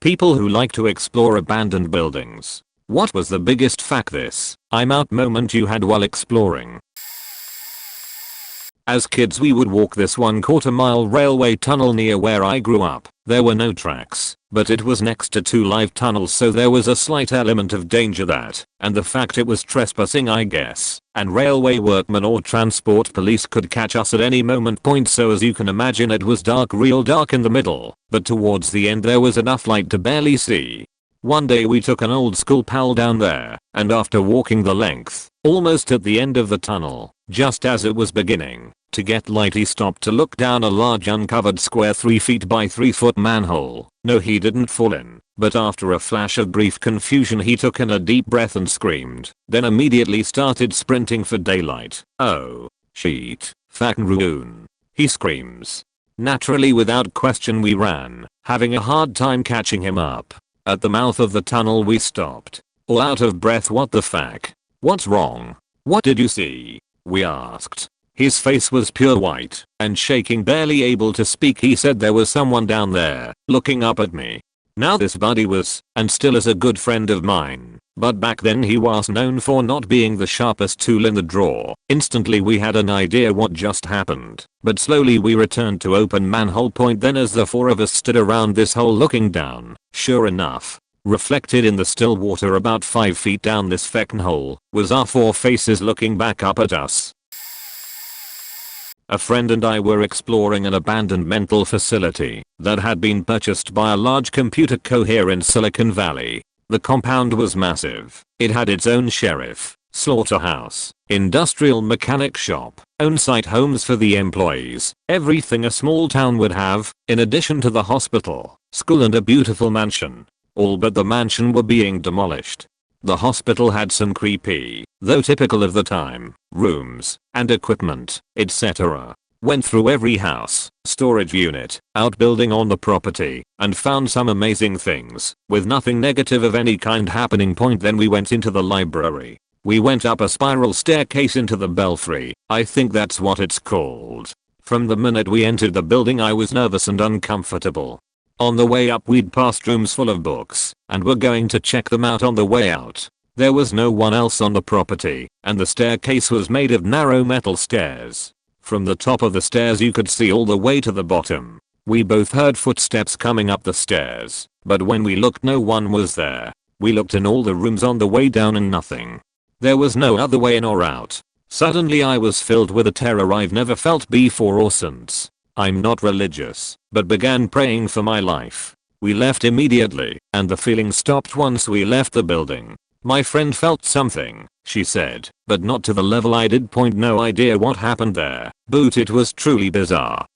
People who like to explore abandoned buildings. What was the biggest fuck this, I'm out moment you had while exploring? As kids we would walk this 1/4 mile railway tunnel near where I grew up. There were no tracks, but it was next to 2 live tunnels so there was a slight element of danger that, and the fact it was trespassing I guess, and railway workmen or transport police could catch us at any moment point so as you can imagine it was dark real dark in the middle, but towards the end there was enough light to barely see. One day we took an old school pal down there, and after walking the length, almost at the end of the tunnel, just as it was beginning to get light he stopped to look down a large uncovered square 3 feet by 3 foot manhole. No he didn't fall in, but after a flash of brief confusion he took in a deep breath and screamed, then immediately started sprinting for daylight. Oh, shit, fucking ruin, he screams. Naturally without question we ran, having a hard time catching him up. At the mouth of the tunnel we stopped, all out of breath. What the fuck? What's wrong? What did you see? We asked. His face was pure white and shaking, barely able to speak. He said there was someone down there looking up at me. Now this buddy was and still is a good friend of mine, but back then he was known for not being the sharpest tool in the drawer. Instantly we had an idea what just happened, but slowly we returned to open manhole point. Then as the 4 of us stood around this hole looking down, sure enough, reflected in the still water about 5 feet down this feckin' hole was our 4 faces looking back up at us. A friend and I were exploring an abandoned mental facility that had been purchased by a large computer co here in Silicon Valley. The compound was massive. It had its own sheriff, slaughterhouse, industrial mechanic shop, on-site homes for the employees, everything a small town would have, in addition to the hospital, school and a beautiful mansion. All but the mansion were being demolished. The hospital had some creepy, though typical of the time, rooms and equipment, etc. Went through every house, storage unit, outbuilding on the property, and found some amazing things, with nothing negative of any kind happening. Then we went into the library. We went up a spiral staircase into the belfry, I think that's what it's called. From the minute we entered the building I was nervous and uncomfortable. On the way up we'd passed rooms full of books, and were going to check them out on the way out. There was no one else on the property, and the staircase was made of narrow metal stairs. From the top of the stairs you could see all the way to the bottom. We both heard footsteps coming up the stairs, but when we looked no one was there. We looked in all the rooms on the way down and nothing. There was no other way in or out. Suddenly I was filled with a terror I've never felt before or since. I'm not religious, but began praying for my life. We left immediately, and the feeling stopped once we left the building. My friend felt something, she said, but not to the level I did. No idea what happened there, but it was truly bizarre.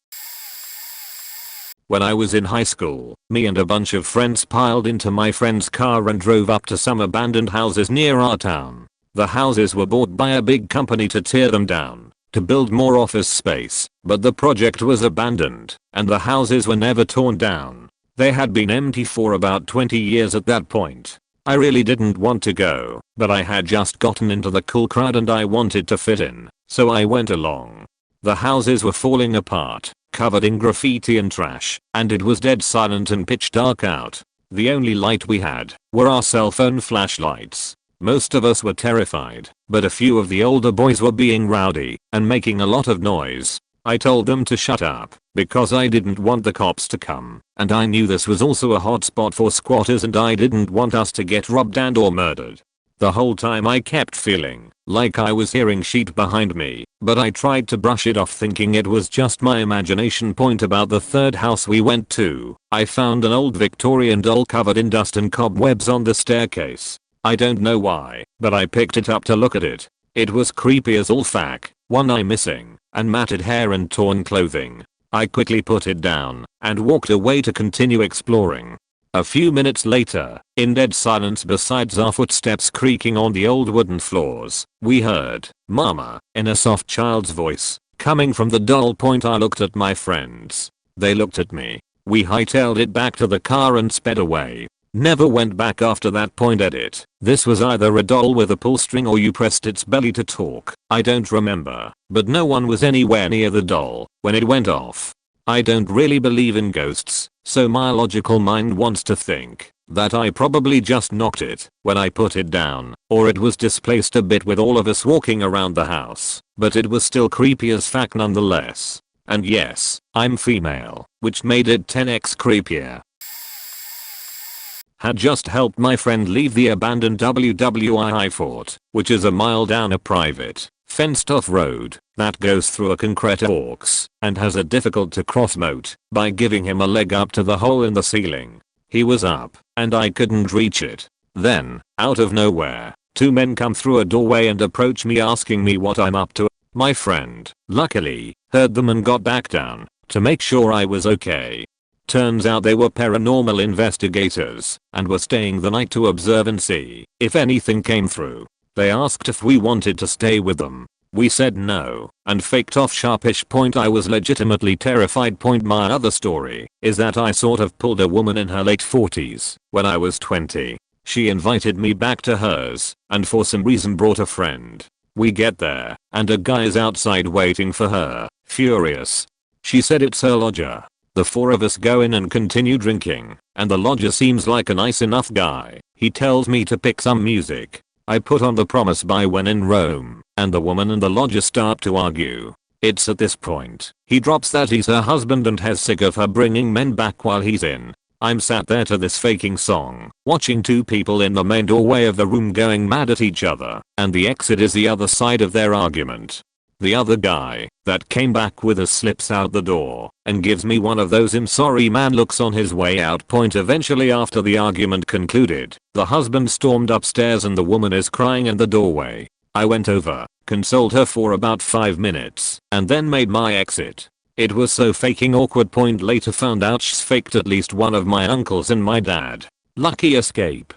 When I was in high school, me and a bunch of friends piled into my friend's car and drove up to some abandoned houses near our town. The houses were bought by a big company to tear them down, to build more office space, but the project was abandoned, and the houses were never torn down. They had been empty for about 20 years at that point. I really didn't want to go, but I had just gotten into the cool crowd and I wanted to fit in, so I went along. The houses were falling apart, covered in graffiti and trash, and it was dead silent and pitch dark out. The only light we had were our cell phone flashlights. Most of us were terrified, but a few of the older boys were being rowdy and making a lot of noise. I told them to shut up because I didn't want the cops to come, and I knew this was also a hot spot for squatters and I didn't want us to get robbed and or murdered. The whole time I kept feeling like I was hearing shit behind me, but I tried to brush it off thinking it was just my imagination. About the third house we went to, I found an old Victorian doll covered in dust and cobwebs on the staircase. I don't know why, but I picked it up to look at it. It was creepy as all fuck, one eye missing, and matted hair and torn clothing. I quickly put it down and walked away to continue exploring. A few minutes later, in dead silence besides our footsteps creaking on the old wooden floors, we heard, "Mama," in a soft child's voice, coming from the doll. I looked at my friends. They looked at me. We hightailed it back to the car and sped away. Never went back after that. Edit. This was either a doll with a pull string or you pressed its belly to talk. I don't remember, but no one was anywhere near the doll when it went off. I don't really believe in ghosts, so my logical mind wants to think that I probably just knocked it when I put it down, or it was displaced a bit with all of us walking around the house, but it was still creepy as fuck nonetheless. And yes, I'm female, which made it 10x creepier. Had just helped my friend leave the abandoned WWI fort, which is a mile down a private, fenced-off road that goes through a concrete orcs and has a difficult to cross moat, by giving him a leg up to the hole in the ceiling. He was up, and I couldn't reach it. Then, out of nowhere, two men come through a doorway and approach me asking me what I'm up to. My friend, luckily, heard them and got back down to make sure I was okay. Turns out they were paranormal investigators and were staying the night to observe and see if anything came through. They asked if we wanted to stay with them. We said no and faked off sharpish. I was legitimately terrified. My other story is that I sort of pulled a woman in her late 40s when I was 20. She invited me back to hers and for some reason brought a friend. We get there and a guy is outside waiting for her, furious. She said it's her lodger. The four of us go in and continue drinking, and the lodger seems like a nice enough guy. He tells me to pick some music. I put on The Promise by When in Rome, and the woman and the lodger start to argue. It's at this point he drops that he's her husband and has sick of her bringing men back while he's in. I'm sat there to this faking song, watching two people in the main doorway of the room going mad at each other, and the exit is the other side of their argument. The other guy that came back with us slips out the door and gives me one of those "I'm sorry man" looks on his way out. Eventually, after the argument concluded, the husband stormed upstairs and the woman is crying in the doorway. I went over, consoled her for about 5 minutes, and then made my exit. It was so faking awkward. Later found out she's faked at least one of my uncles and my dad. Lucky escape.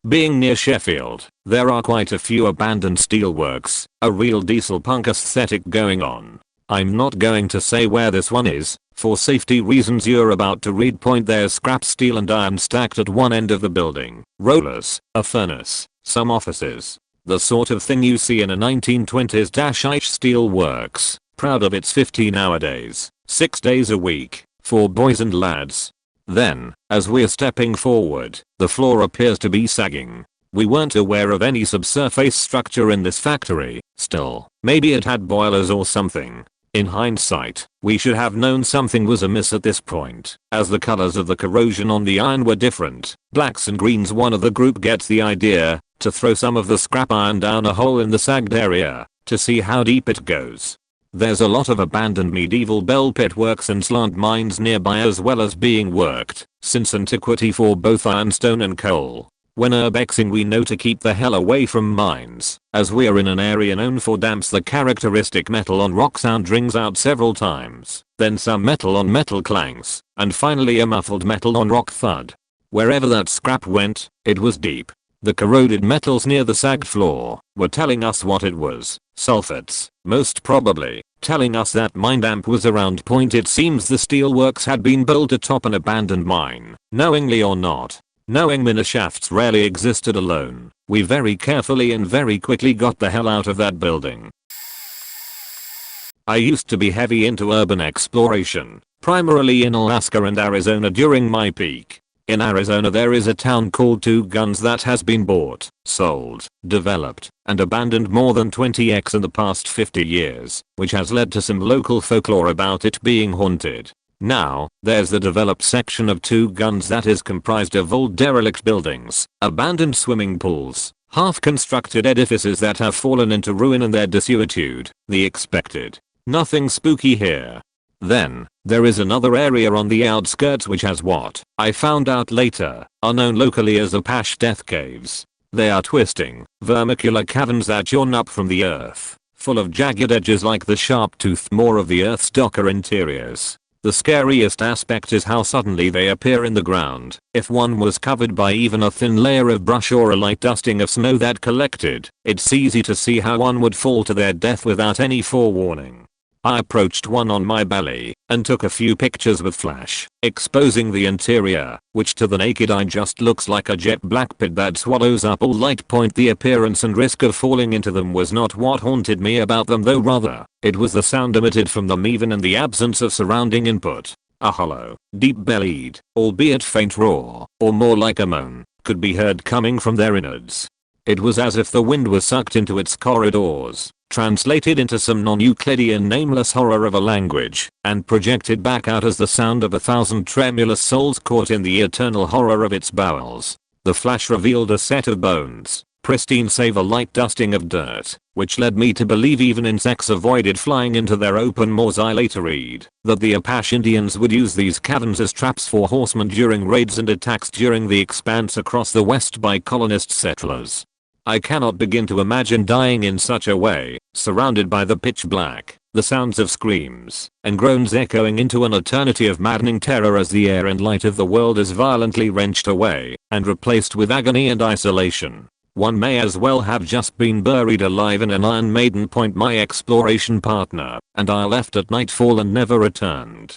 Being near Sheffield, there are quite a few abandoned steelworks, a real diesel punk aesthetic going on. I'm not going to say where this one is, for safety reasons you're about to read. There's scrap steel and iron stacked at one end of the building, rollers, a furnace, some offices. The sort of thing you see in a 1920s-ish steel works, proud of its 15-hour days, 6 days a week, for boys and lads. Then, as we're stepping forward, the floor appears to be sagging. We weren't aware of any subsurface structure in this factory. Still, maybe it had boilers or something. In hindsight, we should have known something was amiss at this point, as the colors of the corrosion on the iron were different, blacks and greens. One of the group gets the idea to throw some of the scrap iron down a hole in the sagged area to see how deep it goes. There's a lot of abandoned medieval bell pit works and slant mines nearby, as well as being worked since antiquity for both ironstone and coal. When urbexing, we know to keep the hell away from mines, as we are in an area known for damps. The characteristic metal on rock sound rings out several times, then some metal on metal clangs, and finally a muffled metal on rock thud. Wherever that scrap went, it was deep. The corroded metals near the sagged floor were telling us what it was. Sulfates, most probably, telling us that mine damp was around. It seems the steelworks had been built atop an abandoned mine, knowingly or not. Knowing mineshafts rarely existed alone, we very carefully and very quickly got the hell out of that building. I used to be heavy into urban exploration, primarily in Alaska and Arizona during my peak. In Arizona there is a town called Two Guns that has been bought, sold, developed, and abandoned more than 20x in the past 50 years, which has led to some local folklore about it being haunted. Now, there's the developed section of Two Guns that is comprised of old derelict buildings, abandoned swimming pools, half-constructed edifices that have fallen into ruin and their desuetude, the expected. Nothing spooky here. Then, there is another area on the outskirts which has what, I found out later, are known locally as Apache death caves. They are twisting, vermicular caverns that yawn up from the earth, full of jagged edges like the sharp-toothed maw of the earth's darker interiors. The scariest aspect is how suddenly they appear in the ground. If one was covered by even a thin layer of brush or a light dusting of snow that collected, it's easy to see how one would fall to their death without any forewarning. I approached one on my belly and took a few pictures with flash, exposing the interior, which to the naked eye just looks like a jet black pit that swallows up all light point. The appearance and risk of falling into them was not what haunted me about them, though rather, it was the sound emitted from them even in the absence of surrounding input. A hollow, deep-bellied, albeit faint roar, or more like a moan, could be heard coming from their innards. It was as if the wind was sucked into its corridors, translated into some non-Euclidean nameless horror of a language, and projected back out as the sound of 1,000 tremulous souls caught in the eternal horror of its bowels. The flash revealed a set of bones, pristine save a light dusting of dirt, which led me to believe even insects avoided flying into their open maws. I later read that the Apache Indians would use these caverns as traps for horsemen during raids and attacks during the expanse across the west by colonist settlers. I cannot begin to imagine dying in such a way, surrounded by the pitch black, the sounds of screams and groans echoing into an eternity of maddening terror as the air and light of the world is violently wrenched away and replaced with agony and isolation. One may as well have just been buried alive in an Iron Maiden. My exploration partner and I left at nightfall and never returned.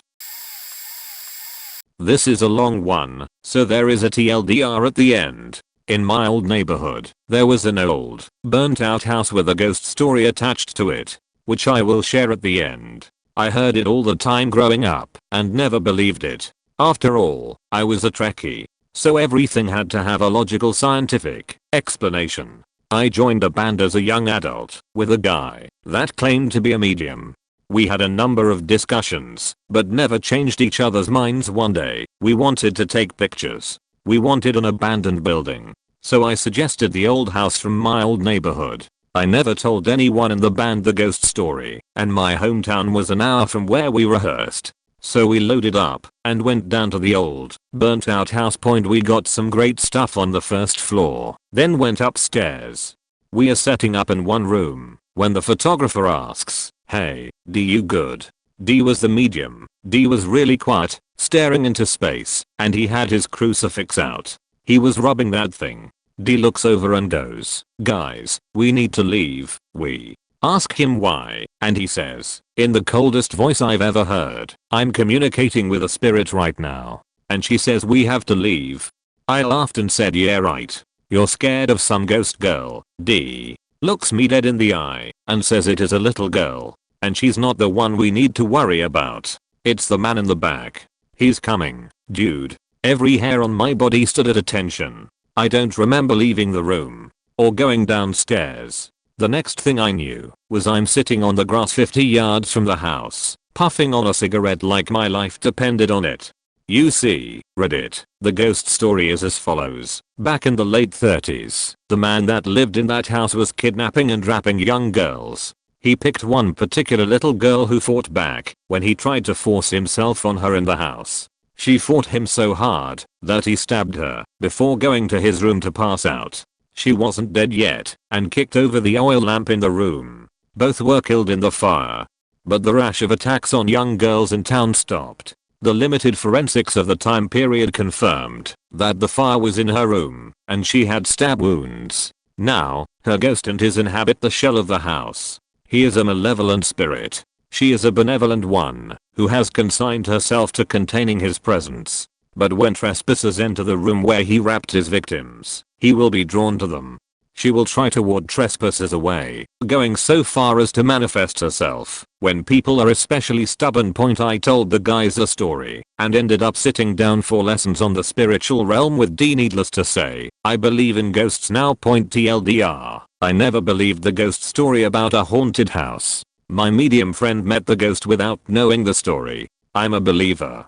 This is a long one, so there is a TLDR at the end. In my old neighborhood, there was an old, burnt out house with a ghost story attached to it, which I will share at the end. I heard it all the time growing up and never believed it. After all, I was a Trekkie, so everything had to have a logical scientific explanation. I joined a band as a young adult with a guy that claimed to be a medium. We had a number of discussions, but never changed each other's minds. One day, we wanted to take pictures. We wanted an abandoned building, so I suggested the old house from my old neighborhood. I never told anyone in the band the ghost story, and my hometown was an hour from where we rehearsed. So we loaded up and went down to the old, burnt out house. We got some great stuff on the first floor, then went upstairs. We are setting up in one room when the photographer asks, "Hey, D, you good?" D was the medium. D was really quiet, staring into space, and he had his crucifix out. He was rubbing that thing. D looks over and goes, "Guys, we need to leave." We ask him why, and he says, in the coldest voice I've ever heard, "I'm communicating with a spirit right now." And she says we have to leave. I laughed and said, "Yeah right. You're scared of some ghost girl." D looks me dead in the eye and says it is a little girl, and she's not the one we need to worry about. It's the man in the back. He's coming, dude. Every hair on my body stood at attention. I don't remember leaving the room or going downstairs. The next thing I knew was I'm sitting on the grass 50 yards from the house, puffing on a cigarette like my life depended on it. You see, Reddit, the ghost story is as follows. Back in the late 30s, the man that lived in that house was kidnapping and raping young girls. He picked one particular little girl who fought back when he tried to force himself on her in the house. She fought him so hard that he stabbed her before going to his room to pass out. She wasn't dead yet and kicked over the oil lamp in the room. Both were killed in the fire. But the rash of attacks on young girls in town stopped. The limited forensics of the time period confirmed that the fire was in her room and she had stab wounds. Now, her ghost and his inhabit the shell of the house. He is a malevolent spirit. She is a benevolent one who has consigned herself to containing his presence. But when trespassers enter the room where he wrapped his victims, he will be drawn to them. She will try to ward trespassers away, going so far as to manifest herself when people are especially stubborn. I told the guys a story and ended up sitting down for lessons on the spiritual realm with D. Needless to say, I believe in ghosts now. TLDR, I never believed the ghost story about a haunted house. My medium friend met the ghost without knowing the story. I'm a believer.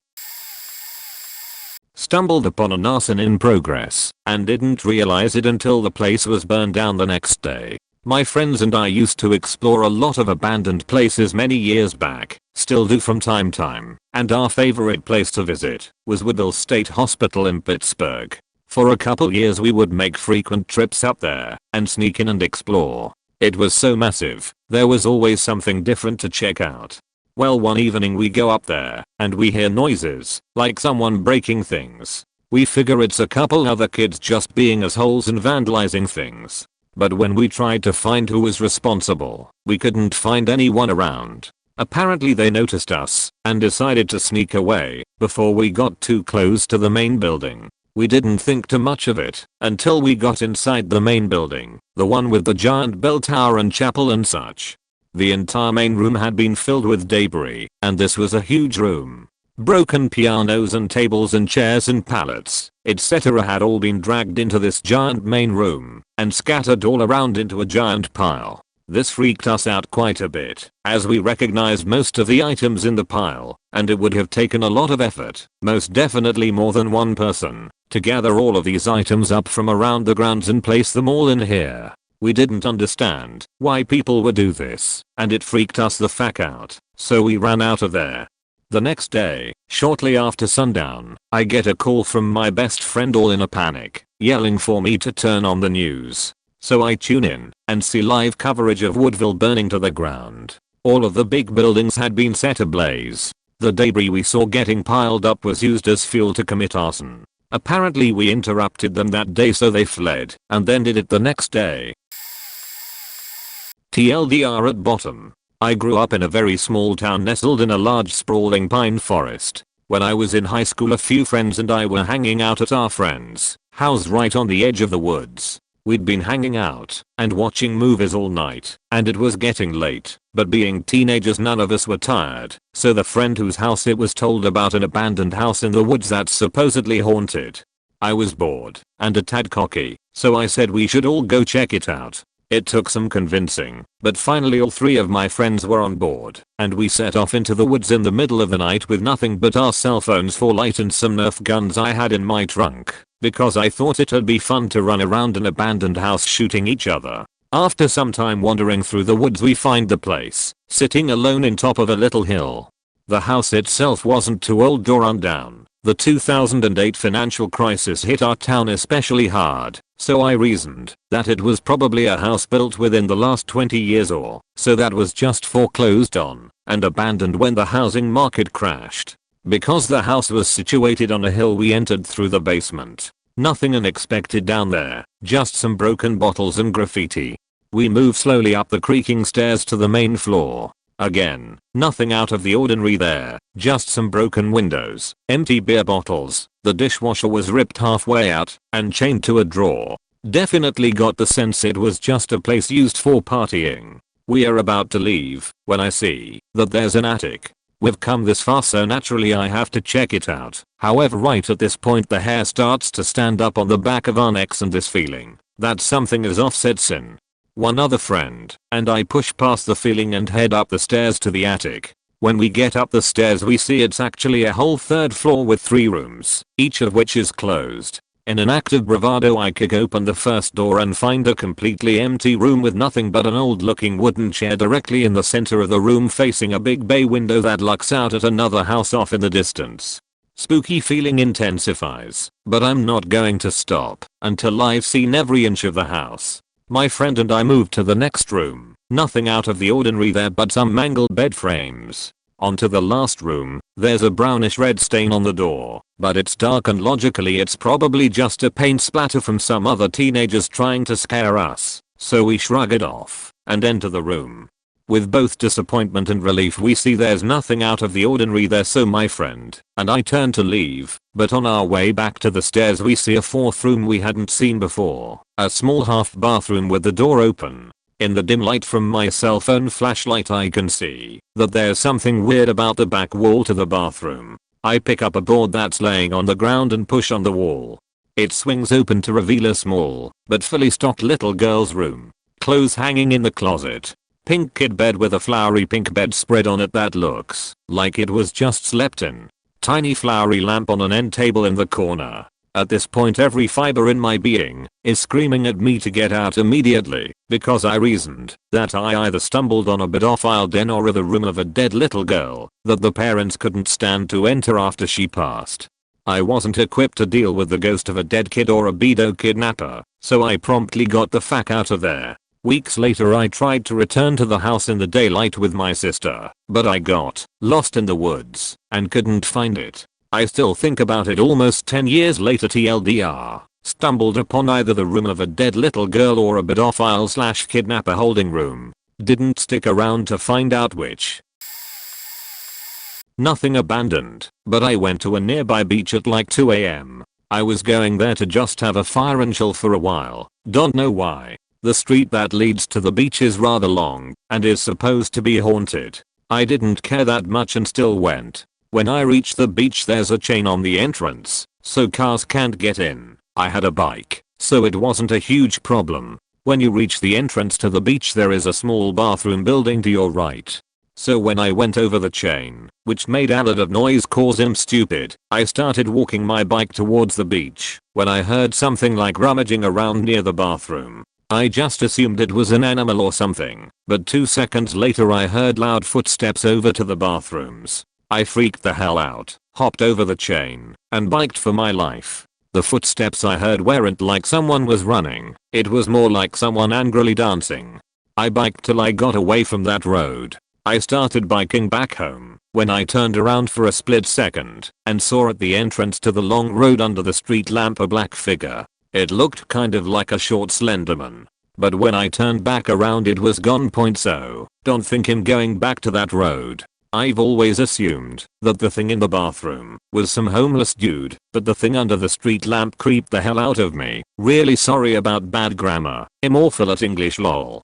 Stumbled upon an arson in progress and didn't realize it until the place was burned down the next day. My friends and I used to explore a lot of abandoned places many years back, still do from time to time, and our favorite place to visit was Woodville State Hospital in Pittsburgh. For a couple years we would make frequent trips up there and sneak in and explore. It was so massive, there was always something different to check out. Well, one evening we go up there and we hear noises, like someone breaking things. We figure it's a couple other kids just being assholes and vandalizing things. But when we tried to find who was responsible, we couldn't find anyone around. Apparently they noticed us and decided to sneak away before we got too close to the main building. We didn't think too much of it until we got inside the main building, the one with the giant bell tower and chapel and such. The entire main room had been filled with debris, and this was a huge room. Broken pianos and tables and chairs and pallets, etc. had all been dragged into this giant main room and scattered all around into a giant pile. This freaked us out quite a bit, as we recognized most of the items in the pile, and it would have taken a lot of effort, most definitely more than one person, to gather all of these items up from around the grounds and place them all in here. We didn't understand why people would do this, and it freaked us the fuck out, so we ran out of there. The next day, shortly after sundown, I get a call from my best friend all in a panic, yelling for me to turn on the news. So I tune in and see live coverage of Woodville burning to the ground. All of the big buildings had been set ablaze. The debris we saw getting piled up was used as fuel to commit arson. Apparently we interrupted them that day so they fled and then did it the next day. TLDR at bottom. I grew up in a very small town nestled in a large sprawling pine forest. When I was in high school, a few friends and I were hanging out at our friend's house right on the edge of the woods. We'd been hanging out and watching movies all night, and it was getting late, but being teenagers none of us were tired, so the friend whose house it was told about an abandoned house in the woods that's supposedly haunted. I was bored and a tad cocky, so I said we should all go check it out. It took some convincing, but finally all three of my friends were on board, and we set off into the woods in the middle of the night with nothing but our cell phones for light and some Nerf guns I had in my trunk, because I thought it'd be fun to run around an abandoned house shooting each other. After some time wandering through the woods we find the place, sitting alone in top of a little hill. The house itself wasn't too old or rundown. The 2008 financial crisis hit our town especially hard, so I reasoned that it was probably a house built within the last 20 years or so that was just foreclosed on and abandoned when the housing market crashed. Because the house was situated on a hill we entered through the basement. Nothing unexpected down there, just some broken bottles and graffiti. We moved slowly up the creaking stairs to the main floor. Again, nothing out of the ordinary there, just some broken windows, empty beer bottles, the dishwasher was ripped halfway out and chained to a drawer. Definitely got the sense it was just a place used for partying. We are about to leave when I see that there's an attic. We've come this far so naturally I have to check it out. However, right at this point the hair starts to stand up on the back of our necks and this feeling that something is off sets in. One other friend and I push past the feeling and head up the stairs to the attic. When we get up the stairs we see it's actually a whole third floor with 3 rooms, each of which is closed. In an act of bravado I kick open the first door and find a completely empty room with nothing but an old looking wooden chair directly in the center of the room facing a big bay window that looks out at another house off in the distance. Spooky feeling intensifies, but I'm not going to stop until I've seen every inch of the house. My friend and I moved to the next room. Nothing out of the ordinary there but some mangled bed frames. Onto the last room, there's a brownish red stain on the door, but it's dark and logically it's probably just a paint splatter from some other teenagers trying to scare us, so we shrug it off and enter the room. With both disappointment and relief we see there's nothing out of the ordinary there, so my friend and I turn to leave, but on our way back to the stairs we see a 4th room we hadn't seen before, a small half bathroom with the door open. In the dim light from my cell phone flashlight I can see that there's something weird about the back wall to the bathroom. I pick up a board that's laying on the ground and push on the wall. It swings open to reveal a small but fully stocked little girl's room. Clothes hanging in the closet. Pink kid bed with a flowery pink bedspread on it that looks like it was just slept in. Tiny flowery lamp on an end table in the corner. At this point every fiber in my being is screaming at me to get out immediately, because I reasoned that I either stumbled on a pedophile den or the room of a dead little girl that the parents couldn't stand to enter after she passed. I wasn't equipped to deal with the ghost of a dead kid or a pedo kidnapper, so I promptly got the fuck out of there. Weeks later I tried to return to the house in the daylight with my sister, but I got lost in the woods and couldn't find it. I still think about it almost 10 years later. TLDR. Stumbled upon either the room of a dead little girl or a pedophile/kidnapper holding room. Didn't stick around to find out which. Nothing abandoned, but I went to a nearby beach at like 2 AM. I was going there to just have a fire and chill for a while. Don't know why. The street that leads to the beach is rather long and is supposed to be haunted. I didn't care that much and still went. When I reached the beach there's a chain on the entrance, so cars can't get in. I had a bike, so it wasn't a huge problem. When you reach the entrance to the beach there is a small bathroom building to your right. So when I went over the chain, which made a lot of noise cause I'm stupid, I started walking my bike towards the beach when I heard something like rummaging around near the bathroom. I just assumed it was an animal or something, but 2 seconds later I heard loud footsteps over to the bathrooms. I freaked the hell out, hopped over the chain, and biked for my life. The footsteps I heard weren't like someone was running, it was more like someone angrily dancing. I biked till I got away from that road. I started biking back home when I turned around for a split second and saw at the entrance to the long road under the street lamp a black figure. It looked kind of like a short slender man. But when I turned back around it was gone. So don't think him going back to that road. I've always assumed that the thing in the bathroom was some homeless dude, but the thing under the street lamp creeped the hell out of me. Really sorry about bad grammar. I'm awful at English lol.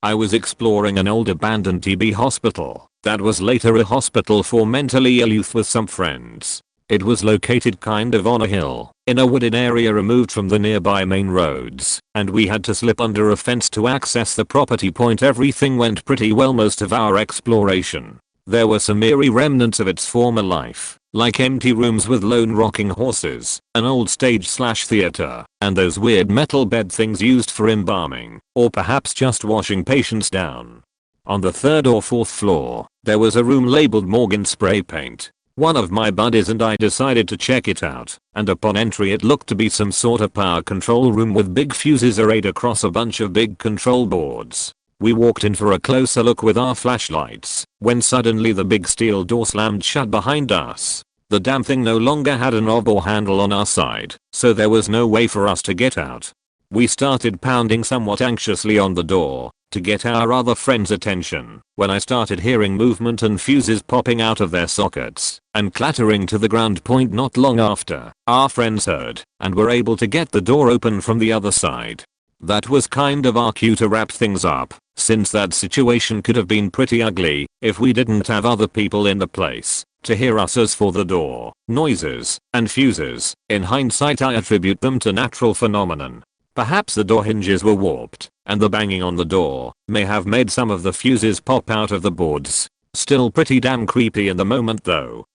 I was exploring an old abandoned TB hospital that was later a hospital for mentally ill youth with some friends. It was located kind of on a hill in a wooded area removed from the nearby main roads, and we had to slip under a fence to access the property. Everything went pretty well most of our exploration. There were some eerie remnants of its former life, like empty rooms with lone rocking horses, an old stage/theater, and those weird metal bed things used for embalming, or perhaps just washing patients down. On the 3rd or 4th floor, there was a room labeled morgue in spray paint. One of my buddies and I decided to check it out, and upon entry it looked to be some sort of power control room with big fuses arrayed across a bunch of big control boards. We walked in for a closer look with our flashlights, when suddenly the big steel door slammed shut behind us. The damn thing no longer had a knob or handle on our side, so there was no way for us to get out. We started pounding somewhat anxiously on the door to get our other friends' attention when I started hearing movement and fuses popping out of their sockets and clattering to the ground. Not long after, our friends heard and were able to get the door open from the other side. That was kind of our cue to wrap things up, since that situation could have been pretty ugly if we didn't have other people in the place to hear us. As for the door noises and fuses, in hindsight I attribute them to natural phenomenon. Perhaps the door hinges were warped, and the banging on the door may have made some of the fuses pop out of the boards. Still pretty damn creepy in the moment though.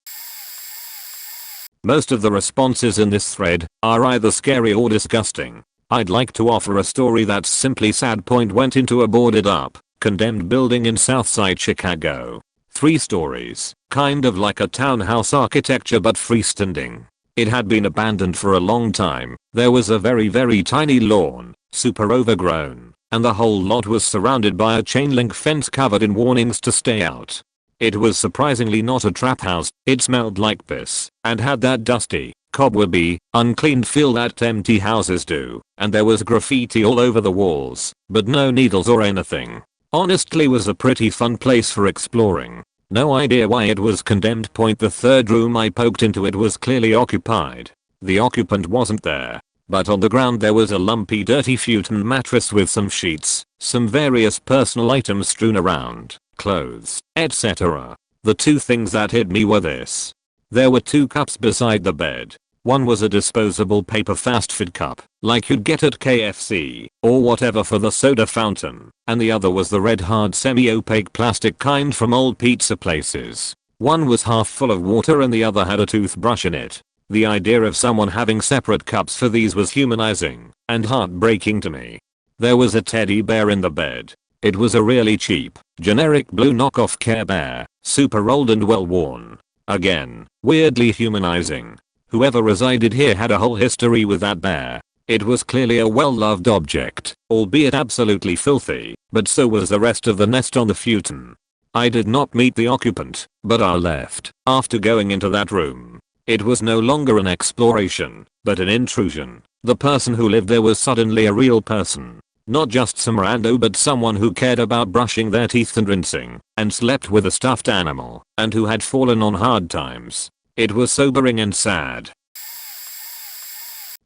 Most of the responses in this thread are either scary or disgusting. I'd like to offer a story that's simply sad. Went into a boarded up, condemned building in Southside Chicago. 3 stories, kind of like a townhouse architecture but freestanding. It had been abandoned for a long time. There was a very tiny lawn, super overgrown, and the whole lot was surrounded by a chain link fence covered in warnings to stay out. It was surprisingly not a trap house. It smelled like piss and had that dusty, cobwebby, uncleaned feel that empty houses do, and there was graffiti all over the walls, but no needles or anything. Honestly was a pretty fun place for exploring. No idea why it was condemned. The 3rd room I poked into it was clearly occupied. The occupant wasn't there, but on the ground there was a lumpy dirty futon mattress with some sheets, some various personal items strewn around, clothes, etc. The 2 things that hit me were this. There were 2 cups beside the bed. One was a disposable paper fast food cup, like you'd get at KFC or whatever for the soda fountain, and the other was the red hard semi-opaque plastic kind from old pizza places. One was half full of water and the other had a toothbrush in it. The idea of someone having separate cups for these was humanizing and heartbreaking to me. There was a teddy bear in the bed. It was a really cheap, generic blue knockoff Care Bear, super old and well worn. Again, weirdly humanizing. Whoever resided here had a whole history with that bear. It was clearly a well-loved object, albeit absolutely filthy, but so was the rest of the nest on the futon. I did not meet the occupant, but I left after going into that room. It was no longer an exploration, but an intrusion. The person who lived there was suddenly a real person. Not just some rando but someone who cared about brushing their teeth and rinsing, and slept with a stuffed animal, and who had fallen on hard times. It was sobering and sad.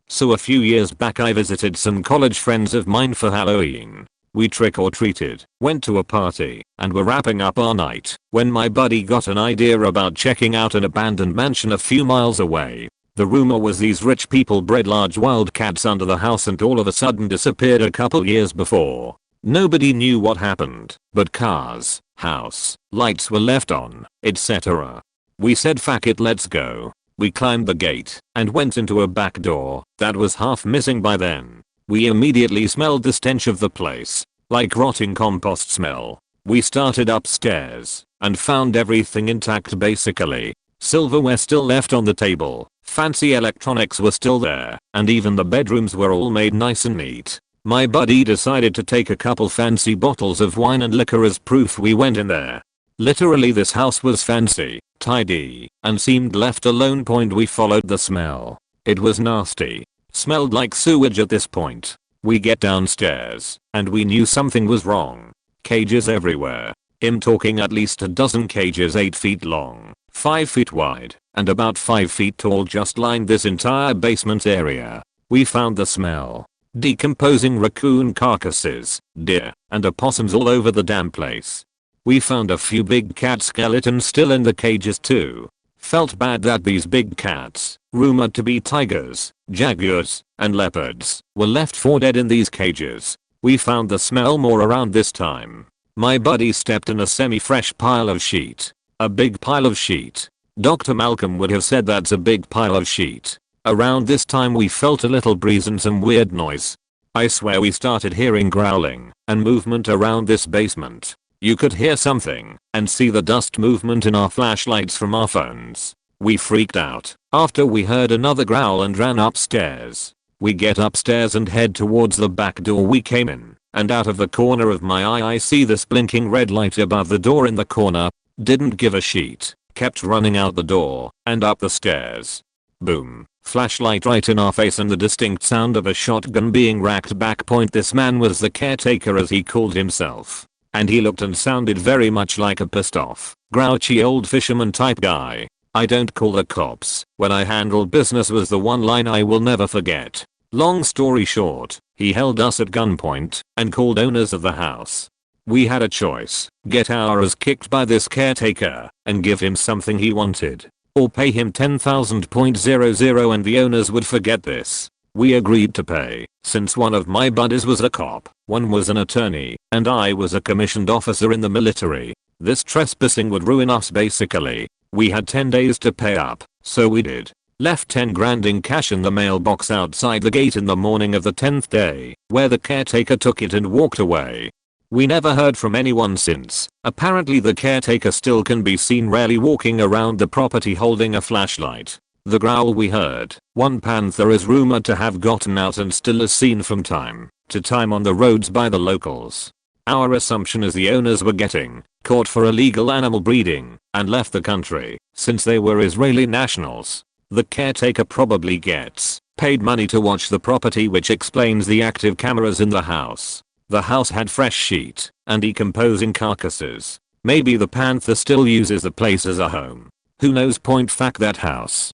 So a few years back I visited some college friends of mine for Halloween. We trick-or-treated, went to a party, and were wrapping up our night when my buddy got an idea about checking out an abandoned mansion a few miles away. The rumor was these rich people bred large wild cats under the house and all of a sudden disappeared a couple years before. Nobody knew what happened, but cars, house, lights were left on, etc. We said fuck it, let's go. We climbed the gate and went into a back door that was half missing by then. We immediately smelled the stench of the place, like rotting compost smell. We started upstairs and found everything intact basically. Silverware still left on the table, fancy electronics were still there, and even the bedrooms were all made nice and neat. My buddy decided to take a couple fancy bottles of wine and liquor as proof we went in there. Literally this house was fancy, tidy, and seemed left alone. We followed the smell. It was nasty. Smelled like sewage at this point. We get downstairs, and we knew something was wrong. Cages everywhere. I'm talking at least a dozen cages 8 feet long, 5 feet wide, and about 5 feet tall just lined this entire basement area. We found the smell. Decomposing raccoon carcasses, deer, and opossums all over the damn place. We found a few big cat skeletons still in the cages too. Felt bad that these big cats, rumored to be tigers, jaguars, and leopards, were left for dead in these cages. We found the smell more around this time. My buddy stepped in a semi-fresh pile of sheet. A big pile of sheet. Dr. Malcolm would have said that's a big pile of sheet. Around this time we felt a little breeze and some weird noise. I swear we started hearing growling and movement around this basement. You could hear something and see the dust movement in our flashlights from our phones. We freaked out after we heard another growl and ran upstairs. We get upstairs and head towards the back door we came in, and out of the corner of my eye I see this blinking red light above the door in the corner. Didn't give a shit, kept running out the door and up the stairs. Boom. Flashlight right in our face and the distinct sound of a shotgun being racked back. This man was the caretaker as he called himself. And he looked and sounded very much like a pissed off, grouchy old fisherman type guy. I don't call the cops when I handle business was the one line I will never forget. Long story short, he held us at gunpoint and called owners of the house. We had a choice, get our ass kicked by this caretaker and give him something he wanted, or pay him $10,000 and the owners would forget this. We agreed to pay, since one of my buddies was a cop, one was an attorney, and I was a commissioned officer in the military. This trespassing would ruin us basically. We had 10 days to pay up, so we did. Left 10 grand in cash in the mailbox outside the gate in the morning of the 10th day, where the caretaker took it and walked away. We never heard from anyone since. Apparently the caretaker still can be seen rarely walking around the property holding a flashlight. The growl we heard, one panther is rumored to have gotten out and still is seen from time to time on the roads by the locals. Our assumption is the owners were getting caught for illegal animal breeding and left the country since they were Israeli nationals. The caretaker probably gets paid money to watch the property, which explains the active cameras in the house. The house had fresh sheet and decomposing carcasses. Maybe the panther still uses the place as a home. Who knows? Fact that house.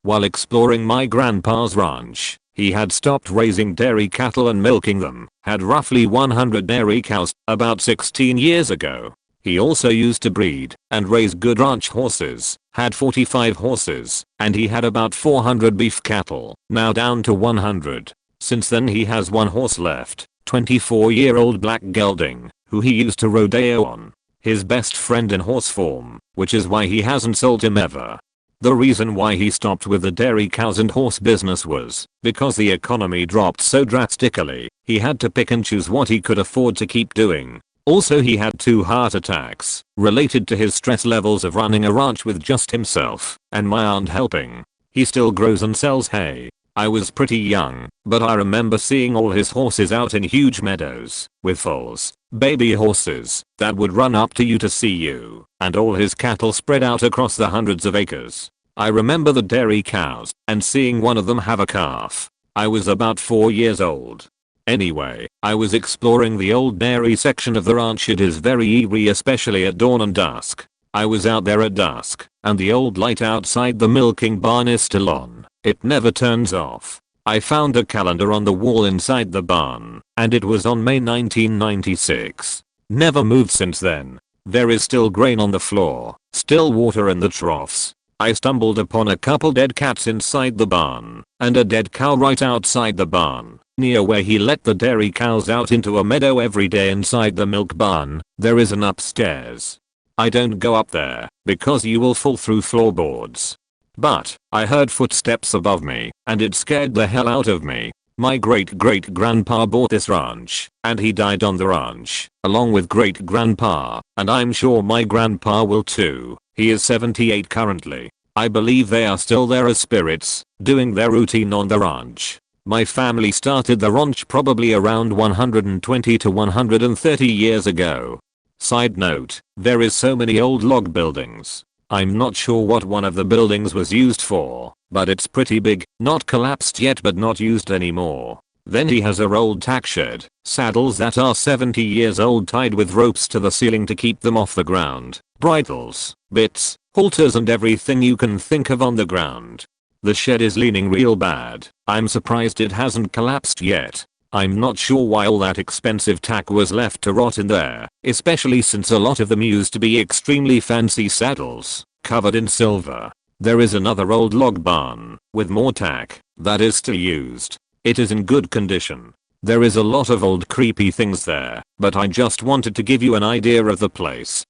While exploring my grandpa's ranch, he had stopped raising dairy cattle and milking them, had roughly 100 dairy cows about 16 years ago. He also used to breed and raise good ranch horses, had 45 horses, and he had about 400 beef cattle, now down to 100. Since then he has one horse left, 24-year-old black gelding, who he used to rodeo on. His best friend in horse form, which is why he hasn't sold him ever. The reason why he stopped with the dairy cows and horse business was because the economy dropped so drastically, he had to pick and choose what he could afford to keep doing. Also he had 2 heart attacks related to his stress levels of running a ranch with just himself and my aunt helping. He still grows and sells hay. I was pretty young, but I remember seeing all his horses out in huge meadows with foals, baby horses that would run up to you to see you, and all his cattle spread out across the hundreds of acres. I remember the dairy cows and seeing one of them have a calf. I was about 4 years old. Anyway, I was exploring the old dairy section of the ranch. It is very eerie, especially at dawn and dusk. I was out there at dusk, and the old light outside the milking barn is still on. It never turns off. I found a calendar on the wall inside the barn, and it was on May 1996. Never moved since then. There is still grain on the floor, still water in the troughs. I stumbled upon a couple dead cats inside the barn, and a dead cow right outside the barn, near where he let the dairy cows out into a meadow every day inside the milk barn. There is an upstairs. I don't go up there, because you will fall through floorboards. But, I heard footsteps above me, and it scared the hell out of me. My great-great-grandpa bought this ranch, and he died on the ranch, along with great-grandpa, and I'm sure my grandpa will too. He is 78 currently. I believe they are still there as spirits, doing their routine on the ranch. My family started the ranch probably around 120 to 130 years ago. Side note, there is so many old log buildings. I'm not sure what one of the buildings was used for, but it's pretty big, not collapsed yet but not used anymore. Then he has a old tack shed, saddles that are 70 years old tied with ropes to the ceiling to keep them off the ground, bridles, bits, halters and everything you can think of on the ground. The shed is leaning real bad. I'm surprised it hasn't collapsed yet. I'm not sure why all that expensive tack was left to rot in there, especially since a lot of them used to be extremely fancy saddles, covered in silver. There is another old log barn, with more tack, that is still used. It is in good condition. There is a lot of old creepy things there, but I just wanted to give you an idea of the place.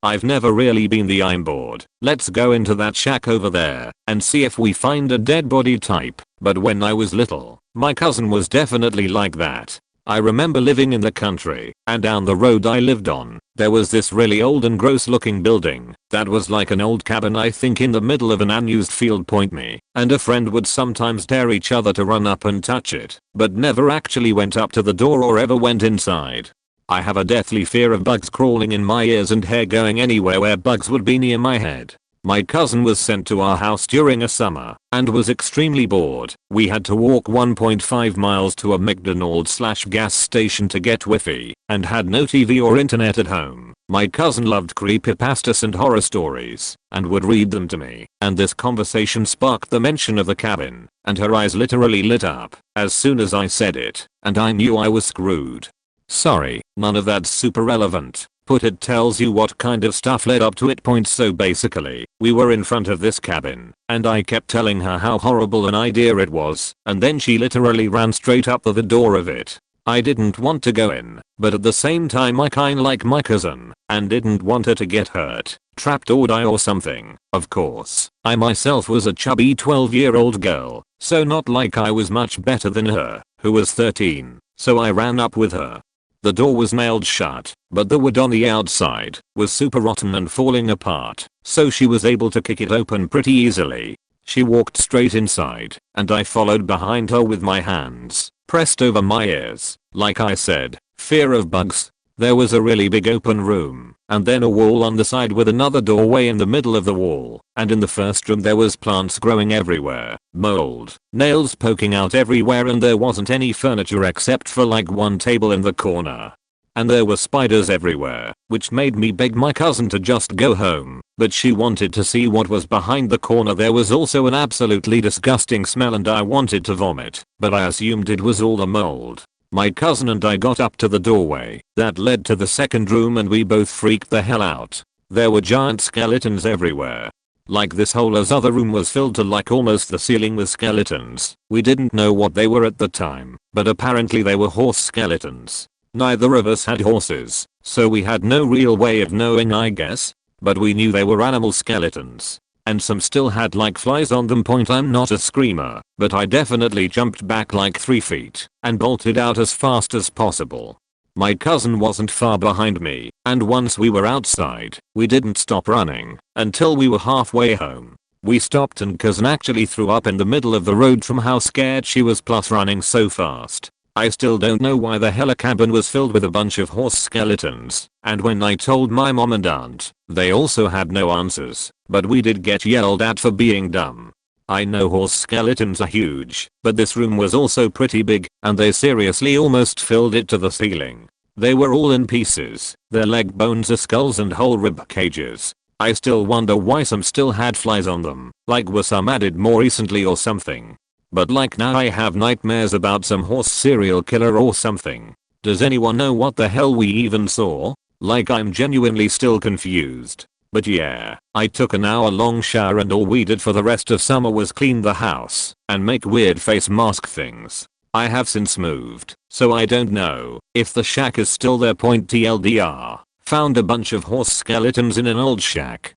I've never really been there. I'm bored. Let's go into that shack over there and see if we find a dead body type. But when I was little, my cousin was definitely like that. I remember living in the country, and down the road I lived on, there was this really old and gross looking building that was like an old cabin, I think, in the middle of an unused field. Me and a friend would sometimes dare each other to run up and touch it, but never actually went up to the door or ever went inside. I have a deathly fear of bugs crawling in my ears and hair going anywhere where bugs would be near my head. My cousin was sent to our house during a summer and was extremely bored. We had to walk 1.5 miles to a McDonald's/gas station to get Wi-Fi and had no TV or internet at home. My cousin loved creepypastas and horror stories and would read them to me, and this conversation sparked the mention of the cabin, and her eyes literally lit up as soon as I said it, and I knew I was screwed. Sorry, none of that's super relevant, but it tells you what kind of stuff led up to it. So basically, we were in front of this cabin, and I kept telling her how horrible an idea it was, and then she literally ran straight up to the door of it. I didn't want to go in, but at the same time I kinda like my cousin, and didn't want her to get hurt, trapped or die or something. Of course, I myself was a chubby 12-year-old girl, so not like I was much better than her, who was 13, so I ran up with her. The door was nailed shut, but the wood on the outside was super rotten and falling apart, so she was able to kick it open pretty easily. She walked straight inside, and I followed behind her with my hands pressed over my ears. Like I said, fear of bugs. There was a really big open room, and then a wall on the side with another doorway in the middle of the wall, and in the first room there was plants growing everywhere, mold, nails poking out everywhere, and there wasn't any furniture except for like one table in the corner. And there were spiders everywhere, which made me beg my cousin to just go home, but she wanted to see what was behind the corner. There was also an absolutely disgusting smell and I wanted to vomit, but I assumed it was all the mold. My cousin and I got up to the doorway that led to the second room and we both freaked the hell out. There were giant skeletons everywhere. Like this whole other room was filled to like almost the ceiling with skeletons. We didn't know what they were at the time, but apparently they were horse skeletons. Neither of us had horses, so we had no real way of knowing, I guess, but we knew they were animal skeletons. And some still had like flies on them. I'm not a screamer, but I definitely jumped back like 3 feet and bolted out as fast as possible. My cousin wasn't far behind me, and once we were outside, we didn't stop running until we were halfway home. We stopped and cousin actually threw up in the middle of the road from how scared she was, plus running so fast. I still don't know why the hell a cabin was filled with a bunch of horse skeletons, and when I told my mom and aunt, they also had no answers, but we did get yelled at for being dumb. I know horse skeletons are huge, but this room was also pretty big, and they seriously almost filled it to the ceiling. They were all in pieces, their leg bones are skulls and whole rib cages. I still wonder why some still had flies on them, like were some added more recently or something. But like now I have nightmares about some horse serial killer or something. Does anyone know what the hell we even saw? Like I'm genuinely still confused. But yeah, I took an hour-long shower and all we did for the rest of summer was clean the house and make weird face mask things. I have since moved, so I don't know if the shack is still there. TLDR. Found a bunch of horse skeletons in an old shack.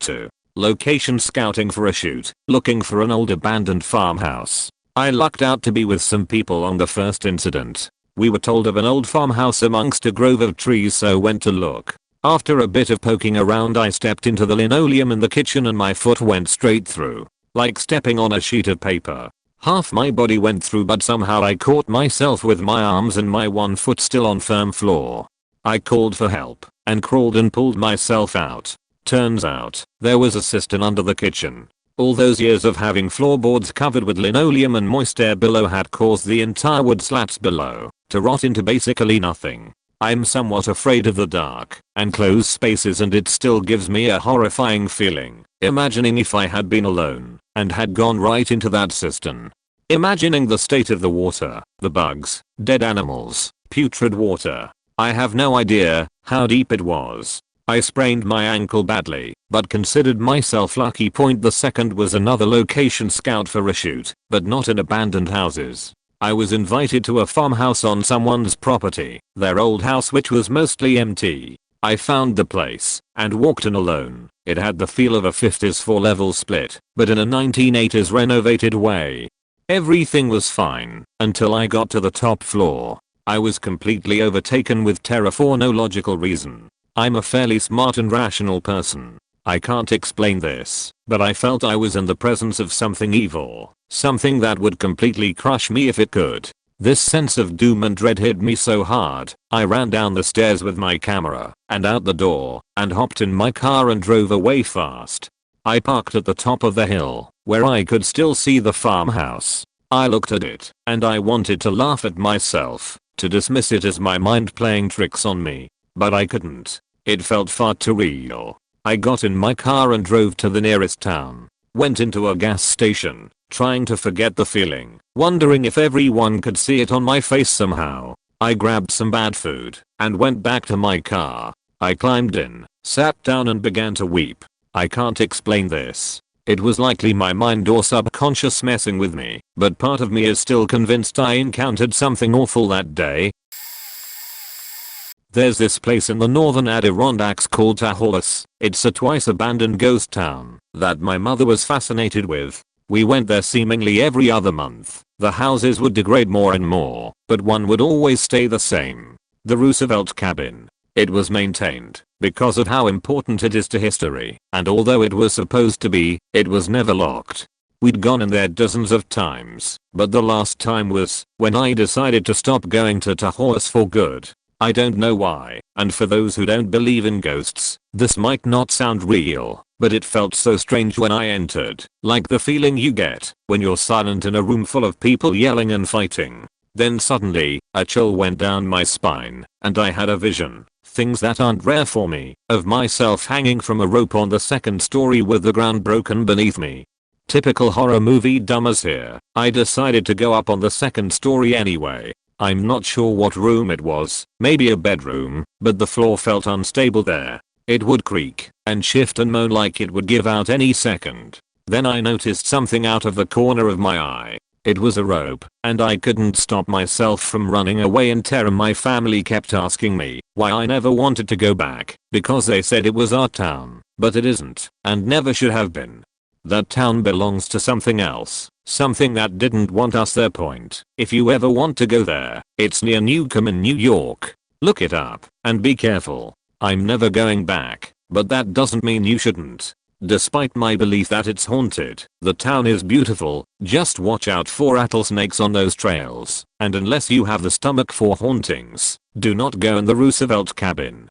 2. Location scouting for a shoot, looking for an old abandoned farmhouse. I lucked out to be with some people on the first incident. We were told of an old farmhouse amongst a grove of trees, so went to look. After a bit of poking around I stepped into the linoleum in the kitchen and my foot went straight through. Like stepping on a sheet of paper. Half my body went through, but somehow I caught myself with my arms and my one foot still on firm floor. I called for help and crawled and pulled myself out. Turns out, there was a cistern under the kitchen. All those years of having floorboards covered with linoleum and moist air below had caused the entire wood slats below to rot into basically nothing. I'm somewhat afraid of the dark and closed spaces, and it still gives me a horrifying feeling, imagining if I had been alone and had gone right into that cistern. Imagining the state of the water, the bugs, dead animals, putrid water. I have no idea how deep it was. I sprained my ankle badly, but considered myself lucky. The second was another location scout for a shoot, but not in abandoned houses. I was invited to a farmhouse on someone's property, their old house, which was mostly empty. I found the place and walked in alone. It had the feel of a 50s 4-level split, but in a 1980s renovated way. Everything was fine until I got to the top floor. I was completely overtaken with terror for no logical reason. I'm a fairly smart and rational person. I can't explain this, but I felt I was in the presence of something evil, something that would completely crush me if it could. This sense of doom and dread hit me so hard, I ran down the stairs with my camera and out the door and hopped in my car and drove away fast. I parked at the top of the hill, where I could still see the farmhouse. I looked at it, and I wanted to laugh at myself, to dismiss it as my mind playing tricks on me. But I couldn't. It felt far too real. I got in my car and drove to the nearest town. Went into a gas station, trying to forget the feeling, wondering if everyone could see it on my face somehow. I grabbed some bad food and went back to my car. I climbed in, sat down and began to weep. I can't explain this. It was likely my mind or subconscious messing with me, but part of me is still convinced I encountered something awful that day. There's this place in the northern Adirondacks called Tahoe. It's a twice abandoned ghost town that my mother was fascinated with. We went there seemingly every other month. The houses would degrade more and more, but one would always stay the same. The Roosevelt cabin. It was maintained because of how important it is to history, and although it was supposed to be, it was never locked. We'd gone in there dozens of times, but the last time was when I decided to stop going to Tahoe for good. I don't know why, and for those who don't believe in ghosts, this might not sound real, but it felt so strange when I entered, like the feeling you get when you're silent in a room full of people yelling and fighting. Then suddenly, a chill went down my spine, and I had a vision, things that aren't rare for me, of myself hanging from a rope on the second story with the ground broken beneath me. Typical horror movie dumbass here. I decided to go up on the second story anyway. I'm not sure what room it was, maybe a bedroom, but the floor felt unstable there. It would creak and shift and moan like it would give out any second. Then I noticed something out of the corner of my eye. It was a rope, and I couldn't stop myself from running away in terror. My family kept asking me why I never wanted to go back, because they said it was our town, but it isn't, and never should have been. That town belongs to something else, something that didn't want us there. If you ever want to go there, it's near Newcomb in New York. Look it up, and be careful. I'm never going back, but that doesn't mean you shouldn't. Despite my belief that it's haunted, the town is beautiful. Just watch out for rattlesnakes on those trails, and unless you have the stomach for hauntings, do not go in the Roosevelt cabin.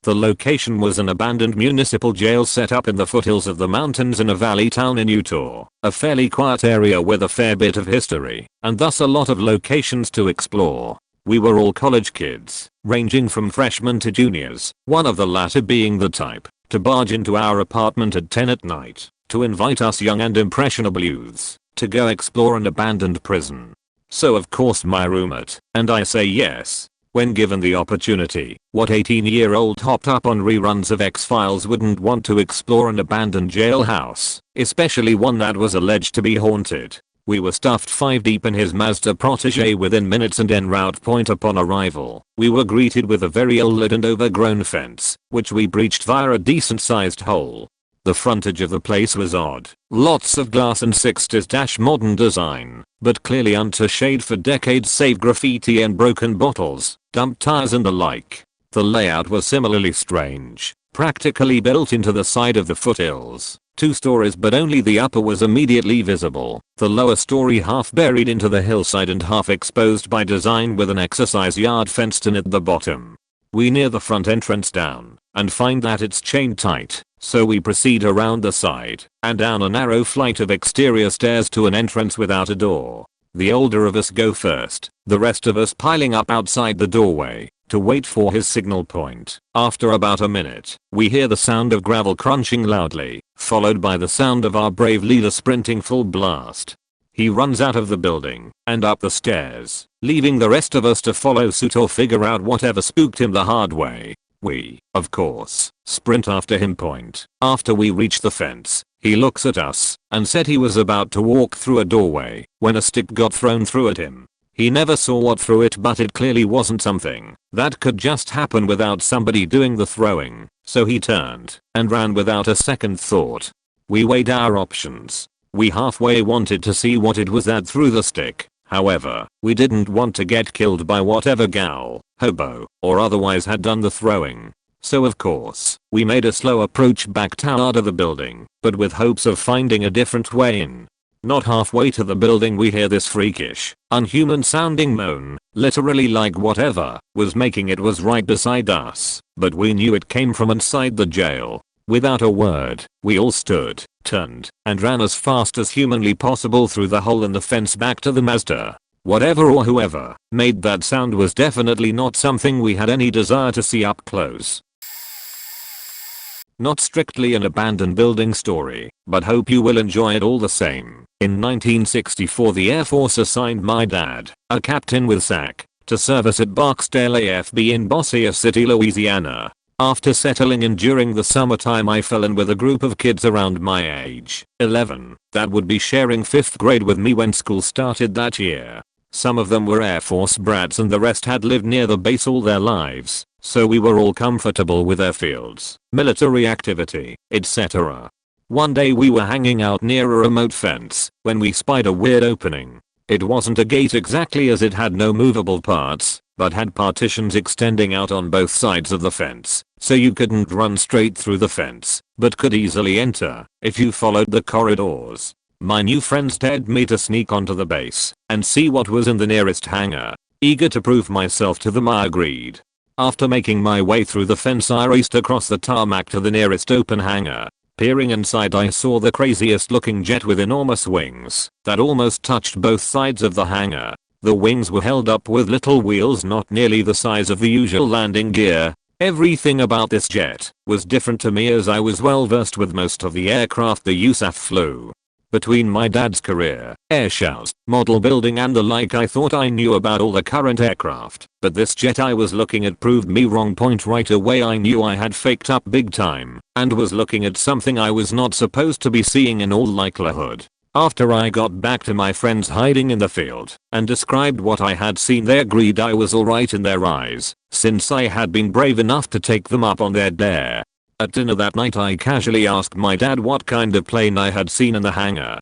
The location was an abandoned municipal jail set up in the foothills of the mountains in a valley town in Utah, a fairly quiet area with a fair bit of history, and thus a lot of locations to explore. We were all college kids, ranging from freshmen to juniors, one of the latter being the type to barge into our apartment at 10 at night to invite us young and impressionable youths to go explore an abandoned prison. So of course my roommate and I say yes. When given the opportunity, what 18-year-old hopped up on reruns of X-Files wouldn't want to explore an abandoned jailhouse, especially one that was alleged to be haunted? We were stuffed 5 deep in his Mazda protege within minutes, and en route point upon arrival, we were greeted with a very old and overgrown fence, which we breached via a decent sized hole. The frontage of the place was odd, lots of glass and 60s modern design, but clearly under shade for decades save graffiti and broken bottles, dumped tires and the like. The layout was similarly strange, practically built into the side of the foothills. 2 stories, but only the upper was immediately visible, the lower story half buried into the hillside and half exposed by design with an exercise yard fenced in at the bottom. We near the front entrance down and find that it's chained tight, so we proceed around the side and down a narrow flight of exterior stairs to an entrance without a door. The older of us go first, the rest of us piling up outside the doorway to wait for his signal point. After about a minute, we hear the sound of gravel crunching loudly, followed by the sound of our brave leader sprinting full blast. He runs out of the building and up the stairs, leaving the rest of us to follow suit or figure out whatever spooked him the hard way. We, of course, sprint after him. After we reach the fence, he looks at us and said he was about to walk through a doorway when a stick got thrown through at him. He never saw what threw it, but it clearly wasn't something that could just happen without somebody doing the throwing, so he turned and ran without a second thought. We weighed our options. We halfway wanted to see what it was that threw the stick. However, we didn't want to get killed by whatever gal, hobo, or otherwise had done the throwing. So of course, we made a slow approach back toward the building, but with hopes of finding a different way in. Not halfway to the building we hear this freakish, unhuman sounding moan, literally like whatever was making it was right beside us, but we knew it came from inside the jail. Without a word, we all stood, turned, and ran as fast as humanly possible through the hole in the fence back to the Mazda. Whatever or whoever made that sound was definitely not something we had any desire to see up close. Not strictly an abandoned building story, but hope you will enjoy it all the same. In 1964 the Air Force assigned my dad, a captain with SAC, to service at Barksdale AFB in Bossier City, Louisiana. After settling in during the summertime I fell in with a group of kids around my age, 11, that would be sharing 5th grade with me when school started that year. Some of them were Air Force brats and the rest had lived near the base all their lives, so we were all comfortable with airfields, military activity, etc. One day we were hanging out near a remote fence when we spied a weird opening. It wasn't a gate exactly as it had no movable parts, but had partitions extending out on both sides of the fence, so you couldn't run straight through the fence, but could easily enter if you followed the corridors. My new friends dared me to sneak onto the base and see what was in the nearest hangar. Eager to prove myself to them I agreed. After making my way through the fence I raced across the tarmac to the nearest open hangar. Peering inside I saw the craziest looking jet with enormous wings that almost touched both sides of the hangar. The wings were held up with little wheels not nearly the size of the usual landing gear. Everything about this jet was different to me as I was well versed with most of the aircraft the USAF flew. Between my dad's career, airshows, model building and the like I thought I knew about all the current aircraft, but this jet I was looking at proved me wrong. Right away I knew I had faked up big time and was looking at something I was not supposed to be seeing in all likelihood. After I got back to my friends hiding in the field and described what I had seen they agreed I was alright in their eyes, since I had been brave enough to take them up on their dare. At dinner that night I casually asked my dad what kind of plane I had seen in the hangar.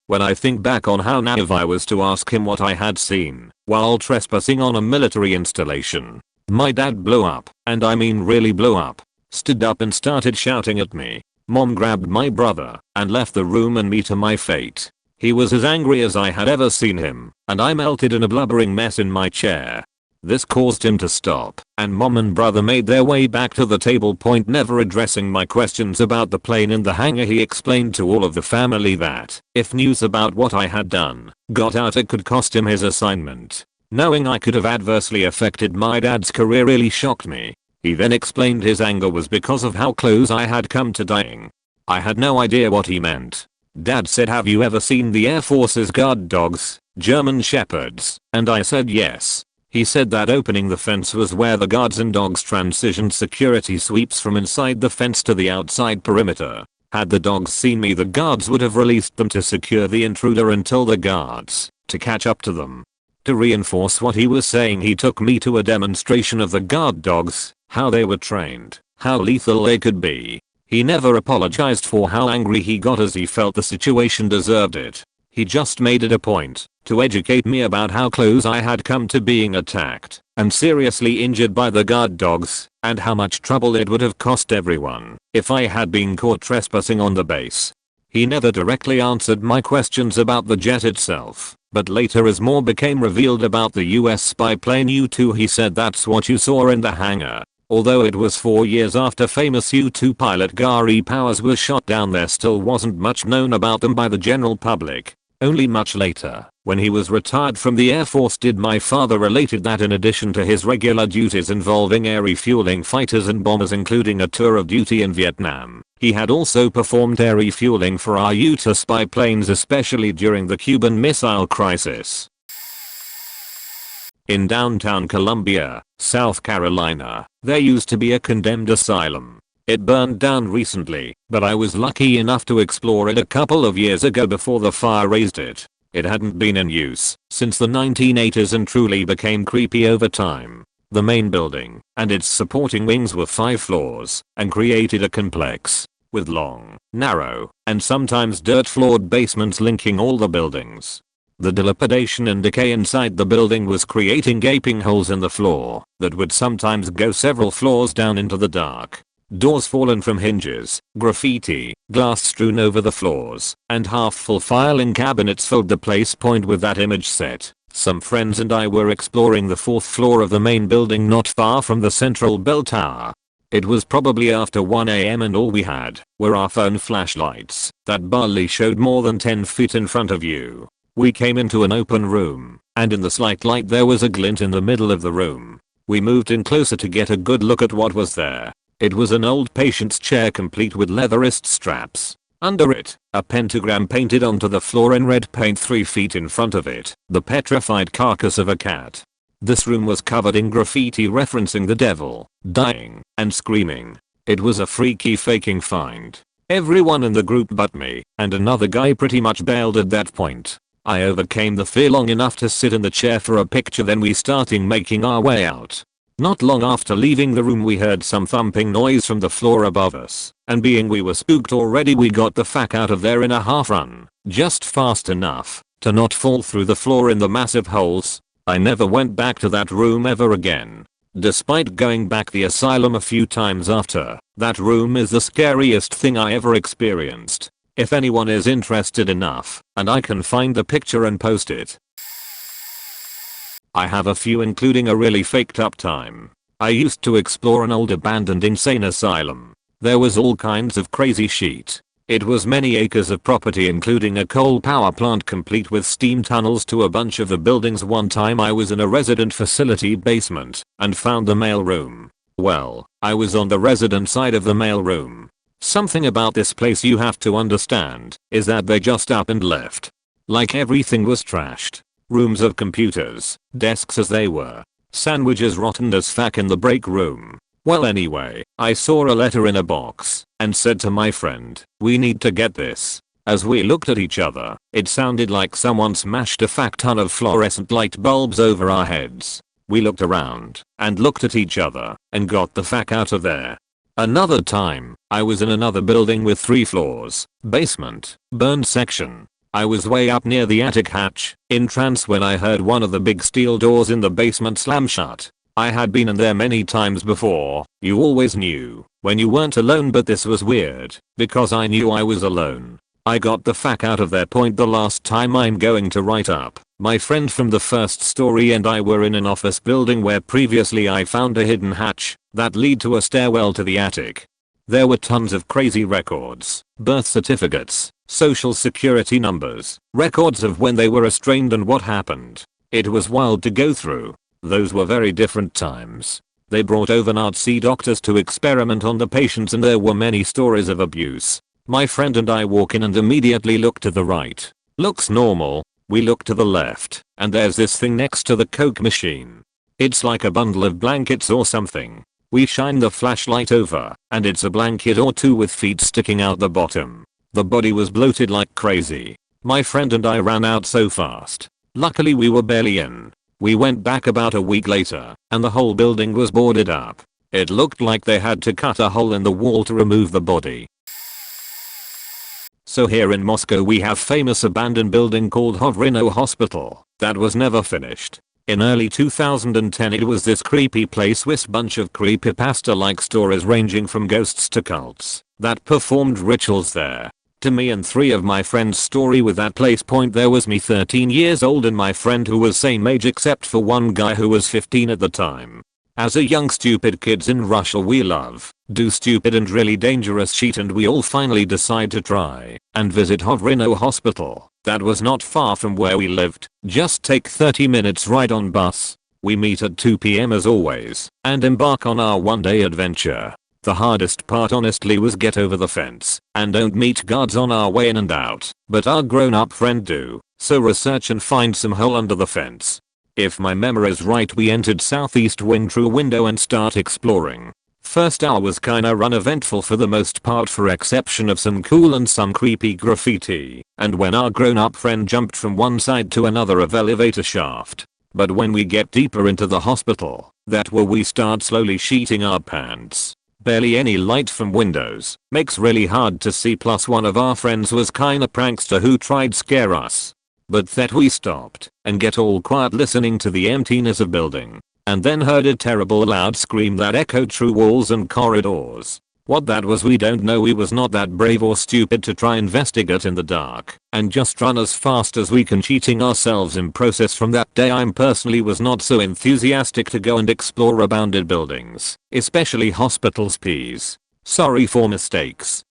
When I think back on how naive I was to ask him what I had seen while trespassing on a military installation. My dad blew up, and I mean really blew up. Stood up and started shouting at me. Mom grabbed my brother and left the room, and me to my fate. He was as angry as I had ever seen him, and I melted in a blubbering mess in my chair. This caused him to stop, and mom and brother made their way back to the table. Never addressing my questions about the plane in the hangar, he explained to all of the family that if news about what I had done got out, it could cost him his assignment. Knowing I could have adversely affected my dad's career really shocked me. He then explained his anger was because of how close I had come to dying. I had no idea what he meant. Dad said, "Have you ever seen the Air Force's guard dogs, German Shepherds?" And I said yes. He said that opening the fence was where the guards and dogs transitioned security sweeps from inside the fence to the outside perimeter. Had the dogs seen me, the guards would have released them to secure the intruder and told the guards to catch up to them. To reinforce what he was saying, he took me to a demonstration of the guard dogs, how they were trained, how lethal they could be. He never apologized for how angry he got, as he felt the situation deserved it. He just made it a point to educate me about how close I had come to being attacked and seriously injured by the guard dogs, and how much trouble it would have cost everyone if I had been caught trespassing on the base. He never directly answered my questions about the jet itself, but later, as more became revealed about the US spy plane U-2, he said that's what you saw in the hangar. Although it was 4 years after famous U-2 pilot Gary Powers was shot down, there still wasn't much known about them by the general public. Only much later, when he was retired from the Air Force, did my father related that in addition to his regular duties involving air refueling fighters and bombers, including a tour of duty in Vietnam, he had also performed air refueling for our U-2 spy planes, especially during the Cuban Missile Crisis. In downtown Columbia, South Carolina, there used to be a condemned asylum. It burned down recently, but I was lucky enough to explore it a couple of years ago before the fire razed it. It hadn't been in use since the 1980s and truly became creepy over time. The main building and its supporting wings were 5 floors and created a complex with long, narrow, and sometimes dirt-floored basements linking all the buildings. The dilapidation and decay inside the building was creating gaping holes in the floor that would sometimes go several floors down into the dark. Doors fallen from hinges, graffiti, glass strewn over the floors, and half-full filing cabinets filled the place. With that image set, some friends and I were exploring the 4th floor of the main building not far from the central bell tower. It was probably after 1 AM and all we had were our phone flashlights that barely showed more than 10 feet in front of you. We came into an open room, and in the slight light there was a glint in the middle of the room. We moved in closer to get a good look at what was there. It was an old patient's chair complete with leather wrist straps. Under it, a pentagram painted onto the floor in red paint. 3 feet in front of it, the petrified carcass of a cat. This room was covered in graffiti referencing the devil, dying, and screaming. It was a freaky faking find. Everyone in the group but me and another guy pretty much bailed at that point. I overcame the fear long enough to sit in the chair for a picture, then we started making our way out. Not long after leaving the room, we heard some thumping noise from the floor above us, and being we were spooked already, we got the fuck out of there in a half run, just fast enough to not fall through the floor in the massive holes. I never went back to that room ever again. Despite going back the asylum a few times after, that room is the scariest thing I ever experienced. If anyone is interested enough, and I can find the picture and post it. I have a few, including a really faked up time. I used to explore an old abandoned insane asylum. There was all kinds of crazy shit. It was many acres of property, including a coal power plant complete with steam tunnels to a bunch of the buildings. One time I was in a resident facility basement and found the mail room. Well, I was on the resident side of the mail room. Something about this place you have to understand is that they just up and left. Like everything was trashed. Rooms of computers, desks as they were, sandwiches rotten as fuck in the break room. Well, anyway, I saw a letter in a box and said to my friend, "We need to get this." As we looked at each other, it sounded like someone smashed a fuck ton of fluorescent light bulbs over our heads. We looked around and looked at each other and got the fuck out of there. Another time, I was in another building with 3 floors, basement, burned section. I was way up near the attic hatch, in trance, when I heard one of the big steel doors in the basement slam shut. I had been in there many times before. You always knew when you weren't alone, but this was weird because I knew I was alone. I got the fuck out of there. The last time I'm going to write up My friend from the first story and I were in an office building where previously I found a hidden hatch that lead to a stairwell to the attic. There were tons of crazy records, birth certificates, social security numbers, records of when they were estranged and what happened. It was wild to go through. Those were very different times. They brought over Nazi doctors to experiment on the patients and there were many stories of abuse. My friend and I walk in and immediately look to the right. Looks normal. We look to the left, and there's this thing next to the Coke machine. It's like a bundle of blankets or something. We shine the flashlight over, and it's a blanket or two with feet sticking out the bottom. The body was bloated like crazy. My friend and I ran out so fast. Luckily we were barely in. We went back about a week later, and the whole building was boarded up. It looked like they had to cut a hole in the wall to remove the body. So here in Moscow we have famous abandoned building called Hovrino Hospital that was never finished. In early 2010 it was this creepy place with bunch of creepypasta like stories ranging from ghosts to cults that performed rituals there. To me and 3 of my friends' story with that place point there was me 13 years old and my friend who was same age except for one guy who was 15 at the time. As a young stupid kids in Russia we love, do stupid and really dangerous shit and we all finally decide to try and visit Hovrino Hospital. That was not far from where we lived, just take 30 minutes ride on bus. We meet at 2 p.m. as always and embark on our one-day adventure. The hardest part honestly was get over the fence and don't meet guards on our way in and out, but our grown-up friend do, so research and find some hole under the fence. If my memory is right we entered southeast wing through window and start exploring. First hour was kinda uneventful for the most part for exception of some cool and some creepy graffiti, and when our grown-up friend jumped from one side to another of elevator shaft. But when we get deeper into the hospital, that's where we start slowly sheeting our pants. Barely any light from windows, makes really hard to see plus one of our friends was kinda prankster who tried scare us. But that we stopped and get all quiet listening to the emptiness of building. And then heard a terrible loud scream that echoed through walls and corridors. What that was we don't know. We was not that brave or stupid to try investigate in the dark and just run as fast as we can cheating ourselves in process. From that day I personally was not so enthusiastic to go and explore abandoned buildings, especially hospitals. Please. Sorry for mistakes.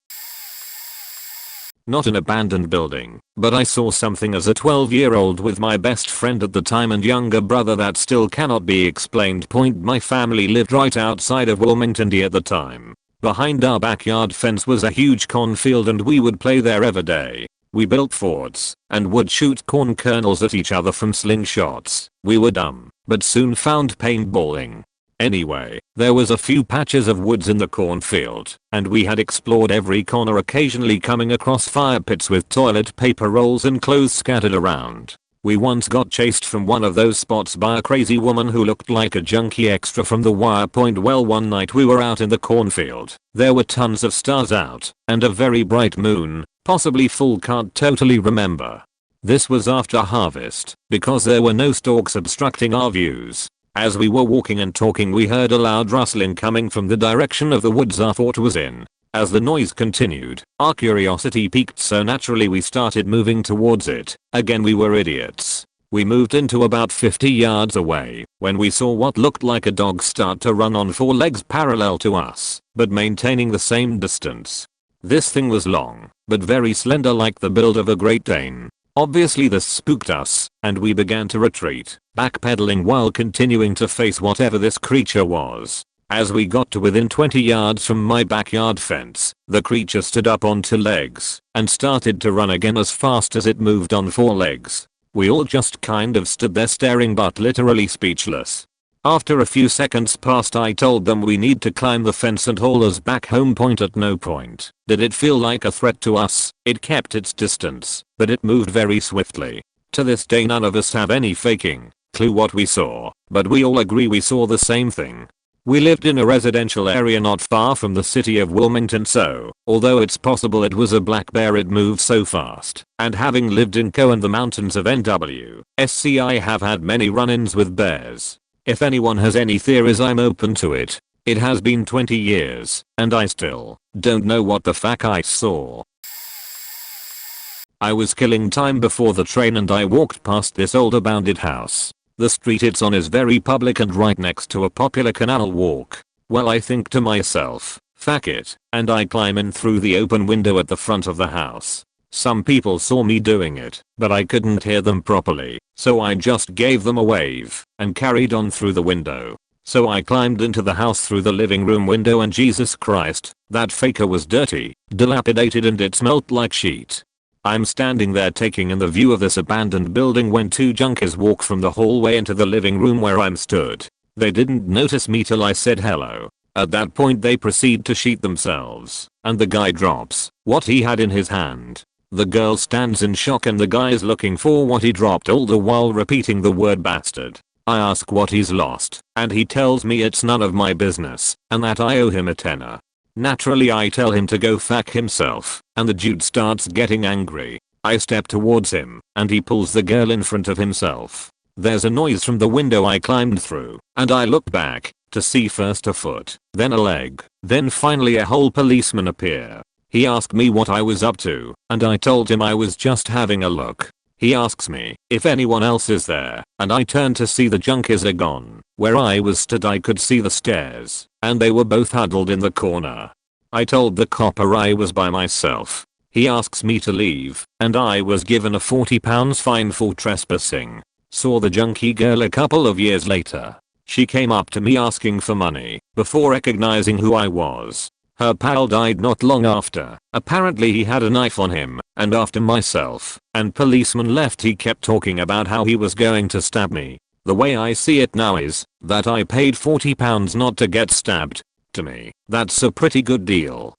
Not an abandoned building, but I saw something as a 12-year-old with my best friend at the time and younger brother that still cannot be explained. My family lived right outside of Wilmington at the time. Behind our backyard fence was a huge cornfield and we would play there every day. We built forts and would shoot corn kernels at each other from slingshots. We were dumb, but soon found paintballing. Anyway, there was a few patches of woods in the cornfield, and we had explored every corner occasionally coming across fire pits with toilet paper rolls and clothes scattered around. We once got chased from one of those spots by a crazy woman who looked like a junkie extra from The Wire. Well, one night we were out in the cornfield. There were tons of stars out, and a very bright moon, possibly full, can't totally remember. This was after harvest, because there were no stalks obstructing our views. As we were walking and talking we heard a loud rustling coming from the direction of the woods our fort was in. As the noise continued, our curiosity piqued so naturally we started moving towards it. Again we were idiots. We moved into about 50 yards away when we saw what looked like a dog start to run on 4 legs parallel to us, but maintaining the same distance. This thing was long, but very slender like the build of a Great Dane. Obviously this spooked us, and we began to retreat, backpedaling while continuing to face whatever this creature was. As we got to within 20 yards from my backyard fence, the creature stood up on 2 legs and started to run again as fast as it moved on 4 legs. We all just kind of stood there staring but literally speechless. After a few seconds passed I told them we need to climb the fence and haul us back home. At no point did it feel like a threat to us. It kept its distance, but it moved very swiftly. To this day none of us have any faking clue what we saw, but we all agree we saw the same thing. We lived in a residential area not far from the city of Wilmington, so although it's possible it was a black bear it moved so fast, and having lived in Co and the mountains of NWSC I have had many run-ins with bears. If anyone has any theories I'm open to it. It has been 20 years, and I still don't know what the fuck I saw. I was killing time before the train and I walked past this old abandoned house. The street it's on is very public and right next to a popular canal walk. Well, I think to myself, fuck it, and I climb in through the open window at the front of the house. Some people saw me doing it, but I couldn't hear them properly, so I just gave them a wave and carried on through the window. So I climbed into the house through the living room window and Jesus Christ, that faker was dirty, dilapidated and it smelled like shit. I'm standing there taking in the view of this abandoned building when two junkies walk from the hallway into the living room where I'm stood. They didn't notice me till I said hello. At that point they proceed to sheet themselves, and the guy drops what he had in his hand. The girl stands in shock and the guy is looking for what he dropped all the while repeating the word bastard. I ask what he's lost, and he tells me it's none of my business, and that I owe him a tenner. Naturally I tell him to go fuck himself, and the dude starts getting angry. I step towards him, and he pulls the girl in front of himself. There's a noise from the window I climbed through, and I look back, to see first a foot, then a leg, then finally a whole policeman appear. He asked me what I was up to, and I told him I was just having a look. He asks me if anyone else is there, and I turn to see the junkies are gone. Where I was stood I could see the stairs, and they were both huddled in the corner. I told the copper I was by myself. He asks me to leave, and I was given a £40 fine for trespassing. Saw the junkie girl a couple of years later. She came up to me asking for money, before recognizing who I was. Her pal died not long after. Apparently he had a knife on him, and after myself and policeman left he kept talking about how he was going to stab me. The way I see it now is that I paid £40 not to get stabbed. To me, that's a pretty good deal.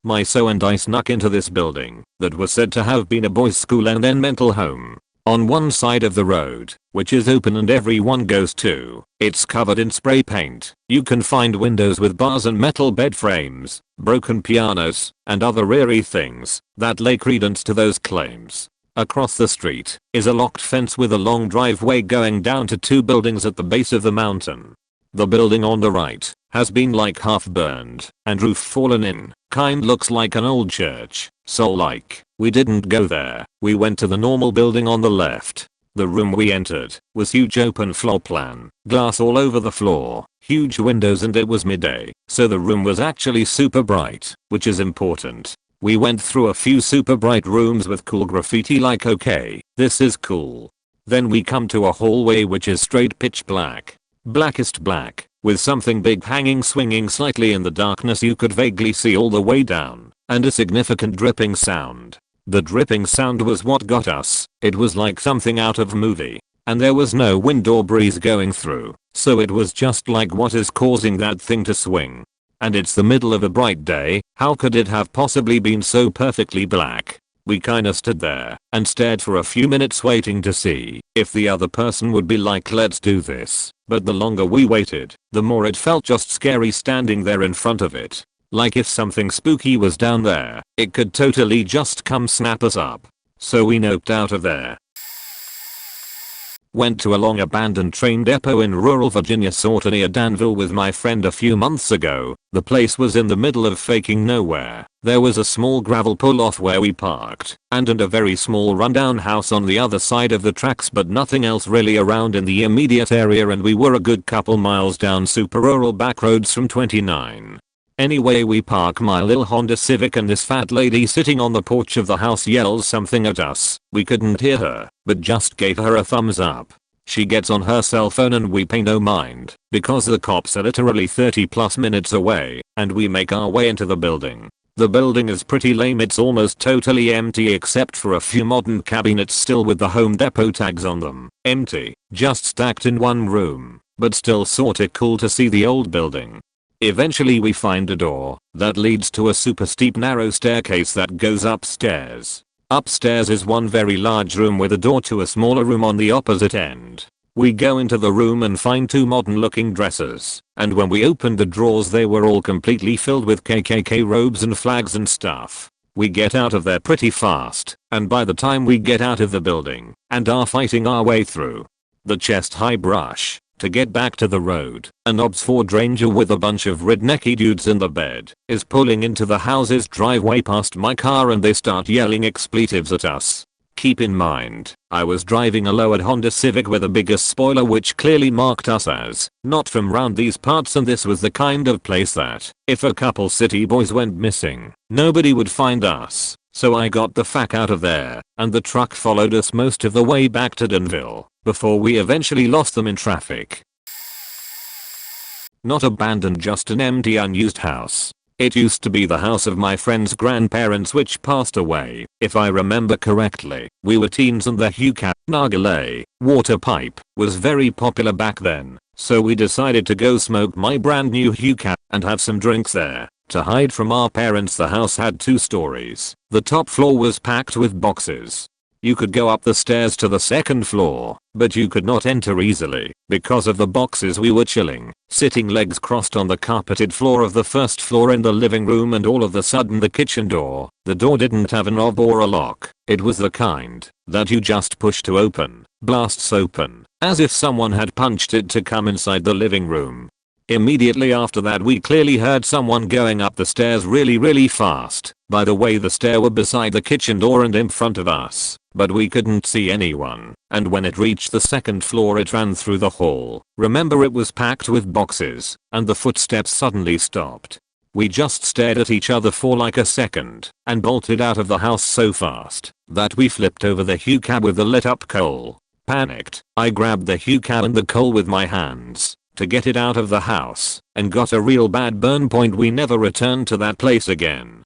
My so and I snuck into this building that was said to have been a boys' school and then mental home. On one side of the road, which is open and everyone goes to, it's covered in spray paint. You can find windows with bars and metal bed frames, broken pianos, and other eerie things that lay credence to those claims. Across the street is a locked fence with a long driveway going down to two buildings at the base of the mountain. The building on the right has been like half burned and roof fallen in. Kind looks like an old church, so like, we didn't go there. We went to the normal building on the left. The room we entered was huge open floor plan, glass all over the floor, huge windows and it was midday, so the room was actually super bright, which is important. We went through a few super bright rooms with cool graffiti like okay, this is cool. Then we come to a hallway which is straight pitch black. Blackest black, with something big hanging swinging slightly in the darkness you could vaguely see all the way down, and a significant dripping sound. The dripping sound was what got us. It was like something out of a movie. And there was no wind or breeze going through, so it was just like what is causing that thing to swing. And it's the middle of a bright day, how could it have possibly been so perfectly black? We kinda stood there and stared for a few minutes waiting to see if the other person would be like let's do this, but the longer we waited, the more it felt just scary standing there in front of it. Like if something spooky was down there, it could totally just come snap us up. So we noped out of there. Went to a long abandoned train depot in rural Virginia sort of near Danville with my friend a few months ago. The place was in the middle of fucking nowhere. There was a small gravel pull-off where we parked, and a very small rundown house on the other side of the tracks but nothing else really around in the immediate area and we were a good couple miles down super rural back roads from 29. Anyway we park my little Honda Civic and this fat lady sitting on the porch of the house yells something at us. We couldn't hear her, but just gave her a thumbs up. She gets on her cell phone and we pay no mind, because the cops are literally 30+ minutes away, and we make our way into the building. The building is pretty lame, it's almost totally empty except for a few modern cabinets still with the Home Depot tags on them. Empty, just stacked in one room, but still sorta cool to see the old building. Eventually we find a door that leads to a super steep narrow staircase that goes upstairs. Upstairs is one very large room with a door to a smaller room on the opposite end. We go into the room and find two modern looking dressers, and when we opened the drawers they were all completely filled with KKK robes and flags and stuff. We get out of there pretty fast, and by the time we get out of the building and are fighting our way through the chest high brush, To get back to the road, an Obs 4 Ranger with a bunch of rednecky dudes in the bed is pulling into the house's driveway past my car and they start yelling expletives at us. Keep in mind, I was driving a lowered Honda Civic with a bigger spoiler which clearly marked us as not from round these parts, and this was the kind of place that, if a couple city boys went missing, nobody would find us. So I got the fuck out of there, and the truck followed us most of the way back to Danville, before we eventually lost them in traffic. Not abandoned, just an empty unused house. It used to be the house of my friend's grandparents which passed away, if I remember correctly. We were teens and the hookah, nargileh, water pipe, was very popular back then, so we decided to go smoke my brand new hookah and have some drinks there. To hide from our parents, the house had 2 stories. The top floor was packed with boxes. You could go up the stairs to the second floor, but you could not enter easily. Because of the boxes, we were chilling, sitting legs crossed on the carpeted floor of the first floor in the living room, and all of a sudden the kitchen door, the door didn't have a knob or a lock. It was the kind that you just push to open, blasts open, as if someone had punched it to come inside the living room. Immediately after that we clearly heard someone going up the stairs really fast. By the way, the stair were beside the kitchen door and in front of us, but we couldn't see anyone, and when it reached the second floor it ran through the hall. Remember, it was packed with boxes, and the footsteps suddenly stopped. We just stared at each other for like a second, and bolted out of the house so fast that we flipped over the hookah with the lit up coal. Panicked, I grabbed the hookah and the coal with my hands to get it out of the house, and got a real bad burn. Point, we never returned to that place again.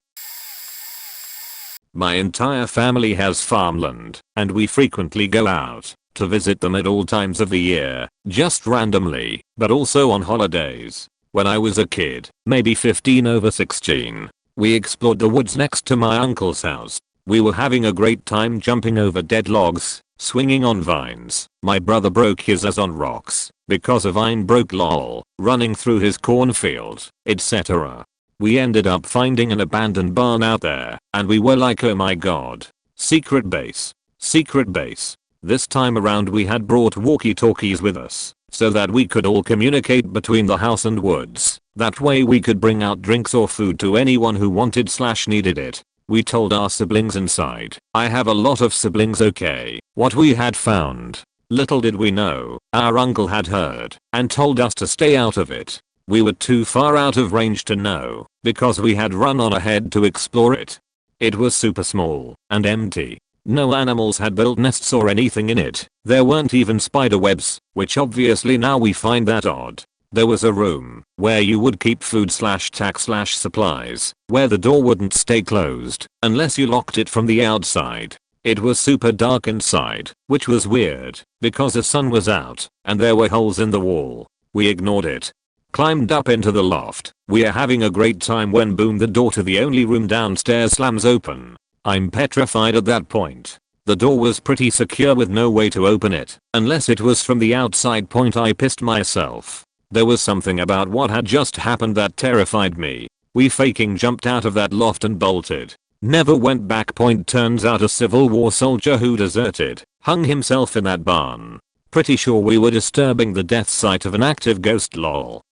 My entire family has farmland, and we frequently go out to visit them at all times of the year, just randomly, but also on holidays. When I was a kid, maybe 15 over 16, we explored the woods next to my uncle's house. We were having a great time jumping over dead logs, swinging on vines. My brother broke his ass on rocks because a vine broke, lol, running through his cornfield, etc. We ended up finding an abandoned barn out there, and we were like, oh my god. Secret base. Secret base. This time around we had brought walkie-talkies with us, so that we could all communicate between the house and woods. That way we could bring out drinks or food to anyone who wanted/needed it. We told our siblings inside. I have a lot of siblings, okay. What we had found. Little did we know, our uncle had heard, and told us to stay out of it. We were too far out of range to know, because we had run on ahead to explore it. It was super small, and empty. No animals had built nests or anything in it. There weren't even spider webs, which obviously now we find that odd. There was a room where you would keep food/tack/supplies, where the door wouldn't stay closed unless you locked it from the outside. It was super dark inside, which was weird because the sun was out and there were holes in the wall. We ignored it. Climbed up into the loft. We are having a great time when boom, the door to the only room downstairs slams open. I'm petrified at that point. The door was pretty secure with no way to open it unless it was from the outside. Point, I pissed myself. There was something about what had just happened that terrified me. We faking jumped out of that loft and bolted. Never went back. Point, turns out a Civil War soldier who deserted hung himself in that barn. Pretty sure we were disturbing the death site of an active ghost, lol.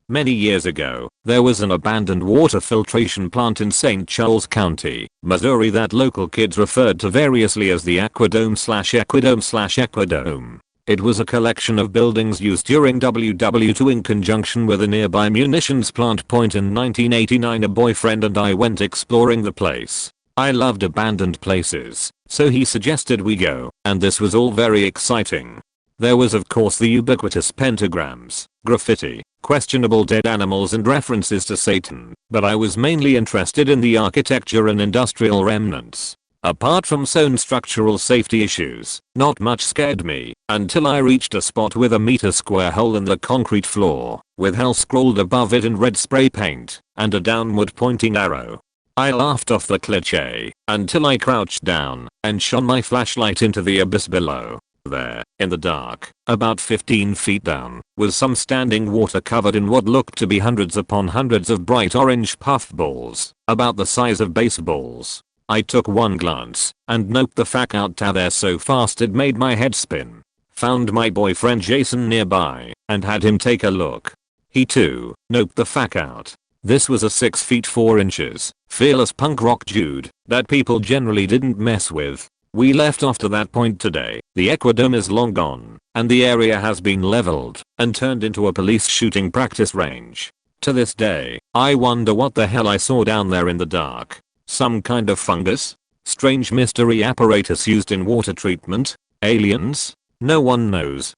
Many years ago, there was an abandoned water filtration plant in St. Charles County, Missouri that local kids referred to variously as the Aquadome/Equidome/Equidome. It was a collection of buildings used during WW2 in conjunction with a nearby munitions plant. Point, in 1989 a boyfriend and I went exploring the place. I loved abandoned places, so he suggested we go, and this was all very exciting. There was of course the ubiquitous pentagrams, graffiti, questionable dead animals and references to Satan, but I was mainly interested in the architecture and industrial remnants. Apart from some structural safety issues, not much scared me until I reached a spot with a meter square hole in the concrete floor, with hell scrawled above it in red spray paint, and a downward pointing arrow. I laughed off the cliche until I crouched down and shone my flashlight into the abyss below. There, in the dark, about 15 feet down, was some standing water covered in what looked to be hundreds upon hundreds of bright orange puffballs, about the size of baseballs. I took one glance and noped the fuck out there so fast it made my head spin. found my boyfriend Jason nearby, and had him take a look. He too noped the fuck out. This was a 6 feet 4 inches, fearless punk rock dude that people generally didn't mess with. We left after that point today. The Equidome is long gone, and the area has been leveled and turned into a police shooting practice range. To this day, I wonder what the hell I saw down there in the dark. Some kind of fungus? Strange mystery apparatus used in water treatment? Aliens? No one knows.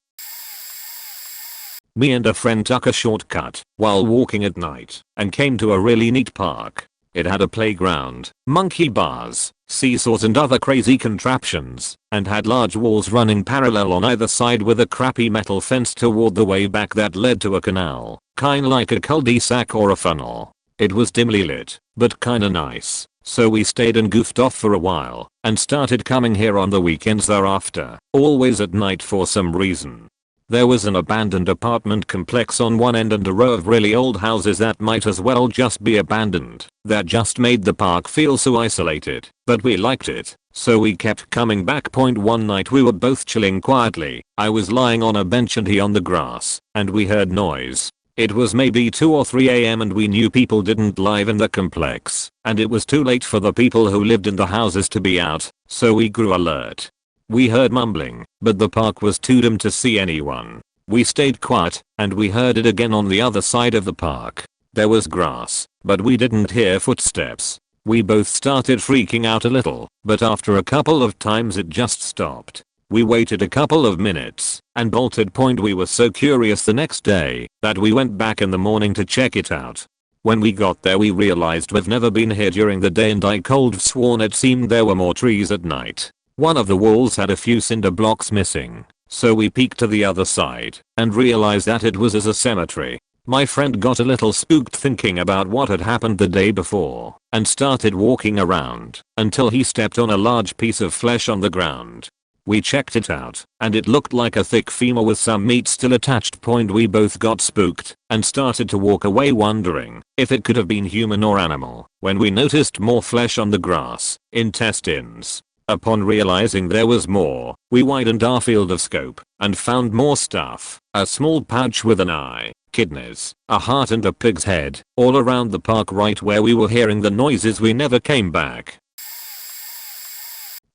Me and a friend took a shortcut while walking at night and came to a really neat park. It had a playground, monkey bars, seesaws and other crazy contraptions, and had large walls running parallel on either side with a crappy metal fence toward the way back that led to a canal, kinda like a cul-de-sac or a funnel. It was dimly lit, but kinda nice, so we stayed and goofed off for a while, and started coming here on the weekends thereafter, always at night for some reason. There was an abandoned apartment complex on one end and a row of really old houses that might as well just be abandoned. That just made the park feel so isolated, but we liked it, so we kept coming back. One night we were both chilling quietly. I was lying on a bench and he on the grass, and we heard noise. It was maybe 2 or 3 AM and we knew people didn't live in the complex, and it was too late for the people who lived in the houses to be out, so we grew alert. We heard mumbling, but the park was too dim to see anyone. We stayed quiet, and we heard it again on the other side of the park. There was grass, but we didn't hear footsteps. We both started freaking out a little, but after a couple of times it just stopped. We waited a couple of minutes, and bolted. We were so curious the next day, that we went back in the morning to check it out. When we got there we realized we've never been here during the day and I cold sworn it seemed there were more trees at night. One of the walls had a few cinder blocks missing, so we peeked to the other side and realized that it was as a cemetery. My friend got a little spooked thinking about what had happened the day before and started walking around until he stepped on a large piece of flesh on the ground. We checked it out and it looked like a thick femur with some meat still attached. We both got spooked and started to walk away wondering if it could have been human or animal when we noticed more flesh on the grass, intestines. Upon realizing there was more, we widened our field of scope and found more stuff. A small pouch with an eye, kidneys, a heart and a pig's head, all around the park right where we were hearing the noises. We never came back.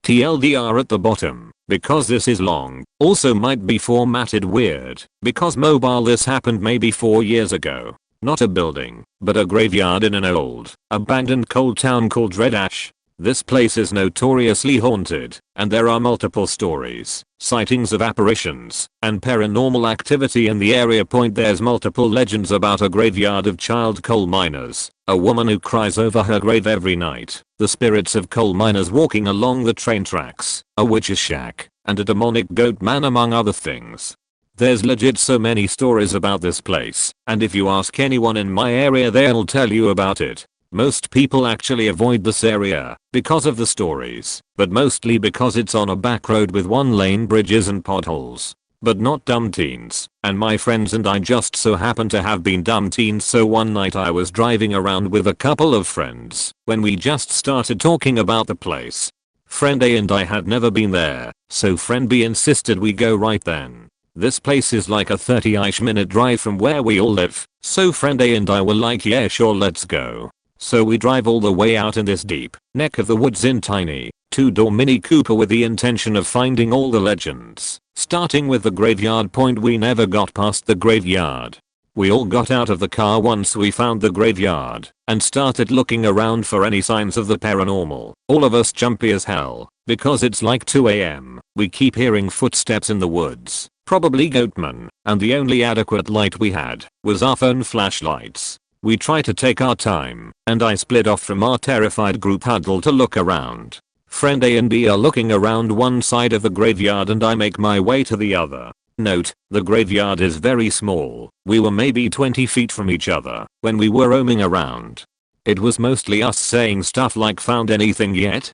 TLDR at the bottom, because this is long, also might be formatted weird, because mobile. This happened maybe 4 years ago. Not a building, but a graveyard in an old, abandoned coal town called Red Ash. This place is notoriously haunted, and there are multiple stories, sightings of apparitions, and paranormal activity in the area. There's multiple legends about a graveyard of child coal miners, a woman who cries over her grave every night, the spirits of coal miners walking along the train tracks, a witch's shack, and a demonic goat man among other things. There's legit so many stories about this place, and if you ask anyone in my area they'll tell you about it. Most people actually avoid this area because of the stories, but mostly because it's on a back road with 1-lane bridges and potholes. But not dumb teens, and my friends and I just so happen to have been dumb teens. So one night I was driving around with a couple of friends when we just started talking about the place. Friend A and I had never been there, so friend B insisted we go right then. This place is like a 30-ish minute drive from where we all live, so friend A and I were like, yeah sure, let's go. So we drive all the way out in this deep neck of the woods in tiny 2-door Mini Cooper with the intention of finding all the legends, starting with the graveyard. We never got past the graveyard. We all got out of the car once we found the graveyard and started looking around for any signs of the paranormal. All of us jumpy as hell because it's like 2 AM. We keep hearing footsteps in the woods, probably goatmen, and the only adequate light we had was our phone flashlights. We try to take our time, and I split off from our terrified group huddle to look around. Friend A and B are looking around one side of the graveyard and I make my way to the other. Note, the graveyard is very small. We were maybe 20 feet from each other when we were roaming around. It was mostly us saying stuff like, found anything yet?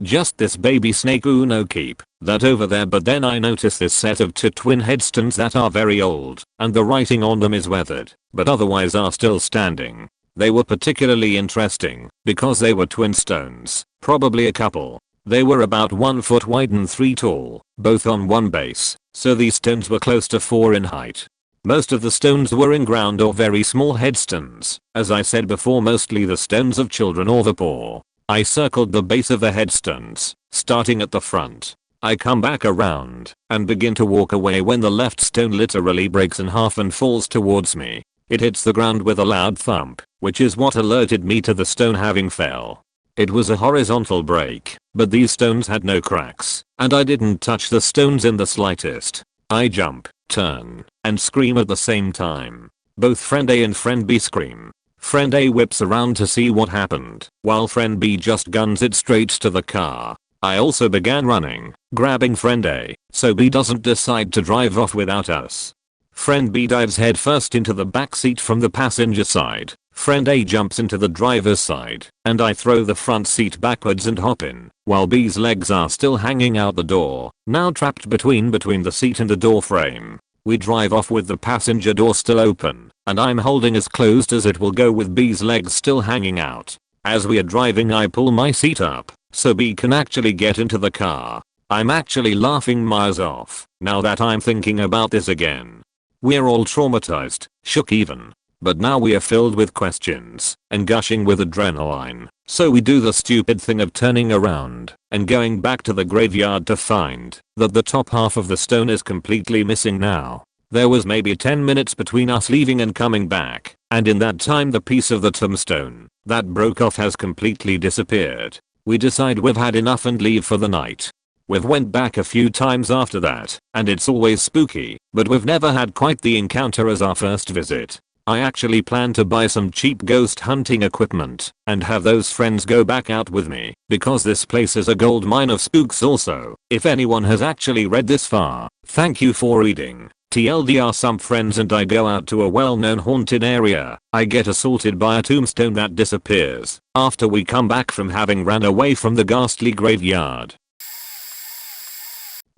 Just this baby snake, no keep that over there. But then I notice this set of 2 twin headstones that are very old, and the writing on them is weathered, but otherwise are still standing. They were particularly interesting because they were twin stones, probably a couple. They were about 1 foot wide and 3 tall, both on one base, so these stones were close to 4 in height. Most of the stones were in ground or very small headstones, as I said before, mostly the stones of children or the poor. I circled the base of the headstones, starting at the front. I come back around and begin to walk away when the left stone literally breaks in half and falls towards me. It hits the ground with a loud thump, which is what alerted me to the stone having fell. It was a horizontal break, but these stones had no cracks, and I didn't touch the stones in the slightest. I jump, turn, and scream at the same time. Both friend A and friend B scream. Friend A whips around to see what happened, while friend B just guns it straight to the car. I also began running, grabbing friend A, so B doesn't decide to drive off without us. Friend B dives headfirst into the back seat from the passenger side. Friend A jumps into the driver's side, and I throw the front seat backwards and hop in, while B's legs are still hanging out the door, now trapped between the seat and the door frame. We drive off with the passenger door still open, and I'm holding as closed as it will go with B's legs still hanging out. As we are driving, I pull my seat up, so B can actually get into the car. I'm actually laughing miles off, now that I'm thinking about this again. We're all traumatized, shook even. But now we are filled with questions and gushing with adrenaline, so we do the stupid thing of turning around and going back to the graveyard to find that the top half of the stone is completely missing now. There was maybe 10 minutes between us leaving and coming back, and in that time the piece of the tombstone that broke off has completely disappeared. We decide we've had enough and leave for the night. We've went back a few times after that, and it's always spooky, but we've never had quite the encounter as our first visit. I actually plan to buy some cheap ghost hunting equipment and have those friends go back out with me, because this place is a gold mine of spooks also. If anyone has actually read this far, thank you for reading. TLDR, some friends and I go out to a well-known haunted area. I get assaulted by a tombstone that disappears after we come back from having ran away from the ghastly graveyard.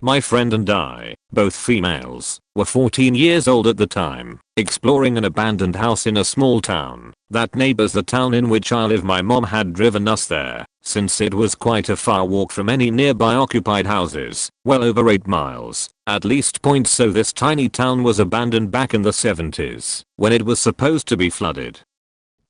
My friend and I, both females, were 14 years old at the time, exploring an abandoned house in a small town that neighbors the town in which I live. My mom had driven us there, since it was quite a far walk from any nearby occupied houses, well over 8 miles, at least. So this tiny town was abandoned back in the 70s, when it was supposed to be flooded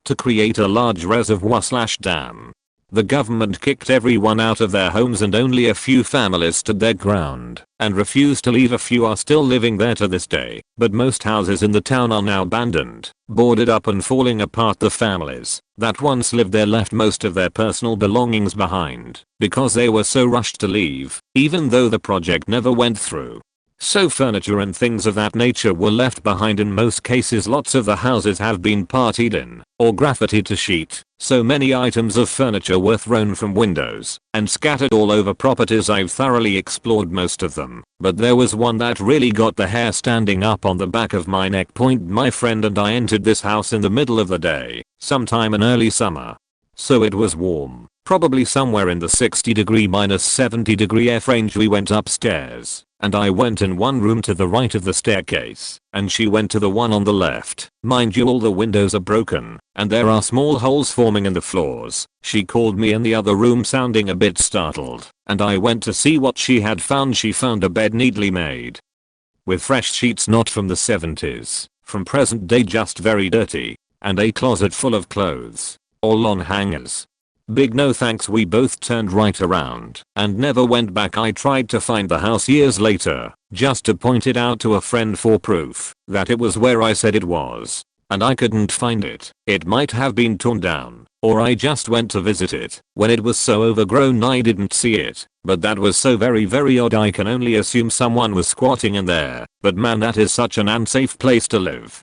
to create a large reservoir/dam. The government kicked everyone out of their homes and only a few families stood their ground and refused to leave. A few are still living there to this day, but most houses in the town are now abandoned, boarded up and falling apart. The families that once lived there left most of their personal belongings behind because they were so rushed to leave, even though the project never went through. So furniture and things of that nature were left behind. In most cases, lots of the houses have been partied in or graffitied to sheet, so many items of furniture were thrown from windows and scattered all over properties. I've thoroughly explored most of them, but there was one that really got the hair standing up on the back of my neck. My friend and I entered this house in the middle of the day, sometime in early summer. So it was warm, probably somewhere in the 60° -70° F range. We went upstairs, and I went in one room to the right of the staircase, and she went to the one on the left. Mind you, all the windows are broken, and there are small holes forming in the floors. She called me in the other room sounding a bit startled, and I went to see what she had found. She found a bed neatly made with fresh sheets, not from the 70s, from present day, just very dirty, and a closet full of clothes, all on hangers. Big no thanks. We both turned right around and never went back. I tried to find the house years later, just to point it out to a friend for proof that it was where I said it was, and I couldn't find it. It might have been torn down, or I just went to visit it when it was so overgrown I didn't see it, but that was so very odd. I can only assume someone was squatting in there, but man, that is such an unsafe place to live.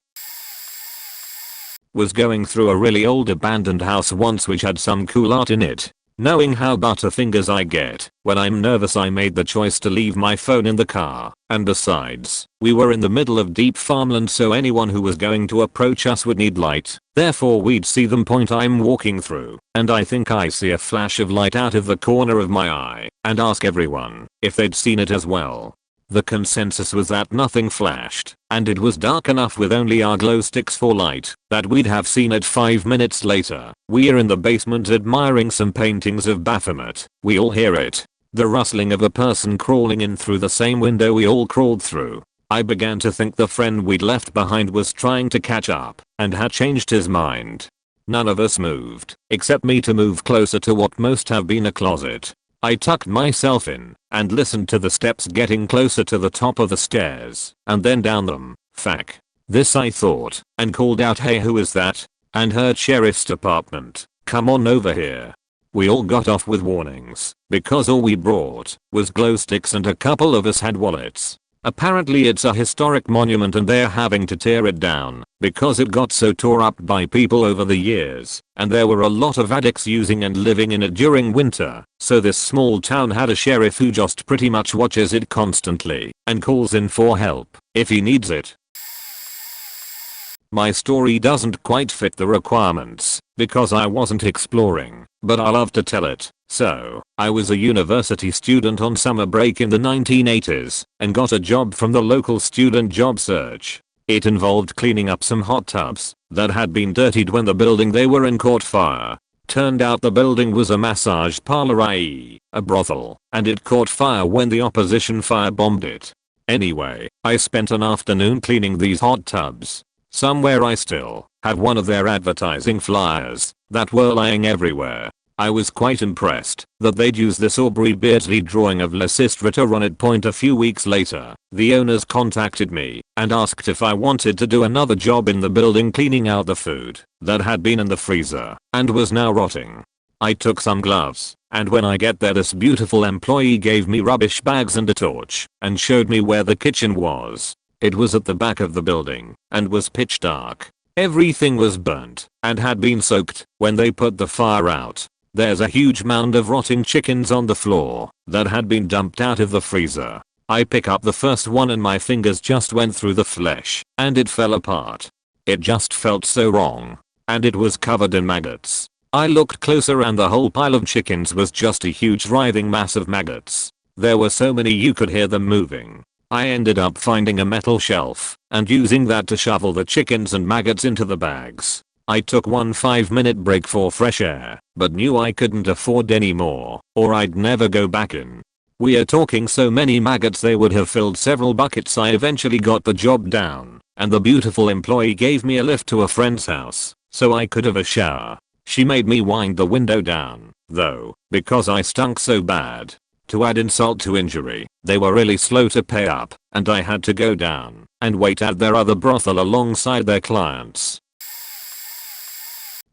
Was going through a really old abandoned house once which had some cool art in it. Knowing how butterfingers I get when I'm nervous, I made the choice to leave my phone in the car, and besides, we were in the middle of deep farmland, so anyone who was going to approach us would need light, therefore we'd see them. I'm walking through, and I think I see a flash of light out of the corner of my eye, and ask everyone if they'd seen it as well. The consensus was that nothing flashed, and it was dark enough with only our glow sticks for light that we'd have seen it 5 minutes later. We're in the basement admiring some paintings of Baphomet. We all hear it. the rustling of a person crawling in through the same window we all crawled through. I began to think the friend we'd left behind was trying to catch up and had changed his mind. None of us moved, except me to move closer to what must have been a closet. I tucked myself in and listened to the steps getting closer to the top of the stairs and then down them. Fuck this, I thought, and called out, "Hey, who is that?" and heard "Sheriff's Department, come on over here." We all got off with warnings because all we brought was glow sticks and a couple of us had wallets. Apparently it's a historic monument and they're having to tear it down because it got so tore up by people over the years, and there were a lot of addicts using and living in it during winter, so this small town had a sheriff who just pretty much watches it constantly and calls in for help if he needs it. My story doesn't quite fit the requirements because I wasn't exploring, but I love to tell it. So, I was a university student on summer break in the 1980s and got a job from the local student job search. It involved cleaning up some hot tubs that had been dirtied when the building they were in caught fire. Turned out the building was a massage parlor, i.e., a brothel, and it caught fire when the opposition firebombed it. Anyway, I spent an afternoon cleaning these hot tubs. Somewhere I still have one of their advertising flyers that were lying everywhere. I was quite impressed that they'd used this Aubrey Beardsley drawing of Le Sistrator on it. A few weeks later, the owners contacted me and asked if I wanted to do another job in the building cleaning out the food that had been in the freezer and was now rotting. I took some gloves, and when I get there this beautiful employee gave me rubbish bags and a torch and showed me where the kitchen was. It was at the back of the building and was pitch dark. Everything was burnt and had been soaked when they put the fire out. There's a huge mound of rotting chickens on the floor that had been dumped out of the freezer. I pick up the first one and my fingers just went through the flesh and it fell apart. It just felt so wrong. And it was covered in maggots. I looked closer and the whole pile of chickens was just a huge writhing mass of maggots. There were so many you could hear them moving. I ended up finding a metal shelf and using that to shovel the chickens and maggots into the bags. I took one 5-minute break for fresh air, but knew I couldn't afford any more, or I'd never go back in. We are talking so many maggots they would have filled several buckets. I eventually got the job down, and the beautiful employee gave me a lift to a friend's house, so I could have a shower. She made me wind the window down, though, because I stunk so bad. To add insult to injury, they were really slow to pay up, and I had to go down and wait at their other brothel alongside their clients.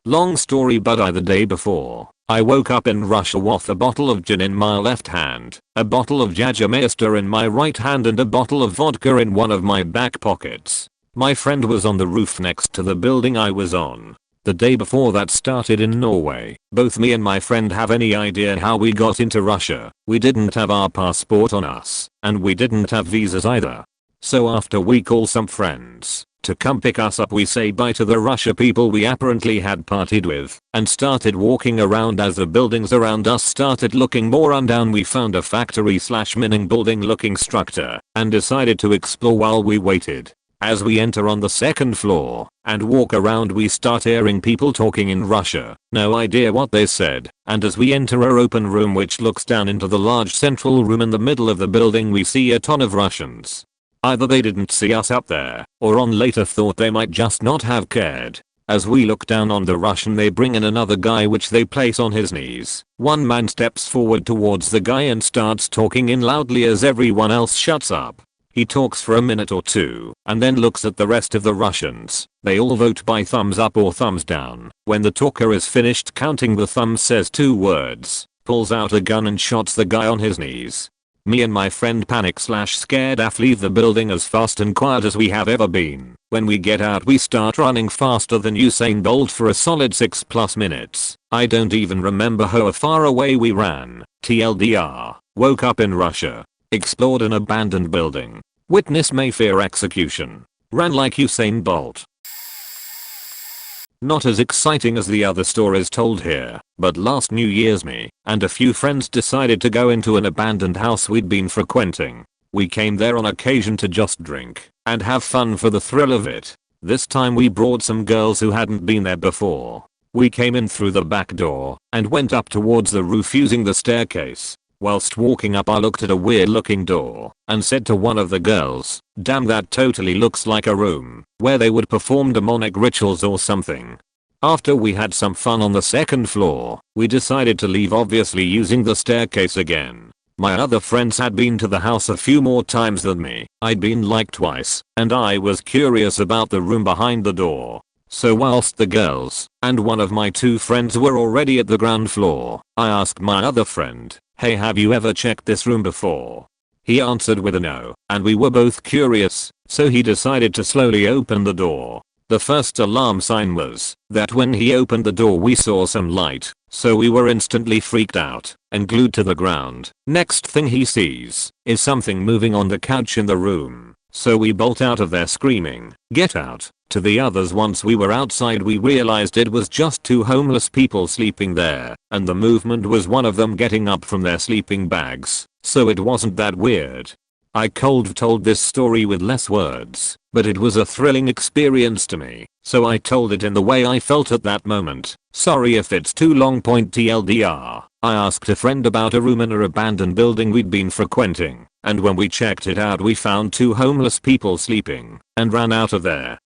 Long story, but the day before, I woke up in Russia with a bottle of gin in my left hand, a bottle of Jägermeister in my right hand and a bottle of vodka in one of my back pockets. My friend was on the roof next to the building I was on. The day before that started in Norway. Both me and my friend have any idea how we got into Russia. We didn't have our passport on us, and we didn't have visas either. So after we call some friends to come pick us up, we say bye to the Russia people we apparently had partied with and started walking around. As the buildings around us started looking more rundown, we found a factory/mining building looking structure and decided to explore while we waited. As we enter on the second floor and walk around, we start hearing people talking in Russia. No idea what they said, and as we enter our open room which looks down into the large central room in the middle of the building, we see a ton of Russians. Either they didn't see us up there, or on later thought they might just not have cared. As we look down on the Russian, they bring in another guy which they place on his knees. One man steps forward towards the guy and starts talking in loudly as everyone else shuts up. He talks for a minute or two and then looks at the rest of the Russians. They all vote by thumbs up or thumbs down. When the talker is finished counting the thumbs, says 2 words, pulls out a gun and shots the guy on his knees. Me and my friend panic/scared AF leave the building as fast and quiet as we have ever been. When we get out, we start running faster than Usain Bolt for a solid 6+ minutes. I don't even remember how far away we ran. TLDR, woke up in Russia. Explored an abandoned building. Witnessed Mayfair execution. Ran like Usain Bolt. Not as exciting as the other stories told here, but last New Year's me and a few friends decided to go into an abandoned house we'd been frequenting. We came there on occasion to just drink and have fun for the thrill of it. This time we brought some girls who hadn't been there before. We came in through the back door and went up towards the roof using the staircase. Whilst walking up I looked at a weird looking door and said to one of the girls, "Damn, that totally looks like a room where they would perform demonic rituals or something." After we had some fun on the second floor, we decided to leave, obviously using the staircase again. My other friends had been to the house a few more times than me. I'd been like twice, and I was curious about the room behind the door. So whilst the girls and one of my two friends were already at the ground floor, I asked my other friend, "Hey, have you ever checked this room before?" He answered with a no, and we were both curious, so he decided to slowly open the door. The first alarm sign was that when he opened the door we saw some light, so we were instantly freaked out and glued to the ground. Next thing he sees is something moving on the couch in the room, so we bolt out of there screaming, "Get out!" To the others. Once we were outside we realized it was just two homeless people sleeping there, and the movement was one of them getting up from their sleeping bags, so it wasn't that weird. I cold told this story with less words, but it was a thrilling experience to me, so I told it in the way I felt at that moment. Sorry if it's too long. TLDR, I asked a friend about a room in an abandoned building we'd been frequenting, and when we checked it out we found two homeless people sleeping, and ran out of there.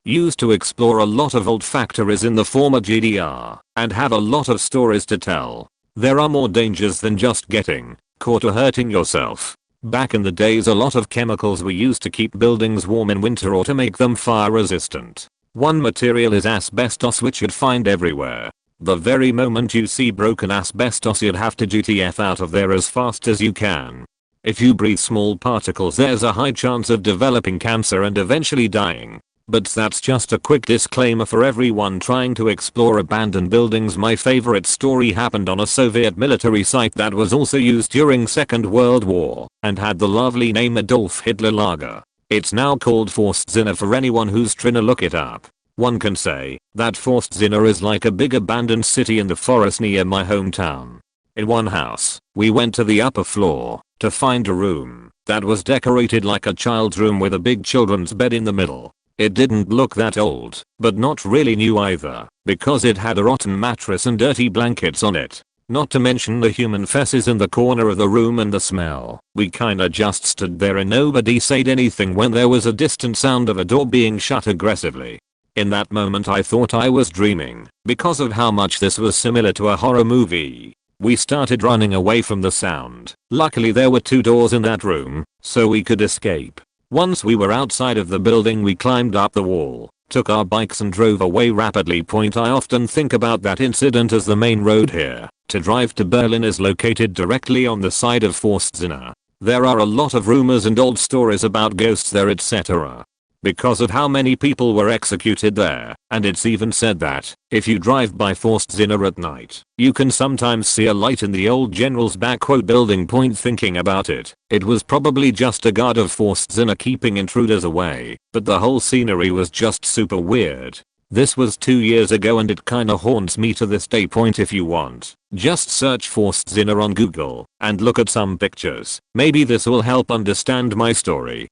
Used to explore a lot of old factories in the former GDR, and have a lot of stories to tell. There are more dangers than just getting caught or hurting yourself. Back in the days a lot of chemicals were used to keep buildings warm in winter or to make them fire resistant. One material is asbestos, which you'd find everywhere. The very moment you see broken asbestos you'd have to GTF out of there as fast as you can. If you breathe small particles there's a high chance of developing cancer and eventually dying. But that's just a quick disclaimer for everyone trying to explore abandoned buildings. My favorite story happened on a Soviet military site that was also used during Second World War and had the lovely name Adolf Hitler Lager. It's now called Forstzimmer for anyone who's trying to look it up. One can say that Forstzimmer is like a big abandoned city in the forest near my hometown. In one house, we went to the upper floor to find a room that was decorated like a child's room with a big children's bed in the middle. It didn't look that old, but not really new either, because it had a rotten mattress and dirty blankets on it. Not to mention the human feces in the corner of the room and the smell. We kinda just stood there and nobody said anything when there was a distant sound of a door being shut aggressively. In that moment I thought I was dreaming, because of how much this was similar to a horror movie. We started running away from the sound. Luckily there were two doors in that room, so we could escape. Once we were outside of the building we climbed up the wall, took our bikes and drove away rapidly. I often think about that incident as the main road here to drive to Berlin is located directly on the side of Forstzimmer. There are a lot of rumors and old stories about ghosts there, etc. because of how many people were executed there, and it's even said that if you drive by Forstzimmer at night, you can sometimes see a light in the old general's back building. Thinking about it, it was probably just a guard of Forstzimmer keeping intruders away, but the whole scenery was just super weird. This was 2 years ago and it kinda haunts me to this day. If you want, just search Forstzimmer on Google and look at some pictures. Maybe this will help understand my story.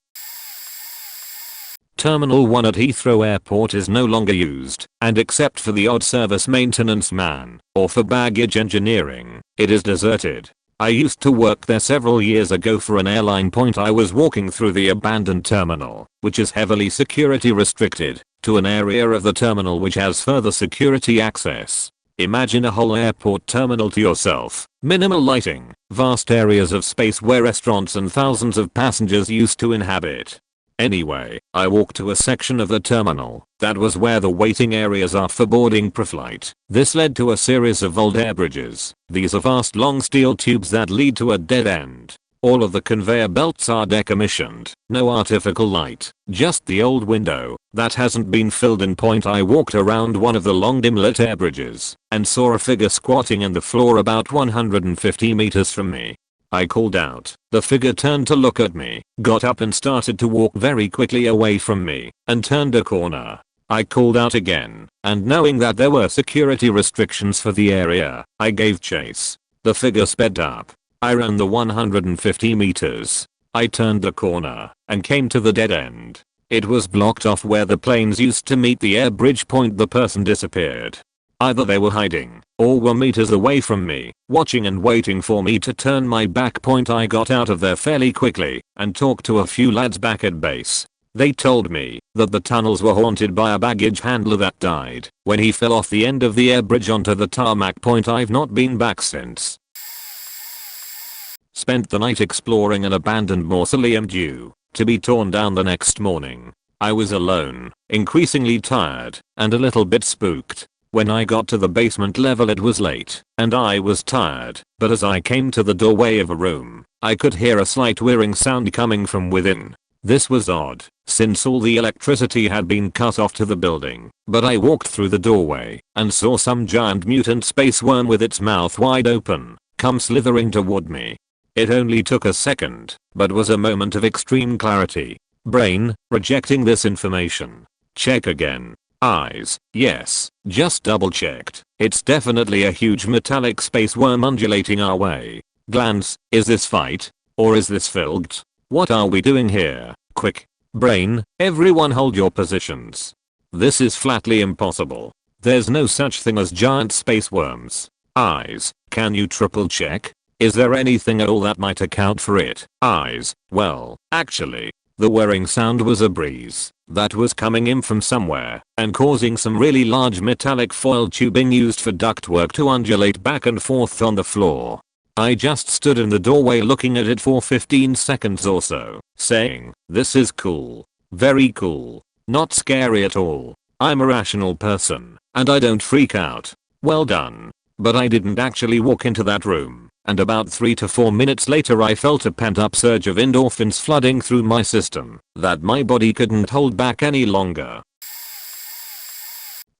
Terminal 1 at Heathrow Airport is no longer used, and except for the odd service maintenance man, or for baggage engineering, it is deserted. I used to work there several years ago for an airline. I was walking through the abandoned terminal, which is heavily security restricted, to an area of the terminal which has further security access. Imagine a whole airport terminal to yourself, minimal lighting, vast areas of space where restaurants and thousands of passengers used to inhabit. Anyway, I walked to a section of the terminal that was where the waiting areas are for boarding pre-flight. This led to a series of old air bridges. These are vast long steel tubes that lead to a dead end. All of the conveyor belts are decommissioned. No artificial light, just the old window that hasn't been filled in. I walked around one of the long dim lit air bridges and saw a figure squatting in the floor about 150 meters from me. I called out. The figure turned to look at me, got up and started to walk very quickly away from me, and turned a corner. I called out again, and knowing that there were security restrictions for the area, I gave chase. The figure sped up. I ran the 150 meters. I turned the corner, and came to the dead end. It was blocked off where the planes used to meet the air bridge. The person disappeared. Either they were hiding, All were meters away from me, watching and waiting for me to turn my back. I got out of there fairly quickly and talked to a few lads back at base. They told me that the tunnels were haunted by a baggage handler that died when he fell off the end of the air bridge onto the tarmac. I've not been back since. Spent the night exploring an abandoned mausoleum due to be torn down the next morning. I was alone, increasingly tired, and a little bit spooked. When I got to the basement level it was late, and I was tired, but as I came to the doorway of a room, I could hear a slight whirring sound coming from within. This was odd, since all the electricity had been cut off to the building, but I walked through the doorway and saw some giant mutant space worm with its mouth wide open, come slithering toward me. It only took a second, but was a moment of extreme clarity. Brain, rejecting this information. Check again. Eyes, yes, just double checked. It's definitely a huge metallic space worm undulating our way. Glance, is this fight? Or is this filged? What are we doing here? Quick. Brain, everyone hold your positions. This is flatly impossible. There's no such thing as giant space worms. Eyes, can you triple check? Is there anything at all that might account for it? Eyes, well, actually, the whirring sound was a breeze that was coming in from somewhere and causing some really large metallic foil tubing used for ductwork to undulate back and forth on the floor. I just stood in the doorway looking at it for 15 seconds or so, saying, this is cool. Very cool. Not scary at all. I'm a rational person, and I don't freak out. Well done. But I didn't actually walk into that room, and about 3 to 4 minutes later I felt a pent-up surge of endorphins flooding through my system that my body couldn't hold back any longer.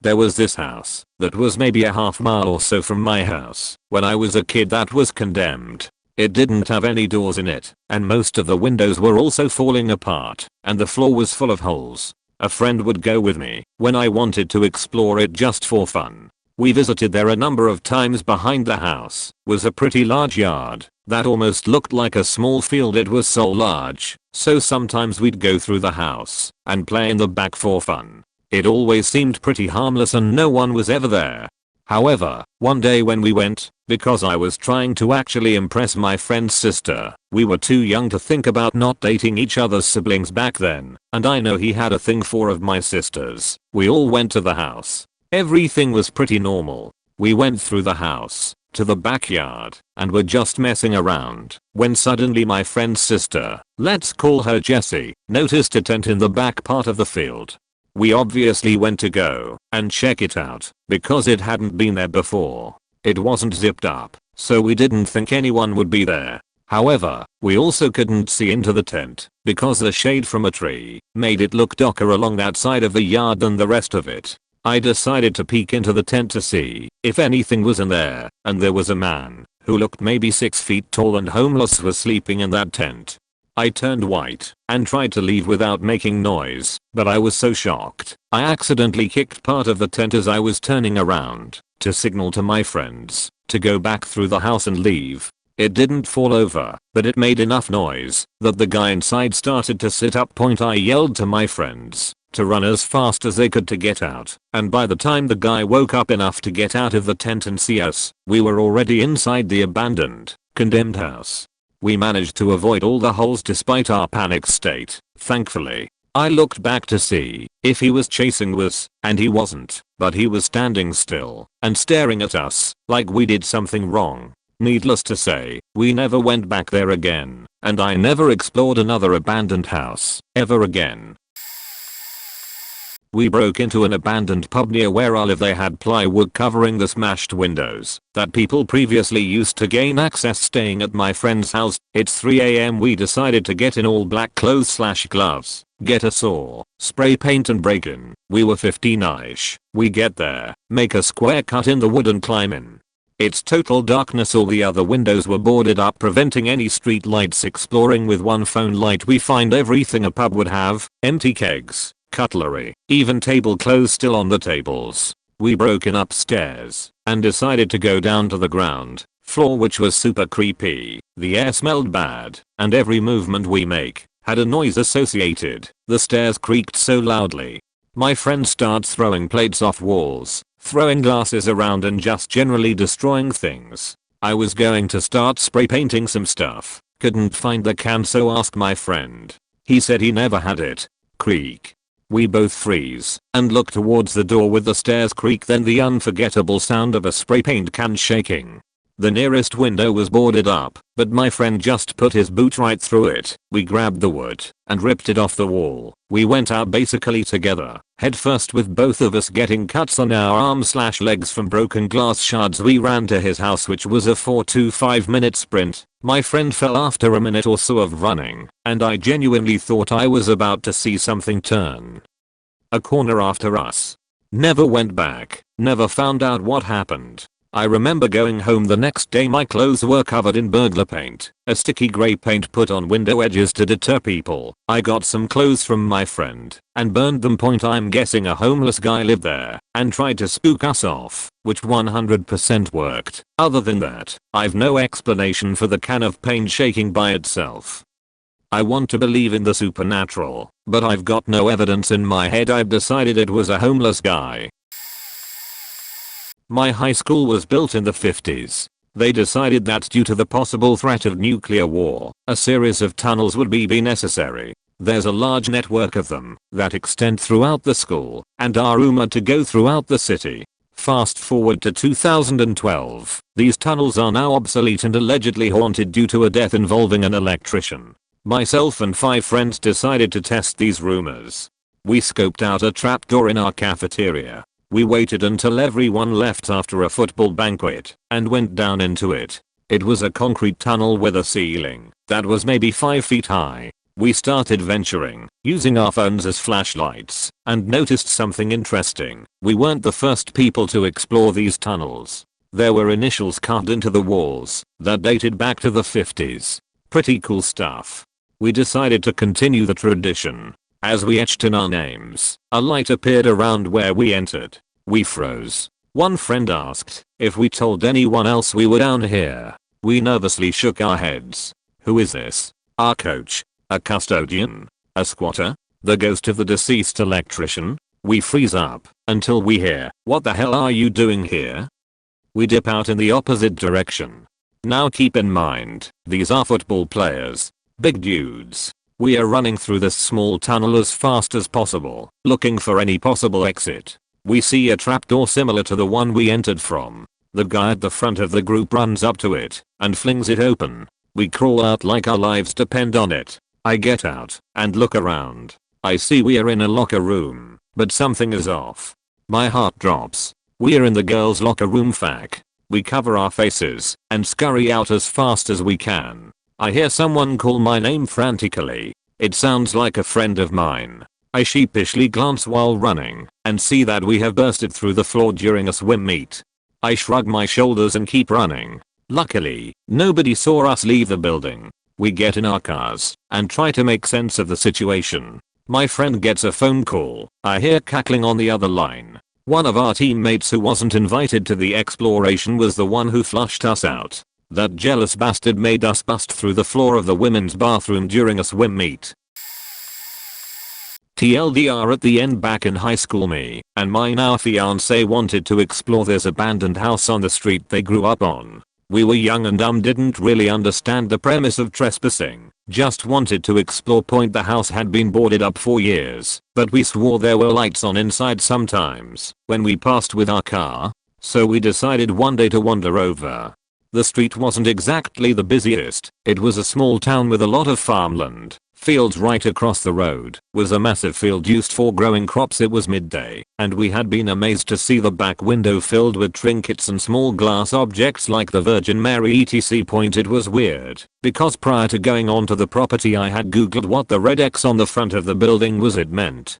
There was this house that was maybe a half mile or so from my house when I was a kid that was condemned. It didn't have any doors in it, and most of the windows were also falling apart, and the floor was full of holes. A friend would go with me when I wanted to explore it just for fun. We visited there a number of times. Behind the house was a pretty large yard that almost looked like a small field. It was so large, so sometimes we'd go through the house and play in the back for fun. It always seemed pretty harmless and no one was ever there. However, one day when we went, because I was trying to actually impress my friend's sister, we were too young to think about not dating each other's siblings back then, and I know he had a thing for 4 of my sisters. We all went to the house. Everything was pretty normal. We went through the house to the backyard and were just messing around when suddenly my friend's sister, let's call her Jessie, noticed a tent in the back part of the field. We obviously went to go and check it out because it hadn't been there before. It wasn't zipped up, so we didn't think anyone would be there. However, we also couldn't see into the tent because the shade from a tree made it look darker along that side of the yard than the rest of it. I decided to peek into the tent to see if anything was in there, and there was a man who looked maybe 6 feet tall and homeless was sleeping in that tent. I turned white and tried to leave without making noise, but I was so shocked I accidentally kicked part of the tent as I was turning around to signal to my friends to go back through the house and leave. It didn't fall over, but it made enough noise that the guy inside started to sit up. I yelled to my friends to run as fast as they could to get out, and by the time the guy woke up enough to get out of the tent and see us, we were already inside the abandoned, condemned house. We managed to avoid all the holes despite our panic state, thankfully. I looked back to see if he was chasing us, and he wasn't, but he was standing still and staring at us like we did something wrong. Needless to say, we never went back there again, and I never explored another abandoned house ever again. We broke into an abandoned pub near where I live. They had plywood covering the smashed windows that people previously used to gain access. Staying at my friend's house, it's 3 AM. We decided to get in all black clothes/gloves, get a saw, spray paint and break in. We were 15ish. We get there, make a square cut in the wood and climb in. It's total darkness. All the other windows were boarded up, preventing any street lights. Exploring with one phone light, we find everything a pub would have: empty kegs, cutlery, even tablecloths still on the tables. We broke in upstairs and decided to go down to the ground floor, which was super creepy. The air smelled bad, and every movement we make had a noise associated. The stairs creaked so loudly. My friend starts throwing plates off walls, throwing glasses around and just generally destroying things. I was going to start spray painting some stuff. Couldn't find the can, so asked my friend. He said he never had it. Creak. We both freeze and look towards the door with the stairs creak, then the unforgettable sound of a spray paint can shaking. The nearest window was boarded up, but my friend just put his boot right through it. We grabbed the wood and ripped it off the wall. We went out basically together, head first, with both of us getting cuts on our arms/legs from broken glass shards. We ran to his house, which was a 4 to 5 minute sprint. My friend fell after a minute or so of running, and I genuinely thought I was about to see something turn a corner after us. Never went back, never found out what happened. I remember going home the next day. My clothes were covered in burglar paint, a sticky grey paint put on window edges to deter people. I got some clothes from my friend and burned them. I'm guessing a homeless guy lived there and tried to spook us off, which 100% worked. Other than that, I've no explanation for the can of paint shaking by itself. I want to believe in the supernatural, but I've got no evidence in my head. I've decided it was a homeless guy. My high school was built in the 50s. They decided that due to the possible threat of nuclear war, a series of tunnels would be necessary. There's a large network of them that extend throughout the school and are rumored to go throughout the city. Fast forward to 2012. These tunnels are now obsolete and allegedly haunted due to a death involving an electrician. Myself and 5 friends decided to test these rumors. We scoped out a trapdoor in our cafeteria. We waited until everyone left after a football banquet and went down into it. It was a concrete tunnel with a ceiling that was maybe 5 feet high. We started venturing, using our phones as flashlights, and noticed something interesting. We weren't the first people to explore these tunnels. There were initials carved into the walls that dated back to the 50s. Pretty cool stuff. We decided to continue the tradition. As we etched in our names, a light appeared around where we entered. We froze. One friend asked if we told anyone else we were down here. We nervously shook our heads. Who is this? Our coach? A custodian? A squatter? The ghost of the deceased electrician? We freeze up until we hear, "What the hell are you doing here?" We dip out in the opposite direction. Now keep in mind, these are football players. Big dudes. We are running through this small tunnel as fast as possible, looking for any possible exit. We see a trapdoor similar to the one we entered from. The guy at the front of the group runs up to it and flings it open. We crawl out like our lives depend on it. I get out and look around. I see we are in a locker room, but something is off. My heart drops. We are in the girls' locker room. We cover our faces and scurry out as fast as we can. I hear someone call my name frantically. It sounds like a friend of mine. I sheepishly glance while running and see that we have bursted through the floor during a swim meet. I shrug my shoulders and keep running. Luckily, nobody saw us leave the building. We get in our cars and try to make sense of the situation. My friend gets a phone call. I hear cackling on the other line. One of our teammates who wasn't invited to the exploration was the one who flushed us out. That jealous bastard made us bust through the floor of the women's bathroom during a swim meet. TLDR, at the end, back in high school, me and my now fiancé wanted to explore this abandoned house on the street they grew up on. We were young and dumb, didn't really understand the premise of trespassing, just wanted to explore. The house had been boarded up for years, but we swore there were lights on inside sometimes when we passed with our car, so we decided one day to wander over. The street wasn't exactly the busiest. It was a small town with a lot of farmland. Fields right across the road was a massive field used for growing crops. It was midday, and we had been amazed to see the back window filled with trinkets and small glass objects like the Virgin Mary etc. It was weird, because prior to going onto the property I had googled what the red X on the front of the building was. It meant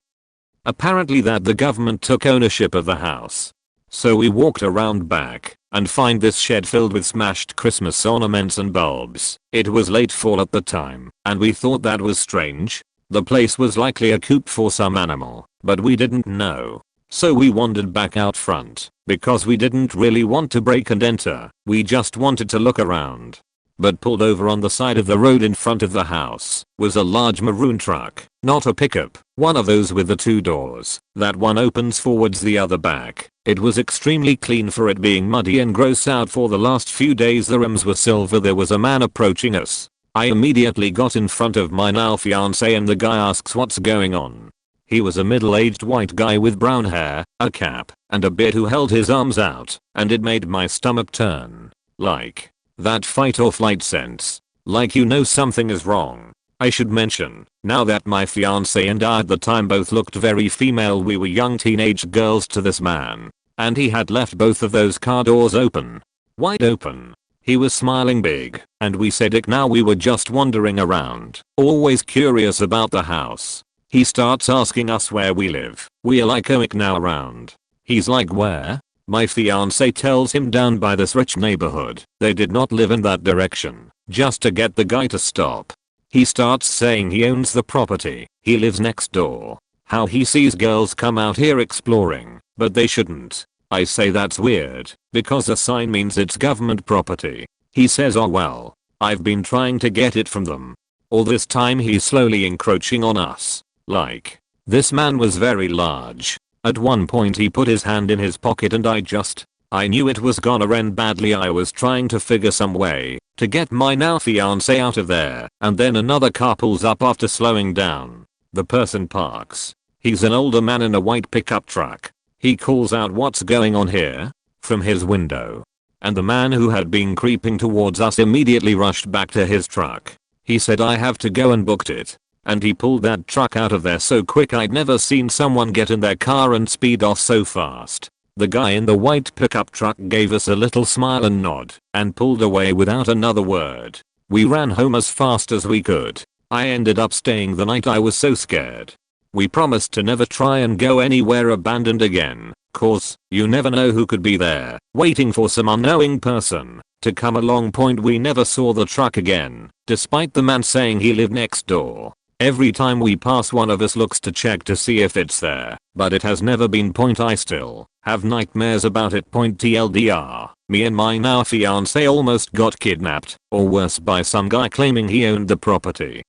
apparently that the government took ownership of the house. So we walked around back and find this shed filled with smashed Christmas ornaments and bulbs. It was late fall at the time, and we thought that was strange. The place was likely a coop for some animal, but we didn't know. So we wandered back out front, because we didn't really want to break and enter, we just wanted to look around. but pulled over on the side of the road in front of the house was a large maroon truck, not a pickup, one of those with the two doors, that one opens forwards the other back. It was extremely clean for it being muddy and gross out for the last few days. The rims were silver. There was a man approaching us. I immediately got in front of my now fiance and the guy asks what's going on. He was a middle-aged white guy with brown hair, a cap, and a beard who held his arms out, and it made my stomach turn. Like, that fight or flight sense. Like you know something is wrong. I should mention, now that my fiance and I at the time both looked very female, we were young teenage girls to this man. And he had left both of those car doors open. Wide open. He was smiling big, and we said it. Now we were just wandering around, always curious about the house. He starts asking us where we live. We are like, oh, ick now around. He's like, where? My fiance tells him down by this rich neighborhood. They did not live in that direction, just to get the guy to stop. He starts saying he owns the property. He lives next door. How he sees girls come out here exploring, but they shouldn't. I say that's weird, because a sign means it's government property. He says, oh well, I've been trying to get it from them. All this time he's slowly encroaching on us. Like, this man was very large. At one point he put his hand in his pocket and I knew it was gonna end badly. I was trying to figure some way to get my now fiance out of there, and then another car pulls up after slowing down. The person parks. He's an older man in a white pickup truck. He calls out, what's going on here? From his window. And the man who had been creeping towards us immediately rushed back to his truck. He said, I have to go, and booked it. And he pulled that truck out of there so quick. I'd never seen someone get in their car and speed off so fast. The guy in the white pickup truck gave us a little smile and nod, and pulled away without another word. We ran home as fast as we could. I ended up staying the night. I was so scared. We promised to never try and go anywhere abandoned again, cause you never know who could be there, waiting for some unknowing person to come along. Point, we never saw the truck again, despite the man saying he lived next door. Every time we pass, one of us looks to check to see if it's there, but it has never been. Point, I still have nightmares about it. Point, TLDR, me and my now fiance almost got kidnapped, or worse, by some guy claiming he owned the property.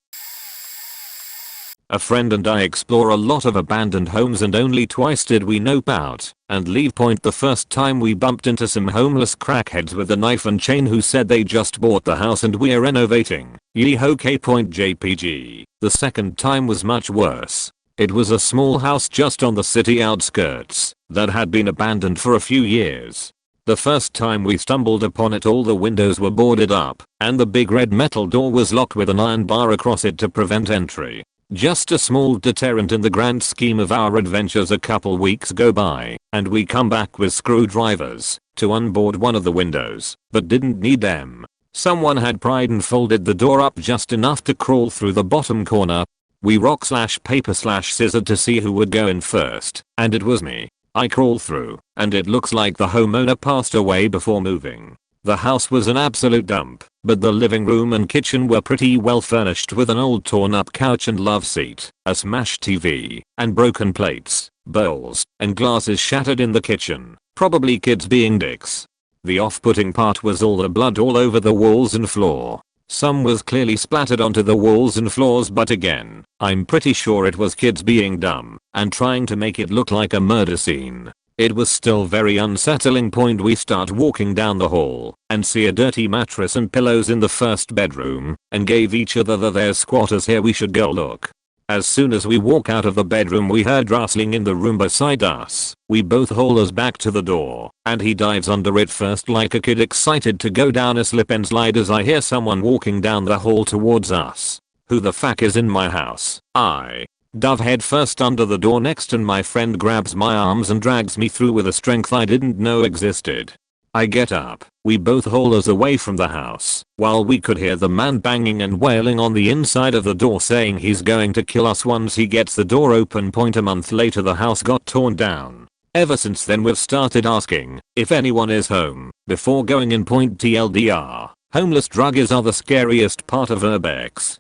A friend and I explore a lot of abandoned homes, and only twice did we nope out and leave. Point, the first time we bumped into some homeless crackheads with a knife and chain who said they just bought the house and we're renovating. Yeeho. Point, JPG. The second time was much worse. It was a small house just on the city outskirts that had been abandoned for a few years. The first time we stumbled upon it, all the windows were boarded up and the big red metal door was locked with an iron bar across it to prevent entry. Just a small deterrent in the grand scheme of our adventures. A couple weeks go by, and we come back with screwdrivers to unboard one of the windows, but didn't need them. Someone had pried and folded the door up just enough to crawl through the bottom corner. We rock/paper/scissor to see who would go in first, and it was me. I crawl through, and it looks like the homeowner passed away before moving. The house was an absolute dump, but the living room and kitchen were pretty well furnished with an old torn up couch and love seat, a smashed TV, and broken plates, bowls, and glasses shattered in the kitchen, probably kids being dicks. The off-putting part was all the blood all over the walls and floor. Some was clearly splattered onto the walls and floors, but again, I'm pretty sure it was kids being dumb and trying to make it look like a murder scene. It was still very unsettling. Point, we start walking down the hall and see a dirty mattress and pillows in the first bedroom and gave each other the "there's squatters here, we should go look." As soon as we walk out of the bedroom, we heard rustling in the room beside us. We both haul us back to the door and he dives under it first like a kid excited to go down a slip and slide as I hear someone walking down the hall towards us. Who the fuck is in my house? I dove head first under the door next, and my friend grabs my arms and drags me through with a strength I didn't know existed. I get up, we both haul us away from the house, while we could hear the man banging and wailing on the inside of the door saying he's going to kill us once he gets the door open. Point, a month later the house got torn down. Ever since then we've started asking if anyone is home before going in. Point, TLDR, homeless druggies are the scariest part of urbex.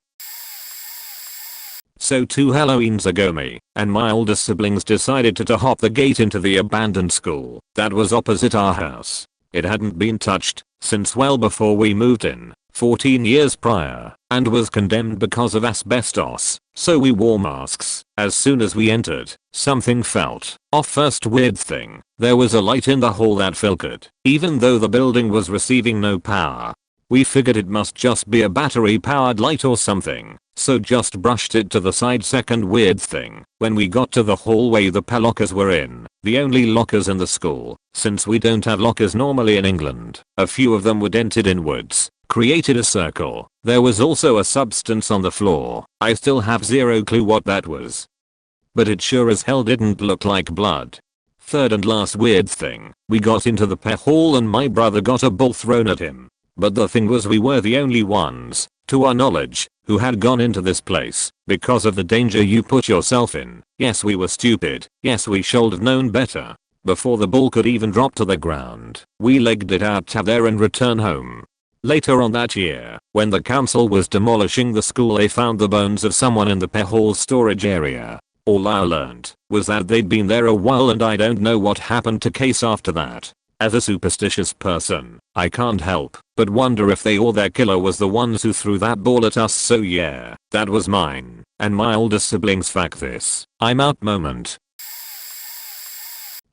So 2 Halloweens ago, me and my older siblings decided to hop the gate into the abandoned school that was opposite our house. It hadn't been touched since well before we moved in, 14 years prior, and was condemned because of asbestos, so we wore masks. As soon as we entered, something felt off. First weird thing, there was a light in the hall that flickered, even though the building was receiving no power. We figured it must just be a battery powered light or something, so just brushed it to the side. Second weird thing, when we got to the hallway the lockers were in, the only lockers in the school, since we don't have lockers normally in England. A few of them were dented inwards, created a circle. There was also a substance on the floor. I still have zero clue what that was, but it sure as hell didn't look like blood. Third and last weird thing, we got into the hall and my brother got a ball thrown at him. But the thing was we were the only ones, to our knowledge, who had gone into this place because of the danger you put yourself in. Yes, we were stupid. Yes, we should have known better. Before the ball could even drop to the ground, we legged it out of there and returned home. Later on that year, when the council was demolishing the school, they found the bones of someone in the hall storage area. All I learned was that they'd been there a while, and I don't know what happened to case after that. As a superstitious person, I can't help but wonder if they or their killer was the ones who threw that ball at us. So yeah, that was mine and my older siblings' fact this I'm out moment.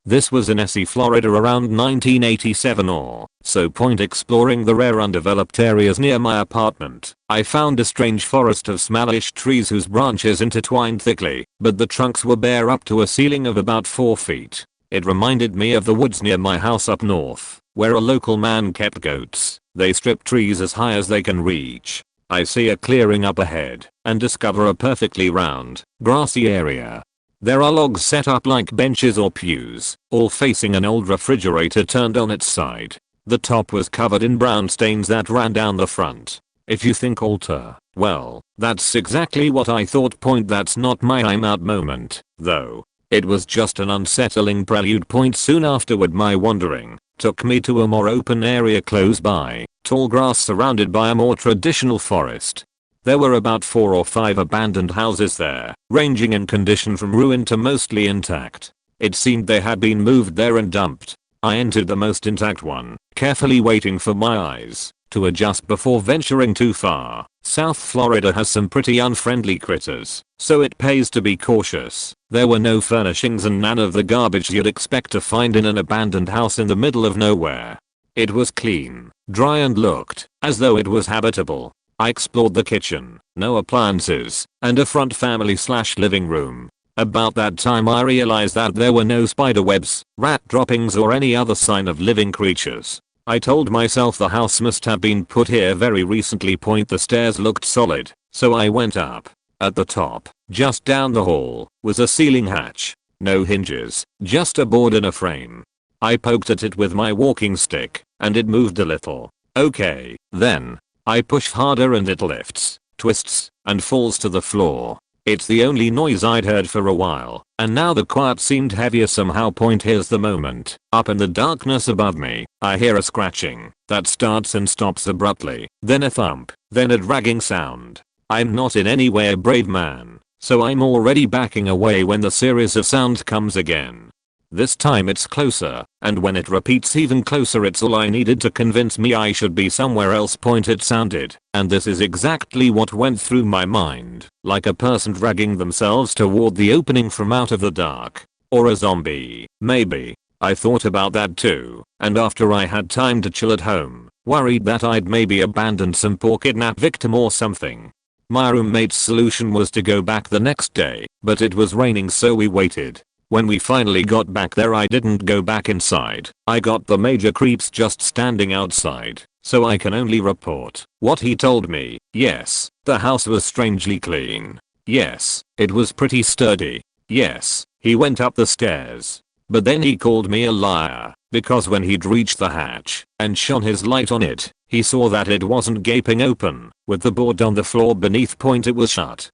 This was in Essie, Florida around 1987 or so. Point exploring the rare undeveloped areas near my apartment. I found a strange forest of smallish trees whose branches intertwined thickly, but the trunks were bare up to a ceiling of about 4 feet. It reminded me of the woods near my house up north, where a local man kept goats. They strip trees as high as they can reach. I see a clearing up ahead and discover a perfectly round, grassy area. There are logs set up like benches or pews, all facing an old refrigerator turned on its side. The top was covered in brown stains that ran down the front. If you think altar, well, that's exactly what I thought. Point that's not my I'm out moment, though. It was just an unsettling prelude. Point soon afterward my wandering took me to a more open area close by, tall grass surrounded by a more traditional forest. There were about 4 or 5 abandoned houses there, ranging in condition from ruined to mostly intact. It seemed they had been moved there and dumped. I entered the most intact one, carefully waiting for my eyes to adjust before venturing too far. South Florida has some pretty unfriendly critters, so it pays to be cautious. There were no furnishings and none of the garbage you'd expect to find in an abandoned house in the middle of nowhere. It was clean, dry, and looked as though it was habitable. I explored the kitchen, no appliances, and a front family/living room. About that time I realized that there were no spider webs, rat droppings, or any other sign of living creatures. I told myself the house must have been put here very recently. Point the stairs looked solid, so I went up. At the top, just down the hall, was a ceiling hatch. No hinges, just a board in a frame. I poked at it with my walking stick, and it moved a little. Okay, then I push harder and it lifts, twists, and falls to the floor. It's the only noise I'd heard for a while, and now the quiet seemed heavier somehow. Point here's the moment. Up in the darkness above me, I hear a scratching that starts and stops abruptly, then a thump, then a dragging sound. I'm not in any way a brave man, so I'm already backing away when the series of sounds comes again. This time it's closer, and when it repeats even closer, it's all I needed to convince me I should be somewhere else. Point it sounded, and this is exactly what went through my mind, like a person dragging themselves toward the opening from out of the dark. Or a zombie, maybe. I thought about that too, and after I had time to chill at home, worried that I'd maybe abandoned some poor kidnap victim or something. My roommate's solution was to go back the next day, but it was raining, so we waited. When we finally got back there, I didn't go back inside. I got the major creeps just standing outside, so I can only report what he told me. Yes, the house was strangely clean. Yes, it was pretty sturdy. Yes, he went up the stairs. But then he called me a liar, because when he'd reached the hatch and shone his light on it, he saw that it wasn't gaping open, with the board on the floor beneath. Point it was shut.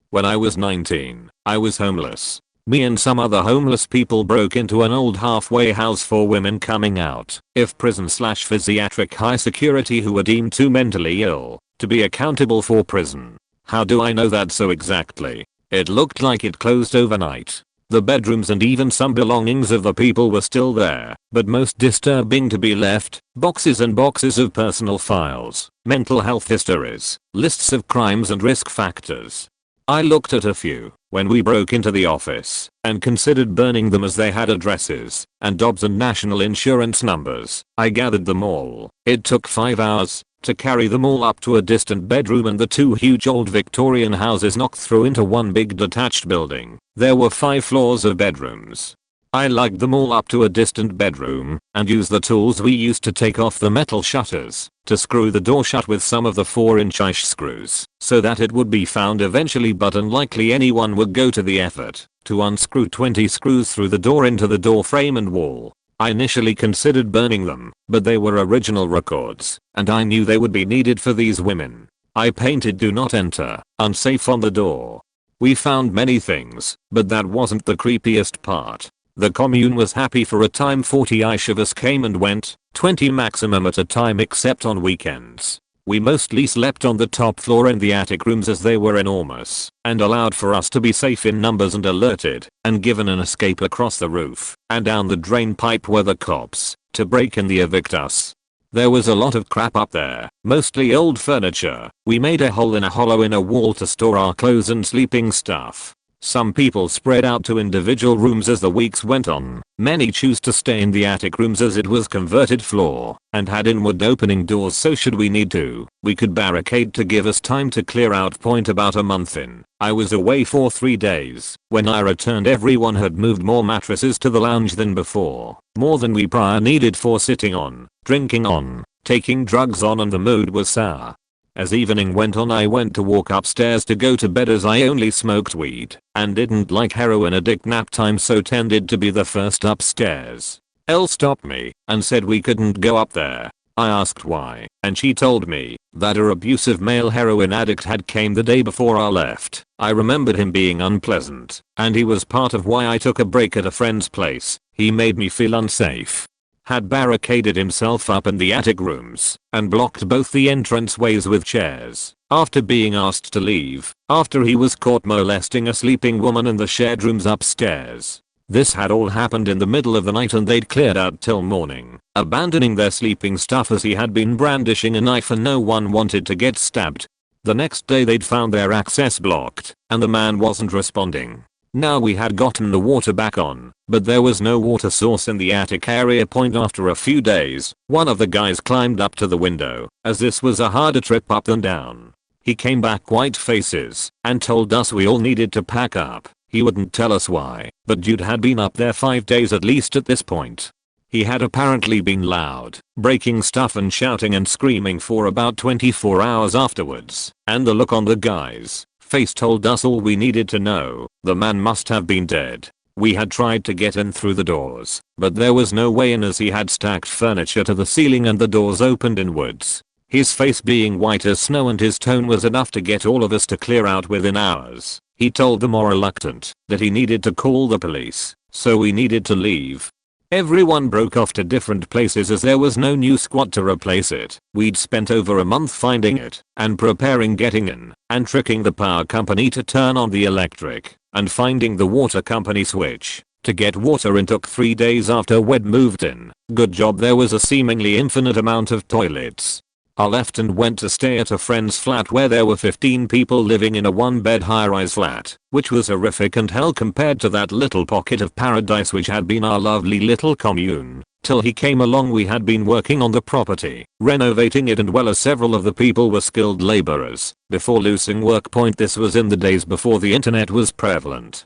When I was 19, I was homeless. Me and some other homeless people broke into an old halfway house for women coming out of prison/physiatric high security who were deemed too mentally ill to be accountable for prison. How do I know that so exactly? It looked like it closed overnight. The bedrooms and even some belongings of the people were still there, but most disturbing to be left, boxes and boxes of personal files, mental health histories, lists of crimes and risk factors. I looked at a few when we broke into the office and considered burning them as they had addresses and jobs and national insurance numbers. I gathered them all. It took 5 hours to carry them all up to a distant bedroom and the two huge old Victorian houses knocked through into one big detached building. There were 5 floors of bedrooms. I lugged them all up to a distant bedroom and used the tools we used to take off the metal shutters to screw the door shut with some of the 4-inch screws so that it would be found eventually, but unlikely anyone would go to the effort to unscrew 20 screws through the door into the door frame and wall. I initially considered burning them, but they were original records, and I knew they would be needed for these women. I painted "Do Not Enter, Unsafe" on the door. We found many things, but that wasn't the creepiest part. The commune was happy for a time. 40ish of us came and went, 20 maximum at a time except on weekends. We mostly slept on the top floor in the attic rooms as they were enormous and allowed for us to be safe in numbers and alerted and given an escape across the roof and down the drain pipe were the cops to break in and evict us. There was a lot of crap up there, mostly old furniture. We made a hole in a hollow in a wall to store our clothes and sleeping stuff. Some people spread out to individual rooms as the weeks went on. Many chose to stay in the attic rooms as it was converted floor and had inward opening doors, so should we need to, we could barricade to give us time to clear out. Point about a month in, I was away for 3 days. When I returned, everyone had moved more mattresses to the lounge than before, more than we prior needed for sitting on, drinking on, taking drugs on, and the mood was sour. As evening went on, I went to walk upstairs to go to bed as I only smoked weed and didn't like heroin addict nap time, so tended to be the first upstairs. Elle stopped me and said we couldn't go up there. I asked why, and she told me that her abusive male heroin addict had came the day before I left. I remembered him being unpleasant, and he was part of why I took a break at a friend's place. He made me feel unsafe. Had barricaded himself up in the attic rooms and blocked both the entranceways with chairs after being asked to leave after he was caught molesting a sleeping woman in the shared rooms upstairs. This had all happened in the middle of the night and they'd cleared out till morning, abandoning their sleeping stuff as he had been brandishing a knife and no one wanted to get stabbed. The next day they'd found their access blocked and the man wasn't responding. Now we had gotten the water back on, but there was no water source in the attic area. Point after a few days, one of the guys climbed up to the window, as this was a harder trip up than down. He came back white faces and told us we all needed to pack up. He wouldn't tell us why, but dude had been up there 5 days at least at this point. He had apparently been loud, breaking stuff and shouting and screaming for about 24 hours afterwards, and the look on the guy's face told us all we needed to know. The man must have been dead. We had tried to get in through the doors, but there was no way in as he had stacked furniture to the ceiling and the doors opened inwards. His face being white as snow and his tone was enough to get all of us to clear out within hours. He told the more reluctant that he needed to call the police, so we needed to leave. Everyone broke off to different places as there was no new squad to replace it. We'd spent over a month finding it and preparing getting in and tricking the power company to turn on the electric and finding the water company switch to get water in took 3 days after we'd moved in. Good job there was a seemingly infinite amount of toilets. I left and went to stay at a friend's flat where there were 15 people living in a 1-bed high-rise flat, which was horrific and hell compared to that little pocket of paradise which had been our lovely little commune. Till he came along we had been working on the property, renovating it, and well as several of the people were skilled laborers before losing work. Point this was in the days before the internet was prevalent.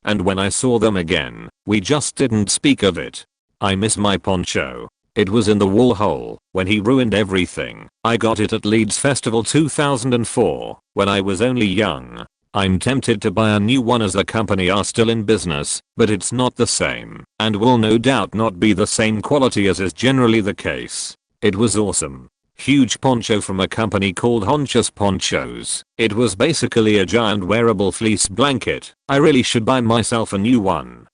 And when I saw them again, we just didn't speak of it. I miss my poncho. It was in the wall hole when he ruined everything. I got it at Leeds Festival 2004 when I was only young. I'm tempted to buy a new one as the company are still in business, but it's not the same and will no doubt not be the same quality as is generally the case. It was awesome. Huge poncho from a company called Honchus Ponchos. It was basically a giant wearable fleece blanket. I really should buy myself a new one.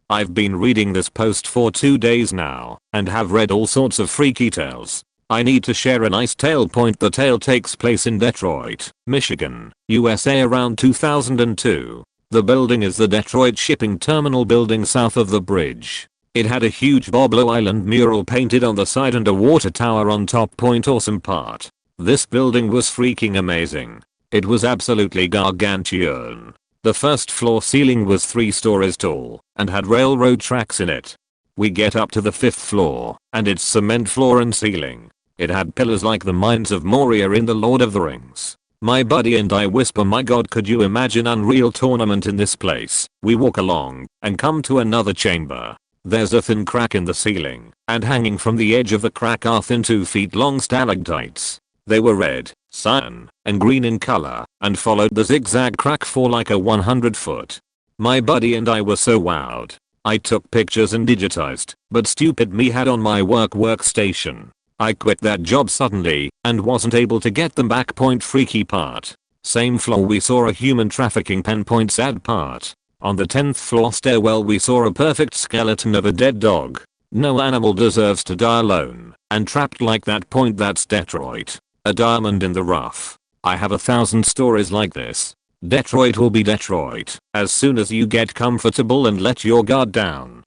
I've been reading this post for 2 days now and have read all sorts of freaky tales. I need to share a nice tale. Point the tale takes place in Detroit, Michigan, USA around 2002. The building is the Detroit shipping terminal building south of the bridge. It had a huge Boblo Island mural painted on the side and a water tower on top. Awesome part. This building was freaking amazing. It was absolutely gargantuan. The first floor ceiling was 3 stories tall and had railroad tracks in it. We get up to the 5th floor and it's cement floor and ceiling. It had pillars like the mines of Moria in The Lord of the Rings. My buddy and I whisper, my god, could you imagine Unreal Tournament in this place? We walk along and come to another chamber. There's a thin crack in the ceiling and hanging from the edge of the crack are thin 2 feet long stalactites. They were red, cyan, and green in color and followed the zigzag crack for like a 100 foot. My buddy and I were so wowed. I took pictures and digitized, but stupid me had on my workstation. I quit that job suddenly and wasn't able to get them back. Freaky part. Same floor we saw a human trafficking pen. Sad part. On the 10th floor stairwell we saw a perfect skeleton of a dead dog. No animal deserves to die alone and trapped like that. That's Detroit. A diamond in the rough. I have 1,000 stories like this. Detroit will be Detroit as soon as you get comfortable and let your guard down.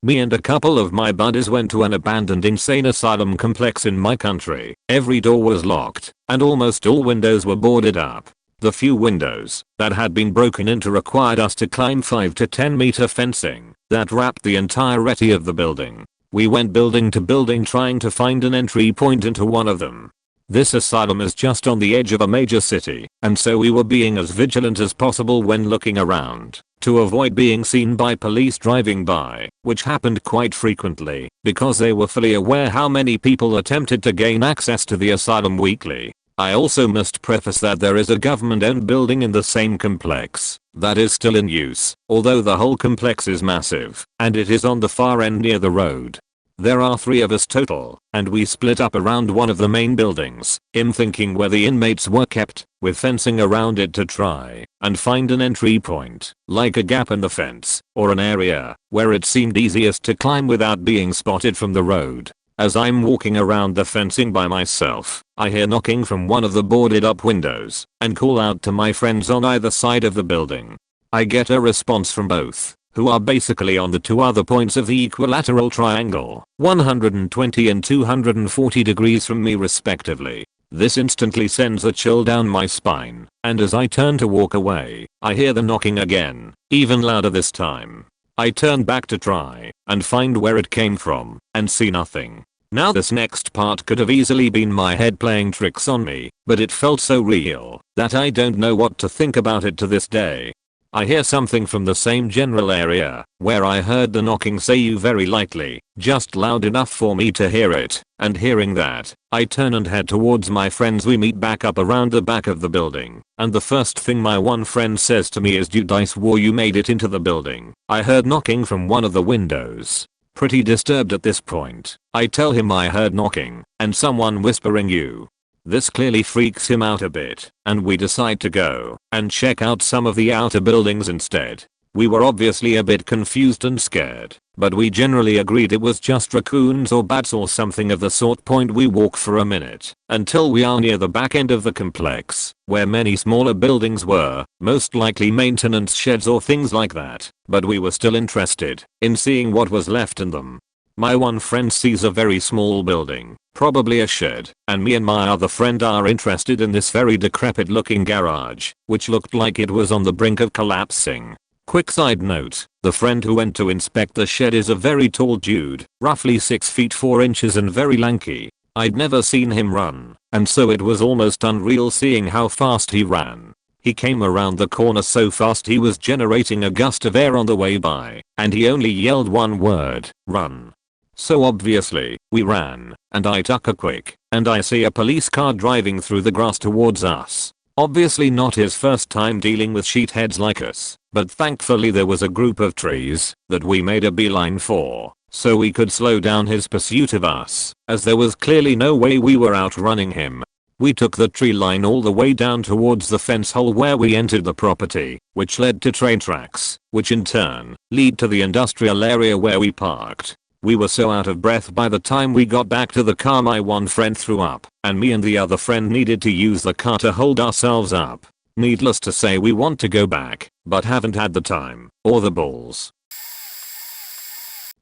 Me and a couple of my buddies went to an abandoned insane asylum complex in my country. Every door was locked and almost all windows were boarded up. The few windows that had been broken into required us to climb 5 to 10 meter fencing that wrapped the entirety of the building. We went building to building trying to find an entry point into one of them. This asylum is just on the edge of a major city, and so we were being as vigilant as possible when looking around to avoid being seen by police driving by, which happened quite frequently because they were fully aware how many people attempted to gain access to the asylum weekly. I also must preface that there is a government-owned building in the same complex that is still in use, although the whole complex is massive and it is on the far end near the road. There are 3 of us total, and we split up around one of the main buildings, him thinking where the inmates were kept, with fencing around it to try and find an entry point, like a gap in the fence, or an area where it seemed easiest to climb without being spotted from the road. As I'm walking around the fencing by myself, I hear knocking from one of the boarded up windows and call out to my friends on either side of the building. I get a response from both, who are basically on the 2 other points of the equilateral triangle, 120 and 240 degrees from me respectively. This instantly sends a chill down my spine, and as I turn to walk away, I hear the knocking again, even louder this time. I turn back to try and find where it came from and see nothing. Now this next part could have easily been my head playing tricks on me, but it felt so real that I don't know what to think about it to this day. I hear something from the same general area where I heard the knocking, say you very lightly, just loud enough for me to hear it, and hearing that, I turn and head towards my friends. We meet back up around the back of the building, and the first thing my one friend says to me is, "Dude, I swore you made it into the building. I heard knocking from one of the windows." Pretty disturbed at this point, I tell him I heard knocking and someone whispering you. This clearly freaks him out a bit, and we decide to go and check out some of the outer buildings instead. We were obviously a bit confused and scared, but we generally agreed it was just raccoons or bats or something of the sort. We walk for a minute until we are near the back end of the complex, where many smaller buildings were, most likely maintenance sheds or things like that, but we were still interested in seeing what was left in them. My one friend sees a very small building, probably a shed, and me and my other friend are interested in this very decrepit looking garage, which looked like it was on the brink of collapsing. Quick side note, the friend who went to inspect the shed is a very tall dude, roughly 6 feet 4 inches and very lanky. I'd never seen him run, and so it was almost unreal seeing how fast he ran. He came around the corner so fast he was generating a gust of air on the way by, and he only yelled one word, "Run." So obviously, we ran, and I tuck a quick, and I see a police car driving through the grass towards us. Obviously not his first time dealing with sheetheads like us, but thankfully there was a group of trees that we made a beeline for, so we could slow down his pursuit of us, as there was clearly no way we were outrunning him. We took the tree line all the way down towards the fence hole where we entered the property, which led to train tracks, which in turn lead to the industrial area where we parked. We were so out of breath by the time we got back to the car my one friend threw up, and me and the other friend needed to use the car to hold ourselves up. Needless to say we want to go back, but haven't had the time or the balls.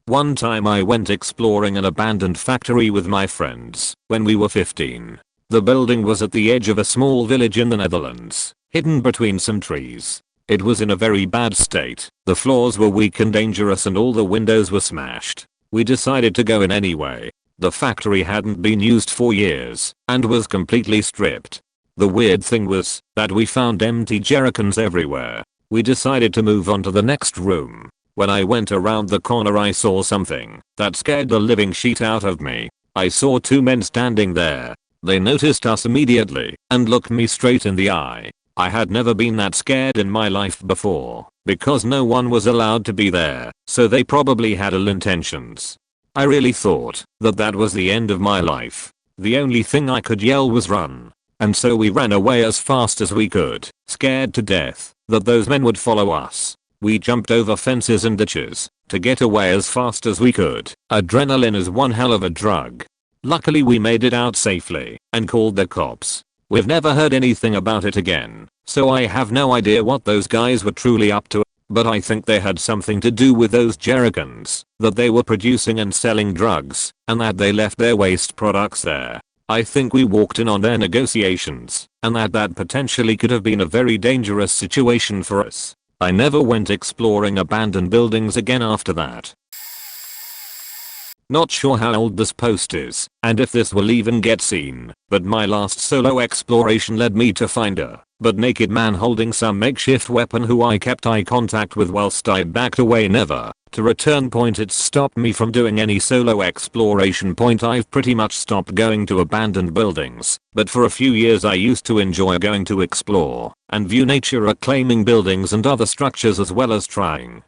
One time I went exploring an abandoned factory with my friends when we were 15. The building was at the edge of a small village in the Netherlands, hidden between some trees. It was in a very bad state, the floors were weak and dangerous and all the windows were smashed. We decided to go in anyway. The factory hadn't been used for years and was completely stripped. The weird thing was that we found empty jerrycans everywhere. We decided to move on to the next room. When I went around the corner I saw something that scared the living shit out of me. I saw two men standing there. They noticed us immediately and looked me straight in the eye. I had never been that scared in my life before because no one was allowed to be there, so they probably had ill intentions. I really thought that that was the end of my life. The only thing I could yell was run. And so we ran away as fast as we could, scared to death that those men would follow us. We jumped over fences and ditches to get away as fast as we could. Adrenaline is one hell of a drug. Luckily we made it out safely and called the cops. We've never heard anything about it again, so I have no idea what those guys were truly up to, but I think they had something to do with those jerrycans, that they were producing and selling drugs, and that they left their waste products there. I think we walked in on their negotiations, and that potentially could have been a very dangerous situation for us. I never went exploring abandoned buildings again after that. Not sure how old this post is, and if this will even get seen, but my last solo exploration led me to find a but naked man holding some makeshift weapon who I kept eye contact with whilst I backed away never to return. It stopped me from doing any solo exploration. I've pretty much stopped going to abandoned buildings, but for a few years I used to enjoy going to explore and view nature reclaiming buildings and other structures as well as trying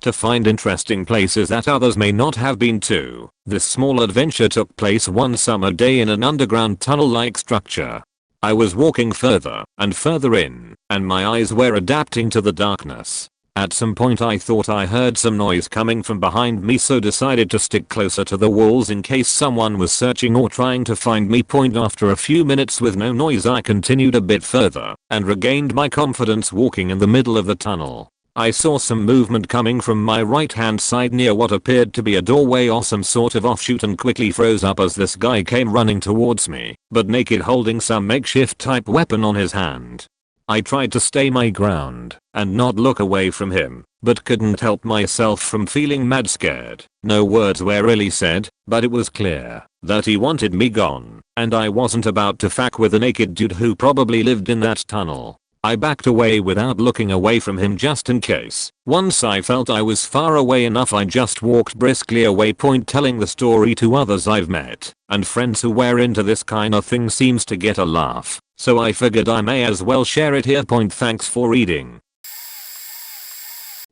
to find interesting places that others may not have been to. This small adventure took place one summer day in an underground tunnel-like structure. I was walking further and further in, and my eyes were adapting to the darkness. At some point I thought I heard some noise coming from behind me, so decided to stick closer to the walls in case someone was searching or trying to find me. After a few minutes with no noise I continued a bit further and regained my confidence walking in the middle of the tunnel. I saw some movement coming from my right hand side near what appeared to be a doorway or some sort of offshoot, and quickly froze up as this guy came running towards me, but naked, holding some makeshift type weapon on his hand. I tried to stay my ground and not look away from him, but couldn't help myself from feeling mad scared. No words were really said, but it was clear that he wanted me gone, and I wasn't about to fuck with a naked dude who probably lived in that tunnel. I backed away without looking away from him just in case. Once I felt I was far away enough I just walked briskly away. Telling the story to others I've met and friends who were into this kinda thing seems to get a laugh, so I figured I may as well share it here. Thanks for reading.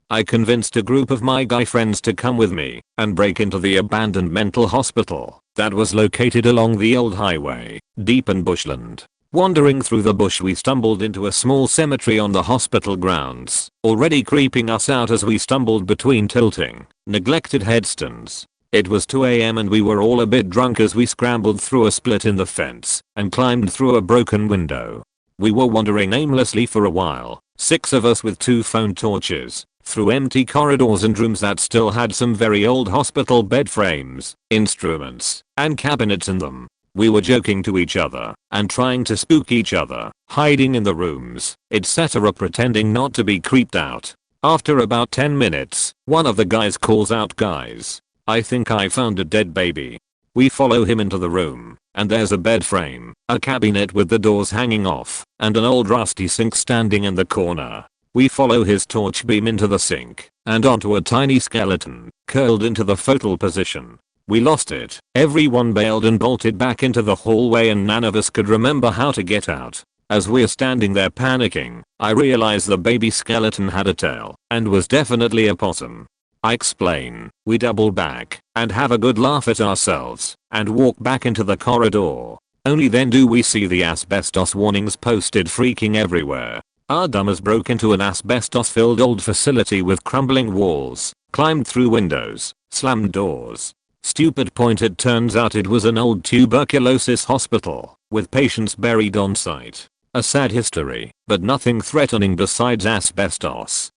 I convinced a group of my guy friends to come with me and break into the abandoned mental hospital that was located along the old highway, deep in bushland. Wandering through the bush we stumbled into a small cemetery on the hospital grounds, already creeping us out as we stumbled between tilting, neglected headstones. It was 2 AM and we were all a bit drunk as we scrambled through a split in the fence and climbed through a broken window. We were wandering aimlessly for a while, 6 of us with 2 phone torches, through empty corridors and rooms that still had some very old hospital bed frames, instruments, and cabinets in them. We were joking to each other and trying to spook each other, hiding in the rooms, etc., pretending not to be creeped out. After about 10 minutes, one of the guys calls out, "Guys, I think I found a dead baby." We follow him into the room, and there's a bed frame, a cabinet with the doors hanging off, and an old rusty sink standing in the corner. We follow his torch beam into the sink and onto a tiny skeleton, curled into the fetal position. We lost it. Everyone bailed and bolted back into the hallway and none of us could remember how to get out. As we're standing there panicking, I realize the baby skeleton had a tail and was definitely a possum. I explain, we double back and have a good laugh at ourselves and walk back into the corridor. Only then do we see the asbestos warnings posted freaking everywhere. Our dummies broke into an asbestos-filled old facility with crumbling walls, climbed through windows, slammed doors. Stupid. It turns out it was an old tuberculosis hospital with patients buried on site. A sad history, but nothing threatening besides asbestos.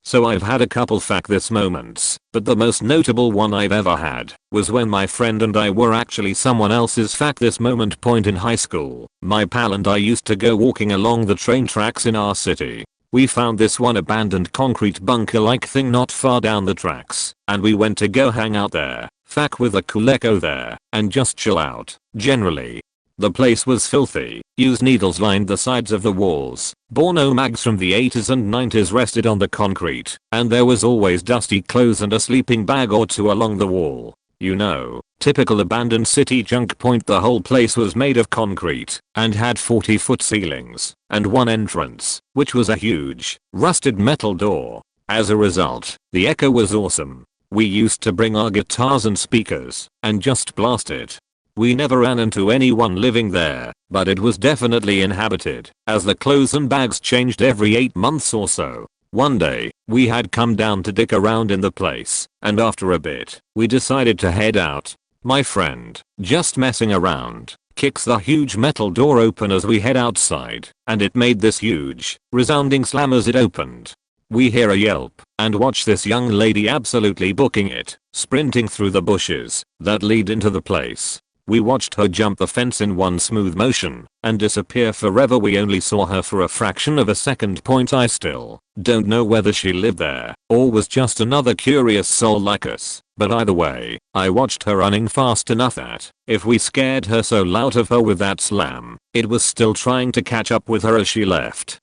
So I've had a couple fuck this moments, but the most notable one I've ever had was when my friend and I were actually someone else's fuck this moment point in high school. My pal and I used to go walking along the train tracks in our city. We found this one abandoned concrete bunker like thing not far down the tracks, and we went to go hang out there, fuck with a cool echo there, and just chill out. Generally, the place was filthy. Used needles lined the sides of the walls. Porno mags from the 80s and 90s rested on the concrete, and there was always dusty clothes and a sleeping bag or two along the wall. You know, typical abandoned city junk point. The whole place was made of concrete and had 40-foot ceilings and one entrance, which was a huge, rusted metal door. As a result, the echo was awesome. We used to bring our guitars and speakers and just blast it. We never ran into anyone living there, but it was definitely inhabited, as the clothes and bags changed every 8 months or so. One day, we had come down to dick around in the place, and after a bit, we decided to head out. My friend, just messing around, kicks the huge metal door open as we head outside, and it made this huge, resounding slam as it opened. We hear a yelp, and watch this young lady absolutely booking it, sprinting through the bushes that lead into the place. We watched her jump the fence in one smooth motion and disappear forever. We only saw her for a fraction of a second. Point. I still don't know whether she lived there or was just another curious soul like us, but either way, I watched her running fast enough that if we scared her so loud of her with that slam, it was still trying to catch up with her as she left.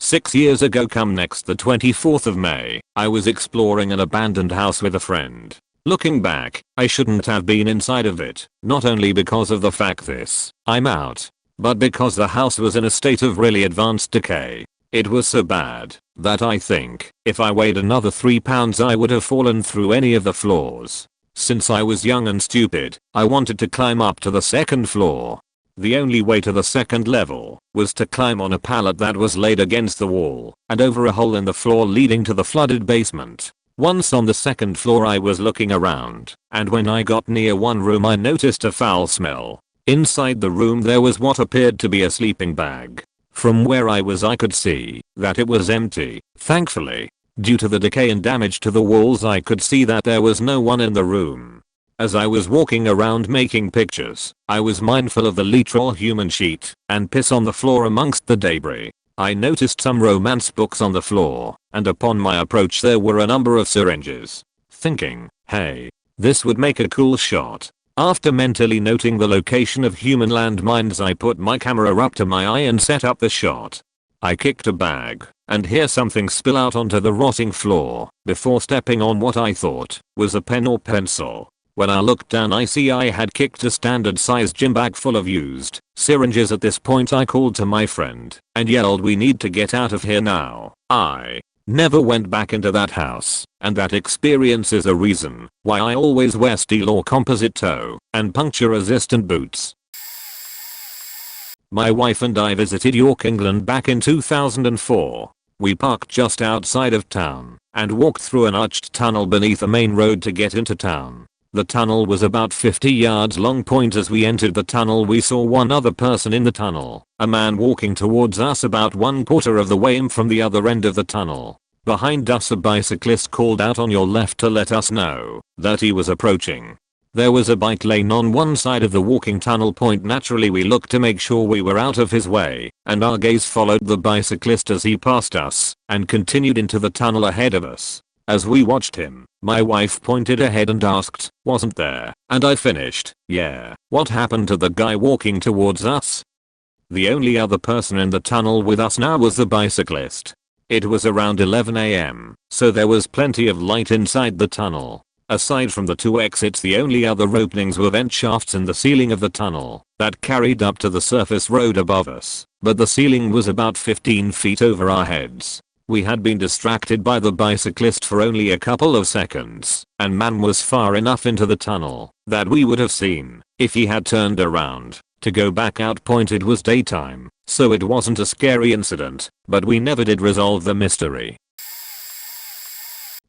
6 years ago come next the 24th of May, I was exploring an abandoned house with a friend. Looking back, I shouldn't have been inside of it, not only because of the fact I'm out, but because the house was in a state of really advanced decay. It was so bad that I think if I weighed another 3 pounds I would have fallen through any of the floors. Since I was young and stupid, I wanted to climb up to the second floor. The only way to the second level was to climb on a pallet that was laid against the wall and over a hole in the floor leading to the flooded basement. Once on the second floor I was looking around, and when I got near one room I noticed a foul smell. Inside the room there was what appeared to be a sleeping bag. From where I was I could see that it was empty. Thankfully, due to the decay and damage to the walls I could see that there was no one in the room. As I was walking around making pictures, I was mindful of the literal human sheet and piss on the floor amongst the debris. I noticed some romance books on the floor, and upon my approach there were a number of syringes. Thinking, hey, this would make a cool shot. After mentally noting the location of human landmines I put my camera up to my eye and set up the shot. I kicked a bag and hear something spill out onto the rotting floor before stepping on what I thought was a pen or pencil. When I looked down I see I had kicked a standard sized gym bag full of used syringes. At this point I called to my friend and yelled, we need to get out of here now. I never went back into that house, and that experience is a reason why I always wear steel or composite toe and puncture resistant boots. My wife and I visited York, England back in 2004. We parked just outside of town and walked through an arched tunnel beneath a main road to get into town. The tunnel was about 50 yards long. As we entered the tunnel we saw one other person in the tunnel, a man walking towards us about 1/4 of the way in from the other end of the tunnel. Behind us a bicyclist called out on your left to let us know that he was approaching. There was a bike lane on one side of the walking tunnel. Naturally we looked to make sure we were out of his way, and our gaze followed the bicyclist as he passed us and continued into the tunnel ahead of us. As we watched him, my wife pointed ahead and asked, wasn't there? And I finished, yeah. What happened to the guy walking towards us? The only other person in the tunnel with us now was the bicyclist. It was around 11 AM, so there was plenty of light inside the tunnel. Aside from the 2 exits, the only other openings were vent shafts in the ceiling of the tunnel that carried up to the surface road above us, but the ceiling was about 15 feet over our heads. We had been distracted by the bicyclist for only a couple of seconds, and man was far enough into the tunnel that we would have seen if he had turned around to go back out. It was daytime, so it wasn't a scary incident, but we never did resolve the mystery.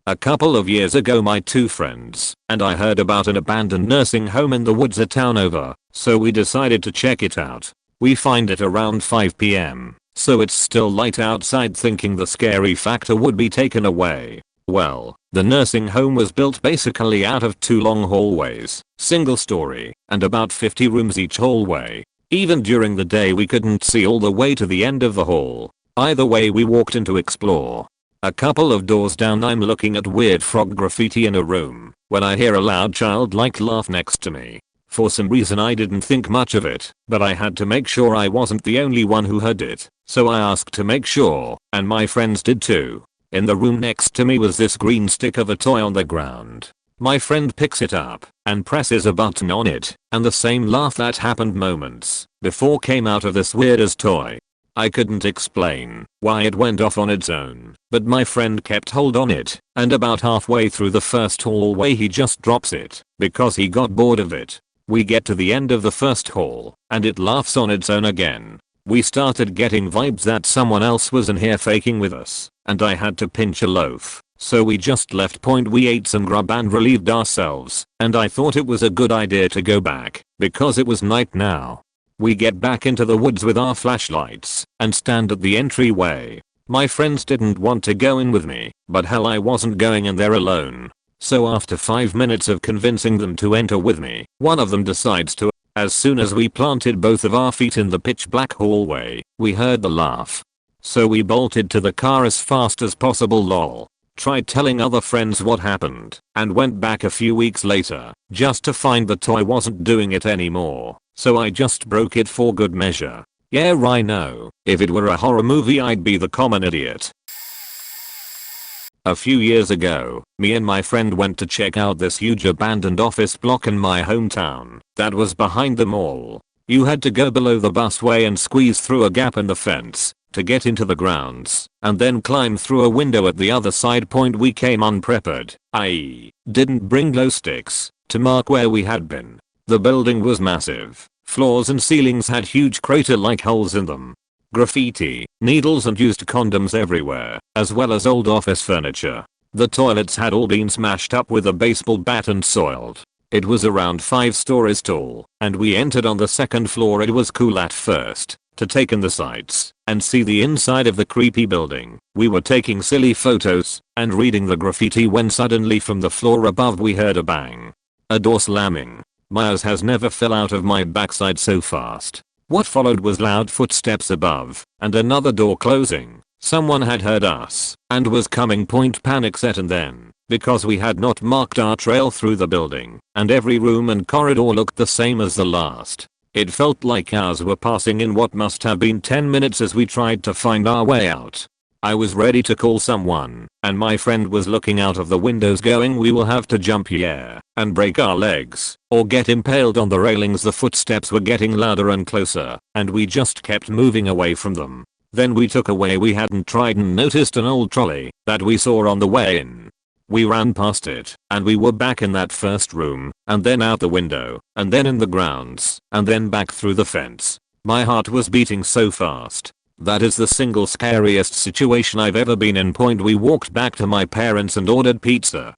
A couple of years ago my two friends and I heard about an abandoned nursing home in the woods a town over, so we decided to check it out. We find it around 5 p.m. so it's still light outside, thinking the scary factor would be taken away. Well, the nursing home was built basically out of two long hallways, single story, and about 50 rooms each hallway. Even during the day we couldn't see all the way to the end of the hall. Either way we walked in to explore. A couple of doors down I'm looking at weird frog graffiti in a room when I hear a loud childlike laugh next to me. For some reason I didn't think much of it, but I had to make sure I wasn't the only one who heard it, so I asked to make sure, and my friends did too. In the room next to me was this green stick of a toy on the ground. My friend picks it up and presses a button on it, and the same laugh that happened moments before came out of this weirdest toy. I couldn't explain why it went off on its own, but my friend kept hold on it, and about halfway through the first hallway he just drops it because he got bored of it. We get to the end of the first hall, and it laughs on its own again. We started getting vibes that someone else was in here faking with us, and I had to pinch a loaf. So we just left. We ate some grub and relieved ourselves, and I thought it was a good idea to go back, because it was night now. We get back into the woods with our flashlights, and stand at the entryway. My friends didn't want to go in with me, but hell I wasn't going in there alone. So after 5 minutes of convincing them to enter with me, one of them decides to. As soon as we planted both of our feet in the pitch black hallway, we heard the laugh. So we bolted to the car as fast as possible. Lol. Tried telling other friends what happened, and went back a few weeks later, just to find the toy wasn't doing it anymore, so I just broke it for good measure. Yeah, I know, if it were a horror movie I'd be the common idiot. A few years ago, me and my friend went to check out this huge abandoned office block in my hometown that was behind the mall. You had to go below the busway and squeeze through a gap in the fence to get into the grounds, and then climb through a window at the other side. We came unprepared, i.e., didn't bring glow sticks to mark where we had been. The building was massive. Floors and ceilings had huge crater-like holes in them. Graffiti, needles and used condoms everywhere, as well as old office furniture. The toilets had all been smashed up with a baseball bat and soiled. It was around 5 stories tall, and we entered on the second floor. It was cool at first to take in the sights and see the inside of the creepy building. We were taking silly photos and reading the graffiti when suddenly from the floor above we heard a bang. A door slamming. My ass has never fell out of my backside so fast. What followed was loud footsteps above and another door closing. Someone had heard us and was coming. Panic set in then, because we had not marked our trail through the building and every room and corridor looked the same as the last. It felt like hours were passing in what must have been 10 minutes as we tried to find our way out. I was ready to call someone, and my friend was looking out of the windows going, we will have to jump here and break our legs or get impaled on the railings. The footsteps were getting louder and closer, and we just kept moving away from them. Then we took a way we hadn't tried and noticed an old trolley that we saw on the way in. We ran past it, and we were back in that first room, and then out the window, and then in the grounds, and then back through the fence. My heart was beating so fast. That is the single scariest situation I've ever been in. We walked back to my parents and ordered pizza.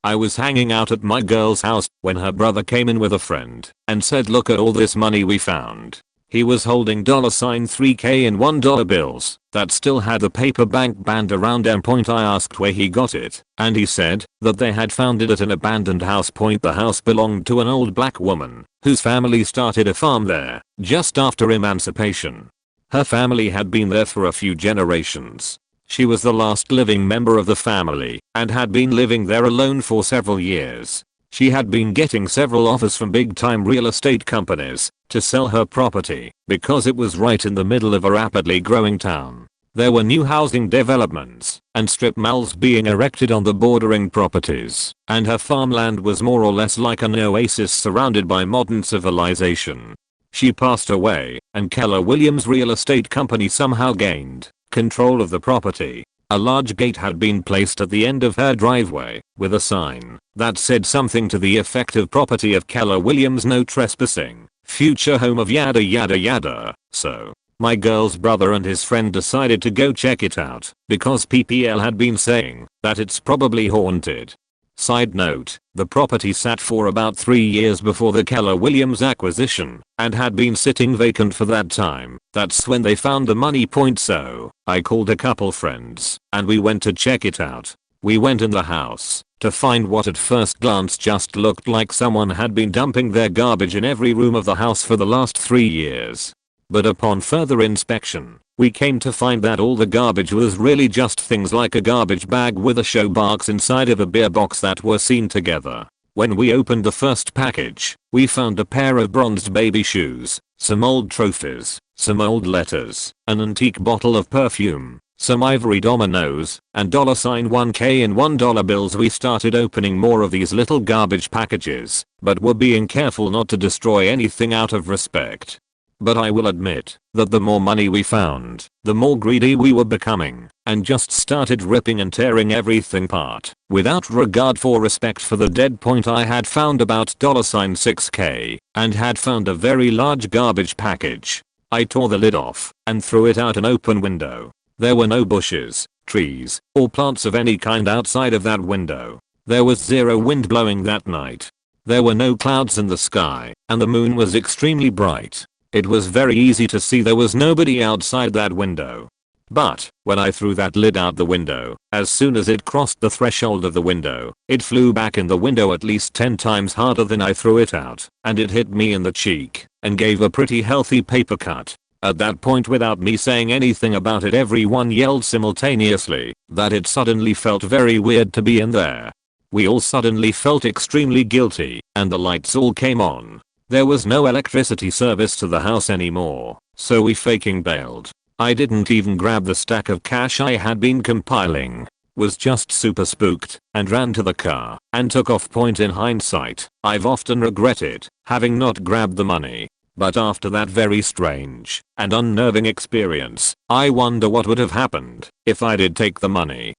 I was hanging out at my girl's house when her brother came in with a friend and said, look at all this money we found. He was holding $3K in $1 bills that still had the paper bank band around them. I asked where he got it, and he said that they had found it at an abandoned house. The house belonged to an old black woman whose family started a farm there just after emancipation. Her family had been there for a few generations. She was the last living member of the family and had been living there alone for several years. She had been getting several offers from big-time real estate companies to sell her property because it was right in the middle of a rapidly growing town. There were new housing developments and strip malls being erected on the bordering properties, and her farmland was more or less like an oasis surrounded by modern civilization. She passed away, and Keller Williams Real Estate Company somehow gained control of the property. A large gate had been placed at the end of her driveway with a sign that said something to the effect of property of Keller Williams, no trespassing, future home of yada yada yada. So My girl's brother and his friend decided to go check it out because PPL had been saying that it's probably haunted. Side note, the property sat for about 3 years before the Keller Williams acquisition and had been sitting vacant for that time. That's when they found the money point, so I called a couple friends and we went to check it out. We went in the house to find what at first glance just looked like someone had been dumping their garbage in every room of the house for the last 3 years. But upon further inspection, we came to find that all the garbage was really just things like a garbage bag with a show box inside of a beer box that were seen together. When we opened the first package, we found a pair of bronzed baby shoes, some old trophies, some old letters, an antique bottle of perfume, some ivory dominoes, and $1K and $1 bills. We started opening more of these little garbage packages, but were being careful not to destroy anything out of respect. But I will admit that the more money we found, the more greedy we were becoming, and just started ripping and tearing everything apart, without regard for respect for the dead point. I had found about $6K, and had found a very large garbage package. I tore the lid off, and threw it out an open window. There were no bushes, trees, or plants of any kind outside of that window. There was zero wind blowing that night. There were no clouds in the sky, and the moon was extremely bright. It was very easy to see there was nobody outside that window. But, when I threw that lid out the window, as soon as it crossed the threshold of the window, it flew back in the window at least 10 times harder than I threw it out, and it hit me in the cheek, and gave a pretty healthy paper cut. At that point, without me saying anything about it, everyone yelled simultaneously that it suddenly felt very weird to be in there. We all suddenly felt extremely guilty, and the lights all came on. There was no electricity service to the house anymore, so we fucking bailed. I didn't even grab the stack of cash I had been compiling. Was just super spooked and ran to the car and took off. Point in hindsight, I've often regretted having not grabbed the money. But after that very strange and unnerving experience, I wonder what would have happened if I did take the money.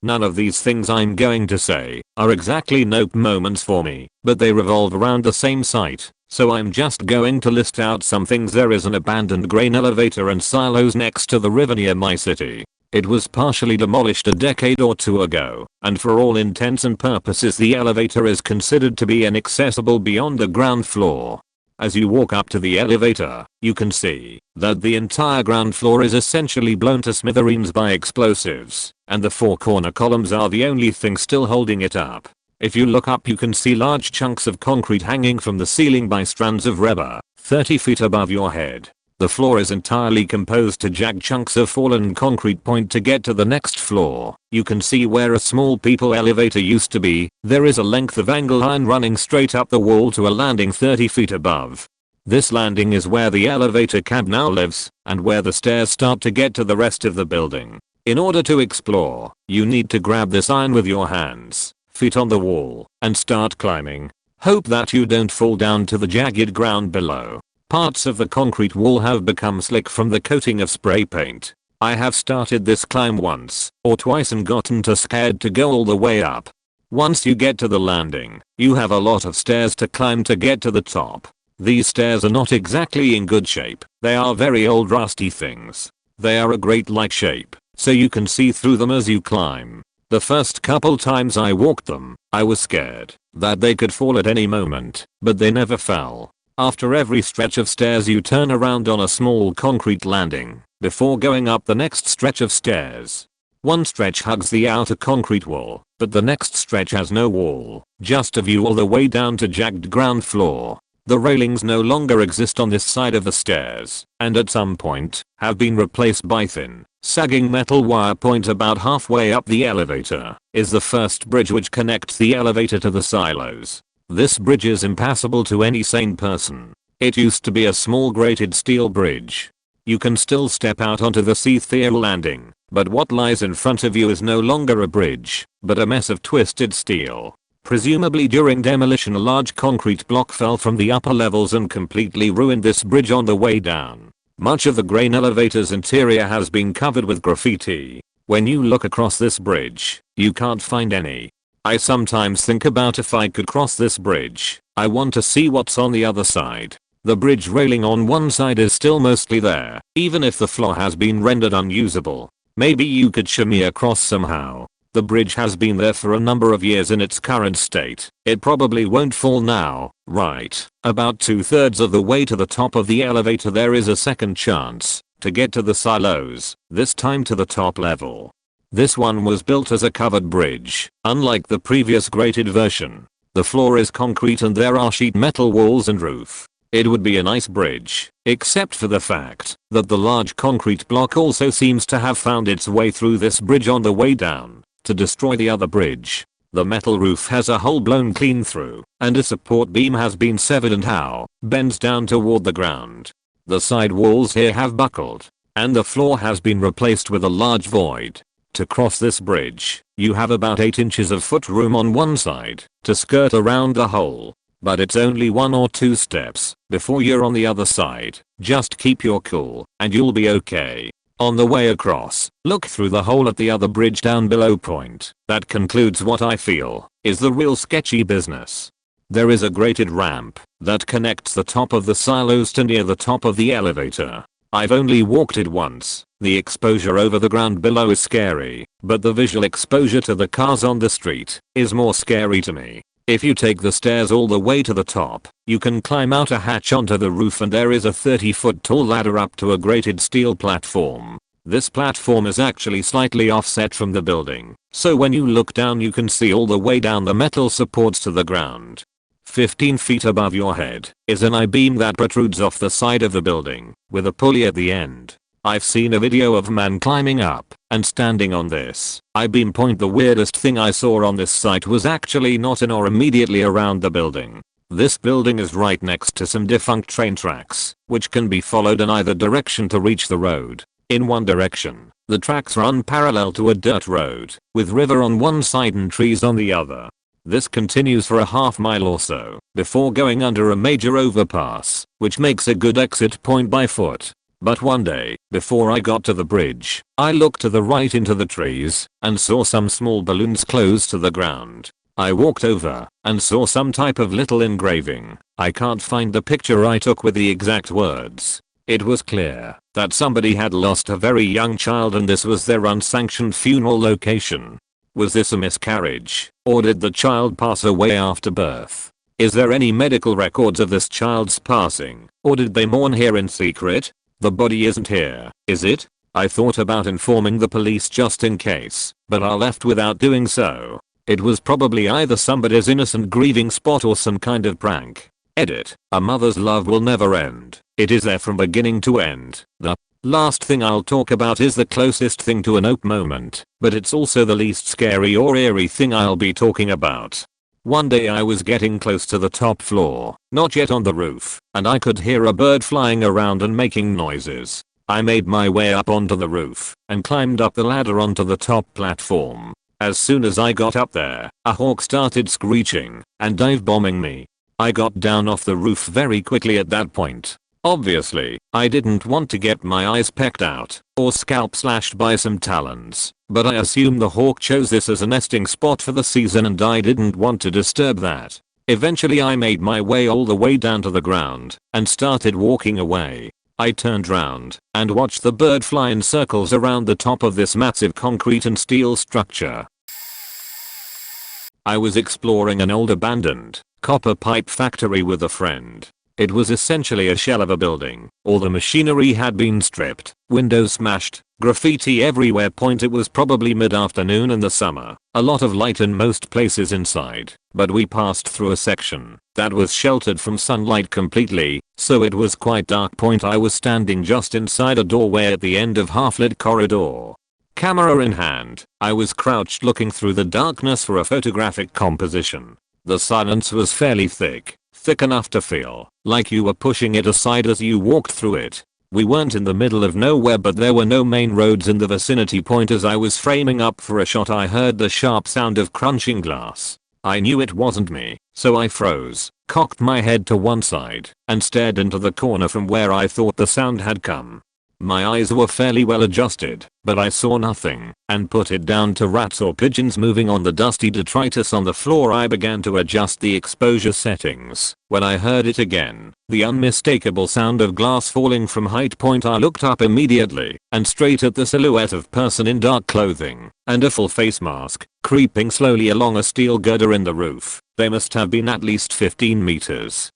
None of these things I'm going to say are exactly nope moments for me, but they revolve around the same site, so I'm just going to list out some things. There is an abandoned grain elevator and silos next to the river near my city. It was partially demolished a decade or two ago, and for all intents and purposes the elevator is considered to be inaccessible beyond the ground floor. As you walk up to the elevator, you can see that the entire ground floor is essentially blown to smithereens by explosives, and the 4 corner columns are the only thing still holding it up. If you look up, you can see large chunks of concrete hanging from the ceiling by strands of rubber, 30 feet above your head. The floor is entirely composed to jagged chunks of fallen concrete. Point to get to the next floor. You can see where a small people elevator used to be. There is a length of angle iron running straight up the wall to a landing 30 feet above. This landing is where the elevator cab now lives, and where the stairs start to get to the rest of the building. In order to explore, you need to grab this iron with your hands, feet on the wall, and start climbing. Hope that you don't fall down to the jagged ground below. Parts of the concrete wall have become slick from the coating of spray paint. I have started this climb once or twice and gotten too scared to go all the way up. Once you get to the landing, you have a lot of stairs to climb to get to the top. These stairs are not exactly in good shape. They are very old rusty things. They are a grate-like shape, so you can see through them as you climb. The first couple times I walked them, I was scared that they could fall at any moment, but they never fell. After every stretch of stairs you turn around on a small concrete landing before going up the next stretch of stairs. One stretch hugs the outer concrete wall, but the next stretch has no wall, just a view all the way down to jagged ground floor. The railings no longer exist on this side of the stairs, and at some point have been replaced by thin, sagging metal wire. Point about halfway up the elevator is the first bridge which connects the elevator to the silos. This bridge is impassable to any sane person. It used to be a small grated steel bridge. You can still step out onto the sea-through landing, but what lies in front of you is no longer a bridge, but a mess of twisted steel. Presumably during demolition a large concrete block fell from the upper levels and completely ruined this bridge on the way down. Much of the grain elevator's interior has been covered with graffiti. When you look across this bridge, you can't find any. I sometimes think about if I could cross this bridge, I want to see what's on the other side. The bridge railing on one side is still mostly there, even if the floor has been rendered unusable. Maybe you could shimmy across somehow. The bridge has been there for a number of years in its current state. It probably won't fall now, right? About 2/3 of the way to the top of the elevator there is a second chance to get to the silos, this time to the top level. This one was built as a covered bridge, unlike the previous graded version. The floor is concrete and there are sheet metal walls and roof. It would be a nice bridge, except for the fact that the large concrete block also seems to have found its way through this bridge on the way down to destroy the other bridge. The metal roof has a hole blown clean through, and a support beam has been severed and bends down toward the ground. The side walls here have buckled, and the floor has been replaced with a large void. To cross this bridge, you have about 8 inches of foot room on one side to skirt around the hole. But it's only 1 or 2 steps before you're on the other side. Just keep your cool and you'll be okay. On the way across, look through the hole at the other bridge down below. Point. That concludes what I feel is the real sketchy business. There is a graded ramp that connects the top of the silos to near the top of the elevator. I've only walked it once. The exposure over the ground below is scary, but the visual exposure to the cars on the street is more scary to me. If you take the stairs all the way to the top, you can climb out a hatch onto the roof and there is a 30-foot tall ladder up to a grated steel platform. This platform is actually slightly offset from the building, so when you look down you can see all the way down the metal supports to the ground. 15 feet above your head is an I-beam that protrudes off the side of the building, with a pulley at the end. I've seen a video of a man climbing up and standing on this I-beam point. The weirdest thing I saw on this site was actually not in or immediately around the building. This building is right next to some defunct train tracks, which can be followed in either direction to reach the road. In one direction, the tracks run parallel to a dirt road, with river on one side and trees on the other. This continues for a half mile or so, before going under a major overpass, which makes a good exit point by foot. But one day, before I got to the bridge, I looked to the right into the trees and saw some small balloons close to the ground. I walked over and saw some type of little engraving. I can't find the picture I took with the exact words. It was clear that somebody had lost a very young child and this was their unsanctioned funeral location. Was this a miscarriage, or did the child pass away after birth? Is there any medical records of this child's passing, or did they mourn here in secret? The body isn't here, is it? I thought about informing the police just in case, but I left without doing so. It was probably either somebody's innocent grieving spot or some kind of prank. Edit. A mother's love will never end. It is there from beginning to end. The last thing I'll talk about is the closest thing to a nope moment, but it's also the least scary or eerie thing I'll be talking about. One day I was getting close to the top floor, not yet on the roof, and I could hear a bird flying around and making noises. I made my way up onto the roof and climbed up the ladder onto the top platform. As soon as I got up there, a hawk started screeching and dive bombing me. I got down off the roof very quickly at that point. Obviously, I didn't want to get my eyes pecked out or scalp slashed by some talons, but I assume the hawk chose this as a nesting spot for the season and I didn't want to disturb that. Eventually I made my way all the way down to the ground and started walking away. I turned round and watched the bird fly in circles around the top of this massive concrete and steel structure. I was exploring an old abandoned copper pipe factory with a friend. It was essentially a shell of a building. All the machinery had been stripped, windows smashed, graffiti everywhere. It was probably mid-afternoon in the summer. A lot of light in most places inside, but we passed through a section that was sheltered from sunlight completely, so it was quite dark. I was standing just inside a doorway at the end of half-lit corridor. Camera in hand, I was crouched looking through the darkness for a photographic composition. The silence was fairly thick enough to feel like you were pushing it aside as you walked through it. We weren't in the middle of nowhere, but there were no main roads in the vicinity. As I was framing up for a shot, I heard the sharp sound of crunching glass. I knew it wasn't me, so I froze, cocked my head to one side, and stared into the corner from where I thought the sound had come. My eyes were fairly well adjusted, but I saw nothing, and put it down to rats or pigeons moving on the dusty detritus on the floor. I began to adjust the exposure settings when I heard it again, the unmistakable sound of glass falling from height point. I looked up immediately, and straight at the silhouette of person in dark clothing and a full face mask, creeping slowly along a steel girder in the roof. They must have been at least 15 meters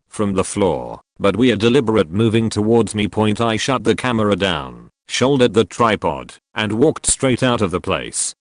from the floor, but we're deliberate moving towards me. I shut the camera down, shouldered the tripod, and walked straight out of the place.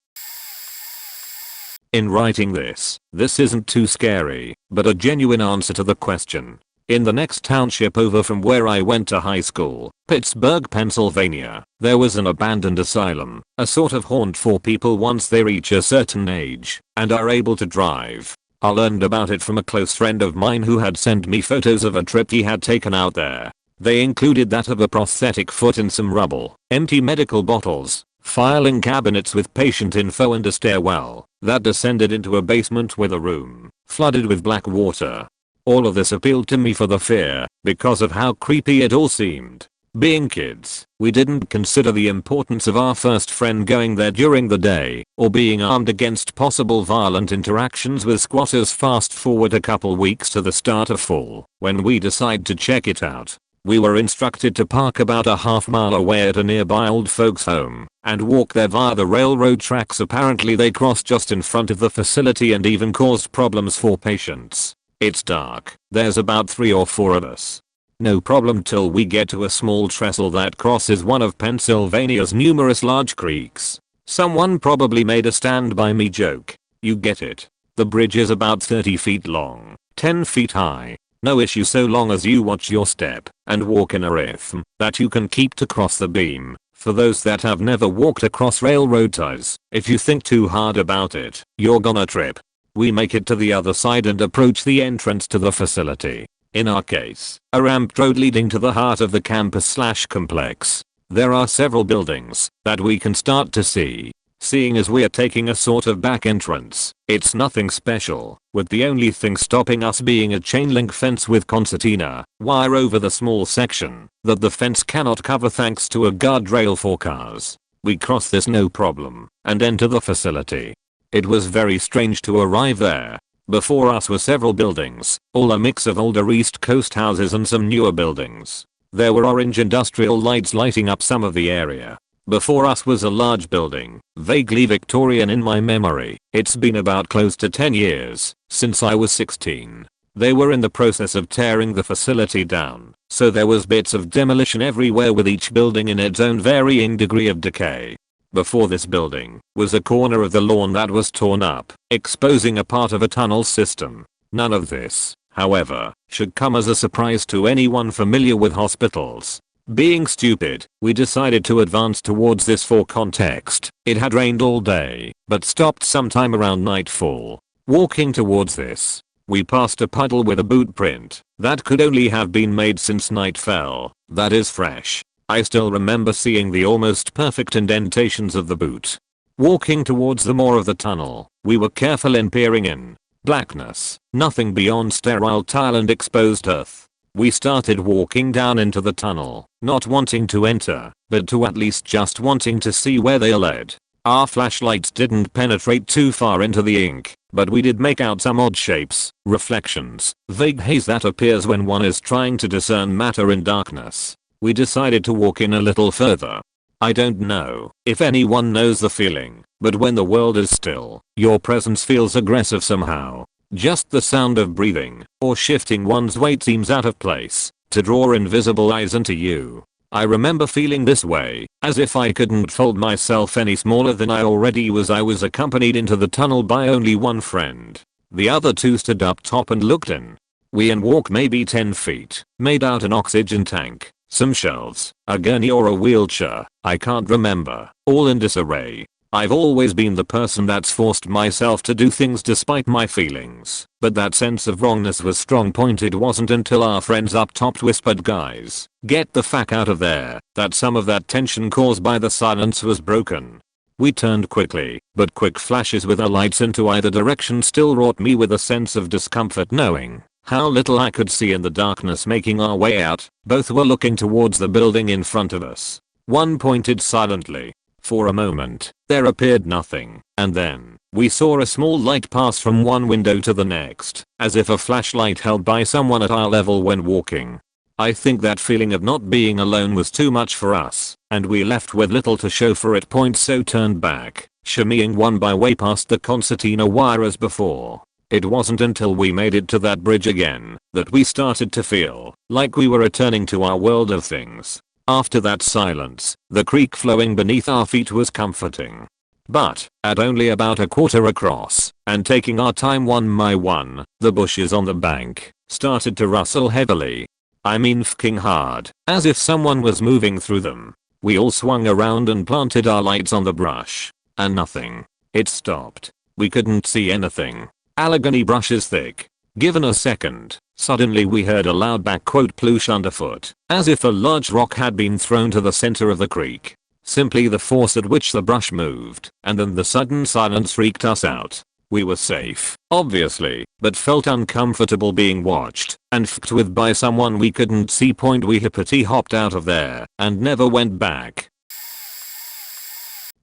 In writing this isn't too scary, but a genuine answer to the question. In the next township over from where I went to high school, Pittsburgh, Pennsylvania, there was an abandoned asylum, a sort of haunt for people once they reach a certain age and are able to drive. I learned about it from a close friend of mine who had sent me photos of a trip he had taken out there. They included that of a prosthetic foot in some rubble, empty medical bottles, filing cabinets with patient info, and a stairwell that descended into a basement with a room flooded with black water. All of this appealed to me for the fear, because of how creepy it all seemed. Being kids, we didn't consider the importance of our first friend going there during the day, or being armed against possible violent interactions with squatters. Fast forward a couple weeks to the start of fall, when we decide to check it out. We were instructed to park about a half-mile away at a nearby old folks home, and walk there via the railroad tracks. Apparently they crossed just in front of the facility and even caused problems for patients. It's dark, there's about 3 or 4 of us. No problem till we get to a small trestle that crosses one of Pennsylvania's numerous large creeks. Someone probably made a Stand By Me joke. You get it. The bridge is about 30 feet long, 10 feet high. No issue so long as you watch your step and walk in a rhythm that you can keep to cross the beam. For those that have never walked across railroad ties, if you think too hard about it, you're gonna trip. We make it to the other side and approach the entrance to the facility. In our case, a ramped road leading to the heart of the campus/complex. There are several buildings that we can start to see. Seeing as we're taking a sort of back entrance, it's nothing special, with the only thing stopping us being a chain link fence with concertina wire over the small section that the fence cannot cover thanks to a guardrail for cars. We cross this no problem and enter the facility. It was very strange to arrive there. Before us were several buildings, all a mix of older East Coast houses and some newer buildings. There were orange industrial lights lighting up some of the area. Before us was a large building, vaguely Victorian in my memory. It's been about close to 10 years since I was 16. They were in the process of tearing the facility down, so there was bits of demolition everywhere, with each building in its own varying degree of decay. Before this building was a corner of the lawn that was torn up, exposing a part of a tunnel system. None of this, however, should come as a surprise to anyone familiar with hospitals. Being stupid, we decided to advance towards this. For context, it had rained all day, but stopped sometime around nightfall. Walking towards this, we passed a puddle with a boot print that could only have been made since night fell. That is fresh. I still remember seeing the almost perfect indentations of the boot. Walking towards the more of the tunnel, we were careful in peering in. Blackness, nothing beyond sterile tile and exposed earth. We started walking down into the tunnel, not wanting to enter, but to at least just wanting to see where they led. Our flashlights didn't penetrate too far into the ink, but we did make out some odd shapes, reflections, vague haze that appears when one is trying to discern matter in darkness. We decided to walk in a little further. I don't know if anyone knows the feeling, but when the world is still, your presence feels aggressive somehow. Just the sound of breathing or shifting one's weight seems out of place to draw invisible eyes into you. I remember feeling this way, as if I couldn't fold myself any smaller than I already was. I was accompanied into the tunnel by only one friend. The other two stood up top and looked in. We walked maybe 10 feet, made out an oxygen tank, some shelves, a gurney or a wheelchair, I can't remember, all in disarray. I've always been the person that's forced myself to do things despite my feelings, but that sense of wrongness was strong. It wasn't until our friends up top whispered, "Guys, get the fuck out of there," that some of that tension caused by the silence was broken. We turned quickly, but quick flashes with our lights into either direction still wrought me with a sense of discomfort, knowing how little I could see in the darkness. Making our way out, both were looking towards the building in front of us. One pointed silently. For a moment, there appeared nothing, and then, we saw a small light pass from one window to the next, as if a flashlight held by someone at our level when walking. I think that feeling of not being alone was too much for us, and we left with little to show for it. So turned back, shimmying one by way past the concertina wire as before. It wasn't until we made it to that bridge again that we started to feel like we were returning to our world of things. After that silence, the creek flowing beneath our feet was comforting. But, at only about a quarter across, and taking our time one by one, the bushes on the bank started to rustle heavily. I mean fking hard, as if someone was moving through them. We all swung around and planted our lights on the brush. And nothing. It stopped. We couldn't see anything. Allegheny brush is thick. Given a second, suddenly we heard a loud ploosh underfoot, as if a large rock had been thrown to the center of the creek. Simply the force at which the brush moved, and then the sudden silence freaked us out. We were safe, obviously, but felt uncomfortable being watched and f***ed with by someone we couldn't see. We hippity hopped out of there and never went back.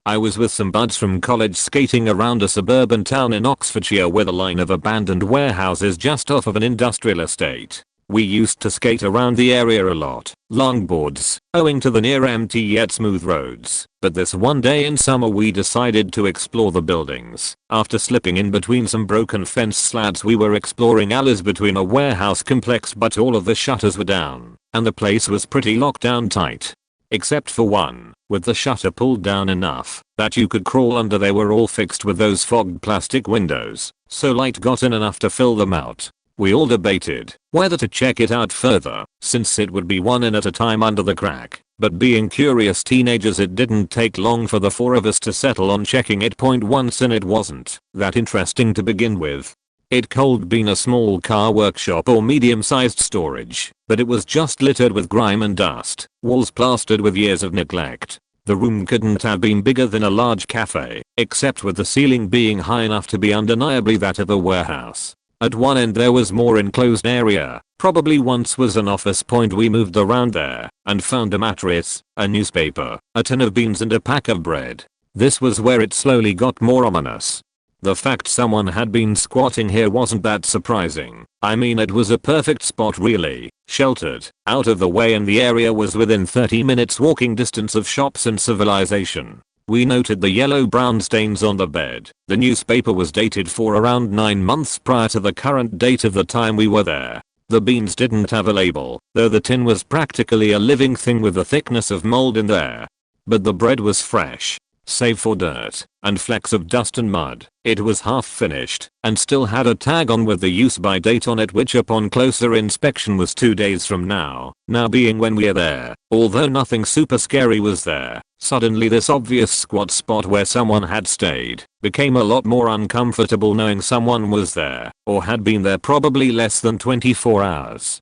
I was with some buds from college skating around a suburban town in Oxfordshire with a line of abandoned warehouses just off of an industrial estate. We used to skate around the area a lot, longboards, owing to the near empty yet smooth roads, but this one day in summer we decided to explore the buildings. After slipping in between some broken fence slats, we were exploring alleys between a warehouse complex, but all of the shutters were down, and the place was pretty locked down tight. Except for one, with the shutter pulled down enough that you could crawl under. They were all fixed with those fogged plastic windows, so light got in enough to fill them out. We all debated whether to check it out further, since it would be one in at a time under the crack, but being curious teenagers, it didn't take long for the four of us to settle on checking it. Once in, it wasn't that interesting to begin with. It could been a small car workshop or medium-sized storage, but it was just littered with grime and dust, walls plastered with years of neglect. The room couldn't have been bigger than a large cafe, except with the ceiling being high enough to be undeniably that of a warehouse. At one end there was more enclosed area, probably once was an office. We moved around there and found a mattress, a newspaper, a tin of beans and a pack of bread. This was where it slowly got more ominous. The fact someone had been squatting here wasn't that surprising. I mean, it was a perfect spot really, sheltered, out of the way, and the area was within 30 minutes walking distance of shops and civilization. We noted the yellow-brown stains on the bed. The newspaper was dated for around 9 months prior to the current date of the time we were there. The beans didn't have a label, though the tin was practically a living thing with the thickness of mold in there. But the bread was fresh, save for dirt and flecks of dust and mud. It was half finished and still had a tag on with the use by date on it, which upon closer inspection was 2 days from now being when we are there. Although nothing super scary was there, suddenly this obvious squat spot where someone had stayed became a lot more uncomfortable, knowing someone was there or had been there probably less than 24 hours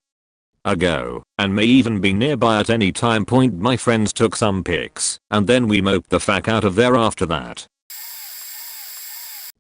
ago, and may even be nearby at any time. My friends took some pics, and then we moped the fuck out of there after that.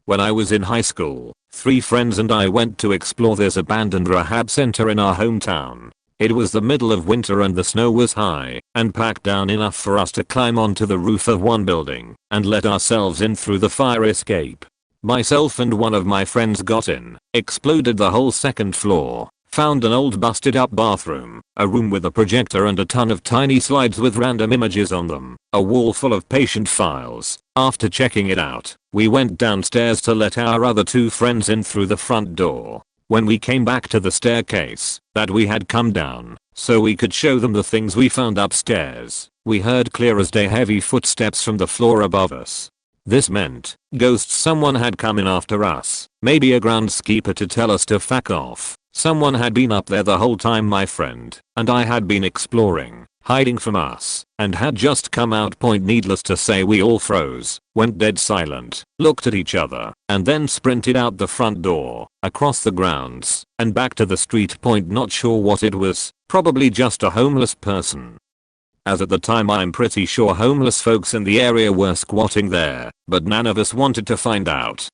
When I was in high school, 3 friends and I went to explore this abandoned rehab center in our hometown. It was the middle of winter and the snow was high and packed down enough for us to climb onto the roof of one building and let ourselves in through the fire escape. Myself and one of my friends got in, exploded the whole second floor, found an old busted up bathroom, a room with a projector and a ton of tiny slides with random images on them, a wall full of patient files. After checking it out, we went downstairs to let our other 2 friends in through the front door. When we came back to the staircase that we had come down so we could show them the things we found upstairs, we heard clear as day heavy footsteps from the floor above us. This meant ghosts. Someone had come in after us, maybe a groundskeeper to tell us to fuck off. Someone had been up there the whole time my friend and I had been exploring, hiding from us, and had just come out. Needless to say, we all froze, went dead silent, looked at each other, and then sprinted out the front door, across the grounds, and back to the street. Not sure what it was, probably just a homeless person. As at the time I'm pretty sure homeless folks in the area were squatting there, but none of us wanted to find out.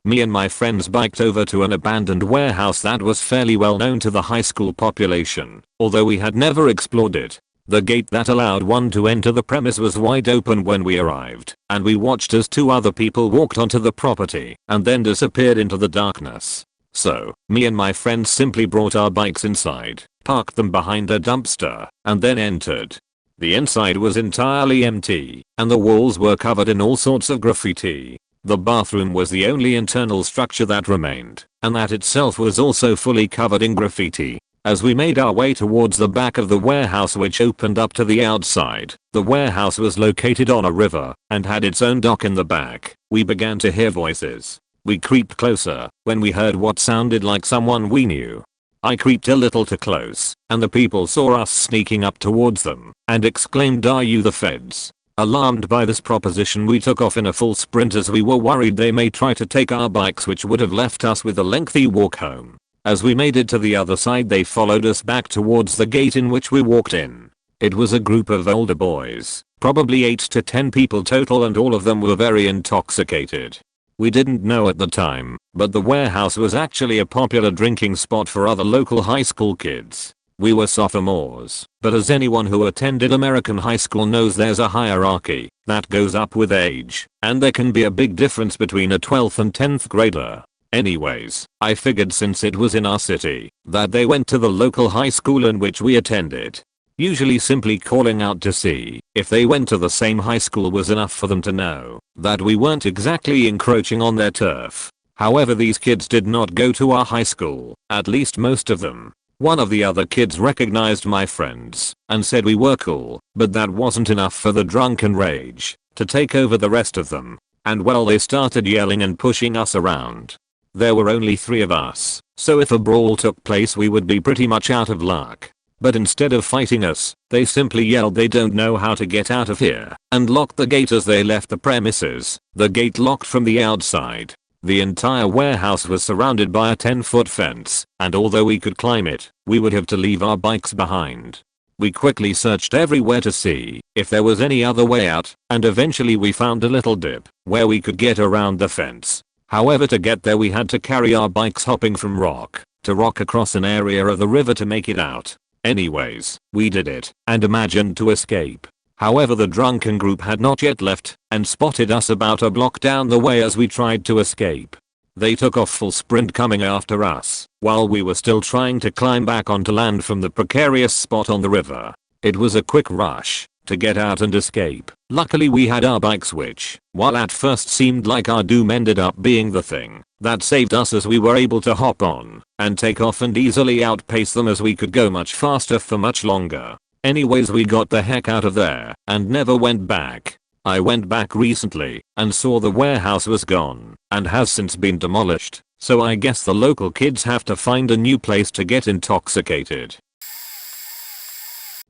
Me and my friends biked over to an abandoned warehouse that was fairly well known to the high school population, although we had never explored it. The gate that allowed one to enter the premise was wide open when we arrived, and we watched as 2 other people walked onto the property and then disappeared into the darkness. So, me and my friends simply brought our bikes inside, parked them behind a dumpster, and then entered. The inside was entirely empty, and the walls were covered in all sorts of graffiti. The bathroom was the only internal structure that remained, and that itself was also fully covered in graffiti. As we made our way towards the back of the warehouse which opened up to the outside, the warehouse was located on a river and had its own dock in the back. We began to hear voices. We creeped closer when we heard what sounded like someone we knew. I creeped a little too close, and the people saw us sneaking up towards them and exclaimed, "Are you the feds?" Alarmed by this proposition, we took off in a full sprint as we were worried they may try to take our bikes, which would have left us with a lengthy walk home. As we made it to the other side, they followed us back towards the gate in which we walked in. It was a group of older boys, probably 8 to 10 people total, and all of them were very intoxicated. We didn't know at the time, but the warehouse was actually a popular drinking spot for other local high school kids. We were sophomores, but as anyone who attended American high school knows, there's a hierarchy that goes up with age, and there can be a big difference between a 12th and 10th grader. Anyways, I figured since it was in our city, that they went to the local high school in which we attended. Usually simply calling out to see if they went to the same high school was enough for them to know that we weren't exactly encroaching on their turf. However, these kids did not go to our high school, at least most of them. One of the other kids recognized my friends and said we were cool, but that wasn't enough for the drunken rage to take over the rest of them. And well, they started yelling and pushing us around. There were only 3 of us, so if a brawl took place we would be pretty much out of luck. But instead of fighting us, they simply yelled they don't know how to get out of here and locked the gate as they left the premises. The gate locked from the outside. The entire warehouse was surrounded by a 10-foot fence, and although we could climb it, we would have to leave our bikes behind. We quickly searched everywhere to see if there was any other way out, and eventually we found a little dip where we could get around the fence. However, to get there we had to carry our bikes hopping from rock to rock across an area of the river to make it out. Anyways, we did it and imagined to escape. However, the drunken group had not yet left and spotted us about a block down the way as we tried to escape. They took off full sprint coming after us while we were still trying to climb back onto land from the precarious spot on the river. It was a quick rush to get out and escape. Luckily we had our bikes, which, while at first seemed like our doom, ended up being the thing that saved us, as we were able to hop on and take off and easily outpace them as we could go much faster for much longer. Anyways, we got the heck out of there and never went back. I went back recently and saw the warehouse was gone and has since been demolished, so I guess the local kids have to find a new place to get intoxicated.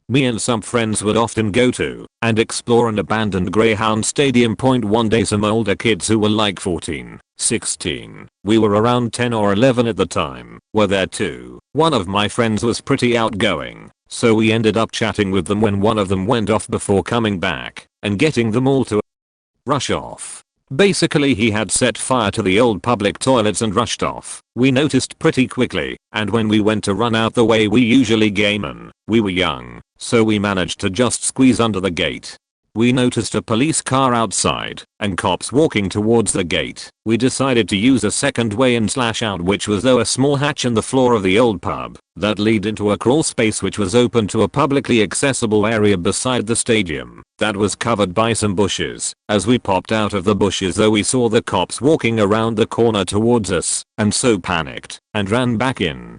Me and some friends would often go to and explore an abandoned Greyhound stadium. One day some older kids who were like 14, 16, we were around 10 or 11 at the time, were there too. One of my friends was pretty outgoing, so we ended up chatting with them when one of them went off before coming back and getting them all to rush off. Basically, he had set fire to the old public toilets and rushed off. We noticed pretty quickly, and when we went to run out the way we usually gamin, we were young, so we managed to just squeeze under the gate. We noticed a police car outside and cops walking towards the gate. We decided to use a second way in / out, which was though a small hatch in the floor of the old pub that lead into a crawl space which was open to a publicly accessible area beside the stadium that was covered by some bushes. As we popped out of the bushes though, we saw the cops walking around the corner towards us and so panicked and ran back in.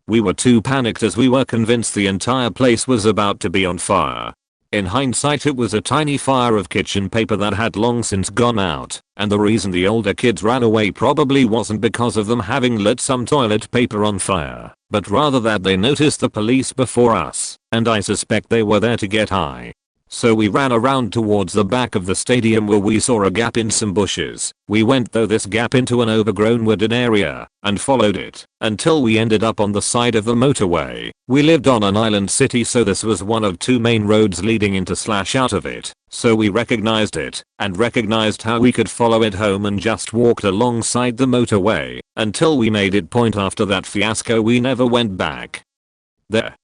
We were too panicked as we were convinced the entire place was about to be on fire. In hindsight, it was a tiny fire of kitchen paper that had long since gone out, and the reason the older kids ran away probably wasn't because of them having lit some toilet paper on fire, but rather that they noticed the police before us, and I suspect they were there to get high. So we ran around towards the back of the stadium where we saw a gap in some bushes. We went through this gap into an overgrown wooden area and followed it until we ended up on the side of the motorway. We lived on an island city, so this was one of two main roads leading into / out of it. So we recognized it and recognized how we could follow it home and just walked alongside the motorway until we made it. Point after that fiasco we never went back there.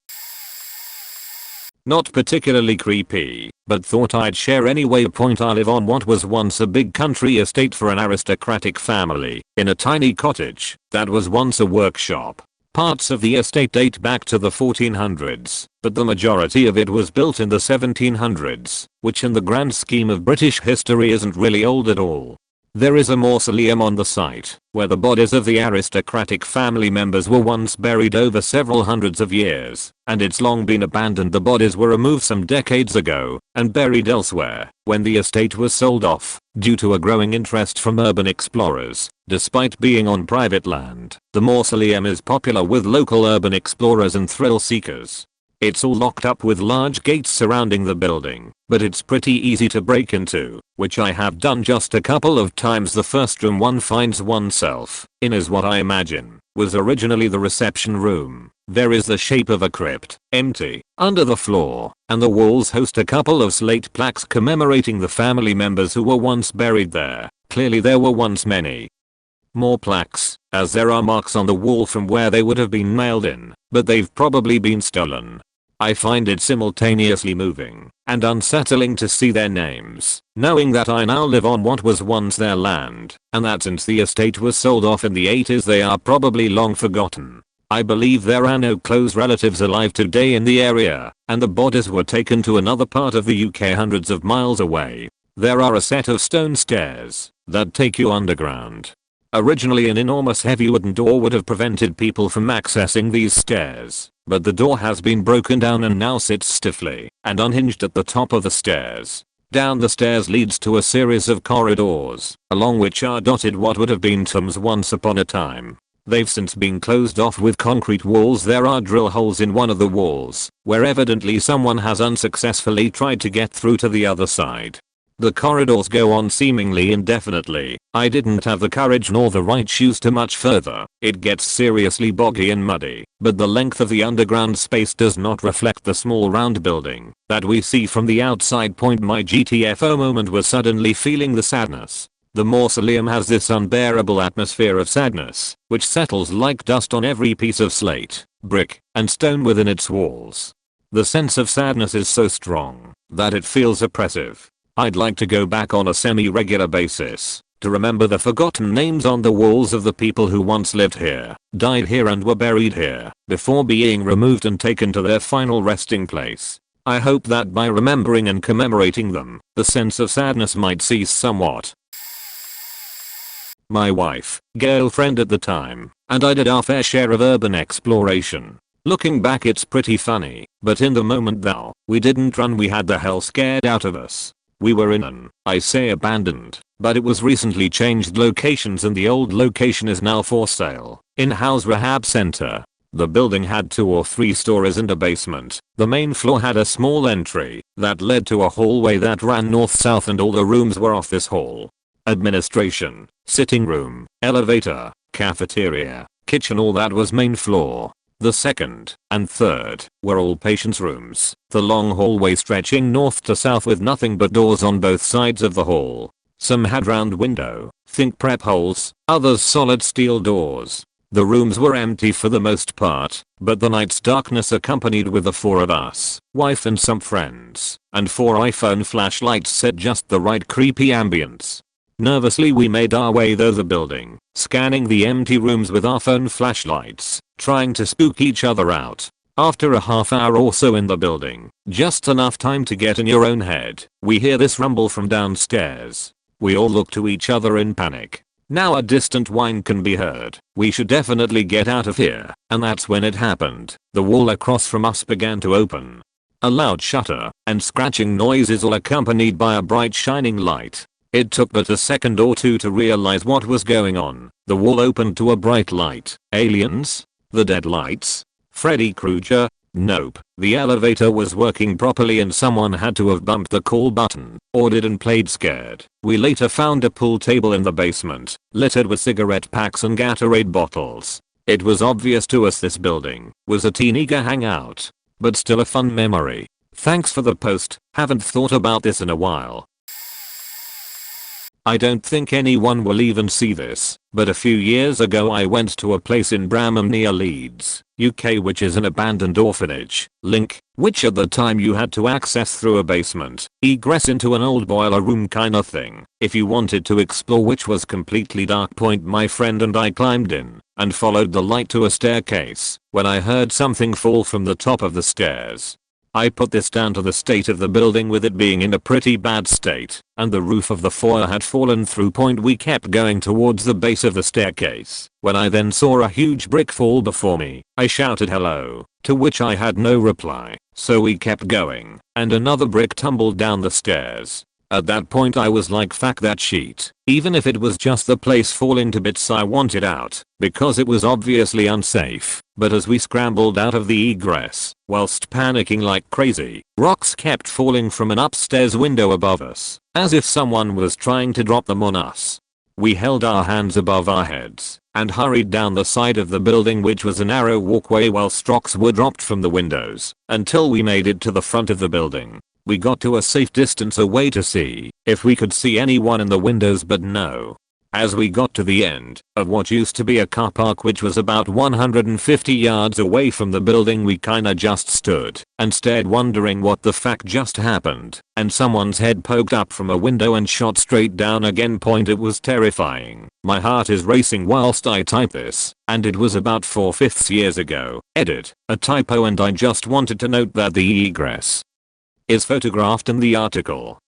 Not particularly creepy, but thought I'd share anyway. Point: I live on what was once a big country estate for an aristocratic family in a tiny cottage that was once a workshop. Parts of the estate date back to the 1400s, but the majority of it was built in the 1700s, which in the grand scheme of British history isn't really old at all. There is a mausoleum on the site, where the bodies of the aristocratic family members were once buried over several hundreds of years, and it's long been abandoned. The bodies were removed some decades ago and buried elsewhere when the estate was sold off, due to a growing interest from urban explorers. Despite being on private land, the mausoleum is popular with local urban explorers and thrill seekers. It's all locked up with large gates surrounding the building, but it's pretty easy to break into, which I have done just a couple of times. The first room one finds oneself in is what I imagine was originally the reception room. There is the shape of a crypt, empty, under the floor, and the walls host a couple of slate plaques commemorating the family members who were once buried there. Clearly there were once many more plaques, as there are marks on the wall from where they would have been nailed in, but they've probably been stolen. I find it simultaneously moving and unsettling to see their names, knowing that I now live on what was once their land, and that since the estate was sold off in the 80s they are probably long forgotten. I believe there are no close relatives alive today in the area, and the bodies were taken to another part of the UK hundreds of miles away. There are a set of stone stairs that take you underground. Originally an enormous heavy wooden door would have prevented people from accessing these stairs, but the door has been broken down and now sits stiffly and unhinged at the top of the stairs. Down the stairs leads to a series of corridors, along which are dotted what would have been tombs once upon a time. They've since been closed off with concrete walls. There are drill holes in one of the walls, where evidently someone has unsuccessfully tried to get through to the other side. The corridors go on seemingly indefinitely. I didn't have the courage nor the right shoes to much further. It gets seriously boggy and muddy, but the length of the underground space does not reflect the small round building that we see from the outside. Point: my GTFO moment was suddenly feeling the sadness. The mausoleum has this unbearable atmosphere of sadness, which settles like dust on every piece of slate, brick, and stone within its walls. The sense of sadness is so strong that it feels oppressive. I'd like to go back on a semi-regular basis to remember the forgotten names on the walls of the people who once lived here, died here and were buried here before being removed and taken to their final resting place. I hope that by remembering and commemorating them, the sense of sadness might cease somewhat. My wife, girlfriend at the time, and I did our fair share of urban exploration. Looking back it's pretty funny, but in the moment though, we didn't run, we had the hell scared out of us. We were in an, I say abandoned, but it was recently changed locations and the old location is now for sale, in-house rehab center. The building had 2 or 3 stories and a basement. The main floor had a small entry that led to a hallway that ran north-south and all the rooms were off this hall. Administration, sitting room, elevator, cafeteria, kitchen, all that was main floor. The second and third were all patients' rooms. The long hallway stretching north to south with nothing but doors on both sides of the hall. Some had round window, think prep holes, others solid steel doors. The rooms were empty for the most part, but the night's darkness accompanied with the 4 of us, wife and some friends, and 4 iPhone flashlights set just the right creepy ambience. Nervously we made our way through the building, scanning the empty rooms with our phone flashlights, trying to spook each other out. After a half hour or so in the building, just enough time to get in your own head, we hear this rumble from downstairs. We all look to each other in panic. Now a distant whine can be heard. We should definitely get out of here, and that's when it happened. The wall across from us began to open. A loud shutter and scratching noises all accompanied by a bright shining light. It took but a second or two to realize what was going on. The wall opened to a bright light. Aliens? The Dead Lights? Freddy Krueger? Nope, the elevator was working properly and someone had to have bumped the call button or didn't played scared. We later found a pool table in the basement, littered with cigarette packs and Gatorade bottles. It was obvious to us this building was a teenager hangout, but still a fun memory. Thanks for the post, haven't thought about this in a while. I don't think anyone will even see this, but a few years ago I went to a place in Bramham near Leeds, UK, which is an abandoned orphanage, link, which at the time you had to access through a basement, egress into an old boiler room kinda thing, if you wanted to explore, which was completely dark. My friend and I climbed in and followed the light to a staircase when I heard something fall from the top of the stairs. I put this down to the state of the building, with it being in a pretty bad state, and the roof of the foyer had fallen through. We kept going towards the base of the staircase when I then saw a huge brick fall before me. I shouted hello, to which I had no reply, so we kept going, and another brick tumbled down the stairs. At that point I was like, fuck that shit. Even if it was just the place falling to bits, I wanted out, because it was obviously unsafe. But as we scrambled out of the egress, whilst panicking like crazy, rocks kept falling from an upstairs window above us, as if someone was trying to drop them on us. We held our hands above our heads and hurried down the side of the building, which was a narrow walkway, whilst rocks were dropped from the windows, until we made it to the front of the building. We got to a safe distance away to see if we could see anyone in the windows, but no. As we got to the end of what used to be a car park, which was about 150 yards away from the building, we kinda just stood and stared, wondering what the fuck just happened, and someone's head poked up from a window and shot straight down again. It was terrifying. My heart is racing whilst I type this, and it was about 4/5 years ago. Edit, a typo, and I just wanted to note that the egress is photographed in the article.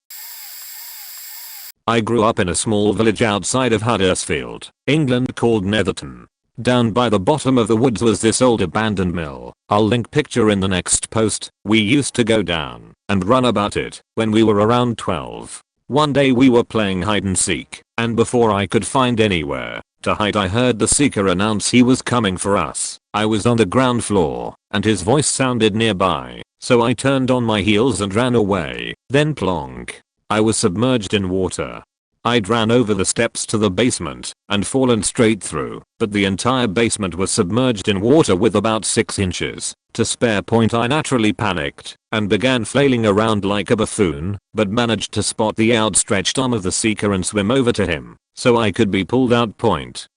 I grew up in a small village outside of Huddersfield, England, called Netherton. Down by the bottom of the woods was this old abandoned mill. I'll link picture in the next post. We used to go down and run about it when we were around 12. One day we were playing hide and seek, and before I could find anywhere to hide, I heard the seeker announce he was coming for us. I was on the ground floor, and his voice sounded nearby, so I turned on my heels and ran away. Then plonk, I was submerged in water. I'd ran over the steps to the basement and fallen straight through, but the entire basement was submerged in water with about 6 inches to spare. I naturally panicked and began flailing around like a buffoon, but managed to spot the outstretched arm of the seeker and swim over to him so I could be pulled out.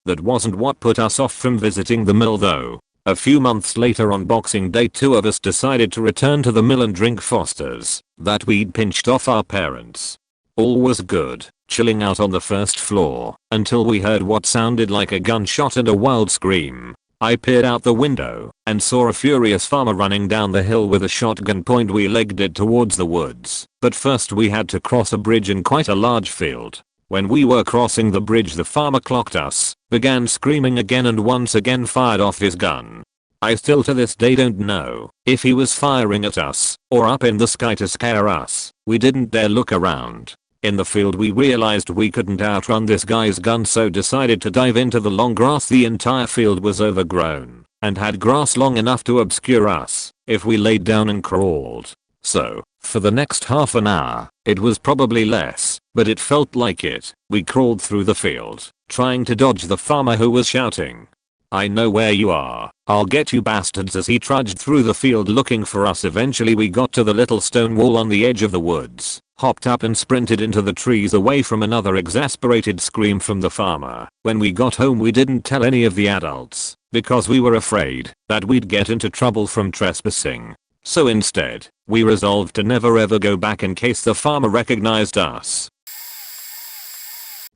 That wasn't what put us off from visiting the mill though. A few months later, on Boxing Day, 2 of us decided to return to the mill and drink Fosters that we'd pinched off our parents. All was good, chilling out on the first floor, until we heard what sounded like a gunshot and a wild scream. I peered out the window and saw a furious farmer running down the hill with a shotgun. We legged it towards the woods, but first we had to cross a bridge in quite a large field. When we were crossing the bridge, the farmer clocked us, began screaming again, and once again fired off his gun. I still to this day don't know if he was firing at us or up in the sky to scare us. We didn't dare look around. In the field we realized we couldn't outrun this guy's gun, so decided to dive into the long grass. The entire field was overgrown and had grass long enough to obscure us if we laid down and crawled. So, for the next half an hour, it was probably less, but it felt like it, we crawled through the field, trying to dodge the farmer who was shouting, "I know where you are, I'll get you bastards," as he trudged through the field looking for us. Eventually we got to the little stone wall on the edge of the woods, hopped up and sprinted into the trees away from another exasperated scream from the farmer. When we got home we didn't tell any of the adults, because we were afraid that we'd get into trouble from trespassing. So instead, we resolved to never ever go back in case the farmer recognized us.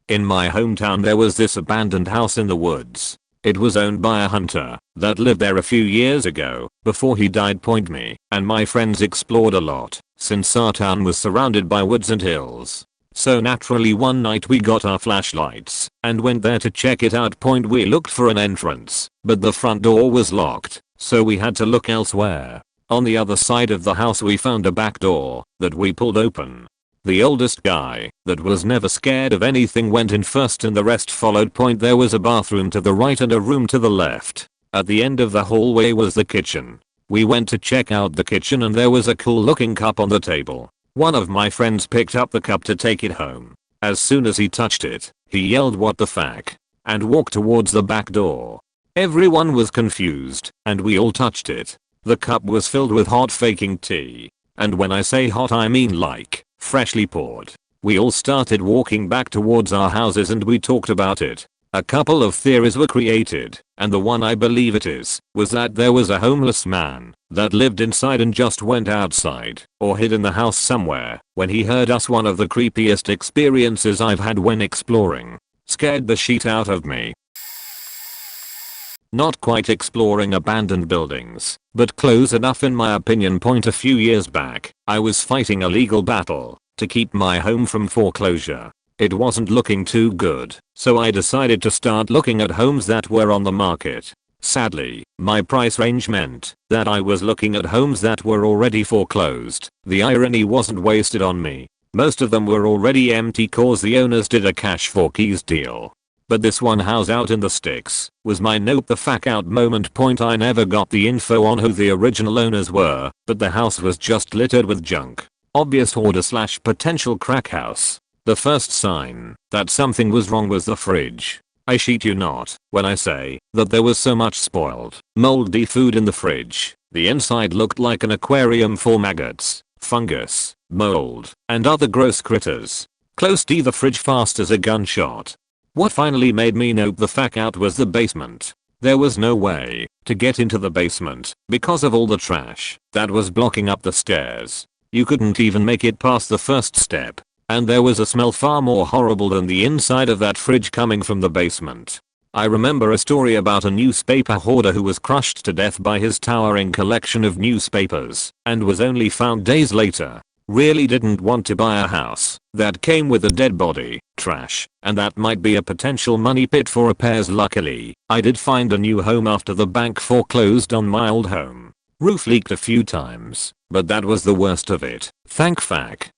In my hometown there was this abandoned house in the woods. It was owned by a hunter that lived there a few years ago before he died. Me and my friends explored a lot since our town was surrounded by woods and hills. So naturally one night we got our flashlights and went there to check it out. We looked for an entrance, but the front door was locked, so we had to look elsewhere. On the other side of the house we found a back door that we pulled open. The oldest guy, that was never scared of anything, went in first and the rest followed. There was a bathroom to the right and a room to the left. At the end of the hallway was the kitchen. We went to check out the kitchen and there was a cool looking cup on the table. One of my friends picked up the cup to take it home. As soon as he touched it, he yelled "What the fuck?" and walked towards the back door. Everyone was confused, and we all touched it. The cup was filled with hot faking tea. And when I say hot I mean like, freshly poured. We all started walking back towards our houses and we talked about it. A couple of theories were created, and the one I believe it is, was that there was a homeless man that lived inside and just went outside, or hid in the house somewhere, when he heard us. One of the creepiest experiences I've had when exploring. Scared the shit out of me. Not quite exploring abandoned buildings, but close enough in my opinion. A few years back, I was fighting a legal battle to keep my home from foreclosure. It wasn't looking too good, so I decided to start looking at homes that were on the market. Sadly, my price range meant that I was looking at homes that were already foreclosed. The irony wasn't wasted on me. Most of them were already empty cause the owners did a cash for keys deal. But this one house out in the sticks was my nope the fuck out moment. I never got the info on who the original owners were, but the house was just littered with junk. Obvious hoarder/potential crack house. The first sign that something was wrong was the fridge. I shit you not when I say that there was so much spoiled, moldy food in the fridge. The inside looked like an aquarium for maggots, fungus, mold, and other gross critters. Close to the fridge fast as a gunshot. What finally made me nope the fuck out was the basement. There was no way to get into the basement because of all the trash that was blocking up the stairs. You couldn't even make it past the first step. And there was a smell far more horrible than the inside of that fridge coming from the basement. I remember a story about a newspaper hoarder who was crushed to death by his towering collection of newspapers and was only found days later. Really didn't want to buy a house that came with a dead body, trash, and that might be a potential money pit for repairs. Luckily, I did find a new home after the bank foreclosed on my old home. Roof leaked a few times, but that was the worst of it. Thank fuck.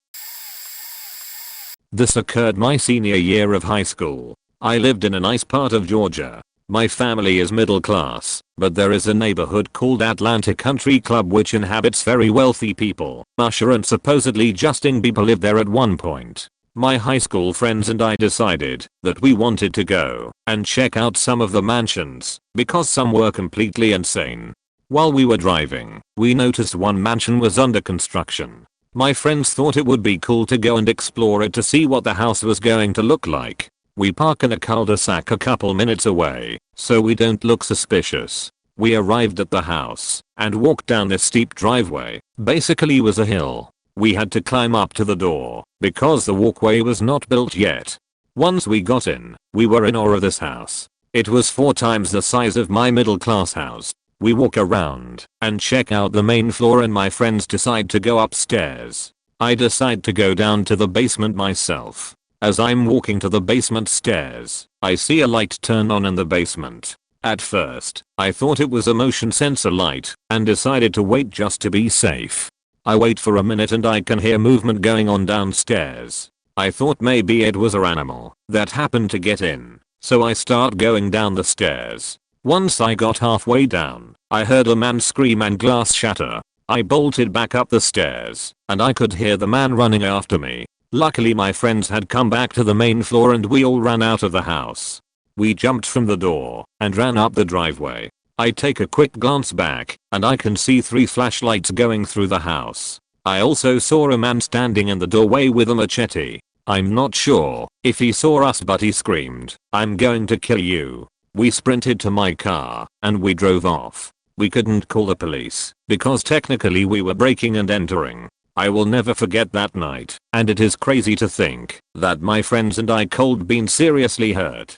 This occurred my senior year of high school. I lived in a nice part of Georgia. My family is middle class, but there is a neighborhood called Atlanta Country Club which inhabits very wealthy people. Usher and supposedly Justin Bieber lived there at one point. My high school friends and I decided that we wanted to go and check out some of the mansions because some were completely insane. While we were driving, we noticed one mansion was under construction. My friends thought it would be cool to go and explore it to see what the house was going to look like. We park in a cul-de-sac a couple minutes away, so we don't look suspicious. We arrived at the house and walked down this steep driveway. Basically was a hill. We had to climb up to the door because the walkway was not built yet. Once we got in, we were in awe of this house. It was 4 times the size of my middle class house. We walk around and check out the main floor and my friends decide to go upstairs. I decide to go down to the basement myself. As I'm walking to the basement stairs, I see a light turn on in the basement. At first, I thought it was a motion sensor light and decided to wait just to be safe. I wait for a minute and I can hear movement going on downstairs. I thought maybe it was an animal that happened to get in, so I start going down the stairs. Once I got halfway down, I heard a man scream and glass shatter. I bolted back up the stairs, and I could hear the man running after me. Luckily my friends had come back to the main floor and we all ran out of the house. We jumped from the door and ran up the driveway. I take a quick glance back, and I can see 3 flashlights going through the house. I also saw a man standing in the doorway with a machete. I'm not sure if he saw us but he screamed, "I'm going to kill you." We sprinted to my car and we drove off. We couldn't call the police because technically we were breaking and entering. I will never forget that night, and it is crazy to think that my friends and I could been seriously hurt.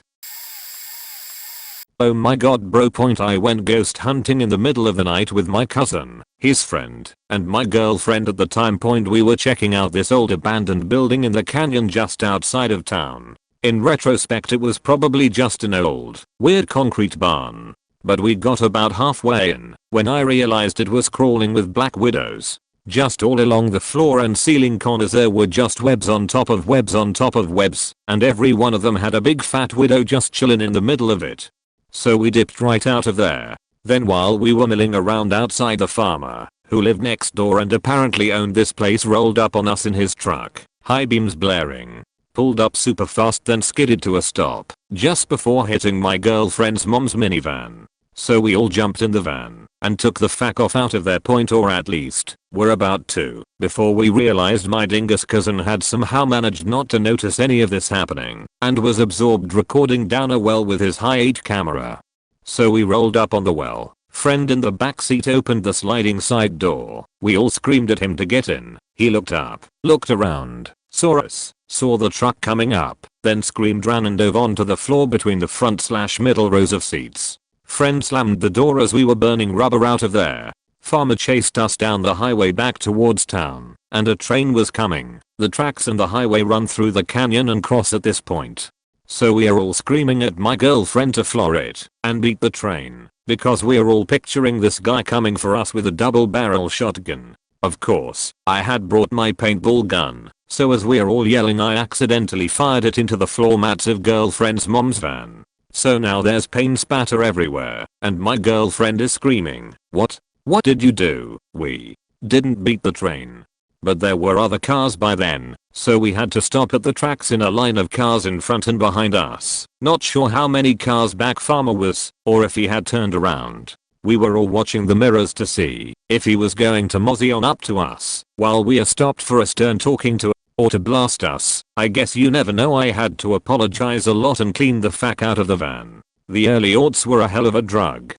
Oh my god bro. I went ghost hunting in the middle of the night with my cousin, his friend, and my girlfriend at the time. We were checking out this old abandoned building in the canyon just outside of town. In retrospect it was probably just an old, weird concrete barn. But we got about halfway in when I realized it was crawling with black widows. Just all along the floor and ceiling corners there were just webs on top of webs on top of webs, and every one of them had a big fat widow just chillin' in the middle of it. So we dipped right out of there. Then while we were milling around outside, the farmer, who lived next door and apparently owned this place, rolled up on us in his truck, high beams blaring. Pulled up super fast, then skidded to a stop just before hitting my girlfriend's mom's minivan. So we all jumped in the van and took the fuck off out of there, or at least were about to, before we realized my dingus cousin had somehow managed not to notice any of this happening and was absorbed recording down a well with his high-8 camera. So we rolled up on the well. Friend in the backseat opened the sliding side door. We all screamed at him to get in. He looked up, looked around, saw us, saw the truck coming up, then screamed, ran and dove onto the floor between the front/middle rows of seats. Friend slammed the door as we were burning rubber out of there. Farmer chased us down the highway back towards town, and a train was coming. The tracks and the highway run through the canyon and cross at this point. So we are all screaming at my girlfriend to floor it and beat the train, because we are all picturing this guy coming for us with a double-barrel shotgun. Of course, I had brought my paintball gun, so as we are all yelling, I accidentally fired it into the floor mats of girlfriend's mom's van. So now there's paint spatter everywhere, and my girlfriend is screaming, "What? What did you do?" We didn't beat the train. But there were other cars by then, so we had to stop at the tracks in a line of cars in front and behind us. Not sure how many cars back farmer was, or if he had turned around. We were all watching the mirrors to see if he was going to mosey on up to us while we are stopped for a stern talking to, or to blast us. I guess you never know. I had to apologize a lot and clean the fuck out of the van. The early aughts were a hell of a drug.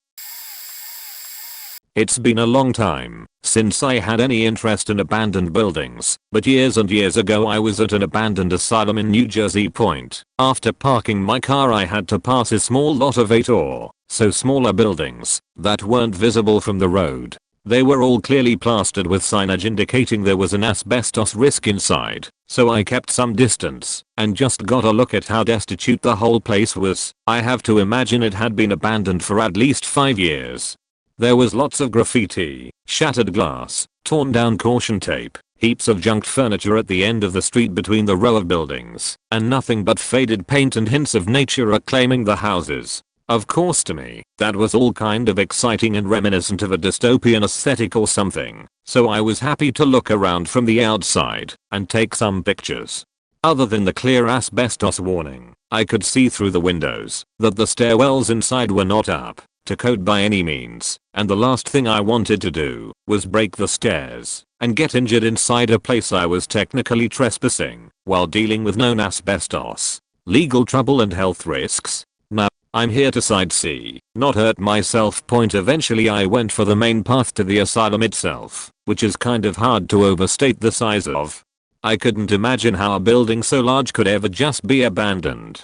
It's been a long time since I had any interest in abandoned buildings, but years and years ago I was at an abandoned asylum in New Jersey Point. After parking my car, I had to pass a small lot of 8 or so smaller buildings that weren't visible from the road. They were all clearly plastered with signage indicating there was an asbestos risk inside, so I kept some distance and just got a look at how destitute the whole place was. I have to imagine it had been abandoned for at least 5 years. There was lots of graffiti, shattered glass, torn down caution tape, heaps of junked furniture at the end of the street between the row of buildings, and nothing but faded paint and hints of nature reclaiming the houses. Of course, to me, that was all kind of exciting and reminiscent of a dystopian aesthetic or something, so I was happy to look around from the outside and take some pictures. Other than the clear asbestos warning, I could see through the windows that the stairwells inside were not up to code by any means, and the last thing I wanted to do was break the stairs and get injured inside a place I was technically trespassing while dealing with known asbestos, legal trouble and health risks. Now, I'm here to sightsee, not hurt myself. Eventually I went for the main path to the asylum itself, which is kind of hard to overstate the size of. I couldn't imagine how a building so large could ever just be abandoned.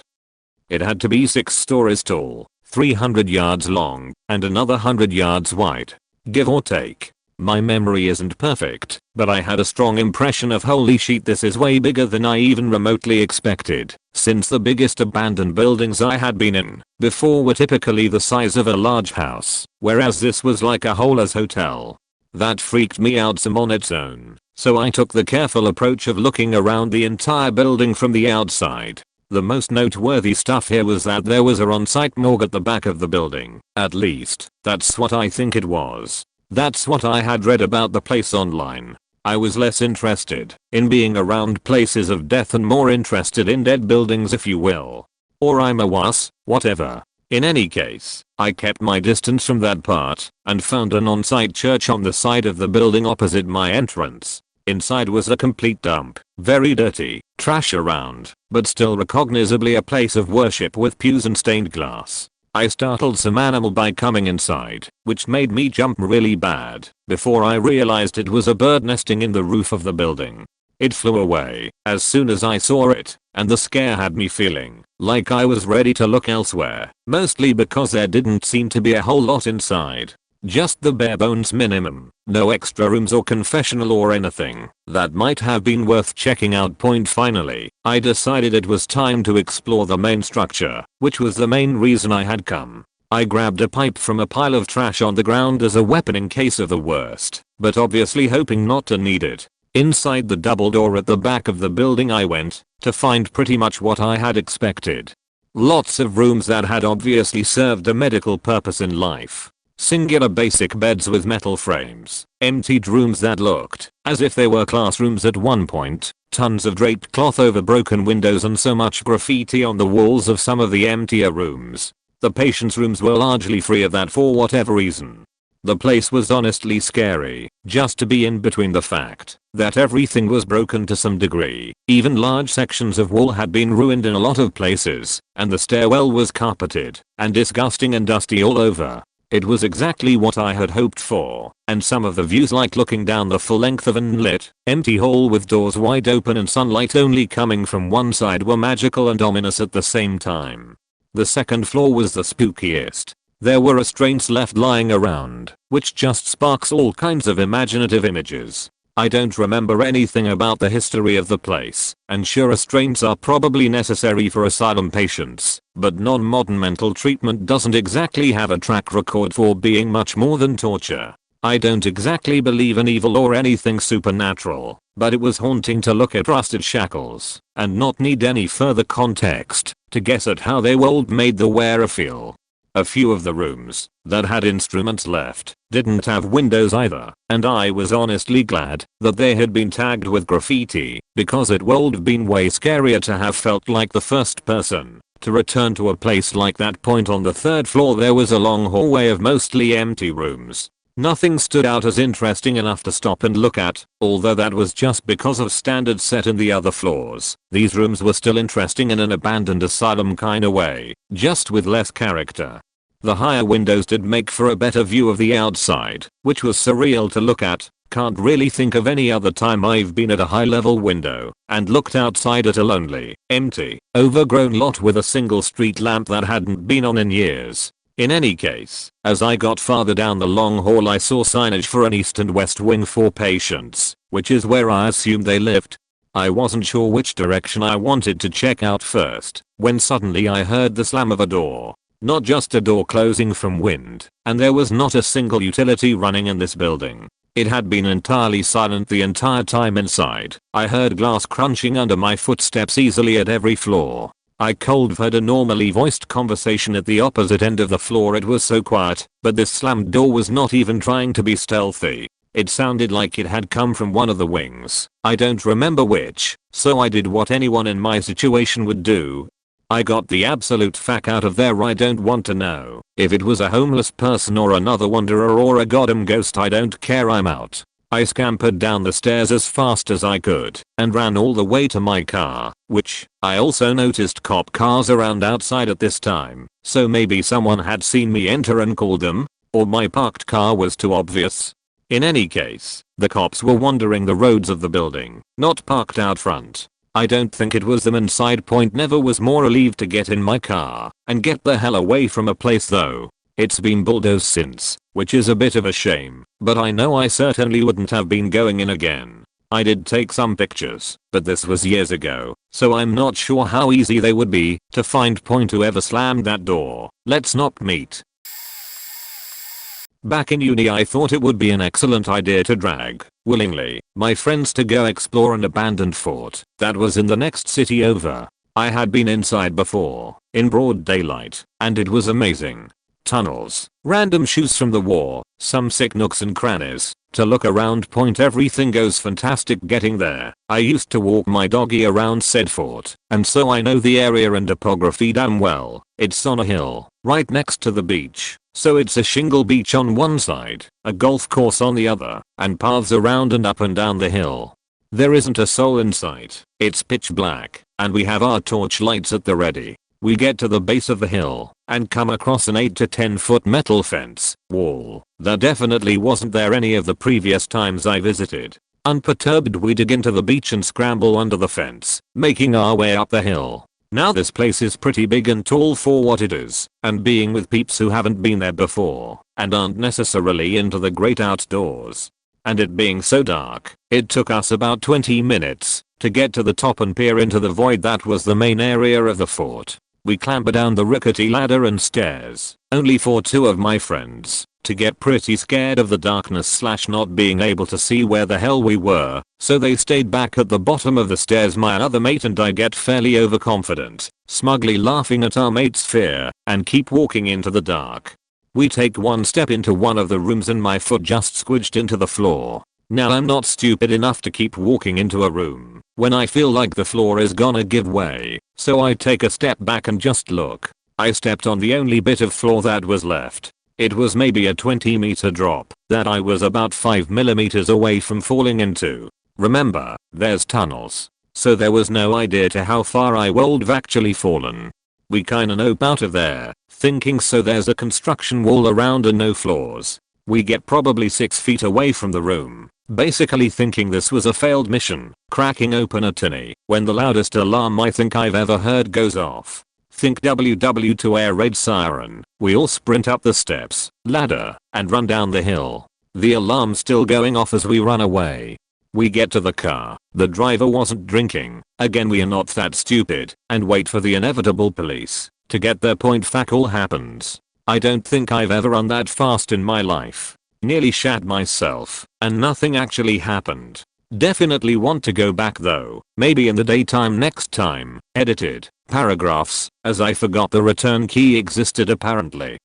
It had to be 6 stories tall, 300 yards long, and another 100 yards wide, give or take. My memory isn't perfect, but I had a strong impression of holy shit, this is way bigger than I even remotely expected, since the biggest abandoned buildings I had been in before were typically the size of a large house, whereas this was like a whole-as hotel. That freaked me out some on its own, so I took the careful approach of looking around the entire building from the outside. The most noteworthy stuff here was that there was a on-site morgue at the back of the building. At least, that's what I think it was. That's what I had read about the place online. I was less interested in being around places of death and more interested in dead buildings, if you will. Or I'm a wuss, whatever. In any case, I kept my distance from that part and found an on-site church on the side of the building opposite my entrance. Inside was a complete dump, very dirty, trash around, but still recognizably a place of worship with pews and stained glass. I startled some animal by coming inside, which made me jump really bad, before I realized it was a bird nesting in the roof of the building. It flew away as soon as I saw it, and the scare had me feeling like I was ready to look elsewhere, mostly because there didn't seem to be a whole lot inside. Just the bare bones minimum, no extra rooms or confessional or anything that might have been worth checking out. Finally, I decided it was time to explore the main structure, which was the main reason I had come. I grabbed a pipe from a pile of trash on the ground as a weapon in case of the worst, but obviously hoping not to need it. Inside the double door at the back of the building I went, to find pretty much what I had expected. Lots of rooms that had obviously served a medical purpose in life. Singular basic beds with metal frames, emptied rooms that looked as if they were classrooms at one point, tons of draped cloth over broken windows and so much graffiti on the walls of some of the emptier rooms. The patients' rooms were largely free of that for whatever reason. The place was honestly scary, just to be in between the fact that everything was broken to some degree. Even large sections of wall had been ruined in a lot of places, and the stairwell was carpeted and disgusting and dusty all over. It was exactly what I had hoped for, and some of the views, like looking down the full length of an unlit, empty hall with doors wide open and sunlight only coming from one side, were magical and ominous at the same time. The second floor was the spookiest. There were restraints left lying around, which just sparks all kinds of imaginative images. I don't remember anything about the history of the place, and sure, restraints are probably necessary for asylum patients, but non-modern mental treatment doesn't exactly have a track record for being much more than torture. I don't exactly believe in evil or anything supernatural, but it was haunting to look at rusted shackles and not need any further context to guess at how they would made the wearer feel. A few of the rooms that had instruments left didn't have windows either, and I was honestly glad that they had been tagged with graffiti, because it would have been way scarier to have felt like the first person to return to a place like that. Point on the third floor there was a long hallway of mostly empty rooms. Nothing stood out as interesting enough to stop and look at, although that was just because of standards set in the other floors. These rooms were still interesting in an abandoned asylum kinda way, just with less character. The higher windows did make for a better view of the outside, which was surreal to look at. Can't really think of any other time I've been at a high level window and looked outside at a lonely, empty, overgrown lot with a single street lamp that hadn't been on in years. In any case, as I got farther down the long hall I saw signage for an east and west wing for patients, which is where I assumed they lived. I wasn't sure which direction I wanted to check out first, when suddenly I heard the slam of a door. Not just a door closing from wind, and there was not a single utility running in this building. It had been entirely silent the entire time inside. I heard glass crunching under my footsteps easily at every floor. I could have heard a normally voiced conversation at the opposite end of the floor, it was so quiet, but this slammed door was not even trying to be stealthy. It sounded like it had come from one of the wings. I don't remember which, so I did what anyone in my situation would do. I got the absolute fuck out of there. I don't want to know if it was a homeless person or another wanderer or a goddamn ghost. I don't care, I'm out. I scampered down the stairs as fast as I could and ran all the way to my car, which I also noticed cop cars around outside at this time, so maybe someone had seen me enter and called them, or my parked car was too obvious. In any case, the cops were wandering the roads of the building, not parked out front. I don't think it was them, and side point, never was more relieved to get in my car and get the hell away from a place though. It's been bulldozed since, which is a bit of a shame, but I know I certainly wouldn't have been going in again. I did take some pictures, but this was years ago, so I'm not sure how easy they would be to find. Point whoever slammed that door. Let's not meet. Back in uni I thought it would be an excellent idea to drag, willingly, my friends to go explore an abandoned fort that was in the next city over. I had been inside before, in broad daylight, and it was amazing. Tunnels, random shoes from the war, some sick nooks and crannies to look around. Point everything goes fantastic getting there. I used to walk my doggy around said fort, and so I know the area and topography damn well. It's on a hill, right next to the beach, so it's a shingle beach on one side, a golf course on the other, and paths around and up and down the hill. There isn't a soul in sight. It's pitch black, and we have our torch lights at the ready. We get to the base of the hill and come across an 8 to 10 foot metal fence wall that definitely wasn't there any of the previous times I visited. Unperturbed we dig into the beach and scramble under the fence, making our way up the hill. Now this place is pretty big and tall for what it is, and being with peeps who haven't been there before and aren't necessarily into the great outdoors, and it being so dark, it took us about 20 minutes to get to the top and peer into the void that was the main area of the fort. We clambered down the rickety ladder and stairs, only for two of my friends to get pretty scared of the darkness / not being able to see where the hell we were, so they stayed back at the bottom of the stairs. My other mate and I get fairly overconfident, smugly laughing at our mate's fear, and keep walking into the dark. We take one step into one of the rooms and my foot just squidged into the floor. Now I'm not stupid enough to keep walking into a room when I feel like the floor is gonna give way, so I take a step back and just look. I stepped on the only bit of floor that was left. It was maybe a 20-meter drop that I was about 5 millimeters away from falling into. Remember, there's tunnels, so there was no idea to how far I would have actually fallen. We kinda nope out of there, thinking so there's a construction wall around and no floors. We get probably 6 feet away from the room, basically thinking this was a failed mission, cracking open a tinny, when the loudest alarm I think I've ever heard goes off. Think WW2 air raid siren. We all sprint up the steps, ladder, and run down the hill. The alarm's still going off as we run away. We get to the car, the driver wasn't drinking, again we are not that stupid, and wait for the inevitable police to get their point. Fuck all happens. I don't think I've ever run that fast in my life. Nearly shat myself, and nothing actually happened. Definitely want to go back though, maybe in the daytime next time. Edited paragraphs, as I forgot the return key existed apparently.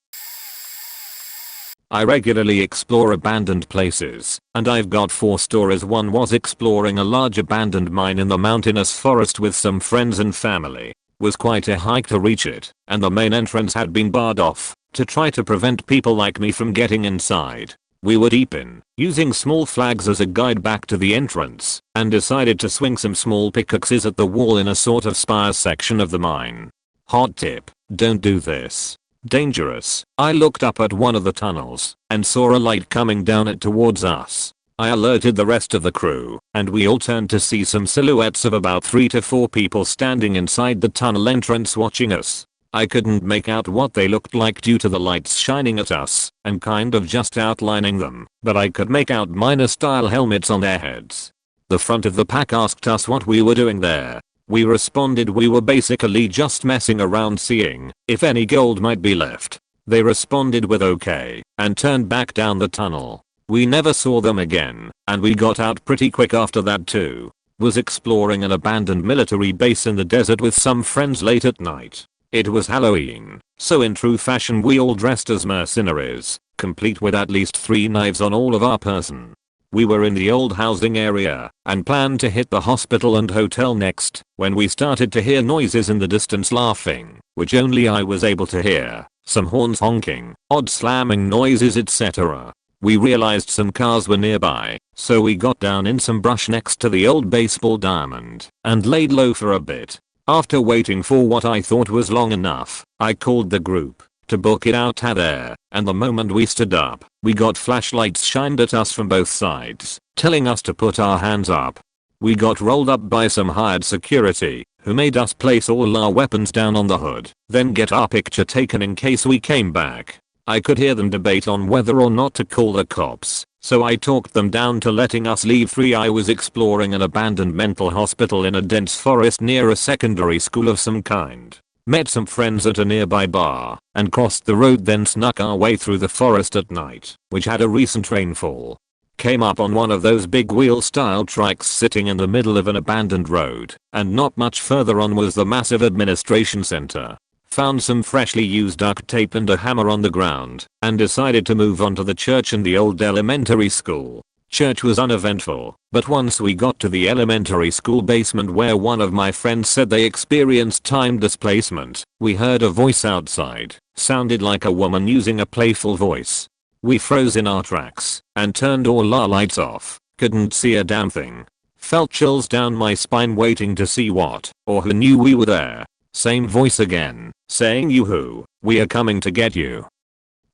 I regularly explore abandoned places, and I've got 4 stories. One was exploring a large abandoned mine in the mountainous forest with some friends and family. Was quite a hike to reach it, and the main entrance had been barred off to try to prevent people like me from getting inside. We were deep in, using small flags as a guide back to the entrance, and decided to swing some small pickaxes at the wall in a sort of spire section of the mine. Hot tip, don't do this. Dangerous. I looked up at one of the tunnels and saw a light coming down it towards us. I alerted the rest of the crew, and we all turned to see some silhouettes of about 3 to 4 people standing inside the tunnel entrance watching us. I couldn't make out what they looked like due to the lights shining at us and kind of just outlining them, but I could make out miner-style helmets on their heads. The front of the pack asked us what we were doing there. We responded we were basically just messing around seeing if any gold might be left. They responded with okay and turned back down the tunnel. We never saw them again, and we got out pretty quick after that too. Was exploring an abandoned military base in the desert with some friends late at night. It was Halloween, so in true fashion we all dressed as mercenaries, complete with at least 3 knives on all of our person. We were in the old housing area and planned to hit the hospital and hotel next when we started to hear noises in the distance, laughing, which only I was able to hear, some horns honking, odd slamming noises, etc. We realized some cars were nearby, so we got down in some brush next to the old baseball diamond and laid low for a bit. After waiting for what I thought was long enough, I called the group to book it out there, and the moment we stood up, we got flashlights shined at us from both sides, telling us to put our hands up. We got rolled up by some hired security, who made us place all our weapons down on the hood, then get our picture taken in case we came back. I could hear them debate on whether or not to call the cops, so I talked them down to letting us leave free. I was exploring an abandoned mental hospital in a dense forest near a secondary school of some kind. Met some friends at a nearby bar, and crossed the road, then snuck our way through the forest at night, which had a recent rainfall. Came up on one of those big wheel style trikes sitting in the middle of an abandoned road, and not much further on was the massive administration center. Found some freshly used duct tape and a hammer on the ground, and decided to move on to the church and the old elementary school. Church was uneventful, but once we got to the elementary school basement where one of my friends said they experienced time displacement, we heard a voice outside. Sounded like a woman using a playful voice. We froze in our tracks and turned all our lights off. Couldn't see a damn thing. Felt chills down my spine waiting to see what or who knew we were there. Same voice again, saying "Yoo-hoo, we are coming to get you."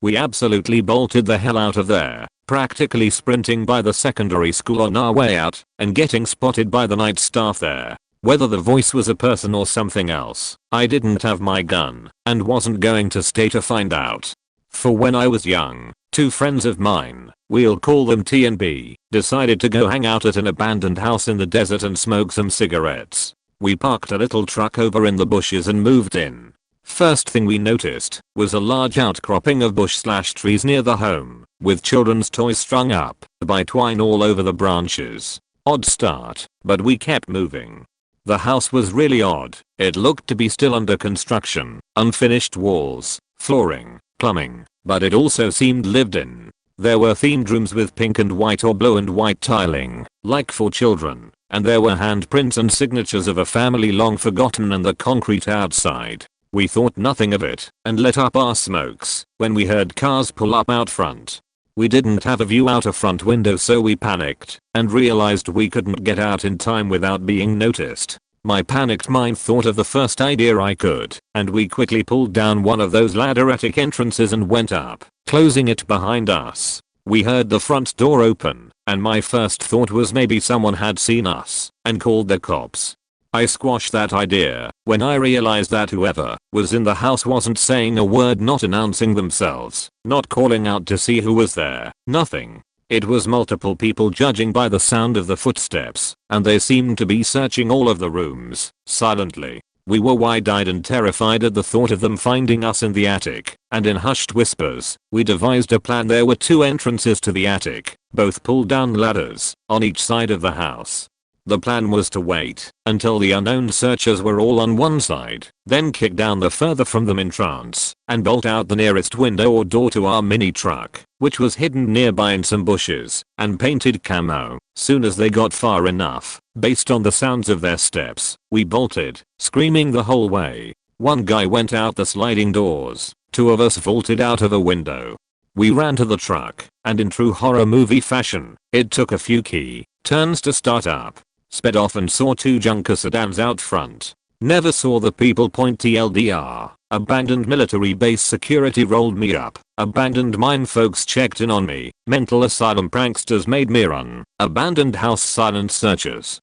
We absolutely bolted the hell out of there, practically sprinting by the secondary school on our way out, and getting spotted by the night staff there. Whether the voice was a person or something else, I didn't have my gun, and wasn't going to stay to find out. For when I was young, 2 friends of mine, we'll call them T and B, decided to go hang out at an abandoned house in the desert and smoke some cigarettes. We parked a little truck over in the bushes and moved in. First thing we noticed was a large outcropping of bush/trees near the home, with children's toys strung up by twine all over the branches. Odd start, but we kept moving. The house was really odd. It looked to be still under construction, unfinished walls, flooring, plumbing, but it also seemed lived in. There were themed rooms with pink and white or blue and white tiling, like for children, and there were handprints and signatures of a family long forgotten in the concrete outside. We thought nothing of it and let up our smokes when we heard cars pull up out front. We didn't have a view out a front window, so we panicked and realized we couldn't get out in time without being noticed. My panicked mind thought of the first idea I could, and we quickly pulled down one of those ladder-etic entrances and went up, closing it behind us. We heard the front door open, and my first thought was maybe someone had seen us and called the cops. I squashed that idea when I realized that whoever was in the house wasn't saying a word, not announcing themselves, not calling out to see who was there, nothing. It was multiple people, judging by the sound of the footsteps, and they seemed to be searching all of the rooms, silently. We were wide-eyed and terrified at the thought of them finding us in the attic, and in hushed whispers, we devised a plan. There were 2 entrances to the attic, both pull-down ladders, on each side of the house. The plan was to wait until the unknown searchers were all on one side, then kick down the further from them in trance, and bolt out the nearest window or door to our mini truck, which was hidden nearby in some bushes and painted camo. Soon as they got far enough, based on the sounds of their steps, we bolted, screaming the whole way. One guy went out the sliding doors, 2 of us vaulted out of a window. We ran to the truck, and in true horror movie fashion, it took a few key turns to start up. Sped off and saw 2 junker sedans out front. Never saw the people point. TLDR. Abandoned military base security rolled me up. Abandoned mine folks checked in on me. Mental asylum pranksters made me run. Abandoned house silent searchers.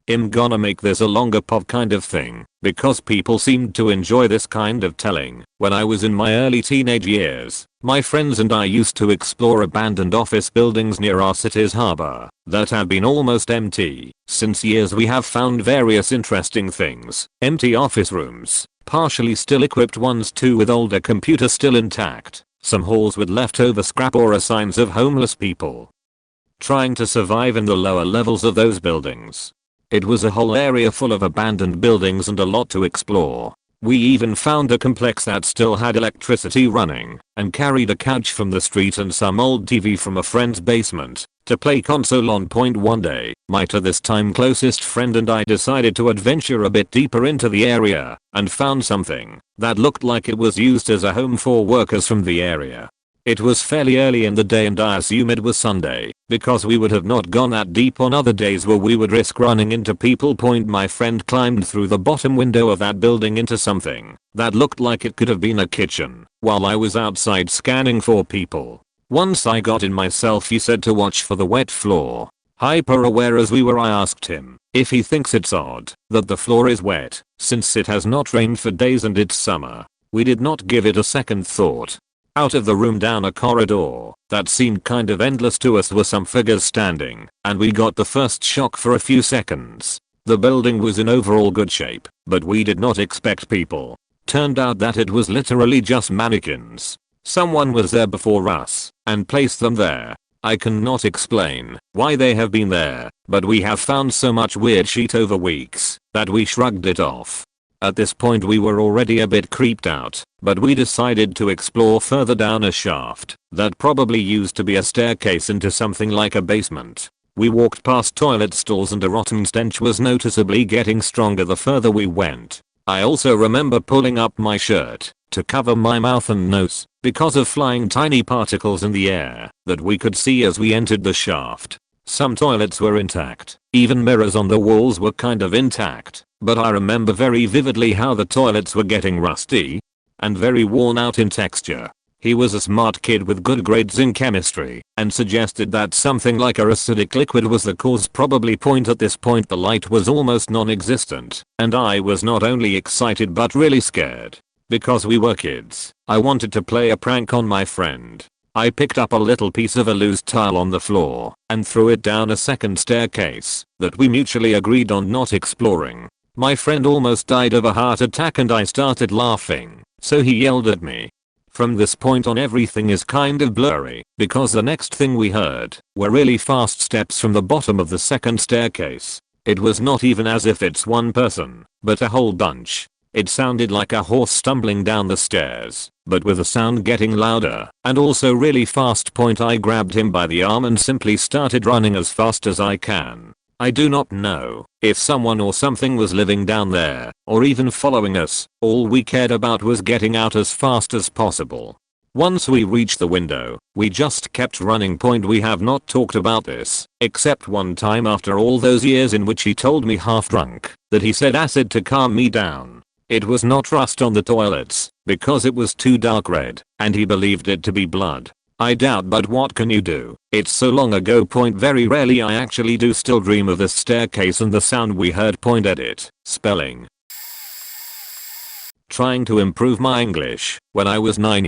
I'm gonna make this a longer pod kind of thing, because people seemed to enjoy this kind of telling. When I was in my early teenage years, my friends and I used to explore abandoned office buildings near our city's harbor that have been almost empty. Since years we have found various interesting things. Empty office rooms, partially still equipped ones too with older computers still intact, some halls with leftover scrap or signs of homeless people trying to survive in the lower levels of those buildings. It was a whole area full of abandoned buildings and a lot to explore. We even found a complex that still had electricity running and carried a couch from the street and some old TV from a friend's basement to play console on. One day, my to this time closest friend and I decided to adventure a bit deeper into the area and found something that looked like it was used as a home for workers from the area. It was fairly early in the day and I assume it was Sunday, because we would have not gone that deep on other days where we would risk running into people. My friend climbed through the bottom window of that building into something that looked like it could have been a kitchen, while I was outside scanning for people. Once I got in myself, he said to watch for the wet floor. Hyper aware as we were, I asked him if he thinks it's odd that the floor is wet, since it has not rained for days and it's summer. We did not give it a second thought. Out of the room down a corridor that seemed kind of endless to us were some figures standing, and we got the first shock for a few seconds. The building was in overall good shape, but we did not expect people. Turned out that it was literally just mannequins. Someone was there before us and placed them there. I cannot explain why they have been there, but we have found so much weird shit over weeks that we shrugged it off. At this point we were already a bit creeped out, but we decided to explore further down a shaft that probably used to be a staircase into something like a basement. We walked past toilet stalls and a rotten stench was noticeably getting stronger the further we went. I also remember pulling up my shirt to cover my mouth and nose because of flying tiny particles in the air that we could see as we entered the shaft. Some toilets were intact, even mirrors on the walls were kind of intact, but I remember very vividly how the toilets were getting rusty and very worn out in texture. He was a smart kid with good grades in chemistry and suggested that something like a acidic liquid was the cause. Probably. At this point the light was almost non-existent, and I was not only excited but really scared. Because we were kids, I wanted to play a prank on my friend. I picked up a little piece of a loose tile on the floor and threw it down a second staircase that we mutually agreed on not exploring. My friend almost died of a heart attack and I started laughing, so he yelled at me. From this point on everything is kind of blurry, because the next thing we heard were really fast steps from the bottom of the second staircase. It was not even as if it's one person, but a whole bunch. It sounded like a horse stumbling down the stairs, but with the sound getting louder and also really fast. I grabbed him by the arm and simply started running as fast as I can. I do not know if someone or something was living down there or even following us. All we cared about was getting out as fast as possible. Once we reached the window, we just kept running. We have not talked about this, except one time after all those years in which he told me half drunk that he said acid to calm me down. It was not rust on the toilets, because it was too dark red, and he believed it to be blood. I doubt, but what can you do? It's so long ago. Very rarely I actually do still dream of the staircase and the sound we heard. Edit. Spelling. Trying to improve my English when I was 9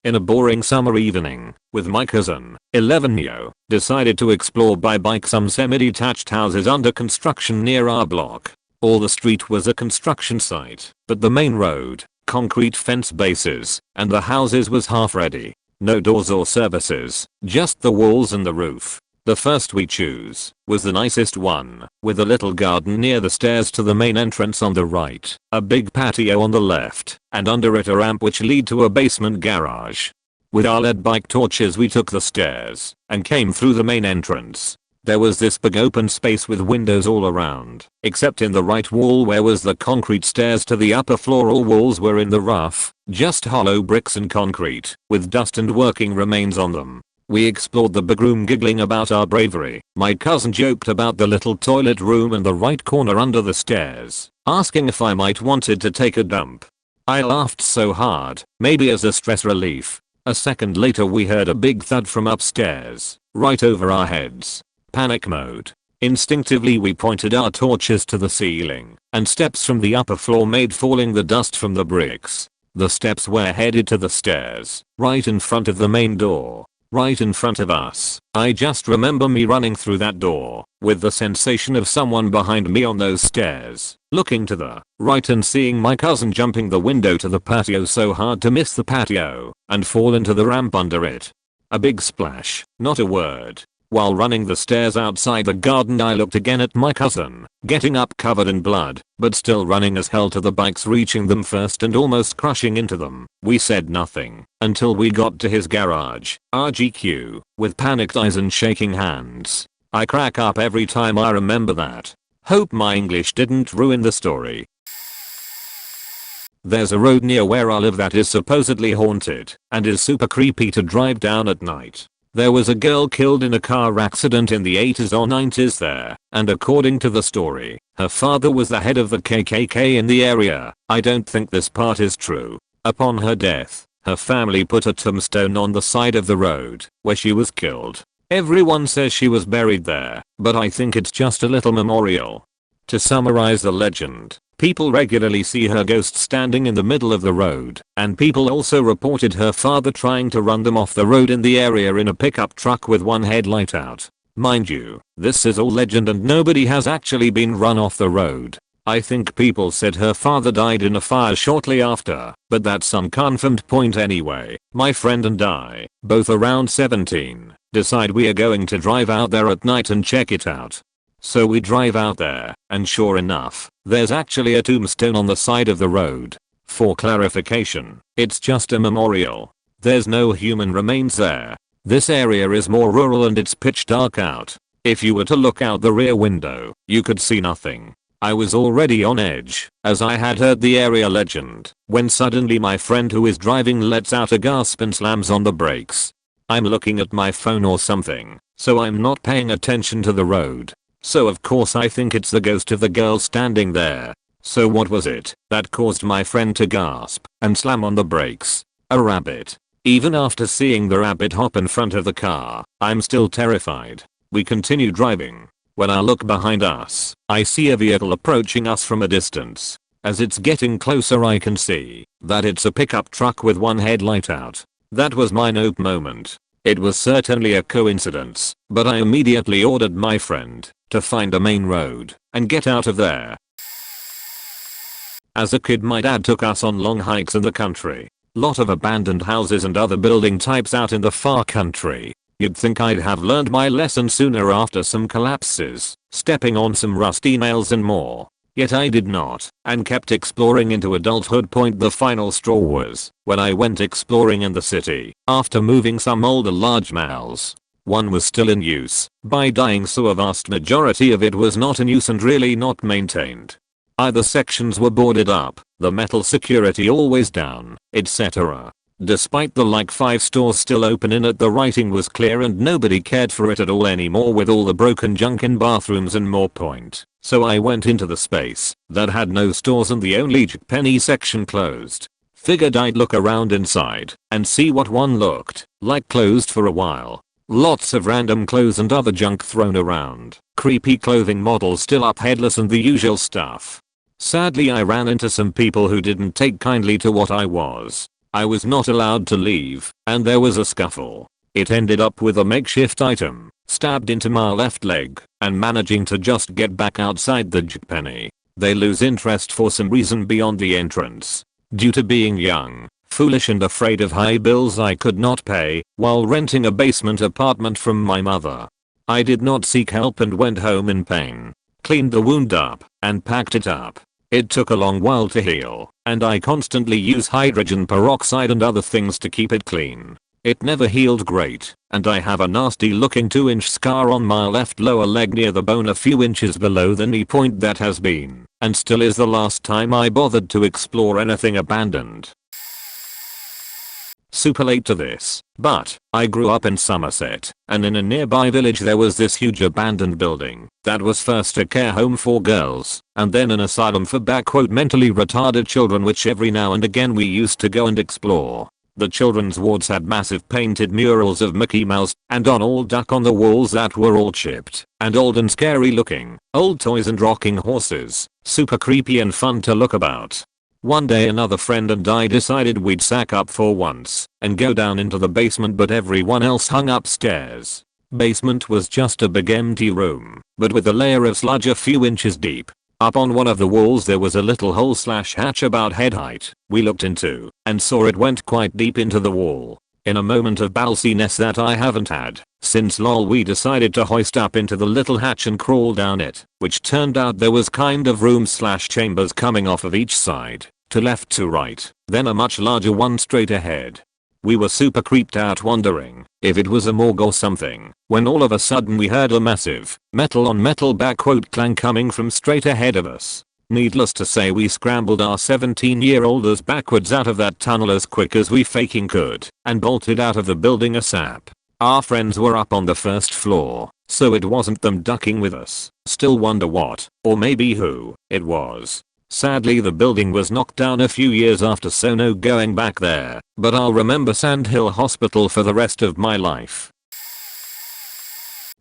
in a boring summer evening with my cousin, 11 decided to explore by bike some semi-detached houses under construction near our block. All the street was a construction site, but the main road, concrete fence bases, and the houses was half ready. No doors or services, just the walls and the roof. The first we choose was the nicest one, with a little garden near the stairs to the main entrance on the right, a big patio on the left, and under it a ramp which lead to a basement garage. With our LED bike torches we took the stairs and came through the main entrance. There was this big open space with windows all around, except in the right wall where was the concrete stairs to the upper floor. All walls were in the rough, just hollow bricks and concrete, with dust and working remains on them. We explored the big room giggling about our bravery. My cousin joked about the little toilet room in the right corner under the stairs, asking if I might wanted to take a dump. I laughed so hard, maybe as a stress relief. A second later we heard a big thud from upstairs, right over our heads. Panic mode. Instinctively we pointed our torches to the ceiling, and steps from the upper floor made falling the dust from the bricks. The steps were headed to the stairs, right in front of the main door. Right in front of us. I just remember me running through that door, with the sensation of someone behind me on those stairs, looking to the right and seeing my cousin jumping the window to the patio so hard to miss the patio, and fall into the ramp under it. A big splash, not a word. While running the stairs outside the garden I looked again at my cousin, getting up covered in blood, but still running as hell to the bikes, reaching them first and almost crushing into them. We said nothing until we got to his garage, RGQ, with panicked eyes and shaking hands. I crack up every time I remember that. Hope my English didn't ruin the story. There's a road near where I live that is supposedly haunted and is super creepy to drive down at night. There was a girl killed in a car accident in the 80s or 90s there, and according to the story, her father was the head of the KKK in the area. I don't think this part is true. Upon her death, her family put a tombstone on the side of the road where she was killed. Everyone says she was buried there, but I think it's just a little memorial. To summarize the legend, people regularly see her ghost standing in the middle of the road, and people also reported her father trying to run them off the road in the area in a pickup truck with one headlight out. Mind you, this is all legend and nobody has actually been run off the road. I think people said her father died in a fire shortly after, but that's unconfirmed. Anyway, my friend and I, both around 17, decide we are going to drive out there at night and check it out. So we drive out there, and sure enough, there's actually a tombstone on the side of the road. For clarification, it's just a memorial. There's no human remains there. This area is more rural and it's pitch dark out. If you were to look out the rear window, you could see nothing. I was already on edge, as I had heard the area legend, when suddenly my friend who is driving lets out a gasp and slams on the brakes. I'm looking at my phone or something, so I'm not paying attention to the road. So of course I think it's the ghost of the girl standing there. So what was it that caused my friend to gasp and slam on the brakes? A rabbit. Even after seeing the rabbit hop in front of the car, I'm still terrified. We continue driving. When I look behind us, I see a vehicle approaching us from a distance. As it's getting closer I can see that it's a pickup truck with one headlight out. That was my nope moment. It was certainly a coincidence, but I immediately ordered my friend to find a main road and get out of there. As a kid my dad took us on long hikes in the country. Lot of abandoned houses and other building types out in the far country. You'd think I'd have learned my lesson sooner after some collapses, stepping on some rusty nails and more. Yet I did not, and kept exploring into adulthood. The final straw was when I went exploring in the city after moving some older large malls. One was still in use by dying, so a vast majority of it was not in use and really not maintained. Either sections were boarded up, the metal security always down, etc. Despite the 5 stores still open in it, the writing was clear and nobody cared for it at all anymore with all the broken junk in bathrooms and more. So I went into the space that had no stores and the only JCPenney section closed. Figured I'd look around inside and see what one looked like closed for a while. Lots of random clothes and other junk thrown around. Creepy clothing models still up headless and the usual stuff. Sadly I ran into some people who didn't take kindly to what I was. I was not allowed to leave and there was a scuffle. It ended up with a makeshift item stabbed into my left leg and managing to just get back outside the JCPenney. They lose interest for some reason beyond the entrance. Due to being young, foolish and afraid of high bills I could not pay while renting a basement apartment from my mother. I did not seek help and went home in pain. Cleaned the wound up and packed it up. It took a long while to heal and I constantly use hydrogen peroxide and other things to keep it clean. It never healed great and I have a nasty looking 2-inch scar on my left lower leg near the bone a few inches below the knee point that has been and still is the last time I bothered to explore anything abandoned. Super late to this, but I grew up in Somerset and in a nearby village there was this huge abandoned building that was first a care home for girls and then an asylum for "mentally retarded children," which every now and again we used to go and explore. The children's wards had massive painted murals of Mickey Mouse and Donald Duck on the walls that were all chipped and old and scary looking, old toys and rocking horses, super creepy and fun to look about. One day another friend and I decided we'd sack up for once and go down into the basement, but everyone else hung upstairs. Basement was just a big empty room, but with a layer of sludge a few inches deep. Up on one of the walls there was a little hole/hatch about head height. We looked into and saw it went quite deep into the wall. In a moment of ballsiness that I haven't had since lol, we decided to hoist up into the little hatch and crawl down it, which turned out there was kind of rooms/chambers coming off of each side, to left to right, then a much larger one straight ahead. We were super creeped out wondering if it was a morgue or something, when all of a sudden we heard a massive metal on metal clang coming from straight ahead of us. Needless to say we scrambled our 17-year-olds backwards out of that tunnel as quick as we faking could and bolted out of the building ASAP. Our friends were up on the first floor, so it wasn't them ducking with us. Still wonder what, or maybe who, it was. Sadly the building was knocked down a few years after, so no going back there, but I'll remember Sand Hill Hospital for the rest of my life.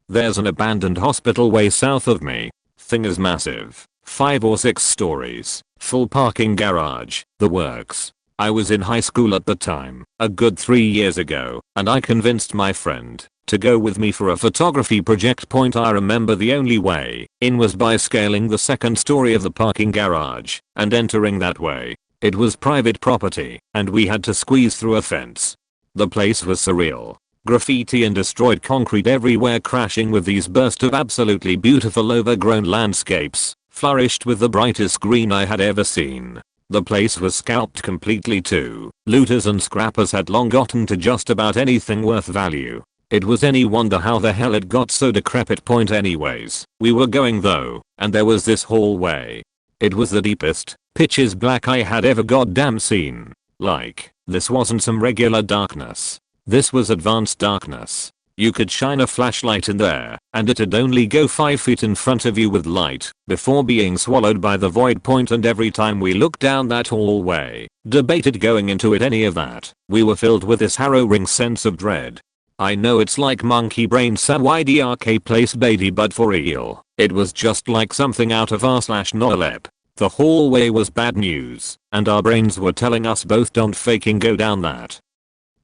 There's an abandoned hospital way south of me. Thing is massive. 5 or 6 stories, full parking garage, the works. I was in high school at the time, a good 3 years ago, and I convinced my friend to go with me for a photography project. I remember the only way in was by scaling the second story of the parking garage and entering that way. It was private property and we had to squeeze through a fence. The place was surreal. Graffiti and destroyed concrete everywhere crashing with these bursts of absolutely beautiful overgrown landscapes, flourished with the brightest green I had ever seen. The place was scalped completely too. Looters and scrappers had long gotten to just about anything worth value. It was any wonder how the hell it got so decrepit. Anyways, we were going though, and there was this hallway. It was the deepest, pitch black I had ever goddamn seen. Like, this wasn't some regular darkness. This was advanced darkness. You could shine a flashlight in there, and it'd only go 5 feet in front of you with light, before being swallowed by the void. And every time we looked down that hallway, debated going into it, any of that, we were filled with this harrowing sense of dread. I know it's like monkey brain YDRK place baby, but for real, it was just like something out of r/novelep. The hallway was bad news, and our brains were telling us both don't faking go down that.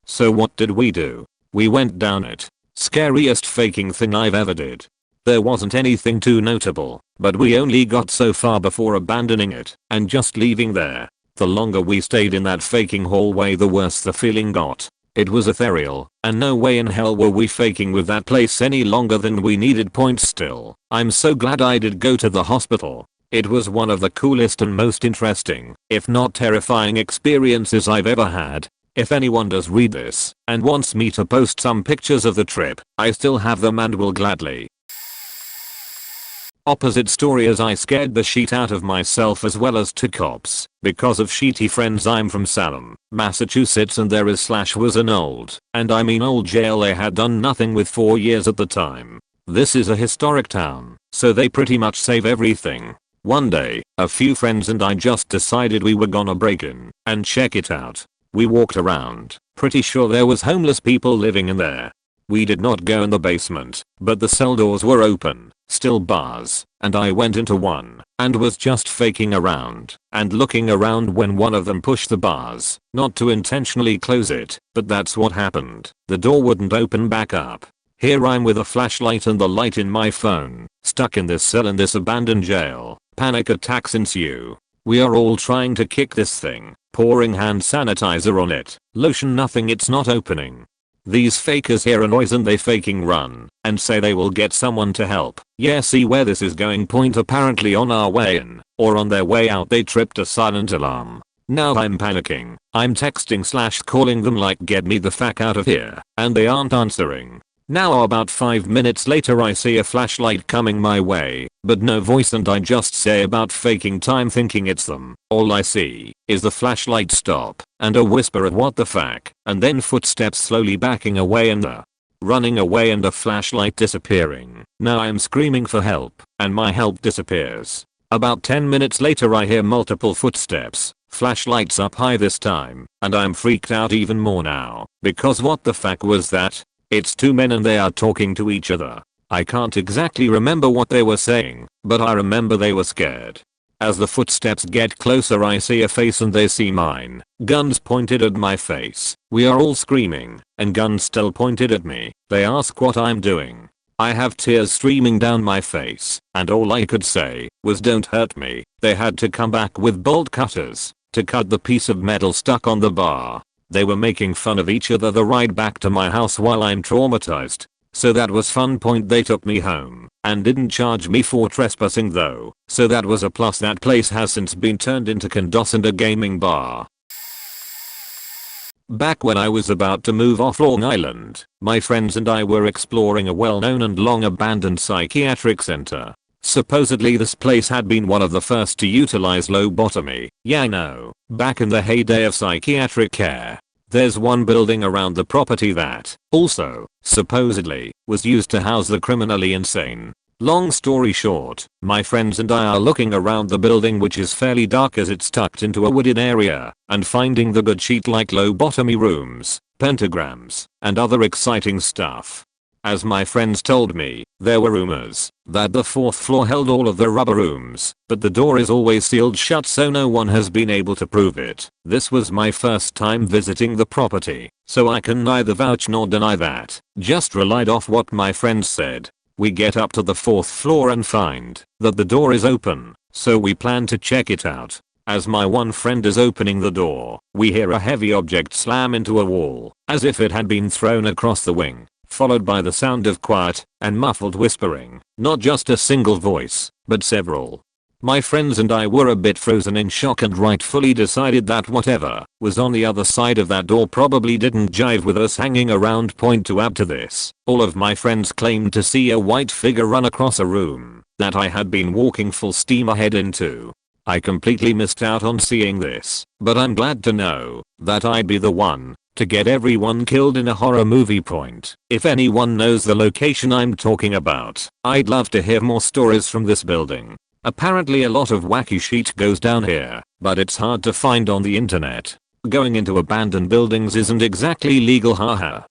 So what did we do? We went down it. Scariest faking thing I've ever did. There wasn't anything too notable, but we only got so far before abandoning it and just leaving there. The longer we stayed in that faking hallway, the worse the feeling got. It was ethereal, and no way in hell were we faking with that place any longer than we needed. Still, I'm so glad I did go to the hospital. It was one of the coolest and most interesting, if not terrifying experiences I've ever had. If anyone does read this and wants me to post some pictures of the trip, I still have them and will gladly. Opposite story, as I scared the shit out of myself as well as two cops because of shitty friends. I'm from Salem, Massachusetts, and there is was an old, and I mean old jail they had done nothing with for years at the time. This is a historic town, so they pretty much save everything. One day, a few friends and I just decided we were gonna break in and check it out. We walked around, pretty sure there was homeless people living in there. We did not go in the basement, but the cell doors were open, still bars, and I went into one and was just faking around and looking around when one of them pushed the bars, not to intentionally close it, but that's what happened. The door wouldn't open back up. Here I'm with a flashlight and the light in my phone, stuck in this cell in this abandoned jail. Panic attacks ensue. We are all trying to kick this thing, pouring hand sanitizer on it, lotion, nothing, it's not opening. These fakers hear a noise and they faking run and say they will get someone to help. Yeah, see where this is going. Point. Apparently on our way in or on their way out they tripped a silent alarm. Now I'm panicking. I'm texting / calling them like, get me the fuck out of here, and they aren't answering. Now about 5 minutes later I see a flashlight coming my way, but no voice, and I just say about faking time thinking it's them. All I see is the flashlight stop and a whisper of what the fuck, and then footsteps slowly backing away and the running away and a flashlight disappearing. Now I'm screaming for help and my help disappears. About 10 minutes later I hear multiple footsteps, flashlights up high this time, and I'm freaked out even more now, because what the fuck was that? It's two men and they are talking to each other. I can't exactly remember what they were saying, but I remember they were scared. As the footsteps get closer I see a face and they see mine, guns pointed at my face. We are all screaming, and guns still pointed at me. They ask what I'm doing. I have tears streaming down my face, and all I could say was, don't hurt me. They had to come back with bolt cutters to cut the piece of metal stuck on the bar. They were making fun of each other the ride back to my house while I'm traumatized. So that was fun. Point. They took me home and didn't charge me for trespassing though, so that was a plus. That place has since been turned into condos and a gaming bar. Back when I was about to move off Long Island, my friends and I were exploring a well-known and long abandoned psychiatric center. Supposedly this place had been one of the first to utilize lobotomy. Yeah, I know, back in the heyday of psychiatric care. There's one building around the property that, also, supposedly, was used to house the criminally insane. Long story short, my friends and I are looking around the building, which is fairly dark as it's tucked into a wooded area, and finding the good shit like lobotomy rooms, pentagrams, and other exciting stuff. As my friends told me, there were rumors that the 4th floor held all of the rubber rooms, but the door is always sealed shut, so no one has been able to prove it. This was my first time visiting the property, so I can neither vouch nor deny that. Just relied off what my friends said. We get up to the 4th floor and find that the door is open, so we plan to check it out. As my one friend is opening the door, we hear a heavy object slam into a wall, as if it had been thrown across the wing, followed by the sound of quiet and muffled whispering. Not just a single voice, but several. My friends and I were a bit frozen in shock and rightfully decided that whatever was on the other side of that door probably didn't jive with us hanging around. Point. To add to this, all of my friends claimed to see a white figure run across a room that I had been walking full steam ahead into. I completely missed out on seeing this, but I'm glad to know that I'd be the one to get everyone killed in a horror movie. Point. If anyone knows the location I'm talking about, I'd love to hear more stories from this building. Apparently a lot of wacky shit goes down here, but it's hard to find on the internet. Going into abandoned buildings isn't exactly legal, haha.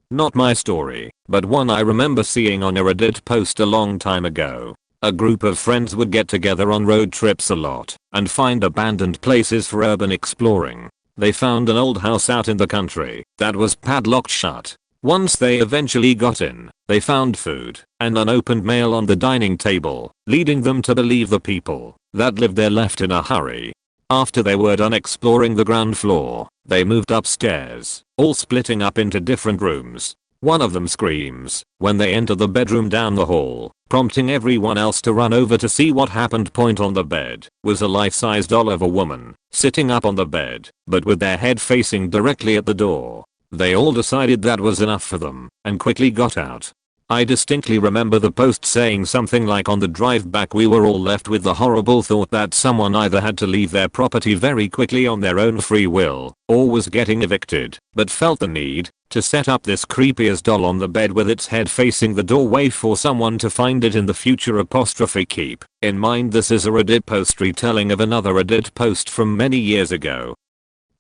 Not my story, but one I remember seeing on a Reddit post a long time ago. A group of friends would get together on road trips a lot and find abandoned places for urban exploring. They found an old house out in the country that was padlocked shut. Once they eventually got in, they found food and unopened mail on the dining table, leading them to believe the people that lived there left in a hurry. After they were done exploring the ground floor, they moved upstairs, all splitting up into different rooms. One of them screams when they enter the bedroom down the hall, prompting everyone else to run over to see what happened. Point on the bed was a life-size doll of a woman sitting up on the bed, but with their head facing directly at the door. They all decided that was enough for them and quickly got out. I distinctly remember the post saying something like, on the drive back we were all left with the horrible thought that someone either had to leave their property very quickly on their own free will or was getting evicted, but felt the need to set up this creepy-as doll on the bed with its head facing the doorway for someone to find it in the future. Keep in mind this is a Reddit post retelling of another Reddit post from many years ago,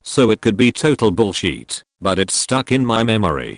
so it could be total bullshit, but it's stuck in my memory.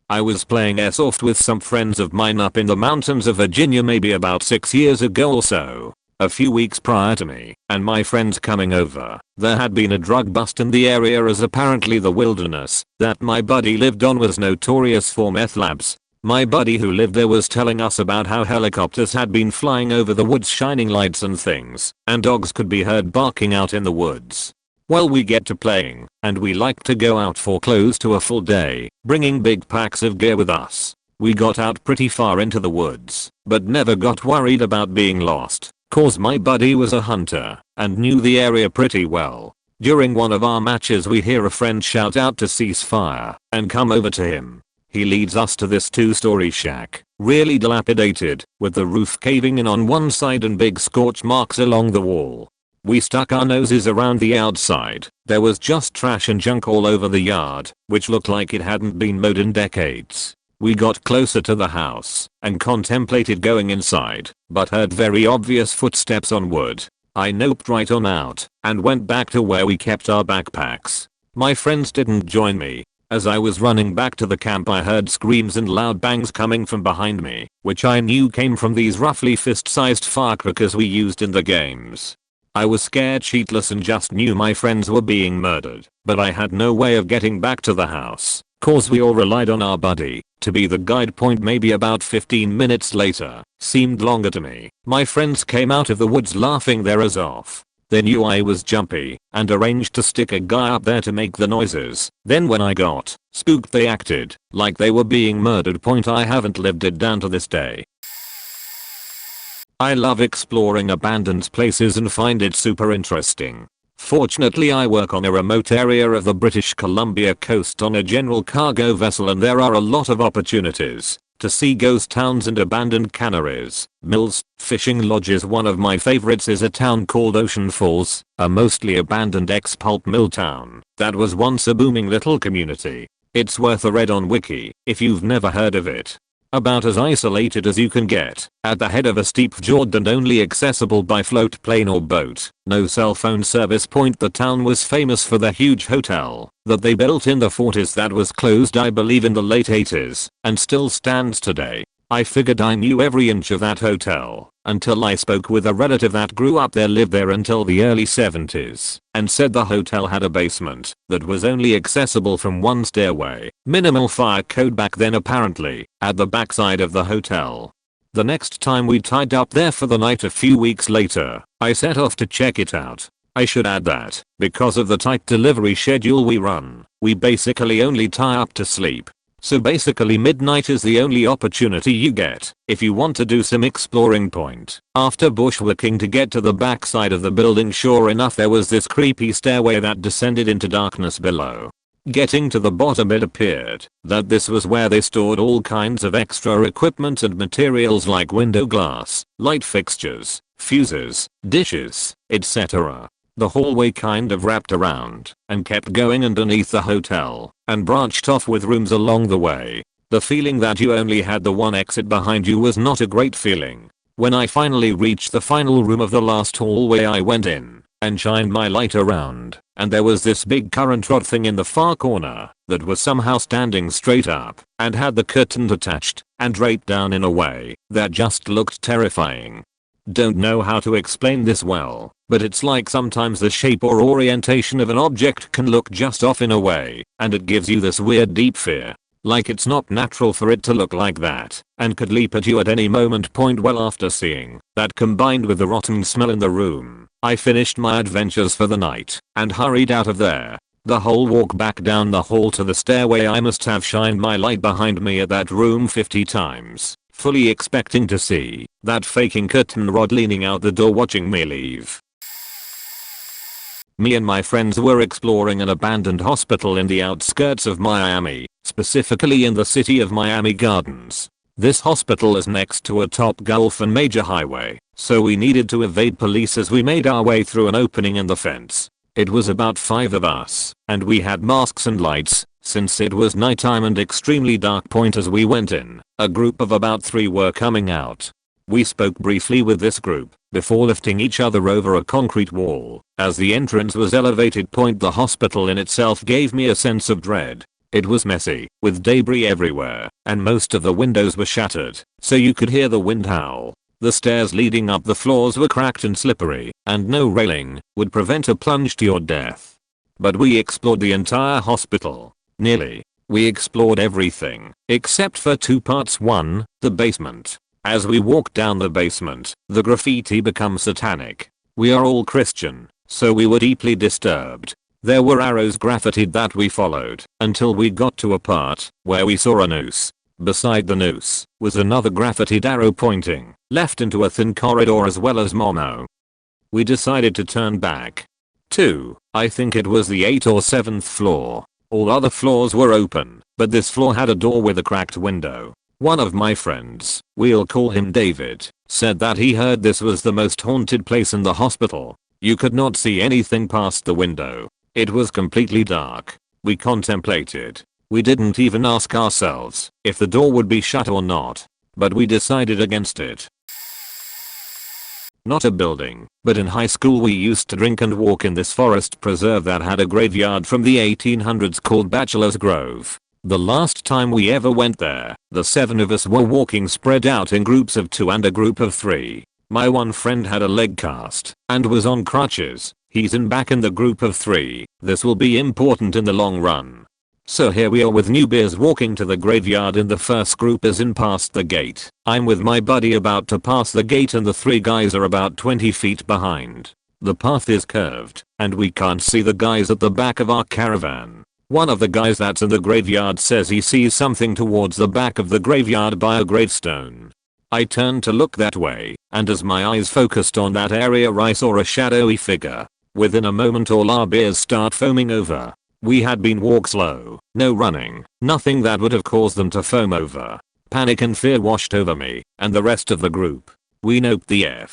I was playing airsoft with some friends of mine up in the mountains of Virginia maybe about 6 years ago or so. A few weeks prior to me and my friends coming over, there had been a drug bust in the area, as apparently the wilderness that my buddy lived on was notorious for meth labs. My buddy who lived there was telling us about how helicopters had been flying over the woods shining lights and things, and dogs could be heard barking out in the woods. Well, we get to playing, and we like to go out for close to a full day, bringing big packs of gear with us. We got out pretty far into the woods, but never got worried about being lost, cause my buddy was a hunter and knew the area pretty well. During one of our matches we hear a friend shout out to cease fire and come over to him. He leads us to this 2-story shack, really dilapidated, with the roof caving in on one side and big scorch marks along the wall. We stuck our noses around the outside. There was just trash and junk all over the yard, which looked like it hadn't been mowed in decades. We got closer to the house and contemplated going inside, but heard very obvious footsteps on wood. I noped right on out and went back to where we kept our backpacks. My friends didn't join me. As I was running back to the camp I heard screams and loud bangs coming from behind me, which I knew came from these roughly fist-sized firecrackers we used in the games. I was scared shitless and just knew my friends were being murdered, but I had no way of getting back to the house, cause we all relied on our buddy to be the guide. Maybe about 15 minutes later, seemed longer to me, my friends came out of the woods laughing their ass off. They knew I was jumpy and arranged to stick a guy up there to make the noises. Then when I got spooked they acted like they were being murdered. I haven't lived it down to this day. I love exploring abandoned places and find it super interesting. Fortunately I work on a remote area of the British Columbia coast on a general cargo vessel, and there are a lot of opportunities to see ghost towns and abandoned canneries, mills, fishing lodges. One of my favorites is a town called Ocean Falls, a mostly abandoned ex-pulp mill town that was once a booming little community. It's worth a read on Wiki if you've never heard of it. About as isolated as you can get, at the head of a steep fjord and only accessible by float plane or boat, no cell phone service. The town was famous for their huge hotel that they built in the 40s that was closed I believe in the late 80s and still stands today. I figured I knew every inch of that hotel until I spoke with a relative that grew up there, lived there until the early 70s, and said the hotel had a basement that was only accessible from one stairway. Minimal fire code back then apparently, at the backside of the hotel. The next time we tied up there for the night a few weeks later, I set off to check it out. I should add that, because of the tight delivery schedule we run, we basically only tie up to sleep. So basically midnight is the only opportunity you get if you want to do some exploring. After bushwhacking to get to the backside of the building, sure enough there was this creepy stairway that descended into darkness below. Getting to the bottom it appeared that this was where they stored all kinds of extra equipment and materials like window glass, light fixtures, fuses, dishes, etc. The hallway kind of wrapped around and kept going underneath the hotel and branched off with rooms along the way. The feeling that you only had the one exit behind you was not a great feeling. When I finally reached the final room of the last hallway I went in and shined my light around, and there was this big current rod thing in the far corner that was somehow standing straight up and had the curtain attached and draped down in a way that just looked terrifying. Don't know how to explain this well, but it's like sometimes the shape or orientation of an object can look just off in a way, and it gives you this weird deep fear. Like it's not natural for it to look like that, and could leap at you at any moment. Well, after seeing that combined with the rotten smell in the room, I finished my adventures for the night and hurried out of there. The whole walk back down the hall to the stairway I must have shined my light behind me at that room 50 times, fully expecting to see that faking curtain rod leaning out the door watching me leave. Me and my friends were exploring an abandoned hospital in the outskirts of Miami, specifically in the city of Miami Gardens. This hospital is next to a top gulf and major highway, so we needed to evade police as we made our way through an opening in the fence. It was about 5 of us, and we had masks and lights, since it was nighttime and extremely dark point as we went in. A group of about 3 were coming out. We spoke briefly with this group, before lifting each other over a concrete wall. As the entrance was elevated point, the hospital in itself gave me a sense of dread. It was messy, with debris everywhere, and most of the windows were shattered, so you could hear the wind howl. The stairs leading up the floors were cracked and slippery, and no railing would prevent a plunge to your death. But we explored the entire hospital. Nearly. We explored everything, except for 2 parts. 1, the basement. As we walked down the basement, the graffiti becomes satanic. We are all Christian, so we were deeply disturbed. There were arrows graffitied that we followed until we got to a part where we saw a noose. Beside the noose was another graffitied arrow pointing left into a thin corridor as well as Momo. We decided to turn back. 2, I think it was the 8th or 7th floor. All other floors were open, but this floor had a door with a cracked window. One of my friends, we'll call him David, said that he heard this was the most haunted place in the hospital. You could not see anything past the window. It was completely dark. We contemplated. We didn't even ask ourselves if the door would be shut or not, but we decided against it. Not a building, but in high school we used to drink and walk in this forest preserve that had a graveyard from the 1800s called Bachelor's Grove. The last time we ever went there, the 7 of us were walking spread out in groups of 2 and a group of 3. My one friend had a leg cast and was on crutches. He's back in the group of 3. This will be important in the long run. So here we are with new beers walking to the graveyard, and the first group is in past the gate. I'm with my buddy about to pass the gate and the 3 guys are about 20 feet behind. The path is curved and we can't see the guys at the back of our caravan. One of the guys that's in the graveyard says he sees something towards the back of the graveyard by a gravestone. I turned to look that way, and as my eyes focused on that area I saw a shadowy figure. Within a moment all our beers start foaming over. We had been walk slow, no running, nothing that would have caused them to foam over. Panic and fear washed over me and the rest of the group. We noped the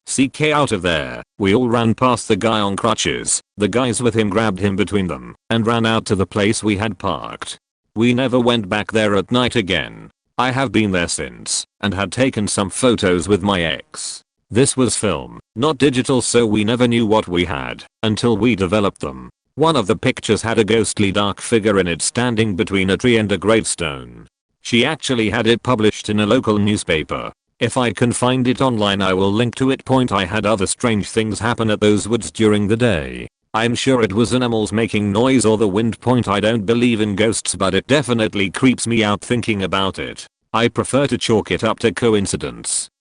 CK out of there. We all ran past the guy on crutches. The guys with him grabbed him between them and ran out to the place we had parked. We never went back there at night again. I have been there since and had taken some photos with my ex. This was film, not digital, so we never knew what we had until we developed them. One of the pictures had a ghostly dark figure in it standing between a tree and a gravestone. She actually had it published in a local newspaper. If I can find it online I will link to it. I had other strange things happen at those woods during the day. I'm sure it was animals making noise or the wind. I don't believe in ghosts, but it definitely creeps me out thinking about it. I prefer to chalk it up to coincidence.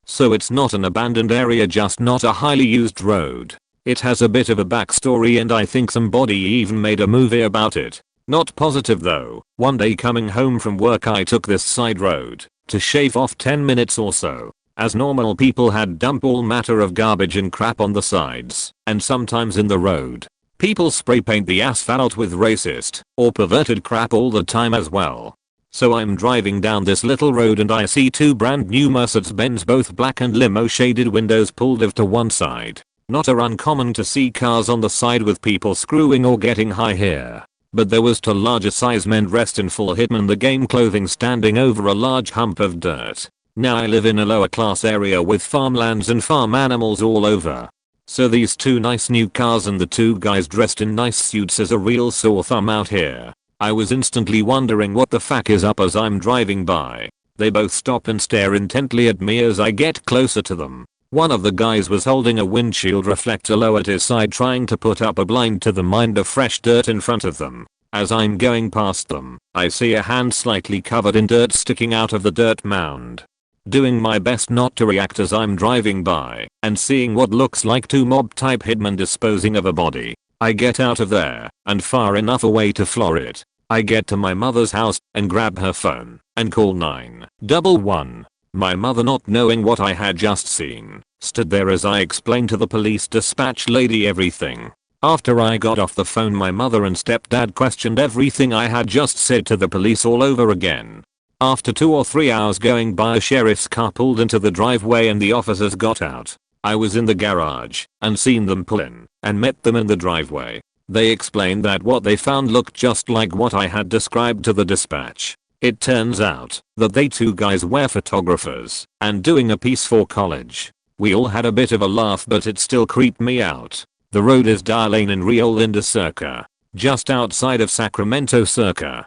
So it's not an abandoned area, just not a highly used road. It has a bit of a backstory and I think somebody even made a movie about it. Not positive though. One day coming home from work I took this side road to shave off 10 minutes or so. As normal people had dumped all matter of garbage and crap on the sides and sometimes in the road. People spray paint the asphalt with racist or perverted crap all the time as well. So I'm driving down this little road and I see 2 brand new Mercedes-Benz, both black and limo shaded windows pulled off to one side. Not uncommon to see cars on the side with people screwing or getting high here. But there was 2 larger size men dressed in full Hitman the Game clothing standing over a large hump of dirt. Now I live in a lower class area with farmlands and farm animals all over. So these 2 nice new cars and the 2 guys dressed in nice suits is a real sore thumb out here. I was instantly wondering what the fuck is up as I'm driving by. They both stop and stare intently at me as I get closer to them. One of the guys was holding a windshield reflector low at his side trying to put up a blind to the mind of fresh dirt in front of them. As I'm going past them, I see a hand slightly covered in dirt sticking out of the dirt mound. Doing my best not to react as I'm driving by and seeing what looks like 2 mob type hitmen disposing of a body. I get out of there and far enough away to floor it. I get to my mother's house and grab her phone and call 911. My mother, not knowing what I had just seen, stood there as I explained to the police dispatch lady everything. After I got off the phone, my mother and stepdad questioned everything I had just said to the police all over again. After 2 or 3 hours going by, a sheriff's car pulled into the driveway and the officers got out. I was in the garage and seen them pull in and met them in the driveway. They explained that what they found looked just like what I had described to the dispatch. It turns out that they two guys were photographers and doing a piece for college. We all had a bit of a laugh, but it still creeped me out. The road is Dar Lane in Rio Linda Circa, just outside of Sacramento Circa.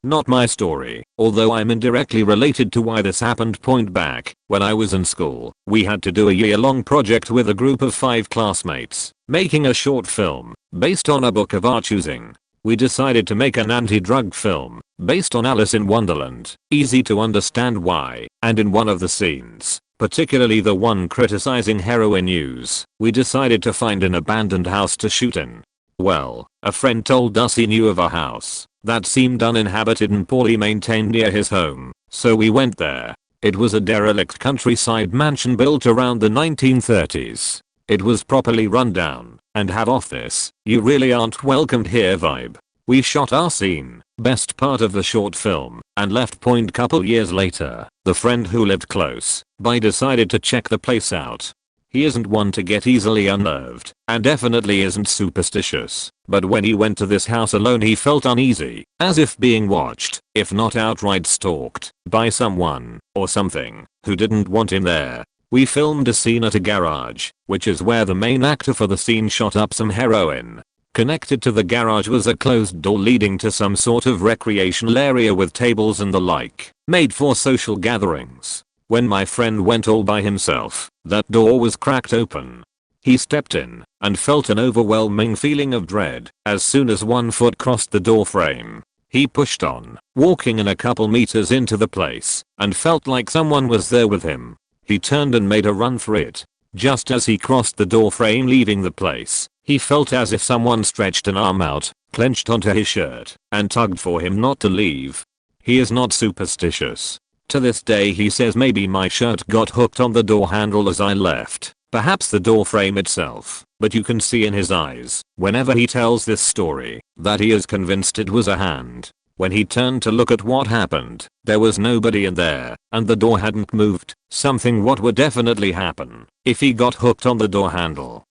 Not my story, although I'm indirectly related to why this happened. Point back, when I was in school, we had to do a year-long project with a group of 5 classmates, making a short film, based on a book of our choosing. We decided to make an anti-drug film, based on Alice in Wonderland, easy to understand why, and in one of the scenes, particularly the one criticizing heroin use, we decided to find an abandoned house to shoot in. Well, a friend told us he knew of a house that seemed uninhabited and poorly maintained near his home, so we went there. It was a derelict countryside mansion built around the 1930s. It was properly run down and had off this "you really aren't welcomed here" vibe. We shot our scene, best part of the short film, and left. Point couple years later, the friend who lived close by decided to check the place out. He isn't one to get easily unnerved, and definitely isn't superstitious, but when he went to this house alone he felt uneasy, as if being watched, if not outright stalked, by someone, or something, who didn't want him there. We filmed a scene at a garage, which is where the main actor for the scene shot up some heroin. Connected to the garage was a closed door leading to some sort of recreational area with tables and the like, made for social gatherings. When my friend went all by himself, that door was cracked open. He stepped in and felt an overwhelming feeling of dread as soon as one foot crossed the door frame. He pushed on, walking in a couple meters into the place, and felt like someone was there with him. He turned and made a run for it. Just as he crossed the door frame leaving the place, he felt as if someone stretched an arm out, clenched onto his shirt, and tugged for him not to leave. He is not superstitious. To this day he says maybe my shirt got hooked on the door handle as I left, perhaps the door frame itself, but you can see in his eyes, whenever he tells this story, that he is convinced it was a hand. When he turned to look at what happened, there was nobody in there, and the door hadn't moved, something what would definitely happen if he got hooked on the door handle.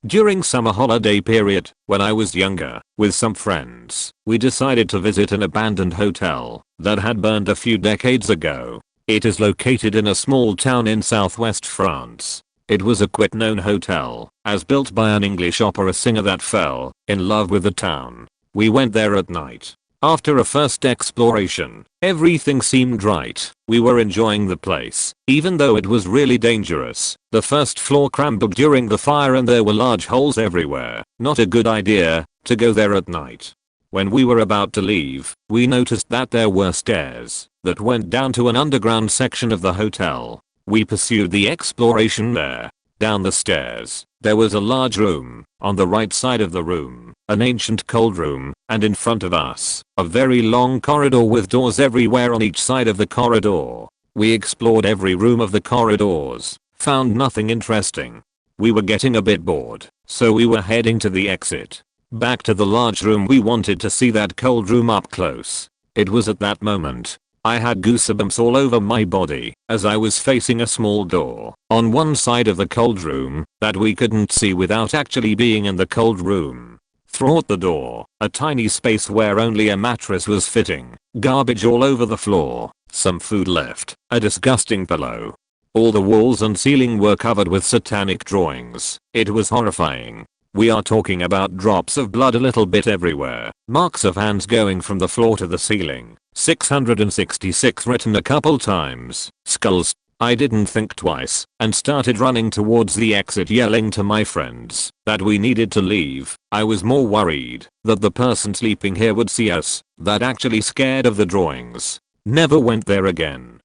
During summer holiday period, when I was younger, with some friends, we decided to visit an abandoned hotel that had burned a few decades ago. It is located in a small town in southwest France. It was a quite-known hotel, as built by an English opera singer that fell in love with the town. We went there at night. After a first exploration, everything seemed right. We were enjoying the place, even though it was really dangerous. The first floor crumbled during the fire and there were large holes everywhere. Not a good idea to go there at night. When we were about to leave, we noticed that there were stairs that went down to an underground section of the hotel. We pursued the exploration there. Down the stairs, there was a large room. On the right side of the room, an ancient cold room, and in front of us, a very long corridor with doors everywhere on each side of the corridor. We explored every room of the corridors, found nothing interesting. We were getting a bit bored, so we were heading to the exit. Back to the large room. We wanted to see that cold room up close. It was at that moment I had goosebumps all over my body as I was facing a small door on one side of the cold room that we couldn't see without actually being in the cold room. Throughout the door, a tiny space where only a mattress was fitting, garbage all over the floor, some food left, a disgusting pillow. All the walls and ceiling were covered with satanic drawings. It was horrifying. We are talking about drops of blood a little bit everywhere, marks of hands going from the floor to the ceiling, 666 written a couple times, skulls. I didn't think twice and started running towards the exit, yelling to my friends that we needed to leave. I was more worried that the person sleeping here would see us than actually scared of the drawings. Never went there again.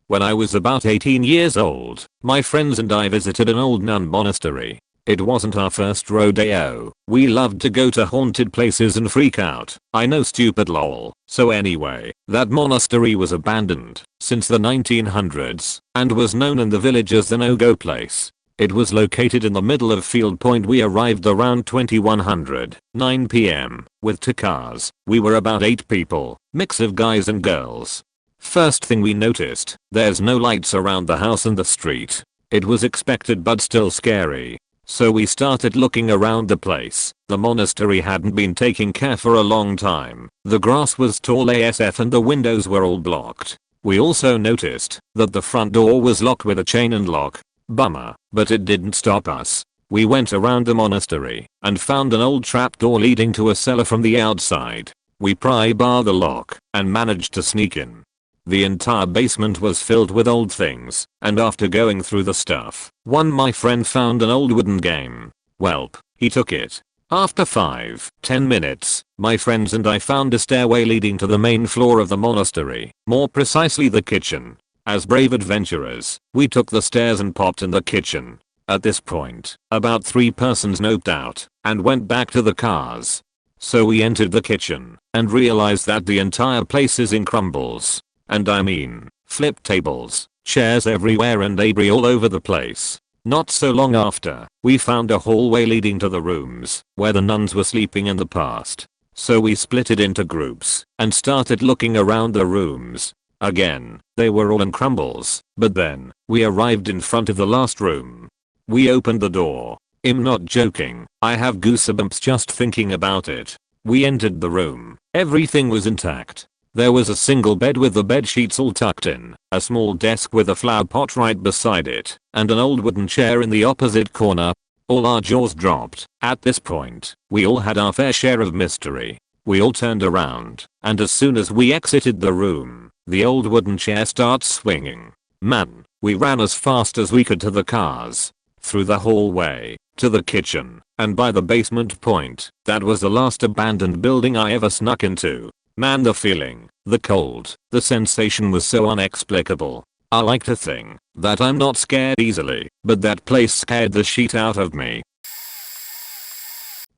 When I was about 18 years old, my friends and I visited an old nun monastery. It wasn't our first rodeo. We loved to go to haunted places and freak out. I know, stupid lol. So anyway, that monastery was abandoned since the 1900s and was known in the village as the no-go place. It was located in the middle of Field Point. We arrived around 2100, 9 p.m. with 2 cars. We were about 8 people, mix of guys and girls. First thing we noticed, there's no lights around the house and the street. It was expected but still scary. So we started looking around the place. The monastery hadn't been taken care for a long time. The grass was tall ASF and the windows were all blocked. We also noticed that the front door was locked with a chain and lock. Bummer, but it didn't stop us. We went around the monastery and found an old trapdoor leading to a cellar from the outside. We pry bar the lock and managed to sneak in. The entire basement was filled with old things, and after going through the stuff, my friend found an old wooden game. Welp, he took it. After 5-10 minutes, my friends and I found a stairway leading to the main floor of the monastery, more precisely the kitchen. As brave adventurers, we took the stairs and popped in the kitchen. At this point, about 3 persons noped out and went back to the cars. So we entered the kitchen and realized that the entire place is in crumbles. And I mean, flipped tables, chairs everywhere and debris all over the place. Not so long after, we found a hallway leading to the rooms where the nuns were sleeping in the past. So we split it into groups and started looking around the rooms. Again, they were all in crumbles, but then, we arrived in front of the last room. We opened the door. I'm not joking, I have goosebumps just thinking about it. We entered the room. Everything was intact. There was a single bed with the bed sheets all tucked in, a small desk with a flower pot right beside it, and an old wooden chair in the opposite corner. All our jaws dropped. At this point, we all had our fair share of mystery. We all turned around, and as soon as we exited the room, the old wooden chair starts swinging. Man, we ran as fast as we could to the cars, through the hallway, to the kitchen, and by the basement point. That was the last abandoned building I ever snuck into. Man, the feeling, the cold, the sensation was so inexplicable. I like to think that I'm not scared easily, but that place scared the shit out of me.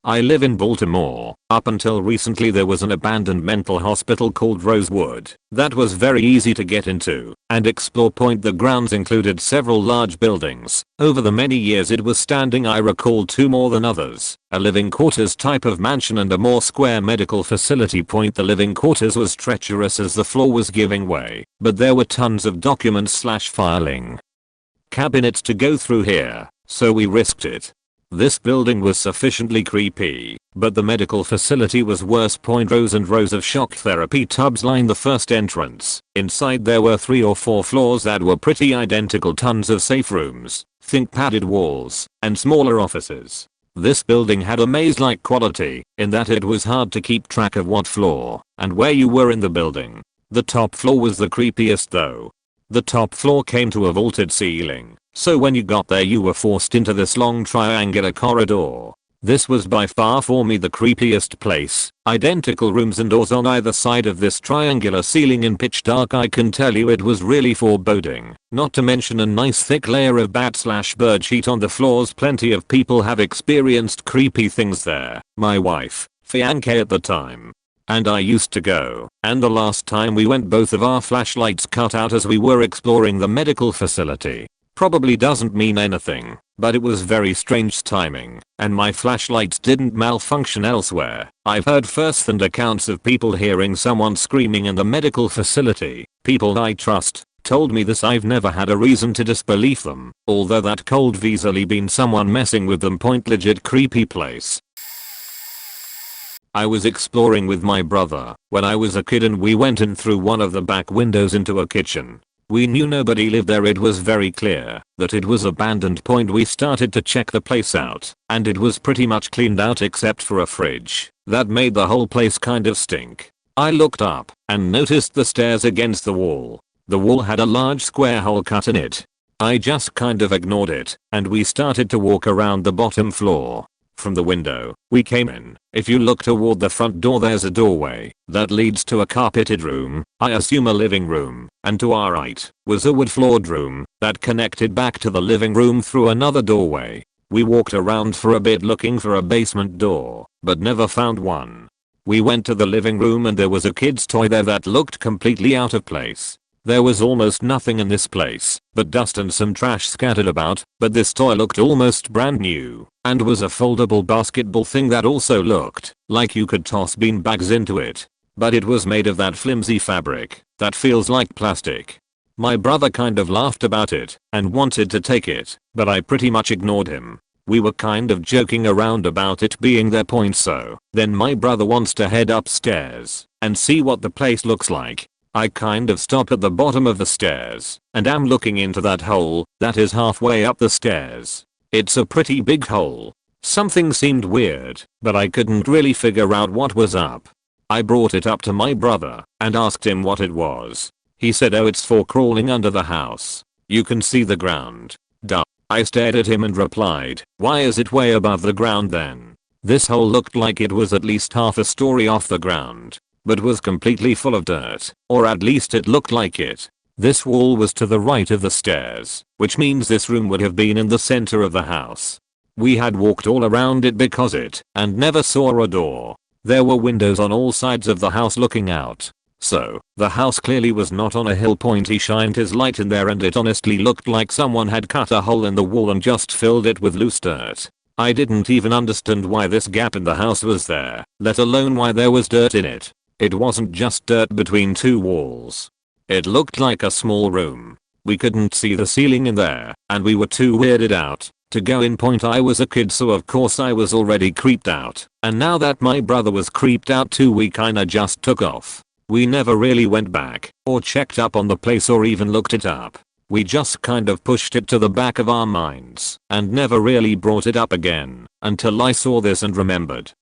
I live in Baltimore. Up until recently there was an abandoned mental hospital called Rosewood that was very easy to get into and explore. The grounds included several large buildings. Over the many years it was standing. I recall 2 more than others, a living quarters type of mansion and a more square medical facility. The living quarters was treacherous as the floor was giving way, but there were tons of documents / filing cabinets to go through here, so we risked it. This building was sufficiently creepy, but the medical facility was worse. Rows and rows of shock therapy tubs lined the first entrance. Inside there were 3 or 4 floors that were pretty identical. Tons of safe rooms, thick padded walls, and smaller offices. This building had a maze-like quality, in that it was hard to keep track of what floor and where you were in the building. The top floor was the creepiest though. The top floor came to a vaulted ceiling, so when you got there you were forced into this long triangular corridor. This was by far for me the creepiest place. Identical rooms and doors on either side of this triangular ceiling in pitch dark. I can tell you it was really foreboding. Not to mention a nice thick layer of bat / bird sheet on the floors. Plenty of people have experienced creepy things there. My wife, fiancé at the time, and I used to go, and the last time we went both of our flashlights cut out as we were exploring the medical facility. Probably doesn't mean anything, but it was very strange timing, and my flashlights didn't malfunction elsewhere. I've heard first-hand accounts of people hearing someone screaming in the medical facility. People I trust told me this. I've never had a reason to disbelieve them, although that could easily been someone messing with them. Legit creepy place. I was exploring with my brother when I was a kid and we went in through one of the back windows into a kitchen. We knew nobody lived there. It was very clear that it was abandoned. We started to check the place out and it was pretty much cleaned out except for a fridge that made the whole place kind of stink. I looked up and noticed the stairs against the wall. The wall had a large square hole cut in it. I just kind of ignored it and we started to walk around the bottom floor. from the window we came in. If you look toward the front door, there's a doorway that leads to a carpeted room, I assume a living room, and to our right was a wood-floored room that connected back to the living room through another doorway. We walked around for a bit looking for a basement door, but never found one. We went to the living room and there was a kid's toy there that looked completely out of place. There was almost nothing in this place but dust and some trash scattered about, but this toy looked almost brand new and was a foldable basketball thing that also looked like you could toss bean bags into it. But it was made of that flimsy fabric that feels like plastic. My brother kind of laughed about it and wanted to take it, but I pretty much ignored him. We were kind of joking around about it being their point, so then my brother wants to head upstairs and see what the place looks like. I kind of stop at the bottom of the stairs and am looking into that hole that is halfway up the stairs. It's a pretty big hole. Something seemed weird, but I couldn't really figure out what was up. I brought it up to my brother and asked him what it was. He said, oh, it's for crawling under the house. You can see the ground. Duh. I stared at him and replied, why is it way above the ground then? This hole looked like it was at least half a story off the ground, but was completely full of dirt, or at least it looked like it. This wall was to the right of the stairs, which means this room would have been in the center of the house. We had walked all around it because it and never saw a door. There were windows on all sides of the house looking out. So, the house clearly was not on a hill point. He shined his light in there and it honestly looked like someone had cut a hole in the wall and just filled it with loose dirt. I didn't even understand why this gap in the house was there, let alone why there was dirt in it. It wasn't just dirt between two walls. It looked like a small room. We couldn't see the ceiling in there, and we were too weirded out to go in. I was a kid, so of course I was already creeped out, and now that my brother was creeped out too, we kinda just took off. We never really went back, or checked up on the place or even looked it up. We just kind of pushed it to the back of our minds, and never really brought it up again, until I saw this and remembered.